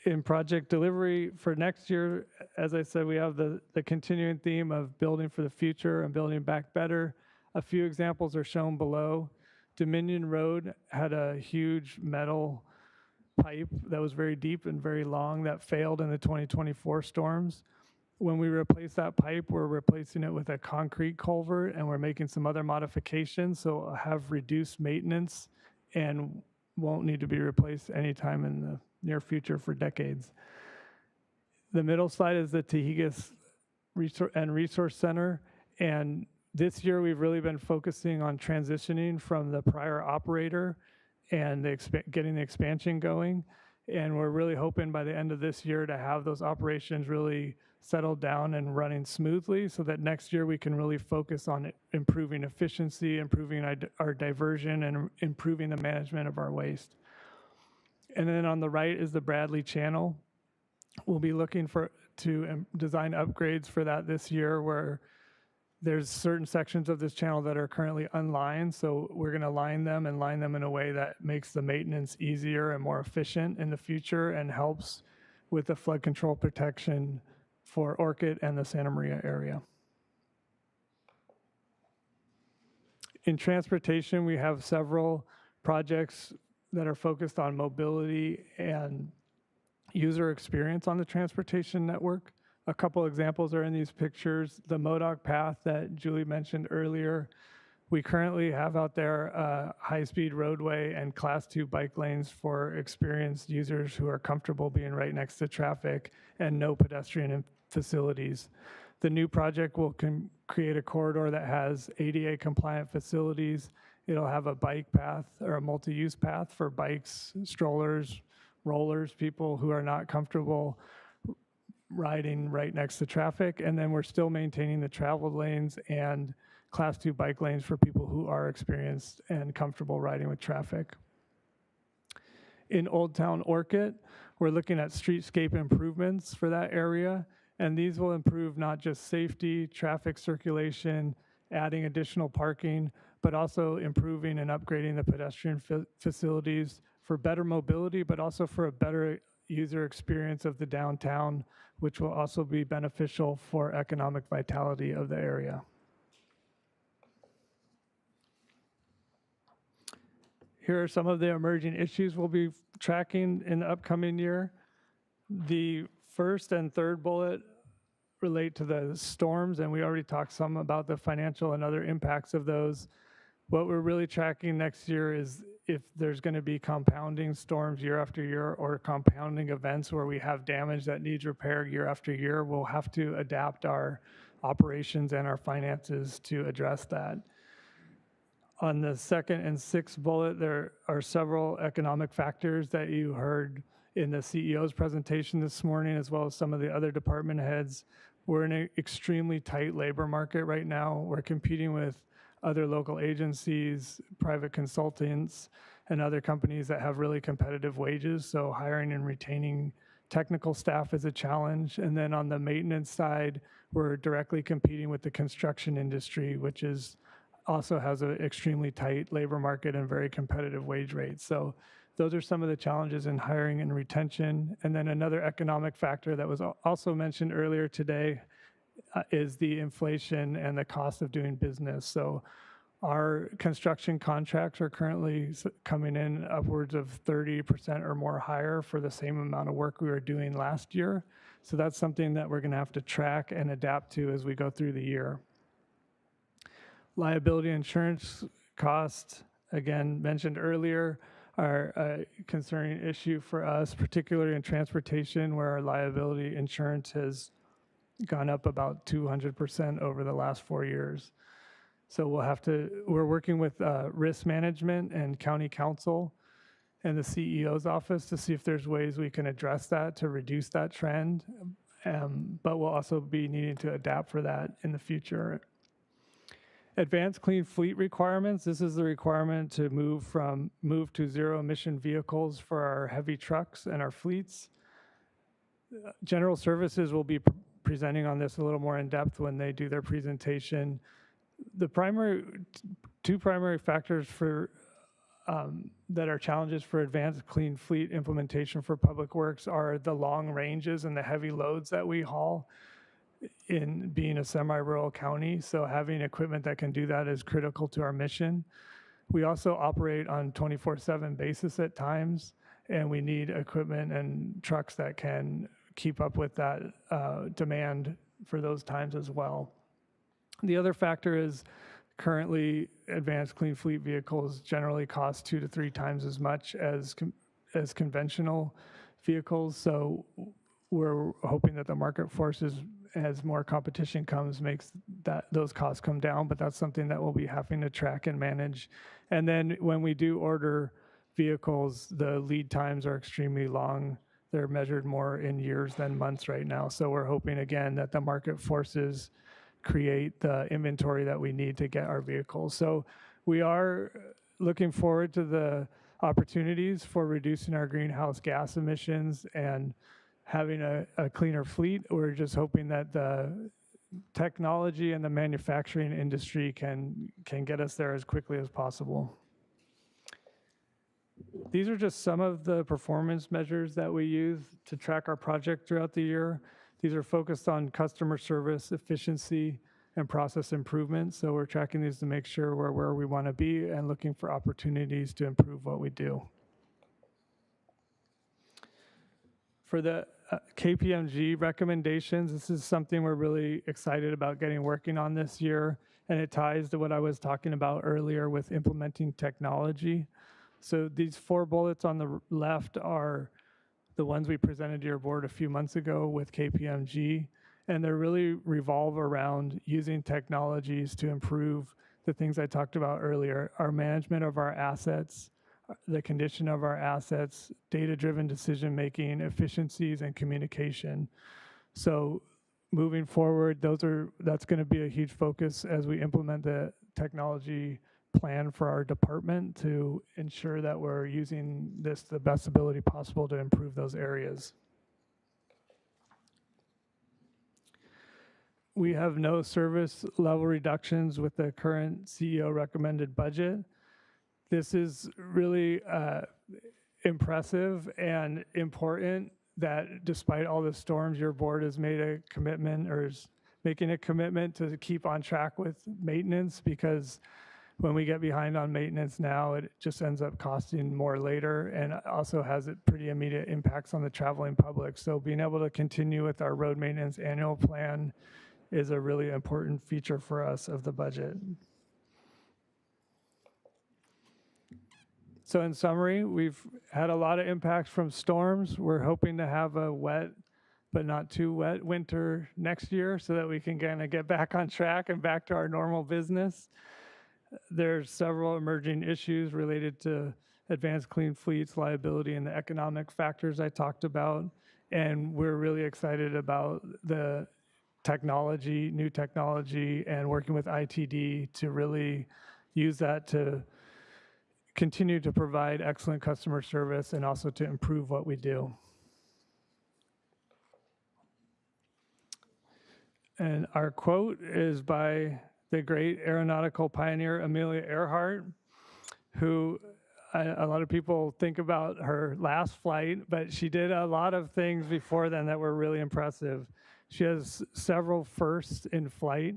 In project delivery for next year, as I said, we have the continuing theme of building for the future and building back better. A few examples are shown below. Dominion Road had a huge metal pipe that was very deep and very long that failed in the 2024 storms. When we replace that pipe, we're replacing it with a concrete culvert, and we're making some other modifications, so it'll have reduced maintenance and won't need to be replaced anytime in the near future for decades. The middle slide is the Tehigas Resource Center, and this year we've really been focusing on transitioning from the prior operator and getting the expansion going. And we're really hoping by the end of this year to have those operations really settled down and running smoothly, so that next year we can really focus on improving efficiency, improving our diversion, and improving the management of our waste. And then on the right is the Bradley Channel. We'll be looking to design upgrades for that this year, where there's certain sections of this channel that are currently unlined, so we're going to line them in a way that makes the maintenance easier and more efficient in the future, and helps with the flood control protection for Orchid and the Santa Maria area. In transportation, we have several projects that are focused on mobility and user experience on the transportation network. A couple examples are in these pictures. The MODOC path that Julie mentioned earlier, we currently have out there a high-speed roadway and Class 2 bike lanes for experienced users who are comfortable being right next to traffic, and no pedestrian facilities. The new project will create a corridor that has ADA compliant facilities. It'll have a bike path or a multi-use path for bikes, strollers, rollers, people who are not comfortable riding right next to traffic. And then we're still maintaining the travel lanes and Class 2 bike lanes for people who are experienced and comfortable riding with traffic. In Old Town Orchid, we're looking at streetscape improvements for that area. And these will improve not just safety, traffic circulation, adding additional parking, but also improving and upgrading the pedestrian facilities for better mobility, but also for a better user experience of the downtown, which will also be beneficial for economic vitality of the area. Here are some of the emerging issues we'll be tracking in the upcoming year. The first and third bullet relate to the storms, and we already talked some about the financial and other impacts of those. What we're really tracking next year is if there's going to be compounding storms year after year, or compounding events where we have damage that needs repair year after year. We'll have to adapt our operations and our finances to address that. On the second and sixth bullet, there are several economic factors that you heard in the CEO's presentation this morning, as well as some of the other department heads. We're in an extremely tight labor market right now. We're competing with other local agencies, private consultants, and other companies that have really competitive wages. So hiring and retaining technical staff is a challenge. And then on the maintenance side, we're directly competing with the construction industry, which also has an extremely tight labor market and very competitive wage rates. So those are some of the challenges in hiring and retention. And then another economic factor that was also mentioned earlier today is the inflation and the cost of doing business. So our construction contracts are currently coming in upwards of 30% or more higher for the same amount of work we were doing last year. So that's something that we're going to have to track and adapt to as we go through the year. Liability insurance costs, again, mentioned earlier, are a concerning issue for us, particularly in transportation, where our liability insurance has gone up about 200% over the last 4 years. So we're working with risk management and county council and the CEO's office to see if there's ways we can address that to reduce that trend. But we'll also be needing to adapt for that in the future. Advanced clean fleet requirements. This is the requirement to move to zero emission vehicles for our heavy trucks and our fleets. General Services will be presenting on this a little more in depth when they do their presentation. The two primary factors for that are challenges for advanced clean fleet implementation for public works are the long ranges and the heavy loads that we haul in being a semi-rural county. So having equipment that can do that is critical to our mission. We also operate on 24/7 basis at times, and we need equipment and trucks that can keep up with that demand for those times as well. The other factor is currently advanced clean fleet vehicles generally cost 2 to 3 times as much as conventional vehicles. So we're hoping that the market forces, as more competition comes, makes those costs come down, but that's something that we'll be having to track and manage. And then when we do order vehicles, the lead times are extremely long. They're measured more in years than months right now. So we're hoping again that the market forces create the inventory that we need to get our vehicles. So we are looking forward to the opportunities for reducing our greenhouse gas emissions and having a cleaner fleet. We're just hoping that the technology and the manufacturing industry can get us there as quickly as possible. These are just some of the performance measures that we use to track our project throughout the year. These are focused on customer service, efficiency, and process improvement. So we're tracking these to make sure we're where we want to be and looking for opportunities to improve what we do. For the KPMG recommendations, this is something we're really excited about working on this year, and it ties to what I was talking about earlier with implementing technology. So these 4 bullets on the left are the ones we presented to your board a few months ago with KPMG, and they really revolve around using technologies to improve the things I talked about earlier, our management of our assets, the condition of our assets, data-driven decision-making, efficiencies, and communication. So moving forward, that's going to be a huge focus as we implement the technology plan for our department to ensure that we're using this the best ability possible to improve those areas. We have no service level reductions with the current CEO recommended budget. This is really impressive and important that despite all the storms, your board has made a commitment or is making a commitment to keep on track with maintenance, because when we get behind on maintenance now, it just ends up costing more later and also has pretty immediate impacts on the traveling public. So being able to continue with our road maintenance annual plan is a really important feature for us of the budget. So in summary, we've had a lot of impacts from storms. We're hoping to have a wet but not too wet winter next year so that we can kind of get back on track and back to our normal business. There's several emerging issues related to advanced clean fleets, liability, and the economic factors I talked about. And we're really excited about the technology, new technology, and working with ITD to really use that to continue to provide excellent customer service and also to improve what we do. And our quote is by the great aeronautical pioneer Amelia Earhart, who a lot of people think about her last flight, but she did a lot of things before then that were really impressive. She has several firsts in flight.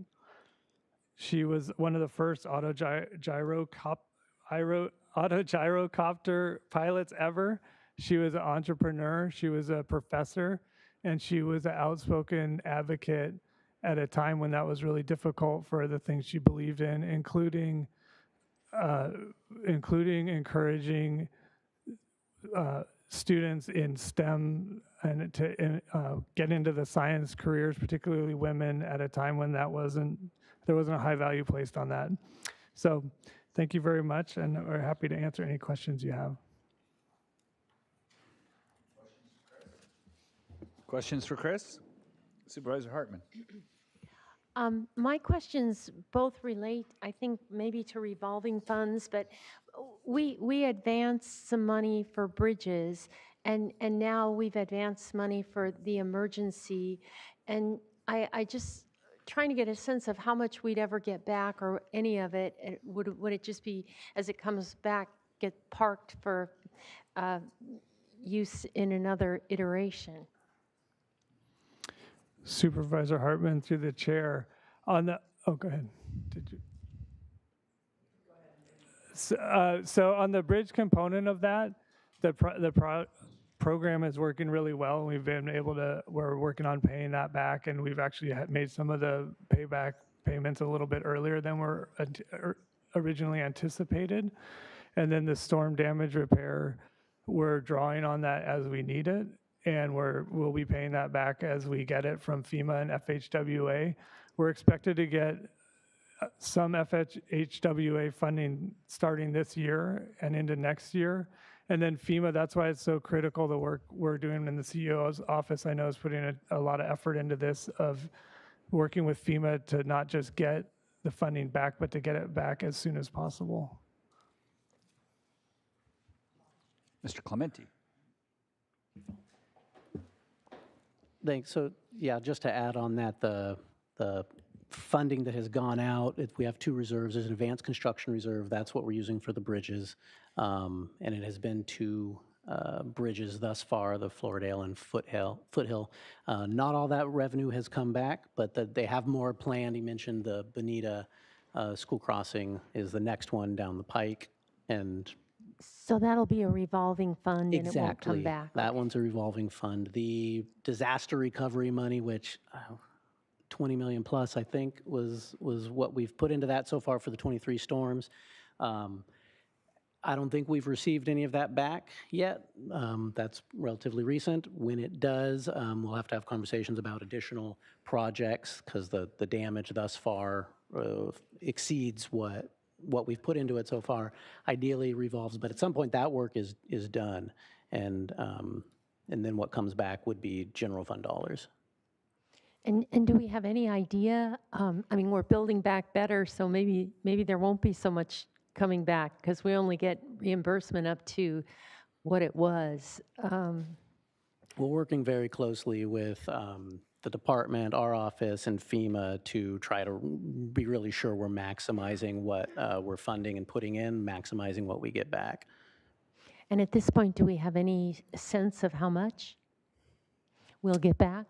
She was one of the first autogyrocopter pilots ever. She was an entrepreneur, she was a professor, and she was an outspoken advocate at a time when that was really difficult for the things she believed in, including encouraging students in STEM and to get into the science careers, particularly women, at a time when there wasn't a high value placed on that. So thank you very much, and we're happy to answer any questions you have. Questions for Chris? Supervisor Hartman. My questions both relate, I think, maybe to revolving funds, but we advanced some money for bridges, and now we've advanced money for the emergency, and I just trying to get a sense of how much we'd ever get back, or any of it. Would it just be, as it comes back, get parked for use in another iteration? Supervisor Hartman, through the chair, on the, oh, go ahead. Did you? So on the bridge component of that, the program is working really well. We've been able to, we're working on paying that back, and we've actually made some of the payback payments a little bit earlier than were originally anticipated. And then the storm damage repair, we're drawing on that as we need it, and we'll be paying that back as we get it from FEMA and FHWA. We're expected to get some FHWA funding starting this year and into next year. And then FEMA, that's why it's so critical, the work we're doing in the CEO's office, I know, is putting a lot of effort into this, of working with FEMA to not just get the funding back, but to get it back as soon as possible. Mr. Clementi. Thanks. So yeah, just to add on that, the funding that has gone out, we have two reserves. There's an advanced construction reserve. That's what we're using for the bridges. And it has been two bridges thus far, the Floridale and Foothill. Not all that revenue has come back, but they have more planned. He mentioned the Bonita school crossing is the next one down the pike. And so that'll be a revolving fund, and it won't come back. That one's a revolving fund. The disaster recovery money, which 20 million plus, I think, was what we've put into that so far for the 23 storms. I don't think we've received any of that back yet. That's relatively recent. When it does, we'll have to have conversations about additional projects, because the damage thus far exceeds what we've put into it so far. Ideally revolves, but at some point that work is done, and then what comes back would be general fund dollars. And do we have any idea? I mean, we're building back better, so maybe there won't be so much coming back, because we only get reimbursement up to what it was. We're working very closely with the department, our office, and FEMA to try to be really sure we're maximizing what we're funding and putting in, maximizing what we get back. And at this point, do we have any sense of how much we'll get back?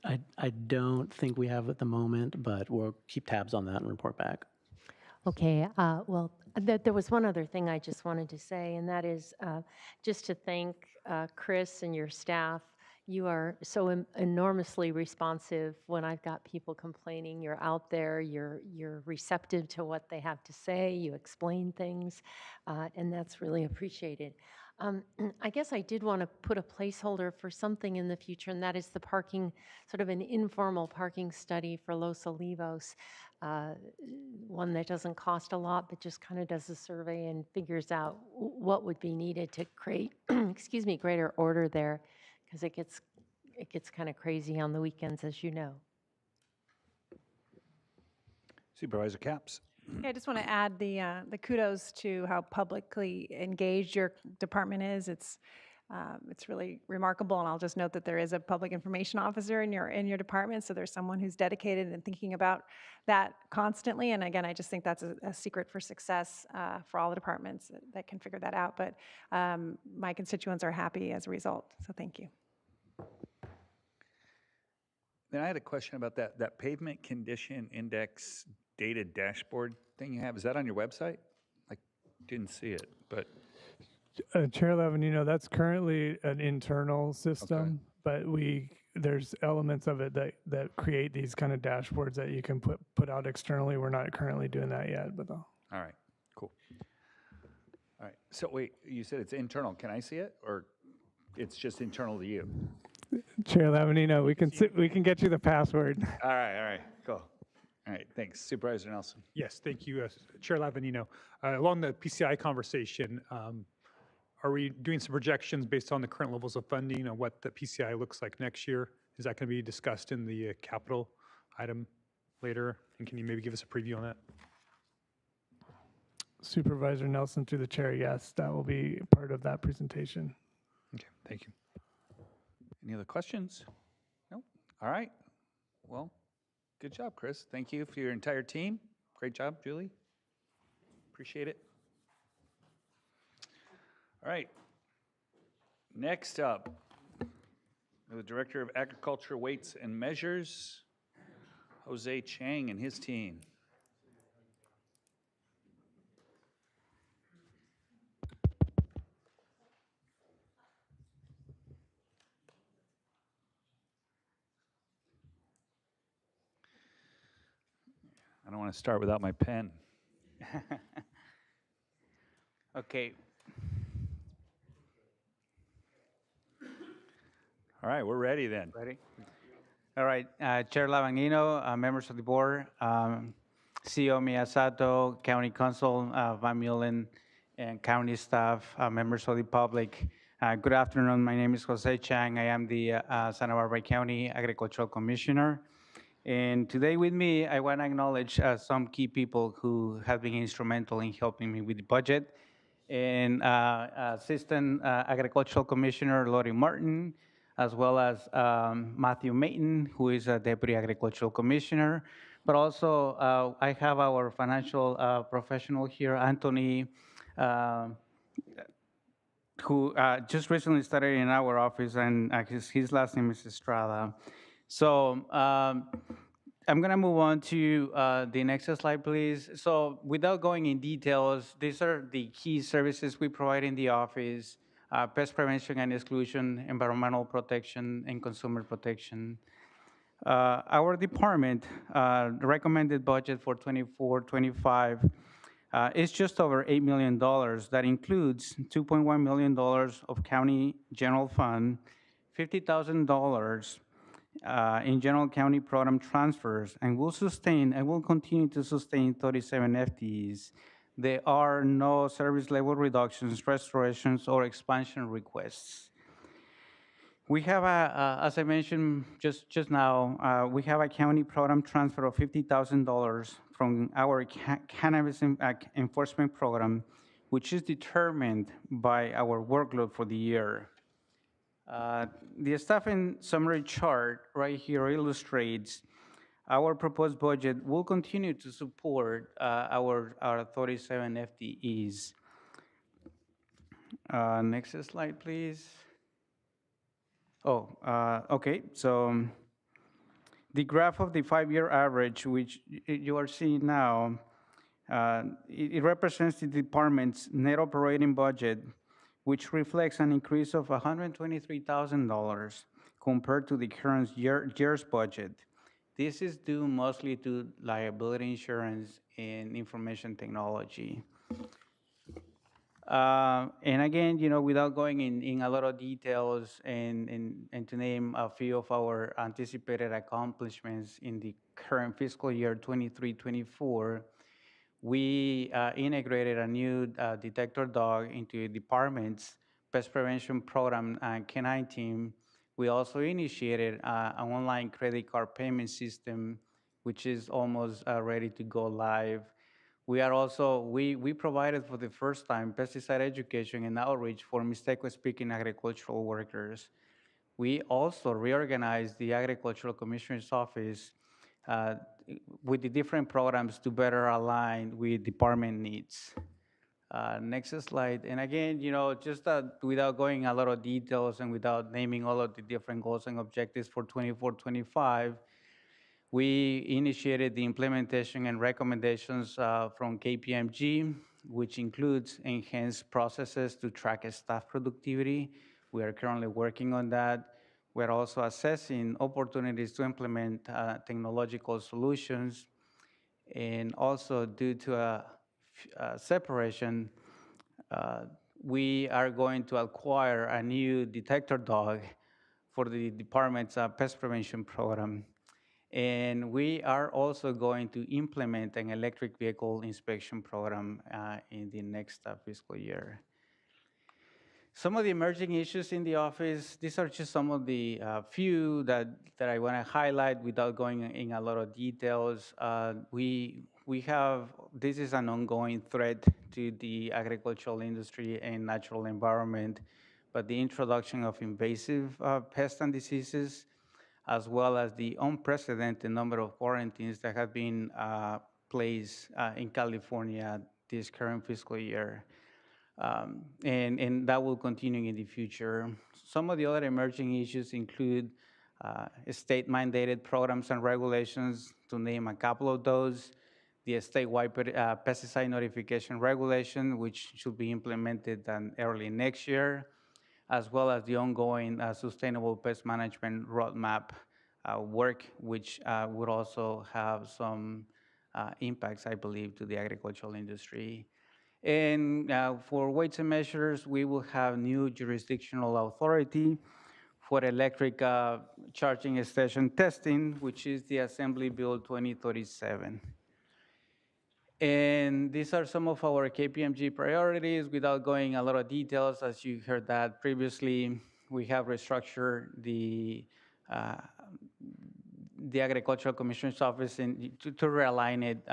I don't think we have at the moment, but we'll keep tabs on that and report back. Okay, well, there was one other thing I just wanted to say, and that is just to thank Chris and your staff. You are so enormously responsive when I've got people complaining. You're out there, you're receptive to what they have to say, you explain things, and that's really appreciated. I guess I did want to put a placeholder for something in the future, and that is the parking, sort of an informal parking study for Los Olivos. One that doesn't cost a lot, but just kind of does a survey and figures out what would be needed to create, excuse me, greater order there, because it gets kind of crazy on the weekends, as you know. Supervisor Capps. Yeah, I just want to add the kudos to how publicly engaged your department is. It's really remarkable, and I'll just note that there is a public information officer in your department, so there's someone who's dedicated and thinking about that constantly. And again, I just think that's a secret for success for all the departments that can figure that out. But my constituents are happy as a result, so thank you. Then I had a question about that pavement condition index data dashboard thing you have. Is that on your website? I didn't see it, but. Chair Levin, that's currently an internal system, but there's elements of it that create these kind of dashboards that you can put out externally. We're not currently doing that yet, but All right, cool. All right, so wait, you said it's internal. Can I see it, or? it's just internal to you? Chair Lavanino, we can get you the password. All right, cool. All right, thanks. Supervisor Nelson. Yes, thank you, Chair Lavanino. Along the PCI conversation, are we doing some projections based on the current levels of funding and what the PCI looks like next year? Is that going to be discussed in the capital item later? And can you maybe give us a preview on that? Supervisor Nelson, through the chair, yes, that will be part of that presentation. Okay, thank you. Any other questions? Nope. All right. Well, good job, Chris. Thank you for your entire team. Great job, Julie. Appreciate it. All right. Next up, the Director of Agriculture Weights and Measures, Jose Chang and his team. I don't want to start without my pen. Okay. All right, we're ready then. Ready? All right, Chair Lavanino, members of the board, CEO Miyasato, County Council Van Mullen, and county staff, members of the public. Good afternoon. My name is Jose Chang. I am the Santa Barbara County Agricultural Commissioner. And today with me, I want to acknowledge some key people who have been instrumental in helping me with the budget. And Assistant Agricultural Commissioner Lori Martin, as well as Matthew Mayton, who is a Deputy Agricultural Commissioner. But also, I have our financial professional here, Anthony, who just recently started in our office, and his last name is Estrada. So I'm going to move on to the next slide, please. So without going in details, these are the key services we provide in the office: pest prevention and exclusion, environmental protection, and consumer protection. Our department, the recommended budget for 24-25 is just over $8 million. That includes $2.1 million of county general fund, $50,000 in general county program transfers, and will continue to sustain 37 FTEs. There are no service level reductions, restorations, or expansion requests. We have, as I mentioned just now, we have a county program transfer of $50,000 from our cannabis enforcement program, which is determined by our workload for the year. The staffing summary chart right here illustrates our proposed budget will continue to support our 37 FTEs. Next slide, please. Oh, okay. So the graph of the 5-year average, which you are seeing now, it represents the department's net operating budget, which reflects an increase of $123,000 compared to the current year's budget. This is due mostly to liability insurance and information technology. And again, without going in a lot of details and to name a few of our anticipated accomplishments in the current fiscal year 23-24, we integrated a new detector dog into the department's pest prevention program and canine team. We also initiated an online credit card payment system, which is almost ready to go live. We are also, we provided for the first time pesticide education and outreach for Mixteco-speaking agricultural workers. We also reorganized the Agricultural Commissioner's Office with the different programs to better align with department needs. Next slide. And again, just without going a lot of details and without naming all of the different goals and objectives for 24-25, we initiated the implementation and recommendations from KPMG, which includes enhanced processes to track staff productivity. We are currently working on that. We're also assessing opportunities to implement technological solutions. And also due to a separation, we are going to acquire a new detector dog for the department's pest prevention program. And we are also going to implement an electric vehicle inspection program in the next fiscal year. Some of the emerging issues in the office, these are just some of the few that I want to highlight without going in a lot of details. We have, this is an ongoing threat to the agricultural industry and natural environment, but the introduction of invasive pests and diseases, as well as the unprecedented number of quarantines that have been placed in California this current fiscal year. And that will continue in the future. Some of the other emerging issues include state-mandated programs and regulations, to name a couple of those. The statewide pesticide notification regulation, which should be implemented early next year, as well as the ongoing sustainable pest management roadmap work, which would also have some impacts, I believe, to the agricultural industry. And for weights and measures, we will have new jurisdictional authority for electric charging station testing, which is the Assembly Bill 2037. And these are some of our KPMG priorities. Without going a lot of details, as you heard that previously, we have restructured the Agricultural Commissioner's Office to realign it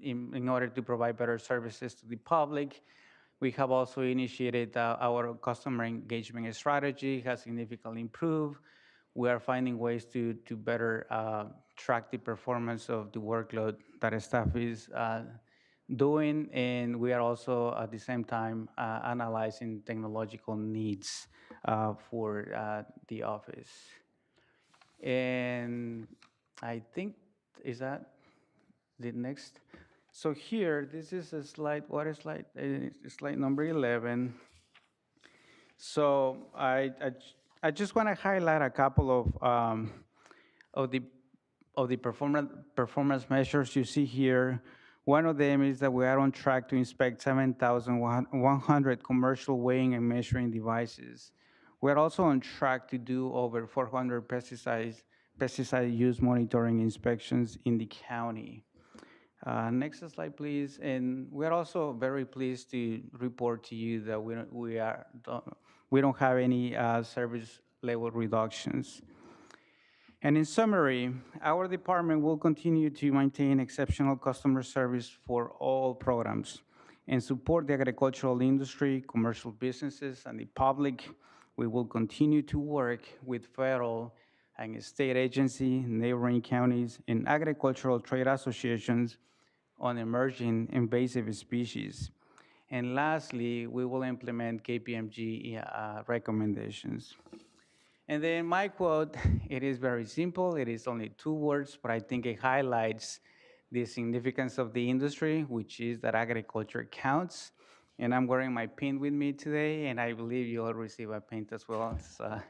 in order to provide better services to the public. We have also initiated our customer engagement strategy, has significantly improved. We are finding ways to better track the performance of the workload that staff is doing, and we are also at the same time analyzing technological needs for the office. And I think, is that the next? So here, this is a slide, what is slide? Slide number 11. So I just want to highlight a couple of the performance measures you see here. One of them is that we are on track to inspect 7,100 commercial weighing and measuring devices. We're also on track to do over 400 pesticide use monitoring inspections in the county. Next slide, please. And we're also very pleased to report to you that we don't have any service level reductions. And in summary, our department will continue to maintain exceptional customer service for all programs and support the agricultural industry, commercial businesses, and the public. We will continue to work with federal and state agencies, neighboring counties, and agricultural trade associations on emerging invasive species. And lastly, we will implement KPMG recommendations. And then my quote, it is very simple. It is only 2 words, but I think it highlights the significance of the industry, which is that agriculture counts. And I'm wearing my pin with me today, and I believe you all receive a pin as well. So,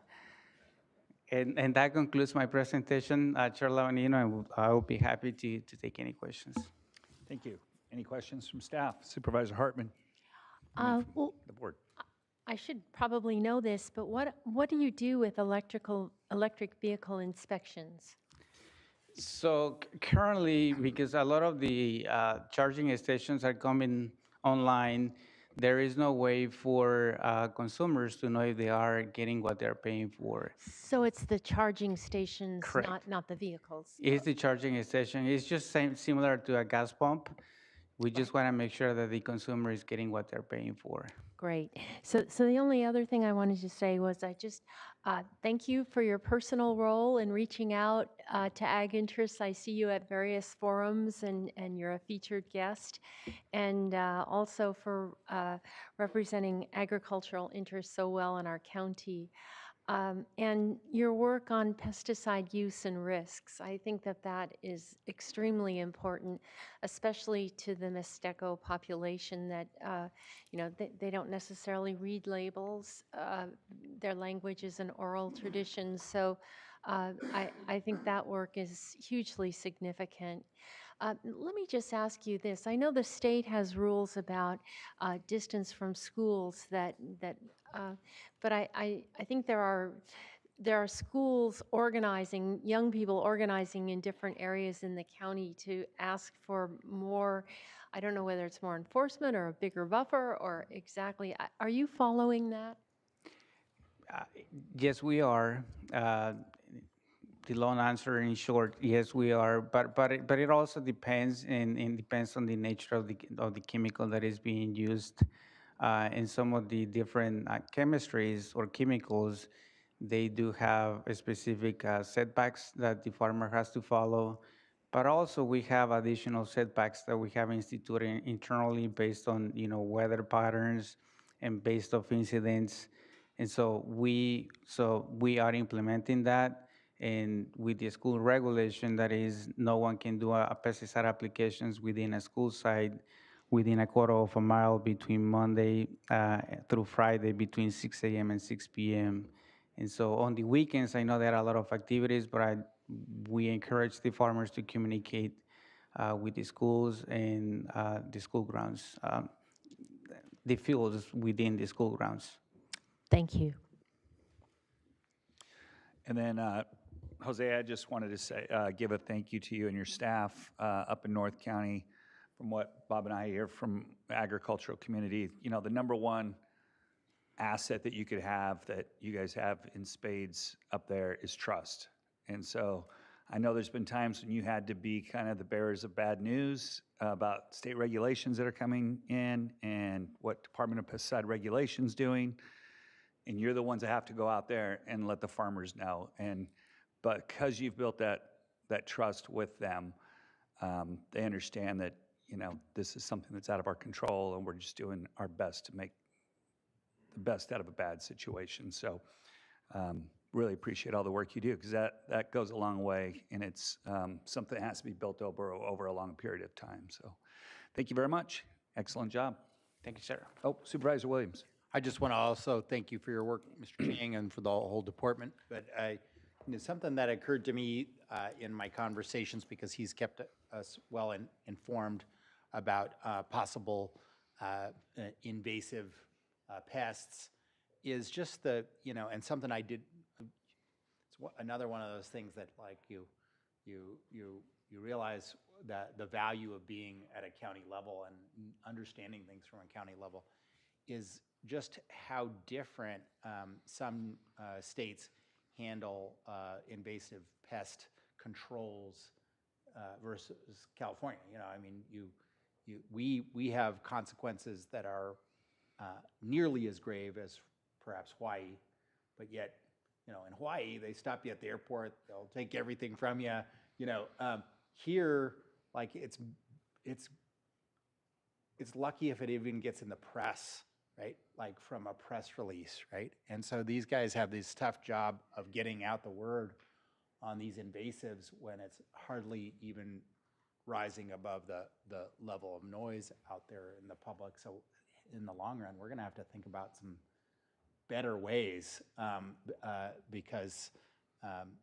and that concludes my presentation. Chair Lavanino, and I will be happy to take any questions. Thank you. Any questions from staff? Supervisor Hartman. Well, The board. I should probably know this, but what do you do with electric vehicle inspections? So currently, because a lot of the charging stations are coming online, there is no way for consumers to know if they are getting what they're paying for. So it's the charging stations, Correct. not the vehicles? It's the charging station. It's just similar to a gas pump. We just want to make sure that the consumer is getting what they're paying for. Great. So the only other thing I wanted to say was I just thank you for your personal role in reaching out to ag interests. I see you at various forums, and you're a featured guest, and also for representing agricultural interests so well in our county. And your work on pesticide use and risks, I think that is extremely important, especially to the Mixteco population that, they don't necessarily read labels. Their language is an oral tradition. So I think that work is hugely significant. Let me just ask you this. I know the state has rules about distance from schools but I think there are schools organizing, young people organizing in different areas in the county to ask for more, I don't know whether it's more enforcement or a bigger buffer or exactly. Are you following that? Yes, we are. The long answer in short, yes, we are. But it also depends, and depends on the nature of the chemical that is being used. In some of the different chemistries or chemicals, they do have a specific setbacks that the farmer has to follow. But also we have additional setbacks that we have instituted internally based on weather patterns and based off incidents. And so we are implementing that, and with the school regulation, that is, no one can do a pesticide applications within a school site within a quarter of a mile between Monday through Friday between 6 a.m. and 6 p.m. And so on the weekends, I know there are a lot of activities, but we encourage the farmers to communicate with the schools and the school grounds, the fields within the school grounds. Thank you. And then, Jose, I just wanted to say, give a thank you to you and your staff up in North County. From what Bob and I hear from the agricultural community, the number one asset that you could have, that you guys have in spades up there, is trust. And so I know there's been times when you had to be kind of the bearers of bad news about state regulations that are coming in and what Department of Pesticide Regulation's doing. And you're the ones that have to go out there and let the farmers know. But because you've built that trust with them, they understand that, this is something that's out of our control, and we're just doing our best to make the best out of a bad situation. So really appreciate all the work you do, because that goes a long way, and it's something that has to be built over a long period of time. So thank you very much. Excellent job. Thank you, sir. Oh, Supervisor Williams. I just want to also thank you for your work, Mr. Chang, and for the whole department. But something that occurred to me in my conversations, because he's kept us well informed about possible invasive pests, is just and something I did. It's another one of those things that, like, you realize that the value of being at a county level and understanding things from a county level is just how different some states handle invasive pest controls versus California. We have consequences that are nearly as grave as perhaps Hawaii, but yet, in Hawaii, they stop you at the airport, they'll take everything from you. Here, like, it's lucky if it even gets in the press, right? Like, from a press release, right? And so these guys have this tough job of getting out the word on these invasives when it's hardly even rising above the level of noise out there in the public. So in the long run, we're going to have to think about some better ways because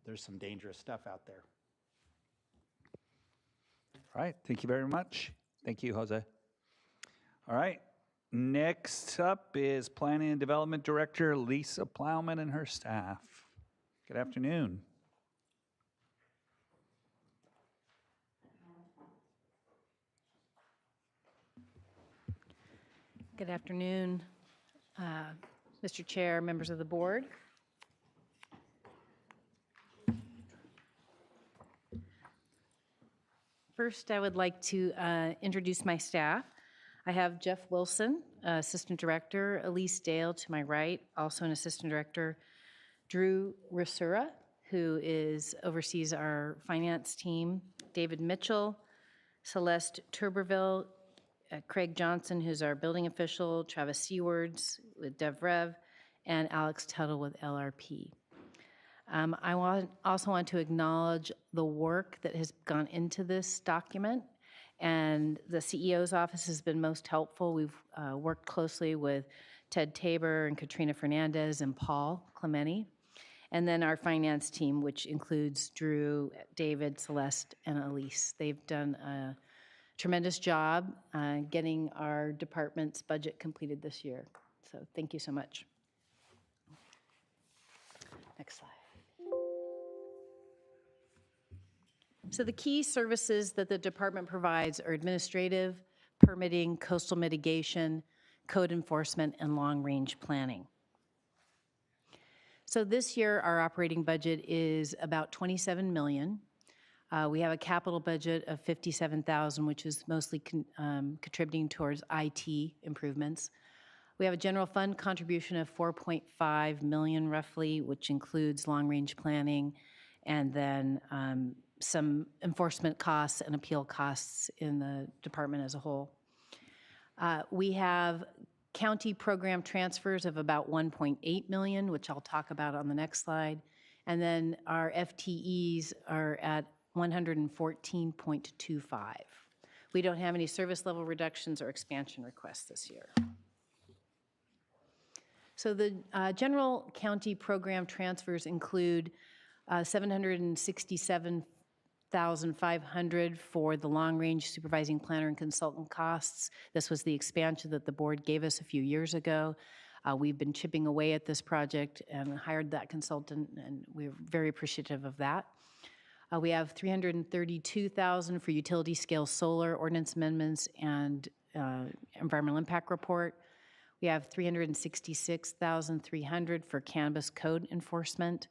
there's some dangerous stuff out there. All right. Thank you very much. Thank you, Jose. All right. Next up is Planning and Development Director Lisa Plowman and her staff. Good afternoon. Good afternoon, Mr. Chair, members of the board. First, I would like to introduce my staff. I have Jeff Wilson, Assistant Director, Elise Dale to my right, also an Assistant Director, Drew Rasura, who oversees our finance team, David Mitchell, Celeste Turberville, Craig Johnson, who's our building official, Travis Seawards with DevRev, and Alex Tuttle with LRP. I also want to acknowledge the work that has gone into this document, and the CEO's office has been most helpful. We've worked closely with Ted Tabor and Katrina Fernandez and Paul Clementi. And then our finance team, which includes Drew, David, Celeste, and Elise. They've done a tremendous job getting our department's budget completed this year. So thank you so much. Next slide. So the key services that the department provides are administrative, permitting, coastal mitigation, code enforcement, and long-range planning. So this year, our operating budget is about $27 million. We have a capital budget of $57,000, which is mostly contributing towards IT improvements. We have a general fund contribution of $4.5 million roughly, which includes long-range planning, and then some enforcement costs and appeal costs in the department as a whole. We have county program transfers of about $1.8 million, which I'll talk about on the next slide. And then our FTEs are at 114.25. We don't have any service level reductions or expansion requests this year. So the general county program transfers include $767,500 for the long-range supervising planner and consultant costs. This was the expansion that the board gave us a few years ago. We've been chipping away at this project and hired that consultant, and we're very appreciative of that. We have $332,000 for utility scale solar ordinance amendments and environmental impact report. We have $366,300 for cannabis code enforcement,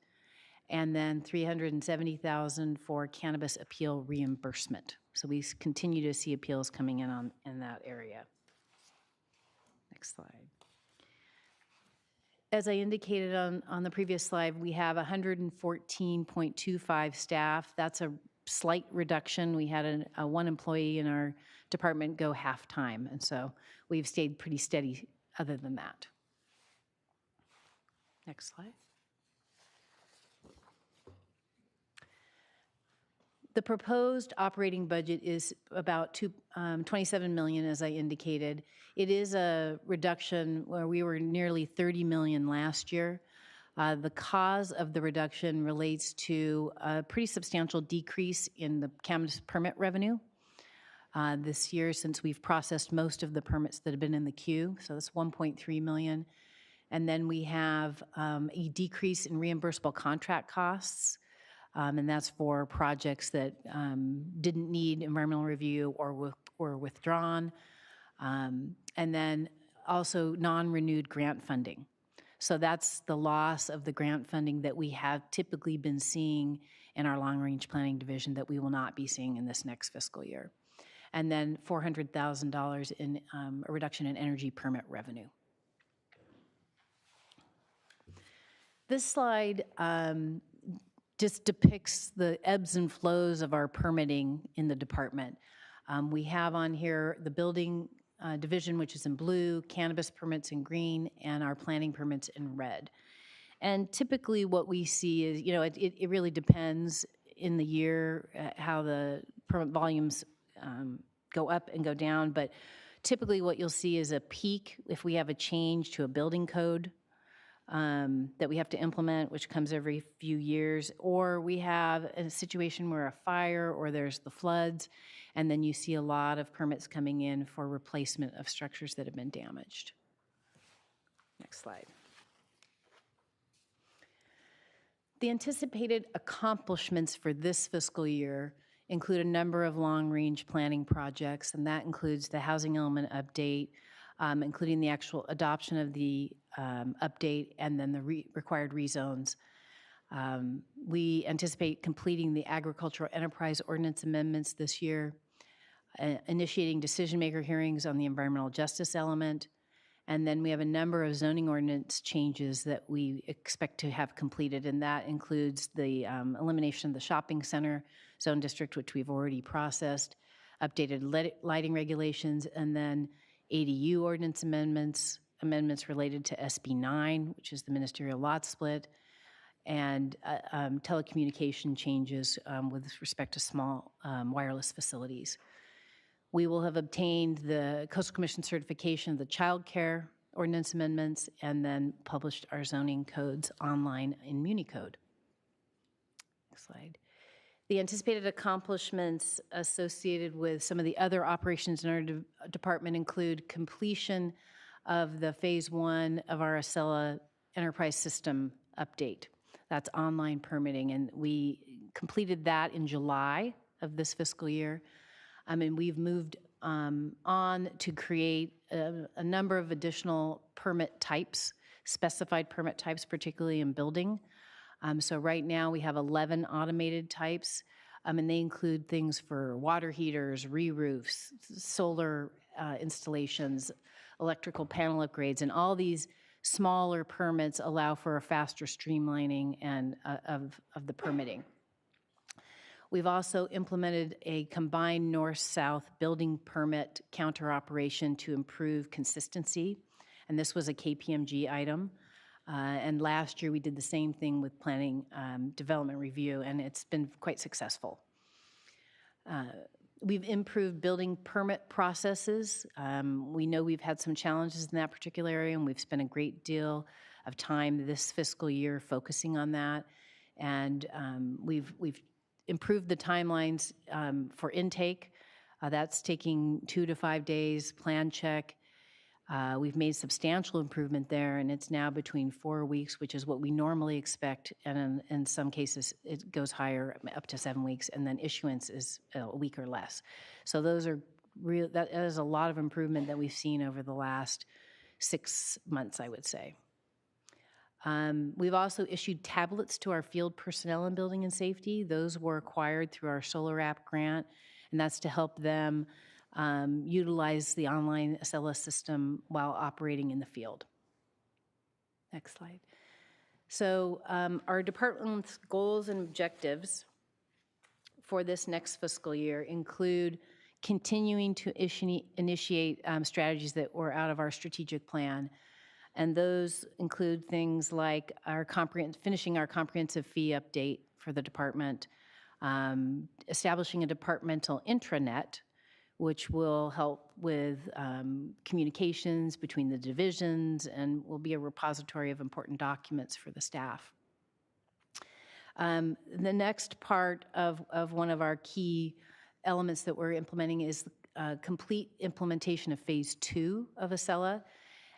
and then $370,000 for cannabis appeal reimbursement. So we continue to see appeals coming in that area. Next slide. As I indicated on the previous slide, we have 114.25 staff. That's a slight reduction. We had one employee in our department go half-time, and so we've stayed pretty steady other than that. Next slide. The proposed operating budget is about $27 million, as I indicated. It is a reduction where we were nearly $30 million last year. The cause of the reduction relates to a pretty substantial decrease in the cannabis permit revenue this year, since we've processed most of the permits that have been in the queue. So that's $1.3 million. And then we have a decrease in reimbursable contract costs. And that's for projects that didn't need environmental review or were withdrawn. And then also non-renewed grant funding. So that's the loss of the grant funding that we have typically been seeing in our long-range planning division that we will not be seeing in this next fiscal year. And then $400,000 in a reduction in energy permit revenue. This slide just depicts the ebbs and flows of our permitting in the department. We have on here the building division, which is in blue, cannabis permits in green, and our planning permits in red. And typically what we see is, it really depends in the year how the permit volumes go up and go down, but typically what you'll see is a peak if we have a change to a building code that we have to implement, which comes every few years, or we have a situation where a fire or there's the floods, and then you see a lot of permits coming in for replacement of structures that have been damaged. Next slide. The anticipated accomplishments for this fiscal year include a number of long-range planning projects, and that includes the housing element update, including the actual adoption of the update and then the required rezones. We anticipate completing the agricultural enterprise ordinance amendments this year, initiating decision-maker hearings on the environmental justice element, and then we have a number of zoning ordinance changes that we expect to have completed, and that includes the elimination of the shopping center zone district, which we've already processed, updated lighting regulations, and then ADU ordinance amendments related to SB 9, which is the ministerial lot split, and telecommunication changes with respect to small wireless facilities. We will have obtained the Coastal Commission certification of the child care ordinance amendments, and then published our zoning codes online in MuniCode. Next slide. The anticipated accomplishments associated with some of the other operations in our department include completion of the phase 1 of our Acela enterprise system update. That's online permitting, and we completed that in July of this fiscal year. And we've moved on to create a number of additional permit types, specified permit types, particularly in building. So right now we have 11 automated types, and they include things for water heaters, re-roofs, solar installations, electrical panel upgrades, and all these smaller permits allow for a faster streamlining and of the permitting. We've also implemented a combined north-south building permit counter operation to improve consistency, and this was a KPMG item. And last year we did the same thing with planning development review, and it's been quite successful. We've improved building permit processes. We know we've had some challenges in that particular area, and we've spent a great deal of time this fiscal year focusing on that. And we've improved the timelines for intake. That's taking 2 to 5 days, plan check. We've made substantial improvement there, and it's now between 4 weeks, which is what we normally expect, and in some cases it goes higher, up to 7 weeks, and then issuance is a week or less. So those are real. That is a lot of improvement that we've seen over the last 6 months, I would say. We've also issued tablets to our field personnel in building and safety. Those were acquired through our Solar App grant, and that's to help them utilize the online Acela system while operating in the field. Next slide. So our department's goals and objectives for this next fiscal year include continuing to initiate strategies that were out of our strategic plan. And those include things like finishing our comprehensive fee update for the department, establishing a departmental intranet, which will help with communications between the divisions and will be a repository of important documents for the staff. The next part of one of our key elements that we're implementing is complete implementation of phase 2 of Acela.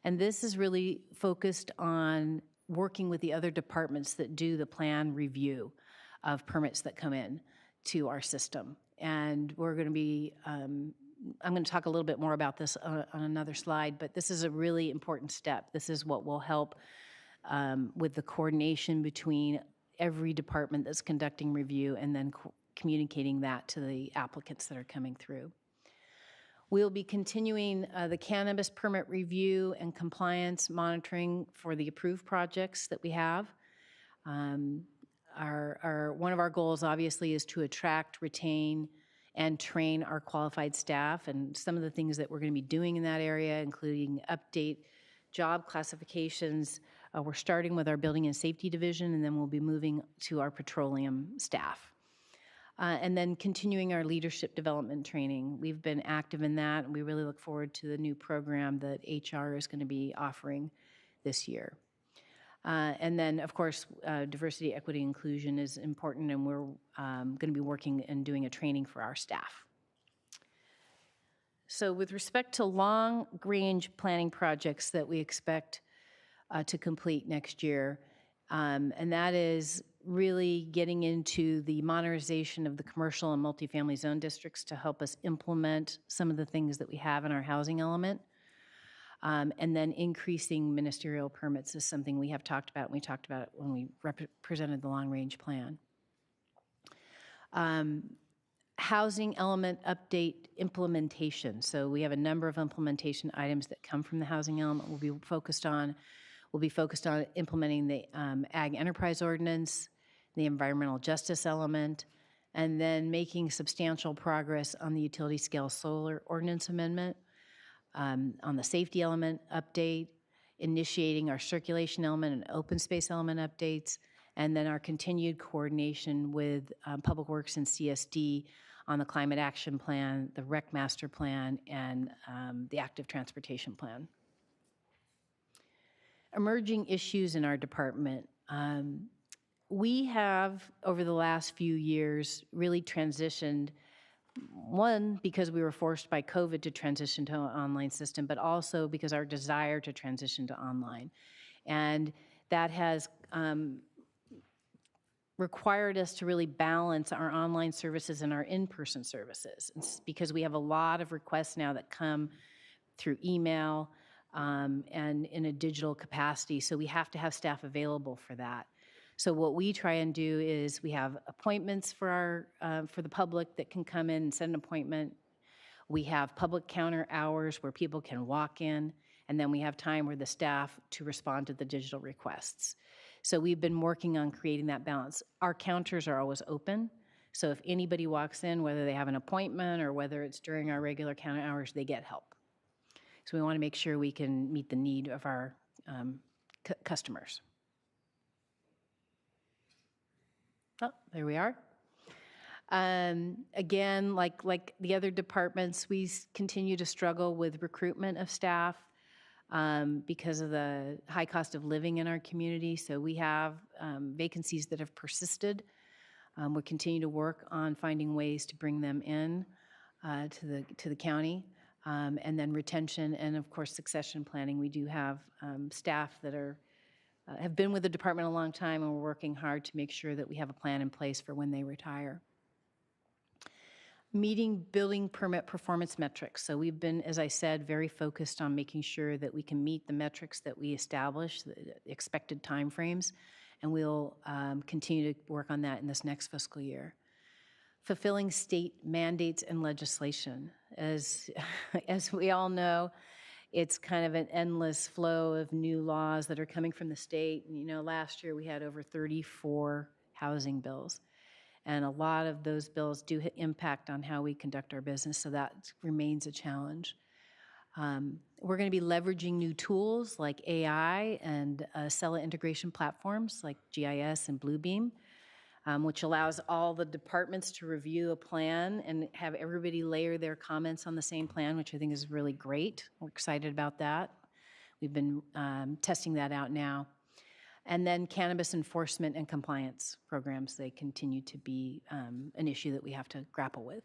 And this is really focused on working with the other departments that do the plan review of permits that come in to our system. And we're going to be, I'm going to talk a little bit more about this on another slide, but this is a really important step. This is what will help with the coordination between every department that's conducting review and then communicating that to the applicants that are coming through. We'll be continuing the cannabis permit review and compliance monitoring for the approved projects that we have. One of our goals, obviously, is to attract, retain, and train our qualified staff. And some of the things that we're going to be doing in that area, including update job classifications. We're starting with our building and safety division, and then we'll be moving to our petroleum staff. And then continuing our leadership development training. We've been active in that, and we really look forward to the new program that HR is going to be offering this year. And then, of course, diversity, equity, inclusion is important, and we're going to be working and doing a training for our staff. So with respect to long-range planning projects that we expect to complete next year, and that is really getting into the modernization of the commercial and multifamily zone districts to help us implement some of the things that we have in our housing element. And then increasing ministerial permits is something we have talked about, and we talked about it when we presented the long-range plan. Housing element update implementation. So we have a number of implementation items that come from the housing element we'll be focused on implementing the Ag Enterprise Ordinance, the environmental justice element, and then making substantial progress on the utility scale solar ordinance amendment, on the safety element update, initiating our circulation element and open space element updates, and then our continued coordination with Public Works and CSD on the Climate Action Plan, the Rec Master Plan, and the Active Transportation Plan. emerging issues in our department. We have, over the last few years, really transitioned, one, because we were forced by COVID to transition to an online system, but also because our desire to transition to online. And that has required us to really balance our online services and our in-person services. It's because we have a lot of requests now that come through email and in a digital capacity, so we have to have staff available for that. So what we try and do is we have appointments for the public that can come in and set an appointment. We have public counter hours where people can walk in, and then we have time where the staff to respond to the digital requests. So we've been working on creating that balance. Our counters are always open, so if anybody walks in, whether they have an appointment or whether it's during our regular counter hours, they get help. So we want to make sure we can meet the need of our customers. Oh, there we are. Again, like the other departments, we continue to struggle with recruitment of staff because of the high cost of living in our community. So we have vacancies that have persisted. We continue to work on finding ways to bring them in to the county. And then retention and, of course, succession planning. We do have staff that have been with the department a long time, and we're working hard to make sure that we have a plan in place for when they retire. Meeting building permit performance metrics. So we've been, as I said, very focused on making sure that we can meet the metrics that we establish, the expected timeframes, and we'll continue to work on that in this next fiscal year. Fulfilling state mandates and legislation. As we all know, it's kind of an endless flow of new laws that are coming from the state. You know, last year we had over 34 housing bills, and a lot of those bills do impact on how we conduct our business, so that remains a challenge. We're going to be leveraging new tools like AI and Acela integration platforms like GIS and Bluebeam, which allows all the departments to review a plan and have everybody layer their comments on the same plan, which I think is really great. We're excited about that. We've been testing that out now. And then cannabis enforcement and compliance programs, they continue to be an issue that we have to grapple with.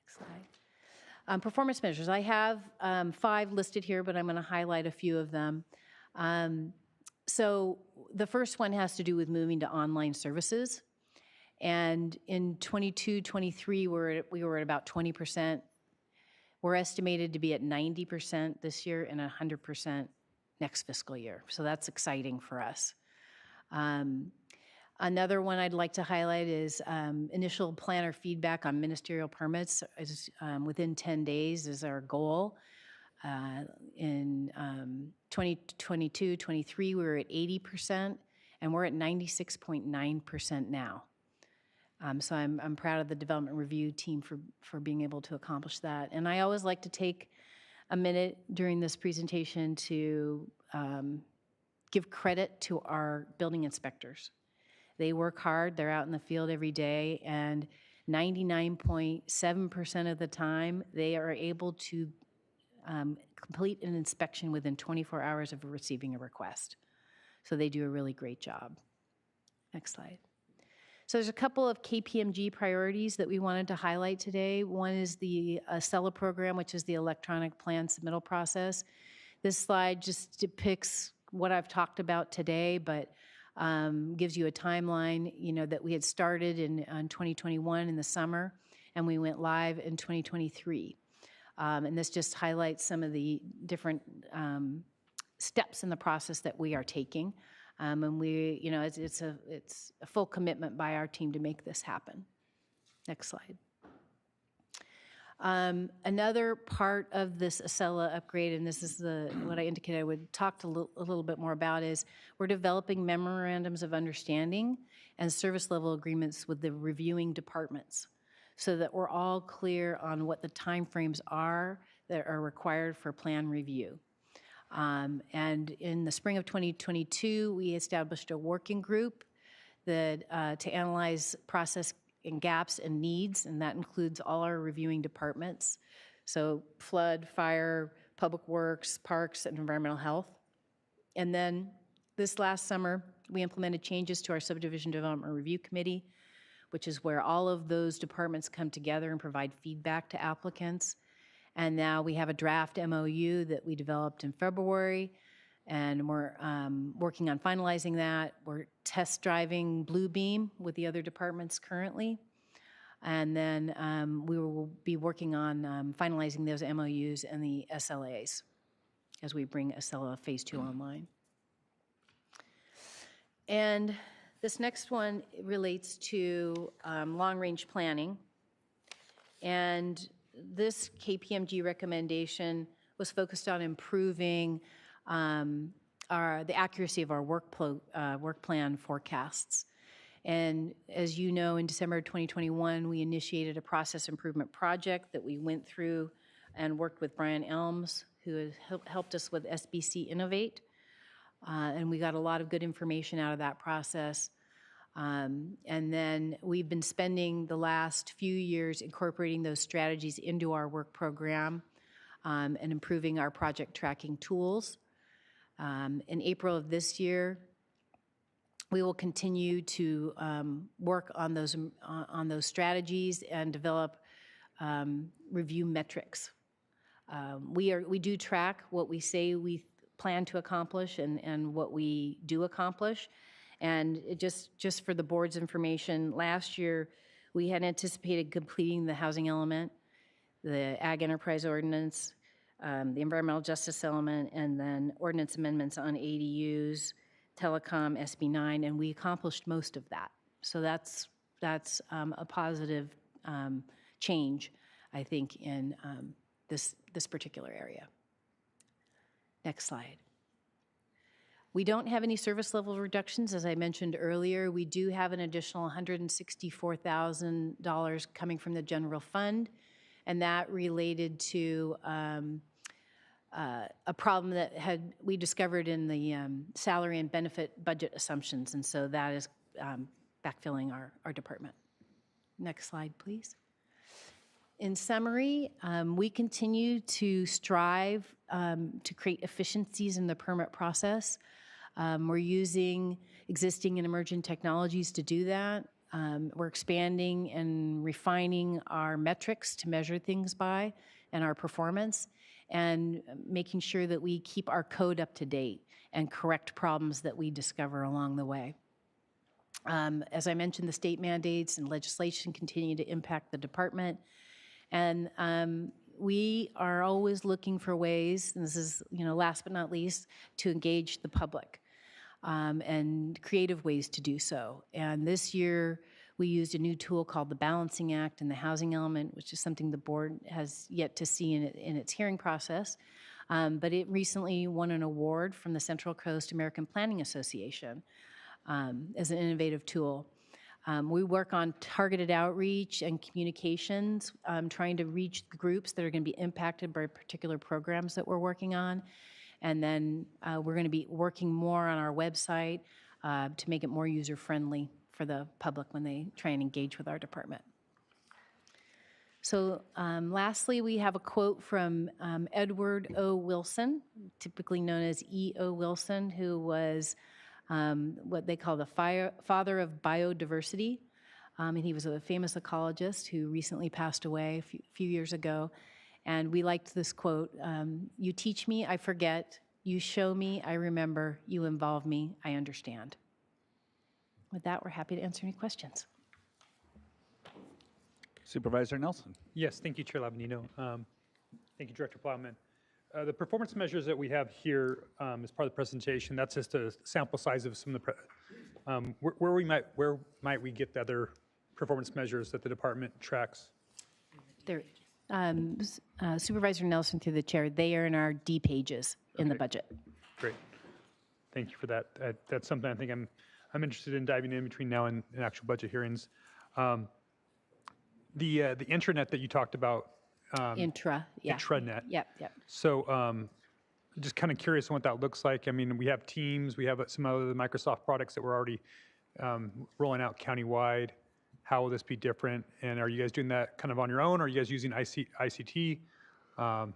Next slide. Performance measures. I have 5 listed here, but I'm going to highlight a few of them. So the first one has to do with moving to online services. And in 22-23, we were at about 20%. We're estimated to be at 90% this year and 100% next fiscal year. So that's exciting for us. Another one I'd like to highlight is initial planner feedback on ministerial permits is within 10 days is our goal. In 2022-23, we were at 80%, and we're at 96.9% now. So I'm proud of the development review team for being able to accomplish that. And I always like to take a minute during this presentation to give credit to our building inspectors. They work hard, they're out in the field every day, and 99.7% of the time, they are able to complete an inspection within 24 hours of receiving a request. So they do a really great job. Next slide. So there's a couple of KPMG priorities that we wanted to highlight today. One is the Acela program, which is the electronic plan submittal process. This slide just depicts what I've talked about today, but gives you a timeline, you know, that we had started in 2021 in the summer, and we went live in 2023. And this just highlights some of the different steps in the process that we are taking. And we, you know, it's a full commitment by our team to make this happen. Next slide. Another part of this Acela upgrade, and this is what I indicated I would talk a little bit more about, is we're developing memorandums of understanding and service level agreements with the reviewing departments, so that we're all clear on what the timeframes are that are required for plan review. And in the spring of 2022, we established a working group that to analyze process and gaps and needs, and that includes all our reviewing departments. So flood, fire, public works, parks, and environmental health. And then this last summer, we implemented changes to our Subdivision Development Review Committee, which is where all of those departments come together and provide feedback to applicants. And now we have a draft MOU that we developed in February, and we're working on finalizing that. We're test driving Bluebeam with the other departments currently. And then we will be working on finalizing those MOUs and the SLAs as we bring Acela Phase 2 online. And this next one relates to long-range planning. And this KPMG recommendation was focused on improving the accuracy of our work plan forecasts. And as you know, in December 2021, we initiated a process improvement project that we went through and worked with Brian Elms, who has helped us with SBC Innovate. And we got a lot of good information out of that process. And then we've been spending the last few years incorporating those strategies into our work program and improving our project tracking tools. In April of this year, we will continue to work on those strategies and develop review metrics. We do track what we say we plan to accomplish and what we do accomplish. And it just for the board's information, last year we had anticipated completing the housing element, the ag enterprise ordinance, the environmental justice element, and then ordinance amendments on ADUs, telecom, SB 9, and we accomplished most of that. So that's a positive change, I think, in this particular area. Next slide. We don't have any service level reductions, as I mentioned earlier. We do have an additional $164,000 coming from the general fund, and that related to a problem that we discovered in the salary and benefit budget assumptions, and so that is backfilling our department. Next slide, please. In summary, we continue to strive to create efficiencies in the permit process. We're using existing and emerging technologies to do that. We're expanding and refining our metrics to measure things by and our performance, and making sure that we keep our code up to date and correct problems that we discover along the way. As I mentioned, the state mandates and legislation continue to impact the department. And we are always looking for ways, and this is, last but not least, to engage the public and creative ways to do so. And this year, we used a new tool called the Balancing Act and the housing element, which is something the board has yet to see in its hearing process. But it recently won an award from the Central Coast American Planning Association as an innovative tool. We work on targeted outreach and communications, trying to reach the groups that are going to be impacted by particular programs that we're working on. And then we're going to be working more on our website to make it more user-friendly for the public when they try and engage with our department. So lastly, we have a quote from Edward O. Wilson, typically known as E.O. Wilson, who was what they call the father of biodiversity. And he was a famous ecologist who recently passed away a few years ago. And we liked this quote, "You teach me, I forget. You show me, I remember. You involve me, I understand." With that, we're happy to answer any questions. Supervisor Nelson. Yes, thank you, Chair Lavanino. Thank you, Director Plowman. The performance measures that we have here as part of the presentation, that's just a sample size of some of the, where might we get the other performance measures that the department tracks? There, Supervisor Nelson, through the chair, they are in our D pages in the budget. Great. Thank you for that. That's something I think I'm interested in diving in between now and actual budget hearings. The intranet that you talked about. Intranet. Yep. So just kind of curious on what that looks like. I mean, we have Teams, we have some other Microsoft products that we're already rolling out countywide. How will this be different? And are you guys doing that kind of on your own, or are you guys using ICT? How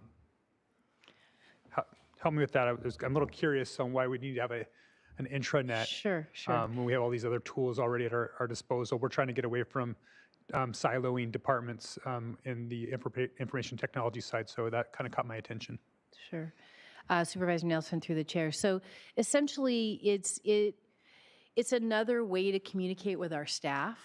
help me with that. I'm a little curious on why we need to have an intranet. Sure. When we have all these other tools already at our disposal. We're trying to get away from siloing departments in the information technology side, so that kind of caught my attention. Sure. Supervisor Nelson through the chair. So essentially, it's another way to communicate with our staff.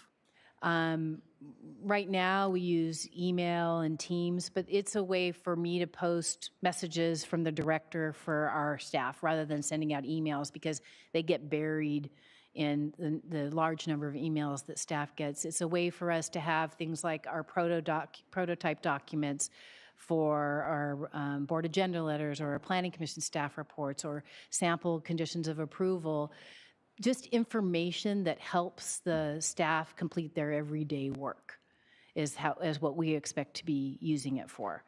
Right now, we use email and Teams, but it's a way for me to post messages from the director for our staff rather than sending out emails because they get buried in the large number of emails that staff gets. It's a way for us to have things like our prototype documents for our board agenda letters or our planning commission staff reports or sample conditions of approval, just information that helps the staff complete their everyday work is what we expect to be using it for.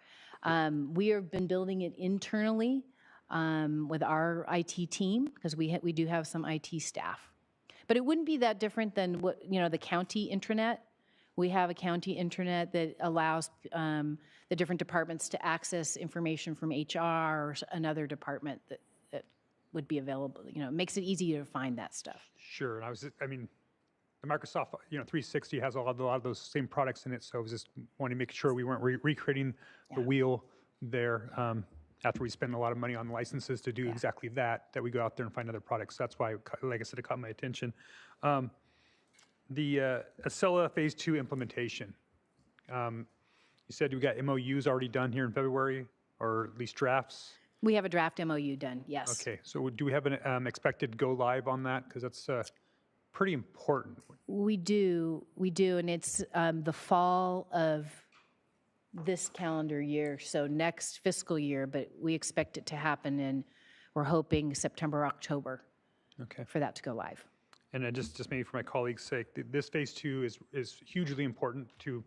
We have been building it internally with our IT team because we do have some IT staff. But it wouldn't be that different than what, the county intranet. We have a county intranet that allows the different departments to access information from HR or another department that would be available. It makes it easy to find that stuff. Sure, and the Microsoft 360 has a lot of those same products in it, so I was just wanting to make sure we weren't recreating the wheel there after we spend a lot of money on licenses to do exactly that we go out there and find other products. That's why, like I said, it caught my attention. The Acela Phase 2 implementation. You said we got MOUs already done here in February, or at least drafts? We have a draft MOU done, yes. Okay, so do we have an expected go live on that? Because that's pretty important. We do, and it's the fall of this calendar year, so next fiscal year, but we expect it to happen we're hoping September, October for that to go live. And then just maybe for my colleagues' sake, this Phase 2 is hugely important to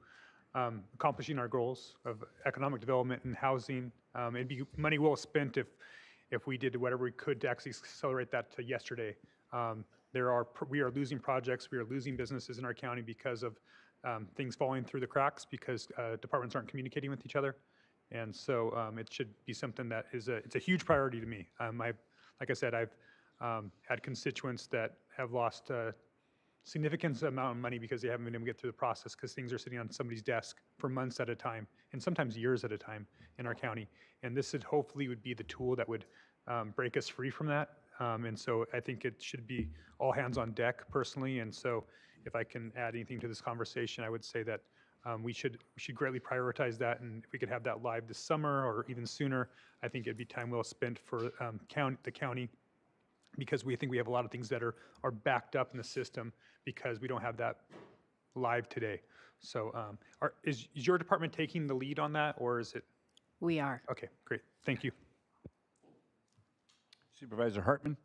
accomplishing our goals of economic development and housing. It'd be money well spent if we did whatever we could to actually accelerate that to yesterday. We are losing projects, we are losing businesses in our county because of things falling through the cracks because departments aren't communicating with each other. And so it should be something that it's a huge priority to me. Like I said, I've had constituents that have lost a significant amount of money because they haven't been able to get through the process because things are sitting on somebody's desk for months at a time and sometimes years at a time in our county. And this hopefully would be the tool that would break us free from that. And so I think it should be all hands on deck personally. And so if I can add anything to this conversation, I would say that we should greatly prioritize that. And if we could have that live this summer or even sooner, I think it'd be time well spent for the county, because we think we have a lot of things that are backed up in the system because we don't have that live today. So is your department taking the lead on that, or is it? We are. Okay, great. Thank you. Supervisor Hartman?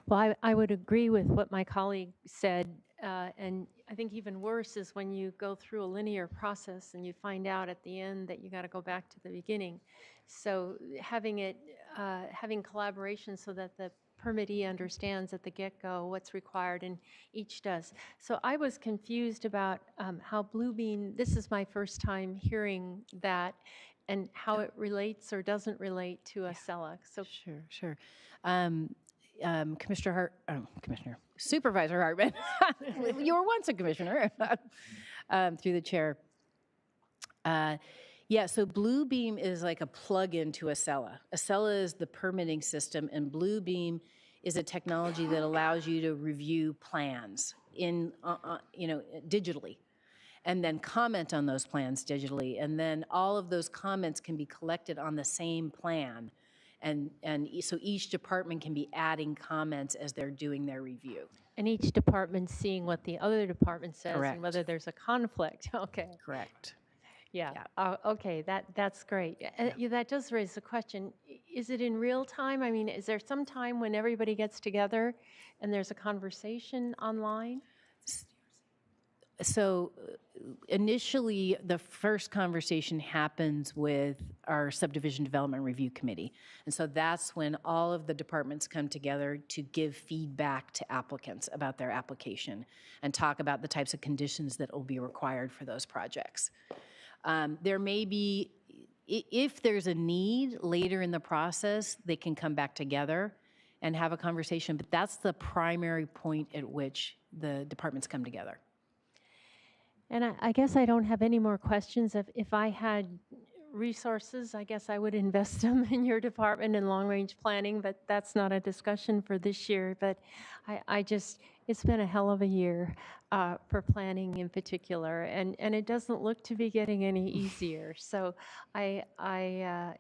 Well, I would agree with what my colleague said, and I think even worse is when you go through a linear process and you find out at the end that you got to go back to the beginning. So having collaboration so that the permittee understands at the get-go what's required, and each does. So I was confused about how Bluebeam, this is my first time hearing that, and how it relates or doesn't relate to Acela. So Sure. Supervisor Hartman, you were once a commissioner, through the chair. So Bluebeam is like a plug-in to Acela. Acela is the permitting system, and Bluebeam is a technology that allows you to review plans digitally, and then comment on those plans digitally, and then all of those comments can be collected on the same plan. And so each department can be adding comments as they're doing their review. And each department seeing what the other department says Correct. and whether there's a conflict. Okay. Correct. Yeah. Okay. That's great. That does raise the question: is it in real time? I mean, is there some time when everybody gets together and there's a conversation online? So initially, the first conversation happens with our Subdivision Development Review Committee. And so that's when all of the departments come together to give feedback to applicants about their application and talk about the types of conditions that will be required for those projects. There may be if there's a need later in the process, they can come back together and have a conversation, but that's the primary point at which the departments come together. And I guess I don't have any more questions. If I had resources, I guess I would invest them in your department in long-range planning, but that's not a discussion for this year. But I just, it's been a hell of a year for planning in particular, and it doesn't look to be getting any easier. So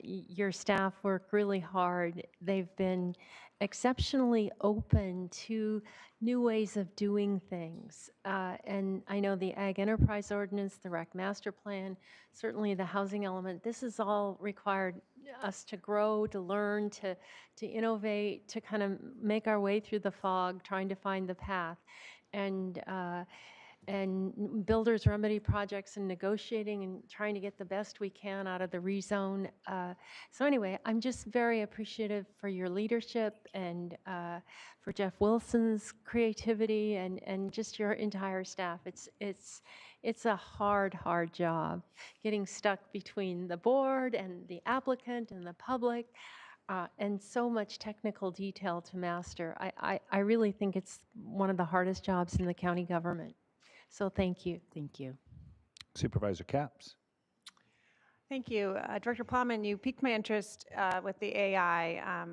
your staff work really hard. They've been exceptionally open to new ways of doing things. And I know the Ag Enterprise Ordinance, the REC Master Plan, certainly the housing element, this has all required us to grow, to learn, to innovate, to kind of make our way through the fog, trying to find the path. And builders remedy projects and negotiating and trying to get the best we can out of the rezone. So anyway, I'm just very appreciative for your leadership and for Jeff Wilson's creativity and just your entire staff. It's a hard job, getting stuck between the board and the applicant and the public. And so much technical detail to master. I really think it's one of the hardest jobs in the county government. So thank you. Thank you. Supervisor Capps. Thank you. Director Plowman, you piqued my interest with the AI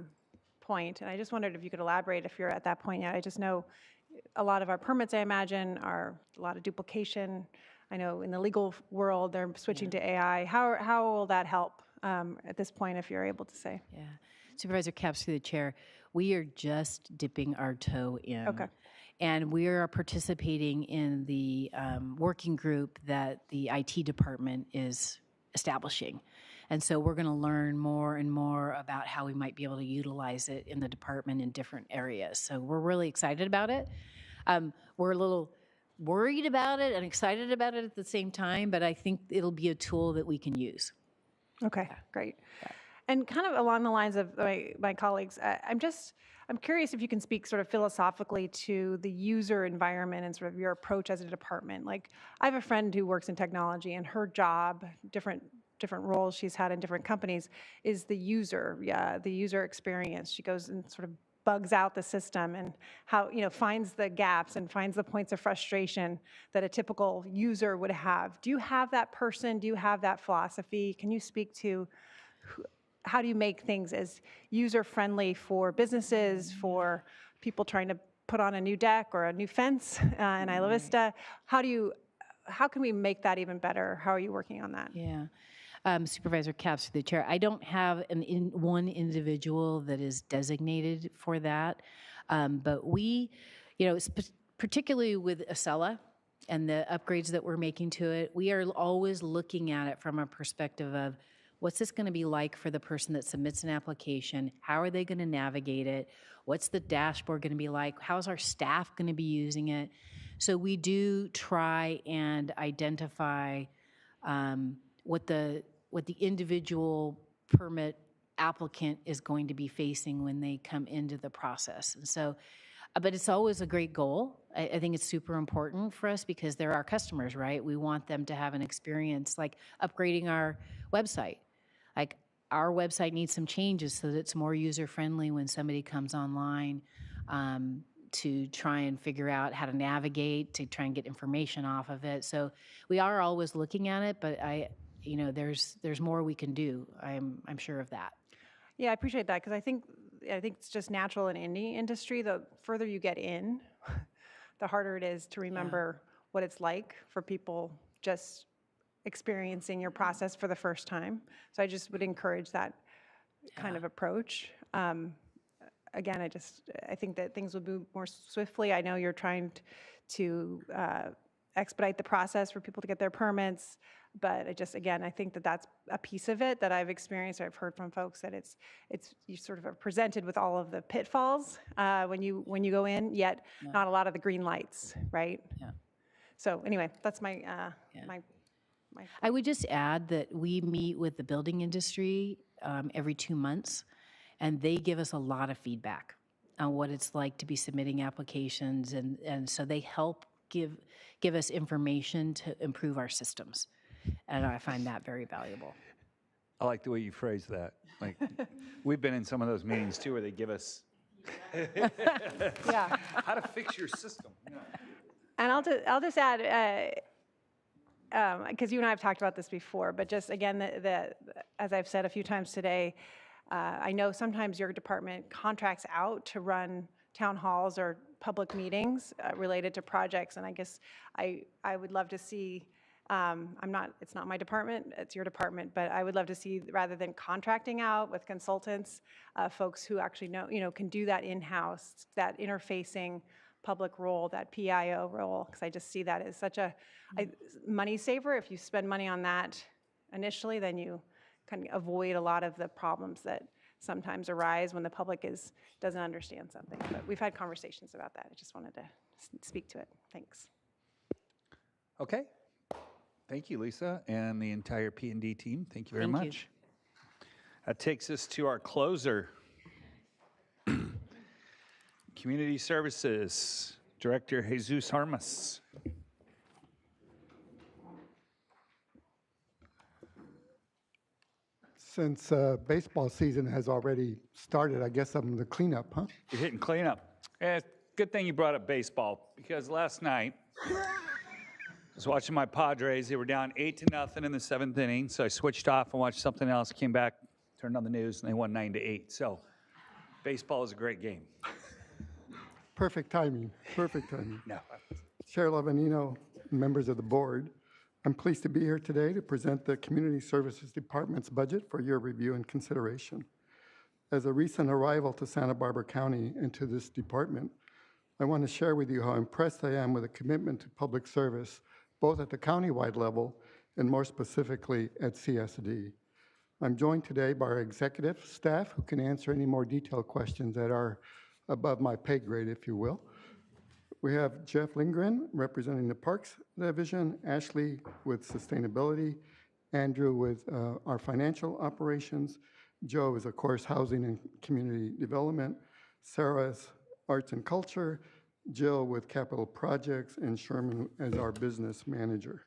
point, and I just wondered if you could elaborate if you're at that point yet. I just know a lot of our permits, I imagine, are a lot of duplication. I know in the legal world, they're switching to AI. How will that help at this point, if you're able to say? Yeah. Supervisor Capps, through the chair, we are just dipping our toe in. Okay. And we are participating in the working group that the IT department is establishing. And so we're going to learn more and more about how we might be able to utilize it in the department in different areas. So we're really excited about it. We're a little worried about it and excited about it at the same time, but I think it'll be a tool that we can use. Okay, great. And kind of along the lines of my colleagues, I'm curious if you can speak sort of philosophically to the user environment and sort of your approach as a department. Like, I have a friend who works in technology, and her job, different roles she's had in different companies, is the user experience. She goes and sort of bugs out the system and finds the gaps and finds the points of frustration that a typical user would have. Do you have that person? Do you have that philosophy? Can you speak to how do you make things as user-friendly for businesses, for people trying to put on a new deck or a new fence in Isla Vista? How can we make that even better? How are you working on that? Yeah. Supervisor Capps, through the chair, I don't have one individual that is designated for that, but we, particularly with Acela and the upgrades that we're making to it, we are always looking at it from a perspective of what's this going to be like for the person that submits an application? How are they going to navigate it? What's the dashboard going to be like? How's our staff going to be using it? So we do try and identify what the individual permit applicant is going to be facing when they come into the process. And so, but it's always a great goal. I think it's super important for us because they're our customers, right? We want them to have an experience like upgrading our website. Like, our website needs some changes so that it's more user-friendly when somebody comes online to try and figure out how to navigate, to try and get information off of it. So we are always looking at it, but there's more we can do. I'm sure of that. Yeah, I appreciate that because I think it's just natural in any industry. The further you get in, the harder it is to remember what it's like for people just experiencing your process for the first time. So I just would encourage that kind of approach. Again, I think that things will move more swiftly. I know you're trying to expedite the process for people to get their permits, but I think that that's a piece of it that I've experienced. I've heard from folks that you sort of are presented with all of the pitfalls when you go in, yet not a lot of the green lights, right? Yeah. So anyway, that's my I would just add that we meet with the building industry every 2 months, and they give us a lot of feedback on what it's like to be submitting applications, and so they help give us information to improve our systems, and I find that very valuable. I like the way you phrase that. Like, we've been in some of those meetings too where they give us Yeah. how to fix your system. And I'll just add, because you and I have talked about this before, but just again, as I've said a few times today, I know sometimes your department contracts out to run town halls or public meetings related to projects, and I guess I would love to see, it's not my department, it's your department, but I would love to see, rather than contracting out with consultants, folks who actually know, can do that in-house, that interfacing public role, that PIO role, because I just see that as such a money saver. If you spend money on that initially, then you kind of avoid a lot of the problems that sometimes arise when the public doesn't understand something. But we've had conversations about that. I just wanted to speak to it. Thanks. Okay. Thank you, Lisa, and the entire P&D team. Thank you very Thank you. much. That takes us to our closer. Community Services Director Jesus Harmas. Since baseball season has already started, I guess I'm the cleanup, huh? You're hitting cleanup. Yeah, good thing you brought up baseball, because last night I was watching my Padres. They were down 8-0 in the 7th inning, so I switched off and watched something else, came back, turned on the news, and they won 9-8. So baseball is a great game. Perfect timing, perfect timing. No. Chair Lavanino, members of the board, I'm pleased to be here today to present the Community Services Department's budget for your review and consideration. As a recent arrival to Santa Barbara County and to this department, I want to share with you how impressed I am with the commitment to public service, both at the countywide level and more specifically at CSD. I'm joined today by our executive staff who can answer any more detailed questions that are above my pay grade, if you will. We have Jeff Lindgren representing the Parks Division, Ashley with Sustainability, Andrew with our financial operations, Joe is, of course, Housing and Community Development, Sarah is Arts and Culture, Jill with Capital Projects, and Sherman as our Business Manager.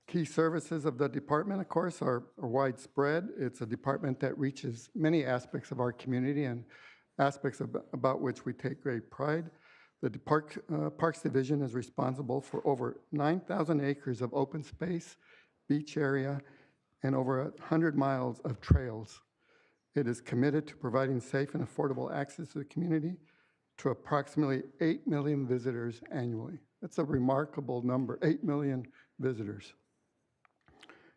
Key services of the department, of course, are widespread. It's a department that reaches many aspects of our community and aspects about which we take great pride. The Parks Division is responsible for over 9,000 acres of open space, beach area, and over 100 miles of trails. It is committed to providing safe and affordable access to the community to approximately 8 million visitors annually. That's a remarkable number, 8 million visitors.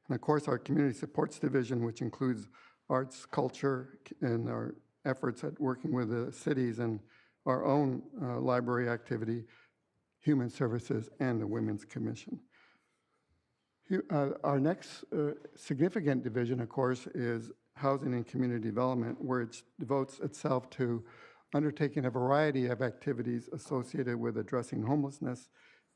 And of course, our Community Supports Division, which includes arts, culture, and our efforts at working with the cities and our own library activity, Human Services, and the Women's Commission. Our next significant division, of course, is Housing and Community Development, where it devotes itself to undertaking a variety of activities associated with addressing homelessness,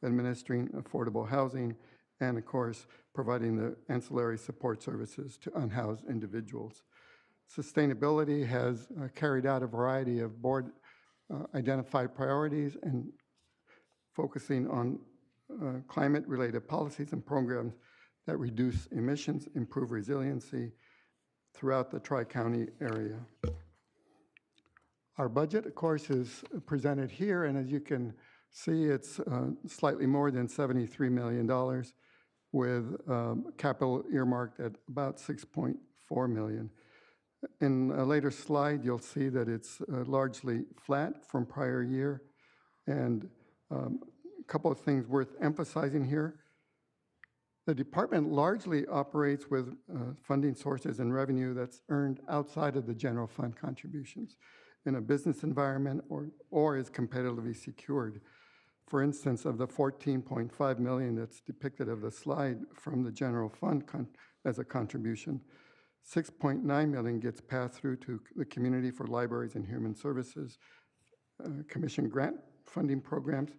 administering affordable housing, and of course, providing the ancillary support services to unhoused individuals. Sustainability has carried out a variety of board identified priorities and focusing on climate-related policies and programs that reduce emissions, improve resiliency throughout the Tri-County area. Our budget, of course, is presented here, and as you can see, it's slightly more than $73 million, with capital earmarked at about $6.4 million. In a later slide, you'll see that it's largely flat from prior year. And a couple of things worth emphasizing here. The department largely operates with funding sources and revenue that's earned outside of the general fund contributions in a business environment or is competitively secured. For instance, of the $14.5 million that's depicted of the slide from the general fund as a contribution, $6.9 million gets passed through to the Community for Libraries and Human Services Commission grant funding programs,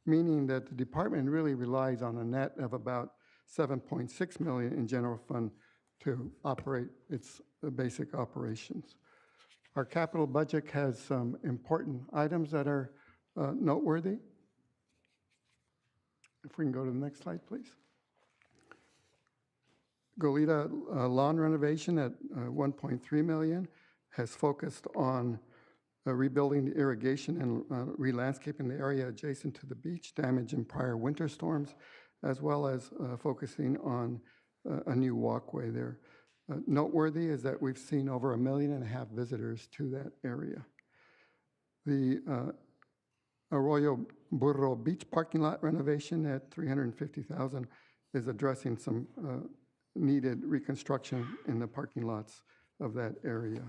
meaning that the department really relies on a net of about $7.6 million in general fund to operate its basic operations. Our capital budget has some important items that are noteworthy. If we can go to the next slide, please. Goleta lawn renovation at 1.3 million has focused on rebuilding the irrigation and re-landscaping the area adjacent to the beach damaged in prior winter storms, as well as focusing on a new walkway there. Noteworthy is that we've seen over 1.5 million visitors to that area. The Arroyo Burro Beach parking lot renovation at 350,000 is addressing some needed reconstruction in the parking lots of that area.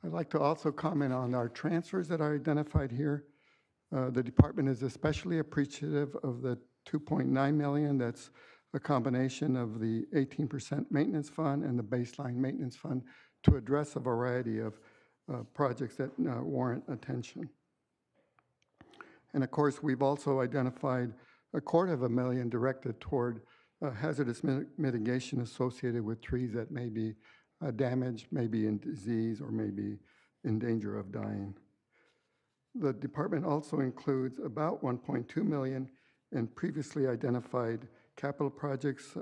I'd like to also comment on our transfers that are identified here. The department is especially appreciative of the 2.9 million. That's a combination of the 18% maintenance fund and the baseline maintenance fund to address a variety of projects that warrant attention. And of course, we've also identified 250,000 directed toward hazardous mitigation associated with trees that may be damaged, may be in disease, or may be in danger of dying. The department also includes about 1.2 million in previously identified capital projects,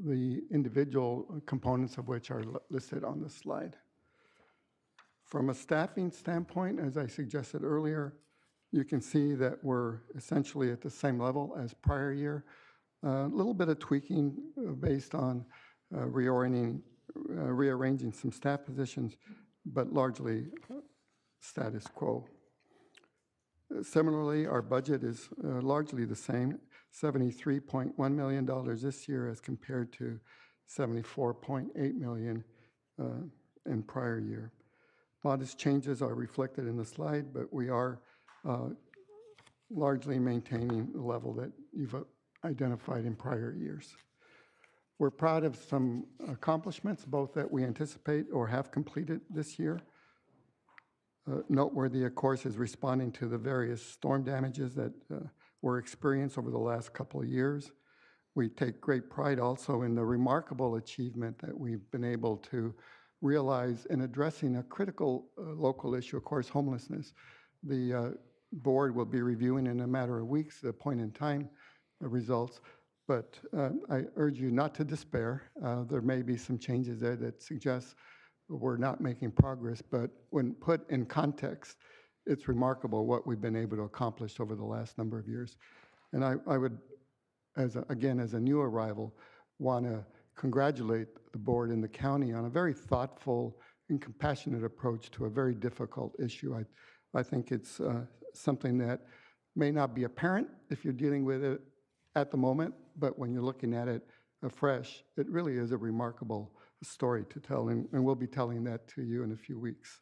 the individual components of which are listed on the slide. From a staffing standpoint, as I suggested earlier, you can see that we're essentially at the same level as prior year. A little bit of tweaking based on rearranging some staff positions, but largely status quo. Similarly, our budget is largely the same, $73.1 million this year as compared to $74.8 million in prior year. Modest changes are reflected in the slide, but we are largely maintaining the level that you've identified in prior years. We're proud of some accomplishments, both that we anticipate or have completed this year. Noteworthy, of course, is responding to the various storm damages that were experienced over the last couple of years. We take great pride also in the remarkable achievement that we've been able to realize in addressing a critical local issue, of course, homelessness. The board will be reviewing in a matter of weeks the point in time results, but I urge you not to despair. There may be some changes there that suggest we're not making progress, but when put in context, it's remarkable what we've been able to accomplish over the last number of years. And I would, as a new arrival, want to congratulate the board and the county on a very thoughtful and compassionate approach to a very difficult issue. I think it's something that may not be apparent if you're dealing with it at the moment, but when you're looking at it afresh, it really is a remarkable story to tell, and we'll be telling that to you in a few weeks.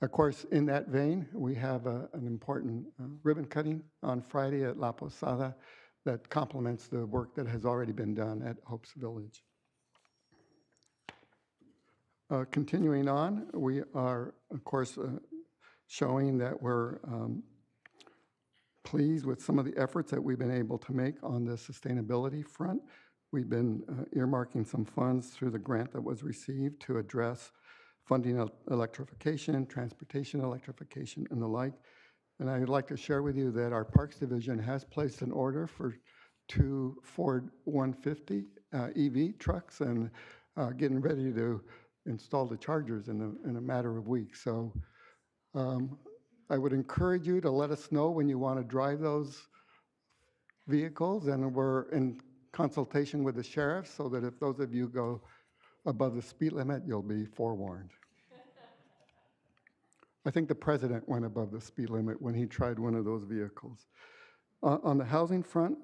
Of course, in that vein, we have an important ribbon cutting on Friday at La Posada that complements the work that has already been done at Hope's Village. Continuing on, we are, of course, showing that we're pleased with some of the efforts that we've been able to make on the sustainability front. We've been earmarking some funds through the grant that was received to address funding electrification, transportation electrification, and the like. And I would like to share with you that our Parks Division has placed an order for 2 Ford 150 EV trucks and getting ready to install the chargers in a matter of weeks. So I would encourage you to let us know when you want to drive those vehicles, and we're in consultation with the sheriff so that if those of you go above the speed limit, you'll be forewarned. I think the president went above the speed limit when he tried one of those vehicles. On the housing front,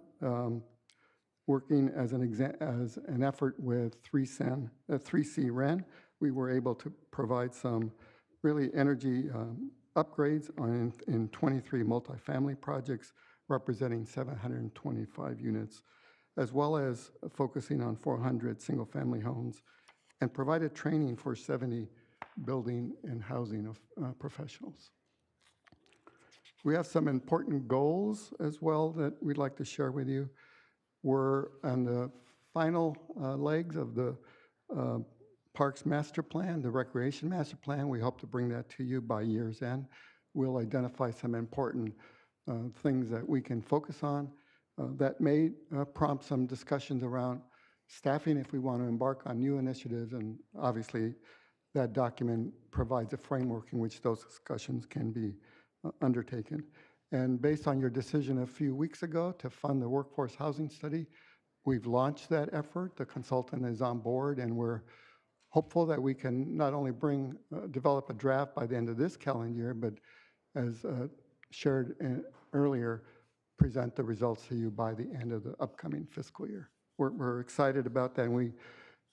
working as an effort with 3C REN, we were able to provide some really energy upgrades in 23 multifamily projects representing 725 units, as well as focusing on 400 single-family homes, and provided training for 70 building and housing professionals. We have some important goals as well that we'd like to share with you. We're on the final legs of the Parks Master Plan, the Recreation Master Plan. We hope to bring that to you by year's end. We'll identify some important things that we can focus on. That may prompt some discussions around staffing if we want to embark on new initiatives, and obviously that document provides a framework in which those discussions can be undertaken. And based on your decision a few weeks ago to fund the workforce housing study, we've launched that effort. The consultant is on board, and we're hopeful that we can not only develop a draft by the end of this calendar year, but as shared earlier, present the results to you by the end of the upcoming fiscal year. We're excited about that, and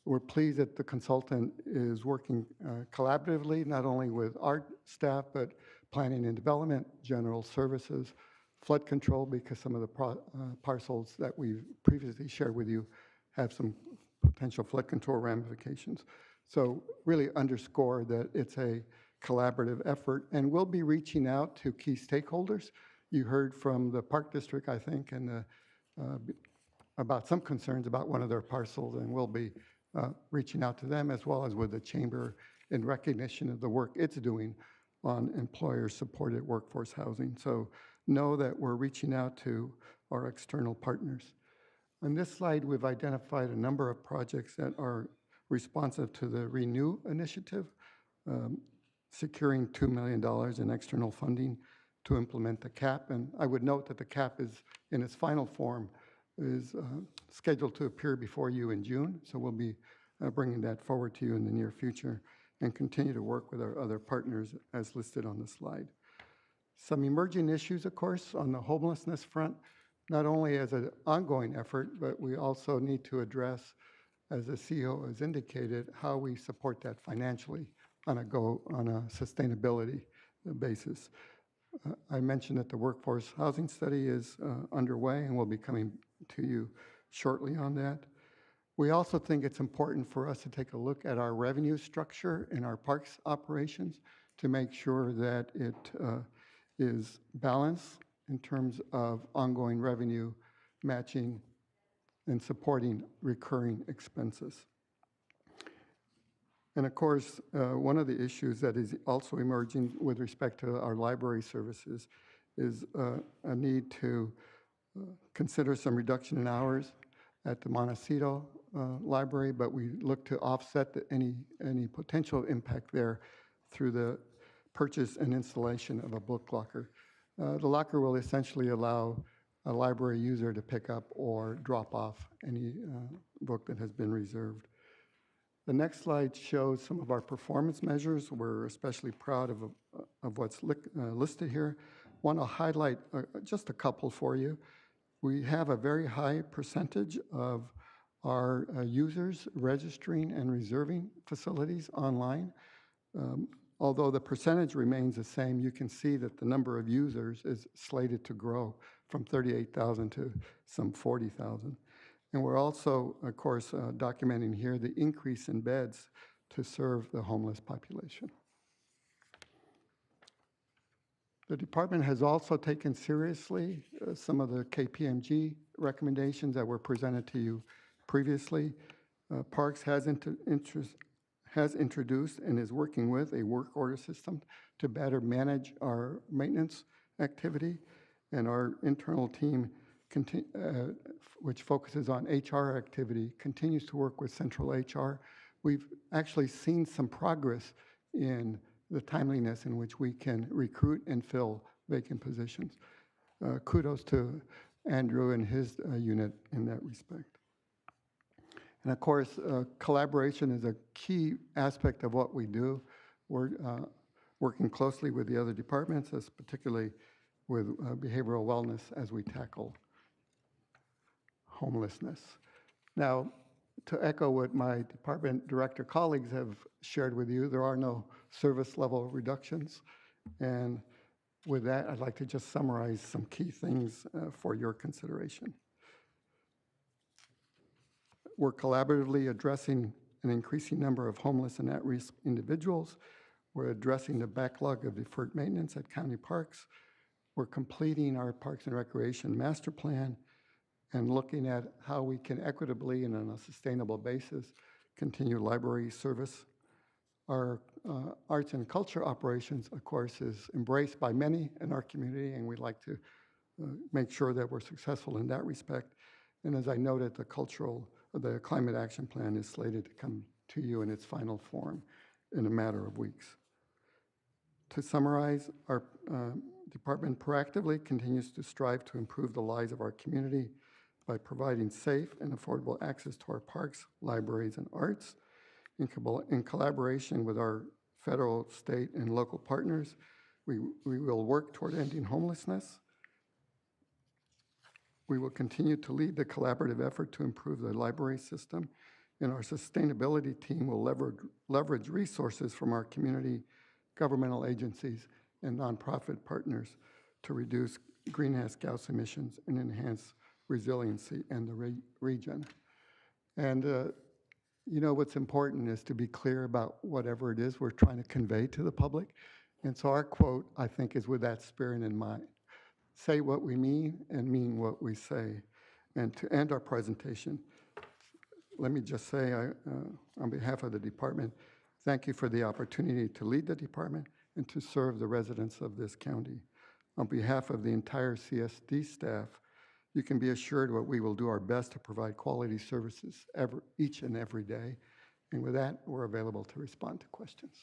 we're pleased that the consultant is working collaboratively, not only with our staff, but planning and development, general services, flood control, because some of the parcels that we've previously shared with you have some potential flood control ramifications. So really underscore that it's a collaborative effort, and we'll be reaching out to key stakeholders. You heard from the Park District, I think, and about some concerns about one of their parcels, and we'll be reaching out to them as well as with the Chamber in recognition of the work it's doing on employer-supported workforce housing. So know that we're reaching out to our external partners. On this slide, we've identified a number of projects that are responsive to the Renew initiative, securing $2 million in external funding to implement the CAP. And I would note that the CAP is in its final form, is scheduled to appear before you in June. So we'll be bringing that forward to you in the near future and continue to work with our other partners as listed on the slide. Some emerging issues, of course, on the homelessness front, not only as an ongoing effort, but we also need to address, as the CEO has indicated, how we support that financially on a sustainability basis. I mentioned that the workforce housing study is underway, and we'll be coming to you shortly on that. We also think it's important for us to take a look at our revenue structure in our parks operations to make sure that it is balanced in terms of ongoing revenue matching and supporting recurring expenses. And of course, one of the issues that is also emerging with respect to our library services is a need to consider some reduction in hours at the Montecito Library, but we look to offset any potential impact there through the purchase and installation of a book locker. The locker will essentially allow a library user to pick up or drop off any book that has been reserved. The next slide shows some of our performance measures. We're especially proud of what's listed here. Want to highlight just a couple for you. We have a very high percentage of our users registering and reserving facilities online. Although the percentage remains the same, you can see that the number of users is slated to grow from 38,000 to some 40,000. And we're also, of course, documenting here the increase in beds to serve the homeless population. The department has also taken seriously some of the KPMG recommendations that were presented to you previously. Parks has introduced and is working with a work order system to better manage our maintenance activity, and our internal team, which focuses on HR activity, continues to work with central HR. We've actually seen some progress in the timeliness in which we can recruit and fill vacant positions. Kudos to Andrew and his unit in that respect. And of course, collaboration is a key aspect of what we do. We're working closely with the other departments, as particularly with behavioral wellness as we tackle homelessness. Now, to echo what my department director colleagues have shared with you, there are no service level reductions. And with that, I'd like to just summarize some key things for your consideration. We're collaboratively addressing an increasing number of homeless and at-risk individuals. We're addressing the backlog of deferred maintenance at county parks. We're completing our Parks and Recreation Master Plan and looking at how we can equitably and on a sustainable basis continue library service. Our arts and culture operations, of course, is embraced by many in our community, and we'd like to make sure that we're successful in that respect. And as I noted, the climate action plan is slated to come to you in its final form in a matter of weeks. To summarize, our department proactively continues to strive to improve the lives of our community by providing safe and affordable access to our parks, libraries, and arts. In collaboration with our federal, state, and local partners, we will work toward ending homelessness. We will continue to lead the collaborative effort to improve the library system, and our sustainability team will leverage resources from our community, governmental agencies, and nonprofit partners to reduce greenhouse gas emissions and enhance resiliency in the region. And you know, what's important is to be clear about whatever it is we're trying to convey to the public. And so our quote, I think, is with that spirit in mind. Say what we mean and mean what we say. And to end our presentation, let me just say, on behalf of the department, thank you for the opportunity to lead the department and to serve the residents of this county. On behalf of the entire CSD staff, you can be assured that we will do our best to provide quality services each and every day. And with that, we're available to respond to questions.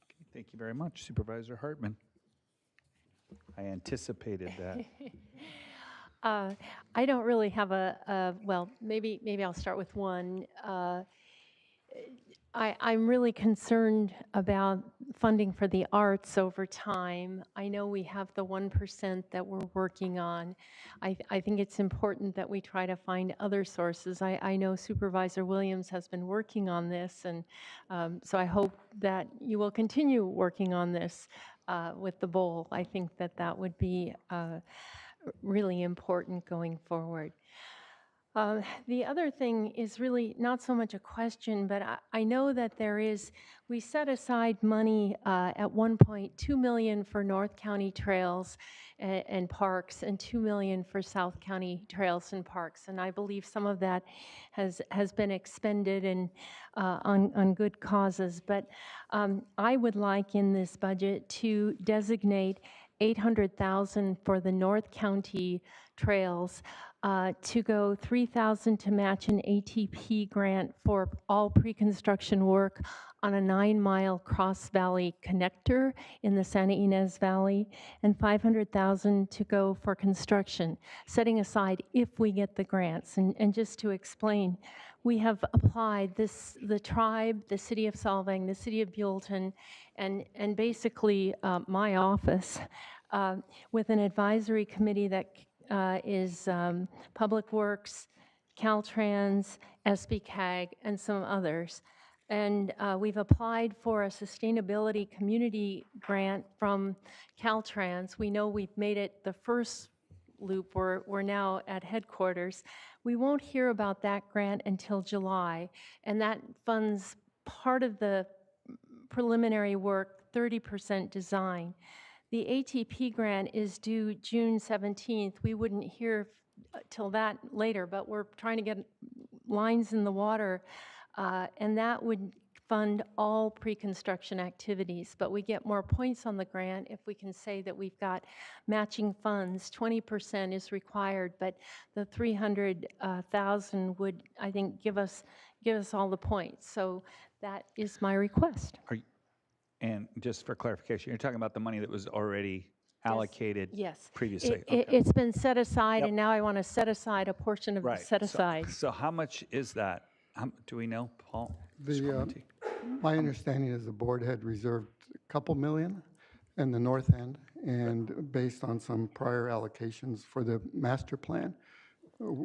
Okay, thank you very much, Supervisor Hartman. I anticipated that. I don't really have well, maybe I'll start with one. I'm really concerned about funding for the arts over time. I know we have the 1% that we're working on. I think it's important that we try to find other sources. I know Supervisor Williams has been working on this, and so I hope that you will continue working on this with the bowl. I think that would be really important going forward. The other thing is really not so much a question, but I know that we set aside money at 1.2 million for North County trails and parks and 2 million for South County trails and parks. And I believe some of that has been expended on good causes. But I would like in this budget to designate 800,000 for the North County trails, to go 3,000 to match an ATP grant for all pre-construction work on a 9-mile cross-valley connector in the Santa Ynez Valley, and 500,000 to go for construction, setting aside if we get the grants. And just to explain, we have applied the tribe, the city of Solvang, the city of Buellton, and basically my office with an advisory committee that is Public Works, Caltrans, SBCAG, and some others. And we've applied for a sustainability community grant from Caltrans. We know we've made it the first loop. We're now at headquarters. We won't hear about that grant until July, and that funds part of the preliminary work, 30% design. The ATP grant is due June 17th. We wouldn't hear till that later, but we're trying to get lines in the water, and that would fund all pre-construction activities. But we get more points on the grant if we can say that we've got matching funds. 20% is required, but the 300,000 would, I think, give us all the points. So that is my request. And just for clarification, you're talking about the money that was already allocated previously? It's been set aside, and now I want to set aside a portion of the set aside. So how much is that? Do we know, Paul? My understanding is the board had reserved a couple million in the north end, and based on some prior allocations for the master plan,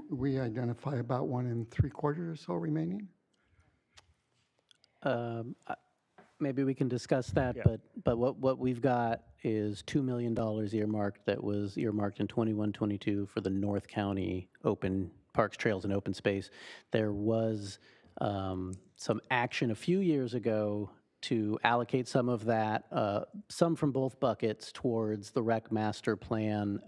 we identify about 1 3/4 or so remaining. Maybe we can discuss that, but what we've got is $2 million earmarked that was earmarked in 21-22 for the North County open parks, trails, and open space. There was some action a few years ago to allocate some of that, some from both buckets towards the rec master plan,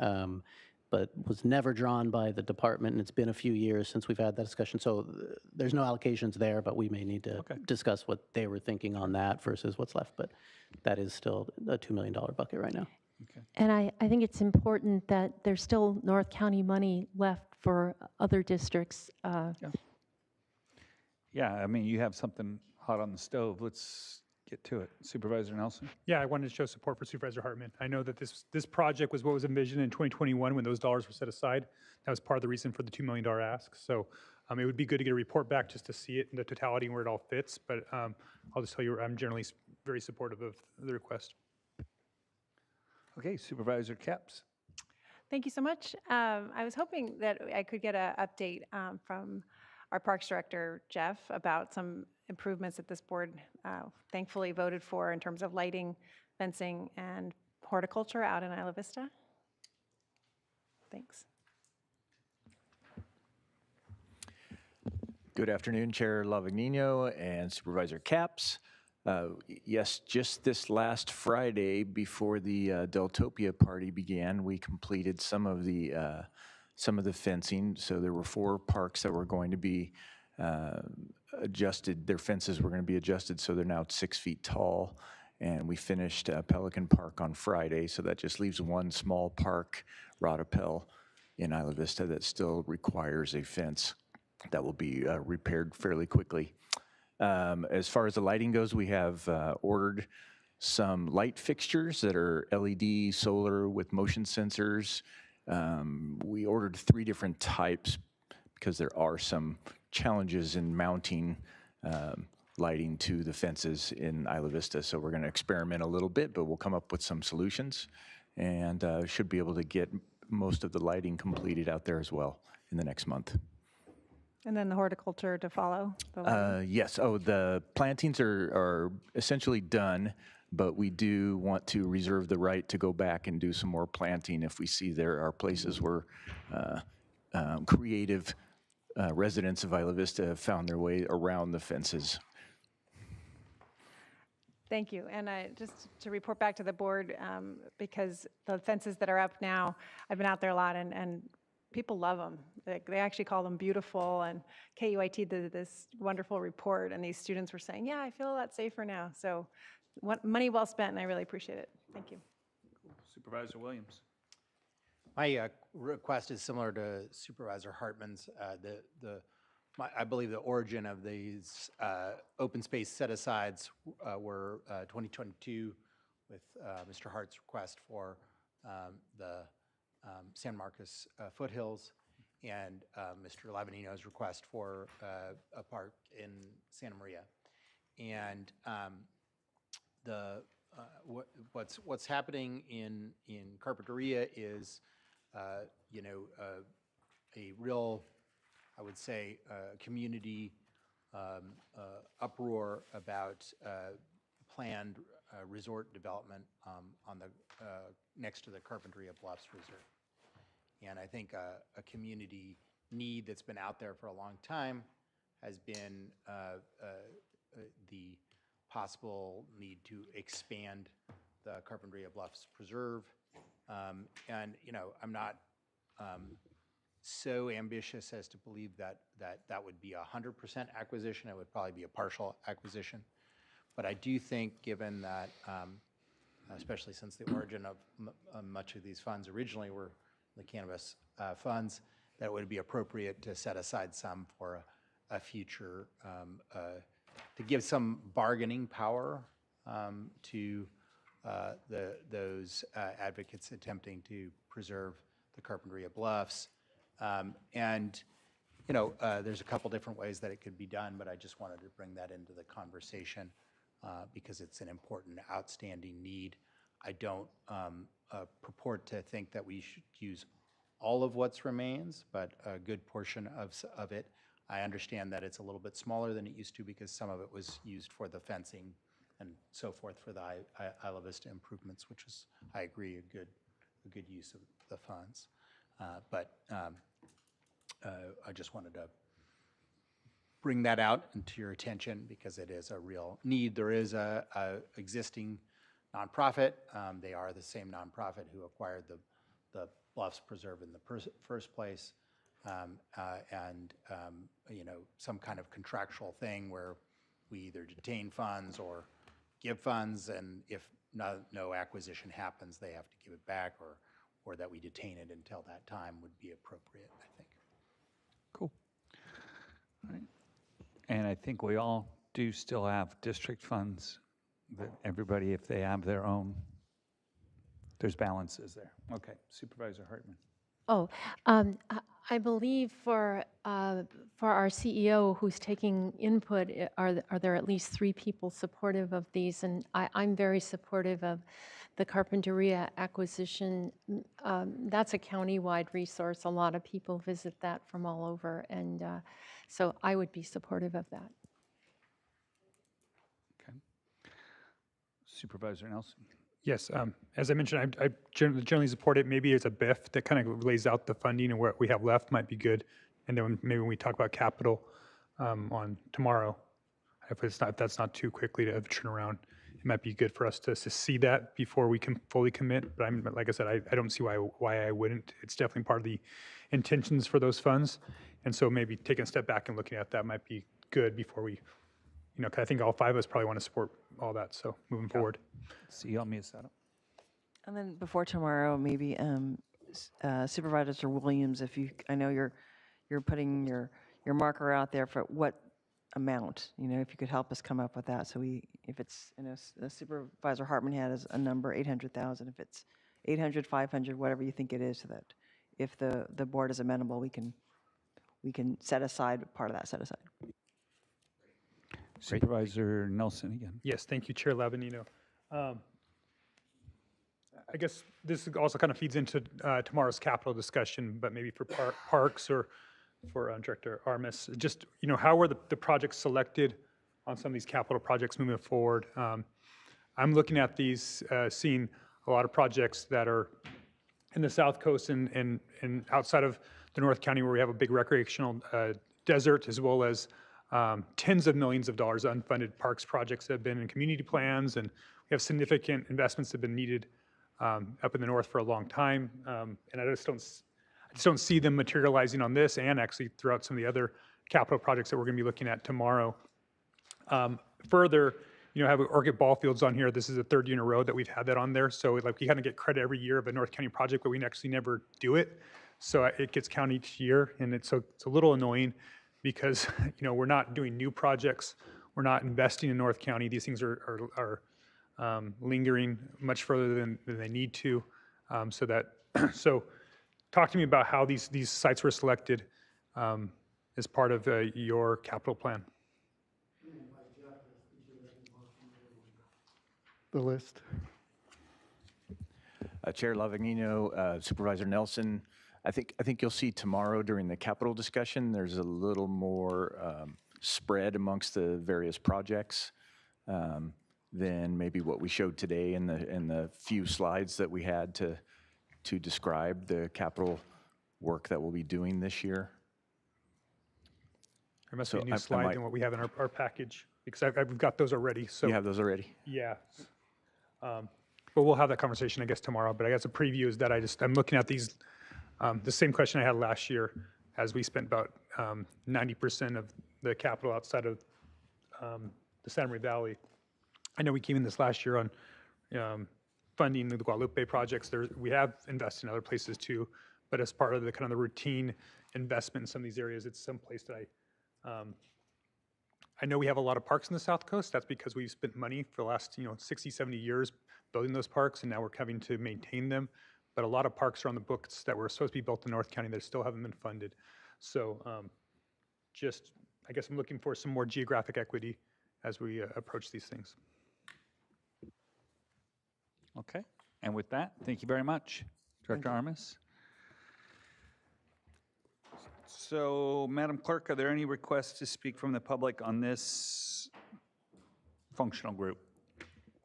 but was never drawn by the department, and it's been a few years since we've had that discussion. So there's no allocations there, but we may need to discuss what they were thinking on that versus what's left. But that is still a $2 million bucket right now. And I think it's important that there's still North County money left for other districts. Yeah, I mean, you have something hot on the stove. Let's get to it. Supervisor Nelson? Yeah, I wanted to show support for Supervisor Hartman. I know that this project was what was envisioned in 2021 when those dollars were set aside. That was part of the reason for the $2 million ask. So it would be good to get a report back just to see it in the totality and where it all fits. But I'll just tell you, I'm generally very supportive of the request. Okay, Supervisor Capps. Thank you so much. I was hoping that I could get an update from our Parks Director, Jeff, about some improvements that this board thankfully voted for in terms of lighting, fencing, and horticulture out in Isla Vista. Thanks. Good afternoon, Chair Lavagnino and Supervisor Capps. Yes, just this last Friday before the Deltopia party began, we completed some of the fencing. So there were 4 parks that were going to be adjusted. Their fences were going to be adjusted, so they're now 6 feet tall. And we finished Pelican Park on Friday, so that just leaves one small park, Rodapel, in Isla Vista that still requires a fence that will be repaired fairly quickly. As far as the lighting goes, we have ordered some light fixtures that are LED solar with motion sensors. We ordered 3 different types because there are some challenges in mounting lighting to the fences in Isla Vista. So we're going to experiment a little bit, but we'll come up with some solutions and should be able to get most of the lighting completed out there as well in the next month. And then the horticulture to follow? Yes. Oh, the plantings are essentially done, but we do want to reserve the right to go back and do some more planting if we see there are places where creative residents of Isla Vista have found their way around the fences. Thank you. And just to report back to the board, because the fences that are up now, I've been out there a lot, and people love them. They actually call them beautiful, and KUIT did this wonderful report, and these students were saying, yeah, I feel a lot safer now. So money well spent, and I really appreciate it. Thank you. Supervisor Williams. My request is similar to Supervisor Hartman's. I believe the origin of these open space set-asides were 2022 with Mr. Hart's request for the San Marcos foothills and Mr. Lavanino's request for a park in Santa Maria. And what's happening in Carpinteria is a real, I would say, community uproar about planned resort development on the next to the Carpinteria Bluffs Resort. And I think a community need that's been out there for a long time has been the possible need to expand the Carpinteria Bluffs Preserve. And I'm not so ambitious as to believe that would be 100% acquisition. It would probably be a partial acquisition. But I do think, given that, especially since the origin of much of these funds originally were the cannabis funds, that it would be appropriate to set aside some for a future, to give some bargaining power to those advocates attempting to preserve the Carpinteria Bluffs. And there's a couple different ways that it could be done, but I just wanted to bring that into the conversation because it's an important, outstanding need. I don't purport to think that we should use all of what's remains, but a good portion of it. I understand that it's a little bit smaller than it used to because some of it was used for the fencing and so forth for the Isla Vista improvements, which is, I agree, a good use of the funds. But I just wanted to bring that out into your attention because it is a real need. There is a existing nonprofit. They are the same nonprofit who acquired the Bluffs Preserve in the first place. And some kind of contractual thing where we either detain funds or give funds, and if no acquisition happens, they have to give it back, or that we detain it until that time would be appropriate, I think. Cool. All right. And I think we all do still have district funds that everybody, if they have their own, there's balances there. Okay, Supervisor Hartman. Oh, I believe for our CEO who's taking input, are there at least 3 people supportive of these? And I'm very supportive of the Carpinteria acquisition. That's a county-wide resource. A lot of people visit that from all over, and so I would be supportive of that. Okay. Supervisor Nelson. Yes, as I mentioned, I generally support it. Maybe it's a BIF that kind of lays out the funding and what we have left might be good. And then maybe when we talk about capital on tomorrow, if that's not too quickly to turn around, it might be good for us to see that before we can fully commit. But like I said, I don't see why I wouldn't. It's definitely part of the intentions for those funds. And so maybe taking a step back and looking at that might be good before we, 'cause I think all 5 of us probably want to support all that. So moving forward. CEO Miyasada. And then before tomorrow, maybe Supervisor Williams, I know you're putting your marker out there for what amount, if you could help us come up with that. So if it's, Supervisor Hartman had as a number, 800,000, if it's 800, 500, whatever you think it is, so that if the board is amenable, we can set aside part of that set aside. Supervisor Nelson again. Yes, thank you, Chair Lavanino. I guess this also kind of feeds into tomorrow's capital discussion, but maybe for parks or for Director Armis. Just, how were the projects selected on some of these capital projects moving forward? I'm looking at these, seeing a lot of projects that are in the South Coast and outside of the North County, where we have a big recreational desert, as well as tens of millions of dollars unfunded parks projects that have been in community plans, and we have significant investments that have been needed up in the north for a long time. And I just don't see them materializing on this, and actually throughout some of the other capital projects that we're going to be looking at tomorrow. Further, have Orchid Ball Fields on here. This is the 3rd year in a row that we've had that on there. So we kind of get credit every year of a North County project, but we actually never do it. So it gets counted each year, and it's a little annoying because we're not doing new projects. We're not investing in North County. These things are lingering much further than they need to. So talk to me about how these sites were selected as part of your capital plan. The list. Chair Lavanino, Supervisor Nelson, I think you'll see tomorrow during the capital discussion, there's a little more spread amongst the various projects than maybe what we showed today in the few slides that we had to describe the capital work that we'll be doing this year. There must be a new slide than what we have in our package, because we've got those already. So you have those already? Yeah. But we'll have that conversation, I guess, tomorrow. But I guess a preview is that I'm looking at these, the same question I had last year, as we spent about 90% of the capital outside of the Santa Maria Valley. I know we came in this last year on funding the Guadalupe projects. We have invested in other places too, but as part of the kind of the routine investment in some of these areas, it's some place that I know we have a lot of parks in the South Coast. That's because we've spent money for the last 60, 70 years building those parks, and now we're having to maintain them. But a lot of parks are on the books that were supposed to be built in North County that still haven't been funded. So I guess I'm looking for some more geographic equity as we approach these things. Okay, and with that, thank you very much, Director Armis. So, Madam Clerk, are there any requests to speak from the public on this functional group?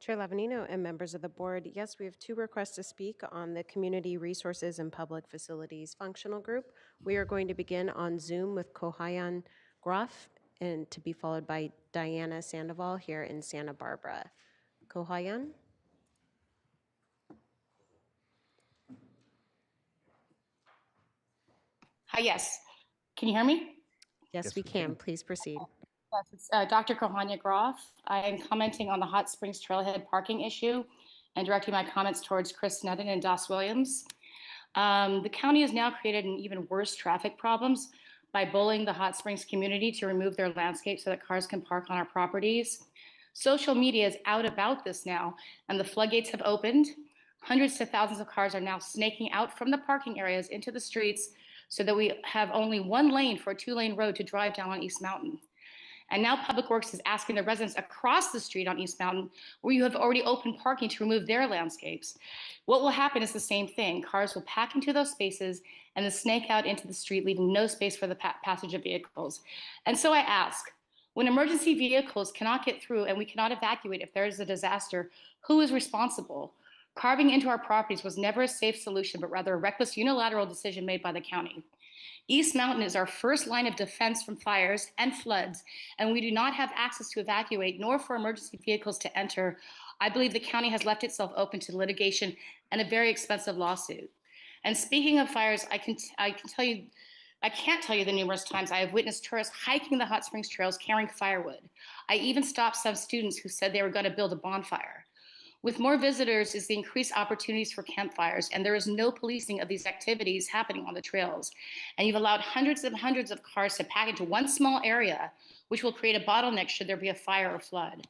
Chair Lavanino and members of the board, yes, we have 2 requests to speak on the Community Resources and Public Facilities Functional Group. We are going to begin on Zoom with Kohayan Groff, and to be followed by Diana Sandoval here in Santa Barbara. Kohayan? Hi, yes. Can you hear me? Yes, we can. Please proceed. Yes, it's Dr. Kohania Groff. I am commenting on the Hot Springs Trailhead parking issue and directing my comments towards Chris Sneddon and Das Williams. The county has now created an even worse traffic problems by bullying the Hot Springs community to remove their landscape so that cars can park on our properties. Social media is out about this now, and the floodgates have opened. Hundreds to thousands of cars are now snaking out from the parking areas into the streets so that we have only one lane for a 2-lane road to drive down on East Mountain. And now Public Works is asking the residents across the street on East Mountain, where you have already opened parking, to remove their landscapes. What will happen is the same thing. Cars will pack into those spaces and then snake out into the street, leaving no space for the passage of vehicles. And so I ask, when emergency vehicles cannot get through and we cannot evacuate if there is a disaster, who is responsible? Carving into our properties was never a safe solution, but rather a reckless unilateral decision made by the county. East Mountain is our first line of defense from fires and floods, and we do not have access to evacuate nor for emergency vehicles to enter. I believe the county has left itself open to litigation and a very expensive lawsuit. And speaking of fires, I can't tell you the numerous times I have witnessed tourists hiking the Hot Springs trails carrying firewood. I even stopped some students who said they were going to build a bonfire. With more visitors is the increased opportunities for campfires, and there is no policing of these activities happening on the trails. And you've allowed hundreds and hundreds of cars to pack into one small area, which will create a bottleneck should there be a fire or flood.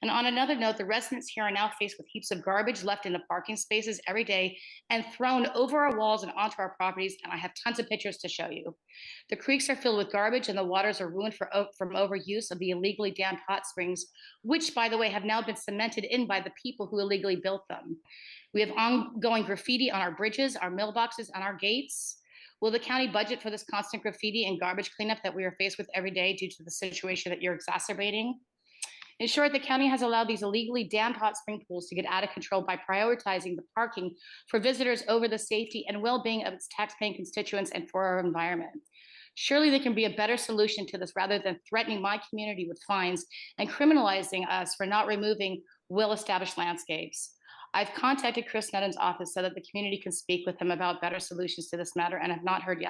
And on another note, the residents here are now faced with heaps of garbage left in the parking spaces every day and thrown over our walls and onto our properties, and I have tons of pictures to show you. The creeks are filled with garbage and the waters are ruined from overuse of the illegally dammed hot springs, which, by the way, have now been cemented in by the people who illegally built them. We have ongoing graffiti on our bridges, our mailboxes, and our gates. Will the county budget for this constant graffiti and garbage cleanup that we are faced with every day due to the situation that you're exacerbating? In short, the county has allowed these illegally dammed hot spring pools to get out of control by prioritizing the parking for visitors over the safety and well-being of its taxpaying constituents and for our environment. Surely there can be a better solution to this rather than threatening my community with fines and criminalizing us for not removing well-established landscapes. I've contacted Chris Sneddon's office so that the community can speak with him about better solutions to this matter and have not heard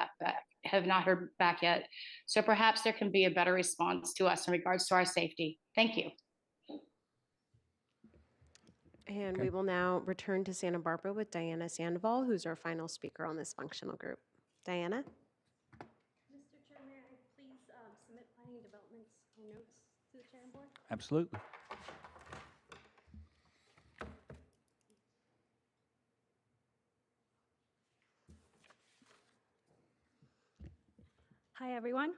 back yet. So perhaps there can be a better response to us in regards to our safety. Thank you. And we will now return to Santa Barbara with Diana Sandoval, who's our final speaker on this functional group. Diana? Mr. Chair, may I please submit planning developments or notes to the chair and board? Absolutely. Hi, everyone.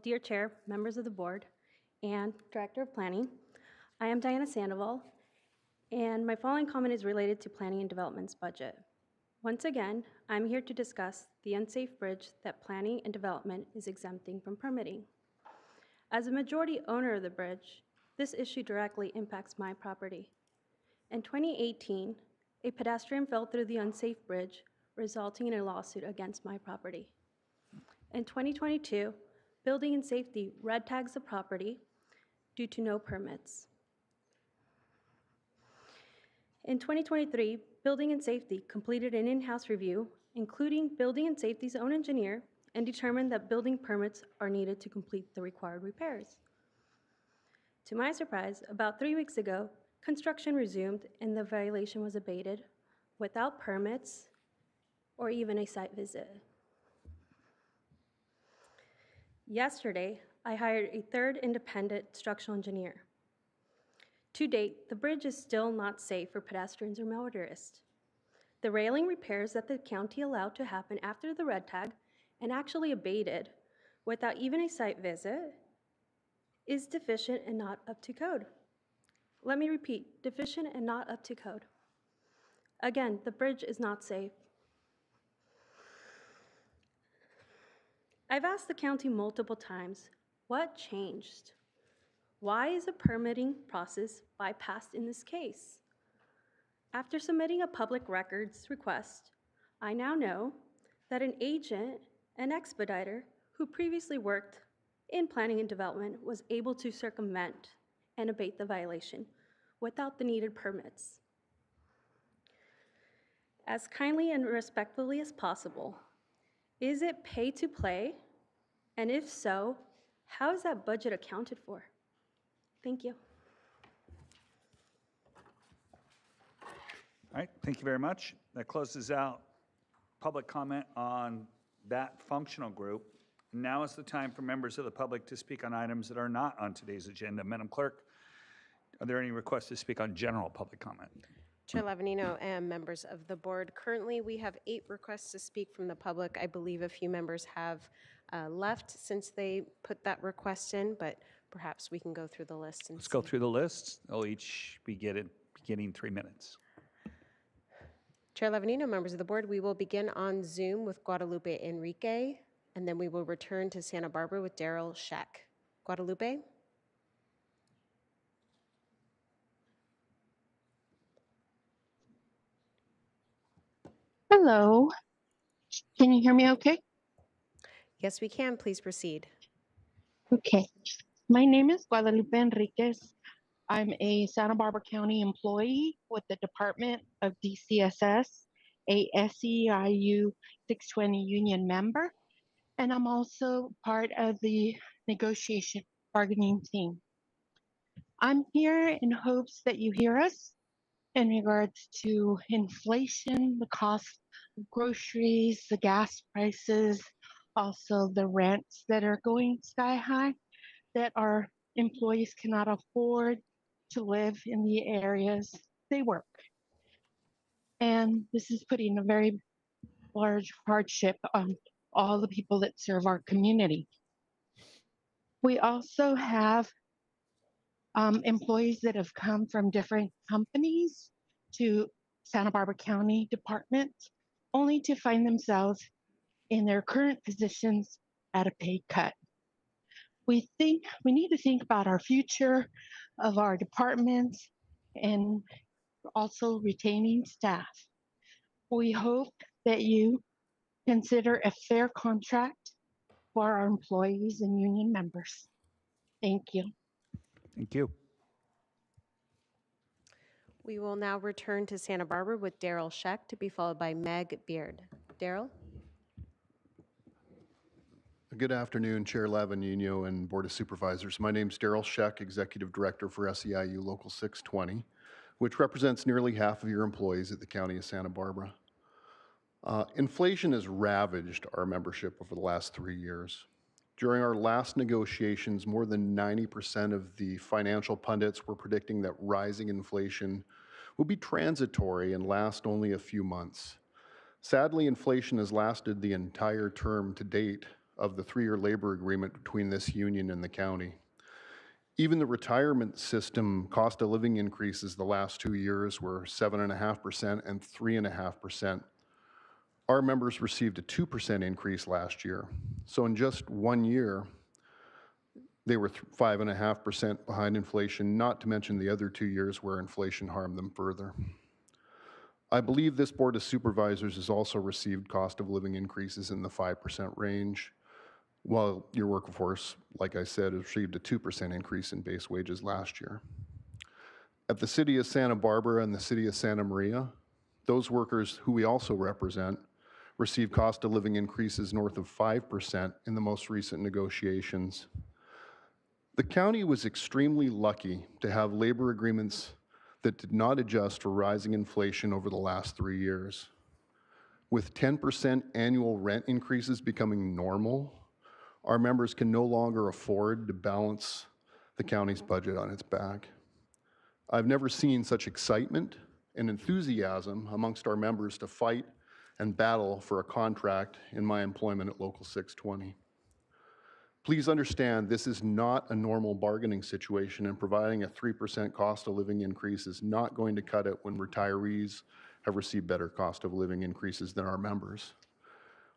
Dear Chair, members of the board, and Director of Planning. I am Diana Sandoval, and my following comment is related to Planning and Development's budget. Once again, I'm here to discuss the unsafe bridge that Planning and Development is exempting from permitting. As a majority owner of the bridge, this issue directly impacts my property. In 2018, a pedestrian fell through the unsafe bridge, resulting in a lawsuit against my property. In 2022, Building and Safety red tags the property due to no permits. In 2023, Building and Safety completed an in-house review, including Building and Safety's own engineer, and determined that building permits are needed to complete the required repairs. To my surprise, about 3 weeks ago, construction resumed and the violation was abated without permits or even a site visit. Yesterday, I hired a third independent structural engineer. To date, the bridge is still not safe for pedestrians or motorists. The railing repairs that the county allowed to happen after the red tag and actually abated without even a site visit is deficient and not up to code. Let me repeat, deficient and not up to code. Again, the bridge is not safe. I've asked the county multiple times, what changed? Why is the permitting process bypassed in this case? After submitting a public records request, I now know that an agent and expediter who previously worked in planning and development was able to circumvent and abate the violation without the needed permits. As kindly and respectfully as possible, is it pay to play? And if so, How is that budget accounted for? Thank you. All right, thank you very much. That closes out public comment on that functional group. Now is the time for members of the public to speak on items that are not on today's agenda. Madam Clerk, are there any requests to speak on general public comment? Chair Lavanino and members of the board, currently we have 8 requests to speak from the public. I believe a few members have left since they put that request in, but perhaps we can go through the list and Let's go through the list. They'll each be getting 3 minutes. Chair Lavanino, members of the board, we will begin on Zoom with Guadalupe Enrique, and then we will return to Santa Barbara with Daryl Scheck. Guadalupe? Hello. Can you hear me okay? Yes, we can. Please proceed. Okay. My name is Guadalupe Enriquez. I'm a Santa Barbara County employee with the Department of DCSS, a SEIU 620 union member, and I'm also part of the negotiation bargaining team. I'm here in hopes that you hear us in regards to inflation, the cost of groceries, the gas prices, also the rents that are going sky high, that our employees cannot afford to live in the areas they work. And this is putting a very large hardship on all the people that serve our community. We also have employees that have come from different companies to Santa Barbara County Department, only to find themselves in their current positions at a pay cut. We need to think about our future of our departments and also retaining staff. We hope that you consider a fair contract for our employees and union members. Thank you. Thank you. We will now return to Santa Barbara with Daryl Scheck, to be followed by Meg Beard. Daryl? Good afternoon, Chair Lavanino and Board of Supervisors. My name is Daryl Scheck, Executive Director for SEIU Local 620, which represents nearly half of your employees at the County of Santa Barbara. Inflation has ravaged our membership over the last 3 years. During our last negotiations, more than 90% of the financial pundits were predicting that rising inflation will be transitory and last only a few months. Sadly, inflation has lasted the entire term to date of the 3-year labor agreement between this union and the county. Even the retirement system cost of living increases the last 2 years were 7.5% and 3.5%. Our members received a 2% increase last year. So in just 1 year, they were 5.5% behind inflation, not to mention the other 2 years where inflation harmed them further. I believe this Board of Supervisors has also received cost of living increases in the 5% range, while your workforce, like I said, has received a 2% increase in base wages last year. At the City of Santa Barbara and the City of Santa Maria, those workers who we also represent received cost of living increases north of 5% in the most recent negotiations. The county was extremely lucky to have labor agreements that did not adjust for rising inflation over the last 3 years. With 10% annual rent increases becoming normal, our members can no longer afford to balance the county's budget on its back. I've never seen such excitement and enthusiasm amongst our members to fight and battle for a contract in my employment at Local 620. Please understand, this is not a normal bargaining situation, and providing a 3% cost of living increase is not going to cut it when retirees have received better cost of living increases than our members.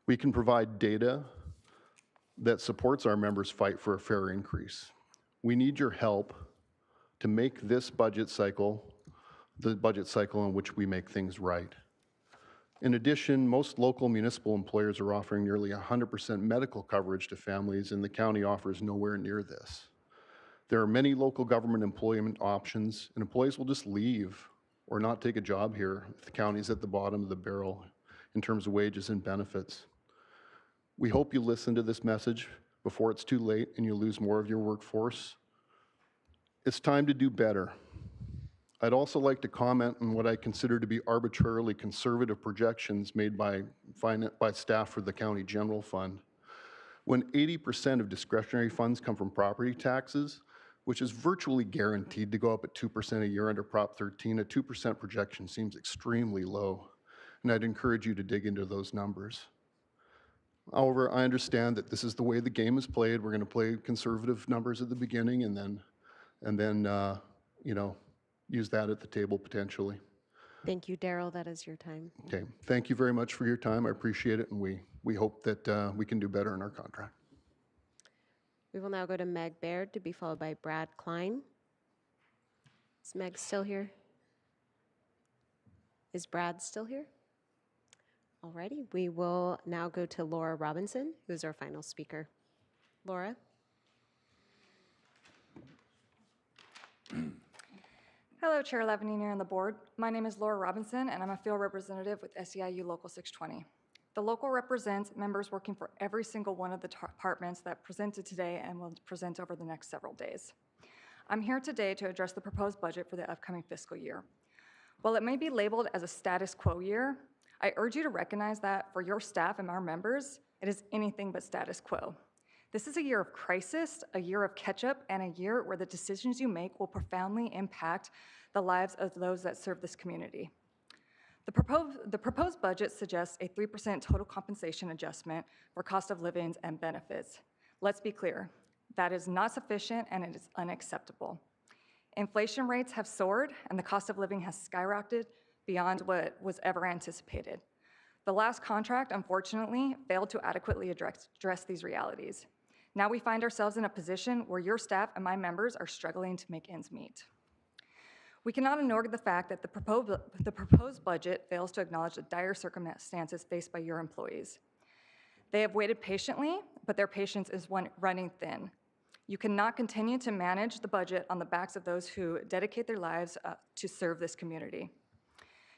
We can provide data that supports our members' fight for a fair increase. We need your help to make this budget cycle the budget cycle in which we make things right. In addition, most local municipal employers are offering nearly 100% medical coverage to families, and the county offers nowhere near this. There are many local government employment options, and employees will just leave or not take a job here if the county's at the bottom of the barrel in terms of wages and benefits. We hope you listen to this message before it's too late and you lose more of your workforce. It's time to do better. I'd also like to comment on what I consider to be arbitrarily conservative projections made by staff for the county general fund. When 80% of discretionary funds come from property taxes, which is virtually guaranteed to go up at 2% a year under Prop 13, a 2% projection seems extremely low, and I'd encourage you to dig into those numbers. However, I understand that this is the way the game is played. We're going to play conservative numbers at the beginning and then you know, use that at the table potentially. Thank you, Daryl. That is your time. Okay, thank you very much for your time. I appreciate it, and we hope that we can do better in our contract. We will now go to Meg Baird to be followed by Brad Klein. Is Meg still here? Is Brad still here? Alrighty, we will now go to Laura Robinson, who is our final speaker. Laura? Hello, Chair Leveninier and the board. My name is Laura Robinson, and I'm a field representative with SEIU Local 620. The local represents members working for every single one of the departments that presented today and will present over the next several days. I'm here today to address the proposed budget for the upcoming fiscal year. While it may be labeled as a status quo year, I urge you to recognize that for your staff and our members, it is anything but status quo. This is a year of crisis, a year of catch-up, and a year where the decisions you make will profoundly impact the lives of those that serve this community. The proposed budget suggests a 3% total compensation adjustment for cost of living and benefits. Let's be clear, that is not sufficient and it is unacceptable. Inflation rates have soared and the cost of living has skyrocketed beyond what was ever anticipated. The last contract, unfortunately, failed to adequately address these realities. Now we find ourselves in a position where your staff and my members are struggling to make ends meet. We cannot ignore the fact that the proposed budget fails to acknowledge the dire circumstances faced by your employees. They have waited patiently, but their patience is running thin. You cannot continue to manage the budget on the backs of those who dedicate their lives to serve this community.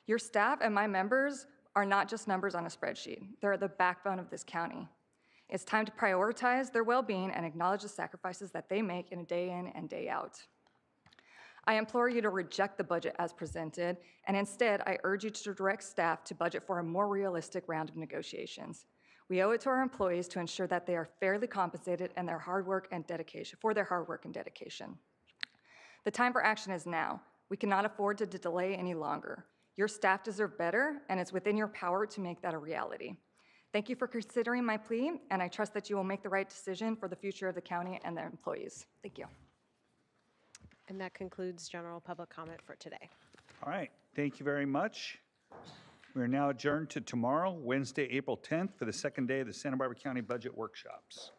Your staff and my members are not just numbers on a spreadsheet. They're the backbone of this county. It's time to prioritize their well-being and acknowledge the sacrifices that they make in a day in and day out. I implore you to reject the budget as presented, and instead, I urge you to direct staff to budget for a more realistic round of negotiations. We owe it to our employees to ensure that they are fairly compensated and their hard work and dedication. The time for action is now. We cannot afford to delay any longer. Your staff deserve better, and it's within your power to make that a reality. Thank you for considering my plea, and I trust that you will make the right decision for the future of the county and their employees. Thank you. And that concludes general public comment for today. All right, thank you very much. We're now adjourned to tomorrow, Wednesday, April 10th, for the second day of the Santa Barbara County Budget Workshops.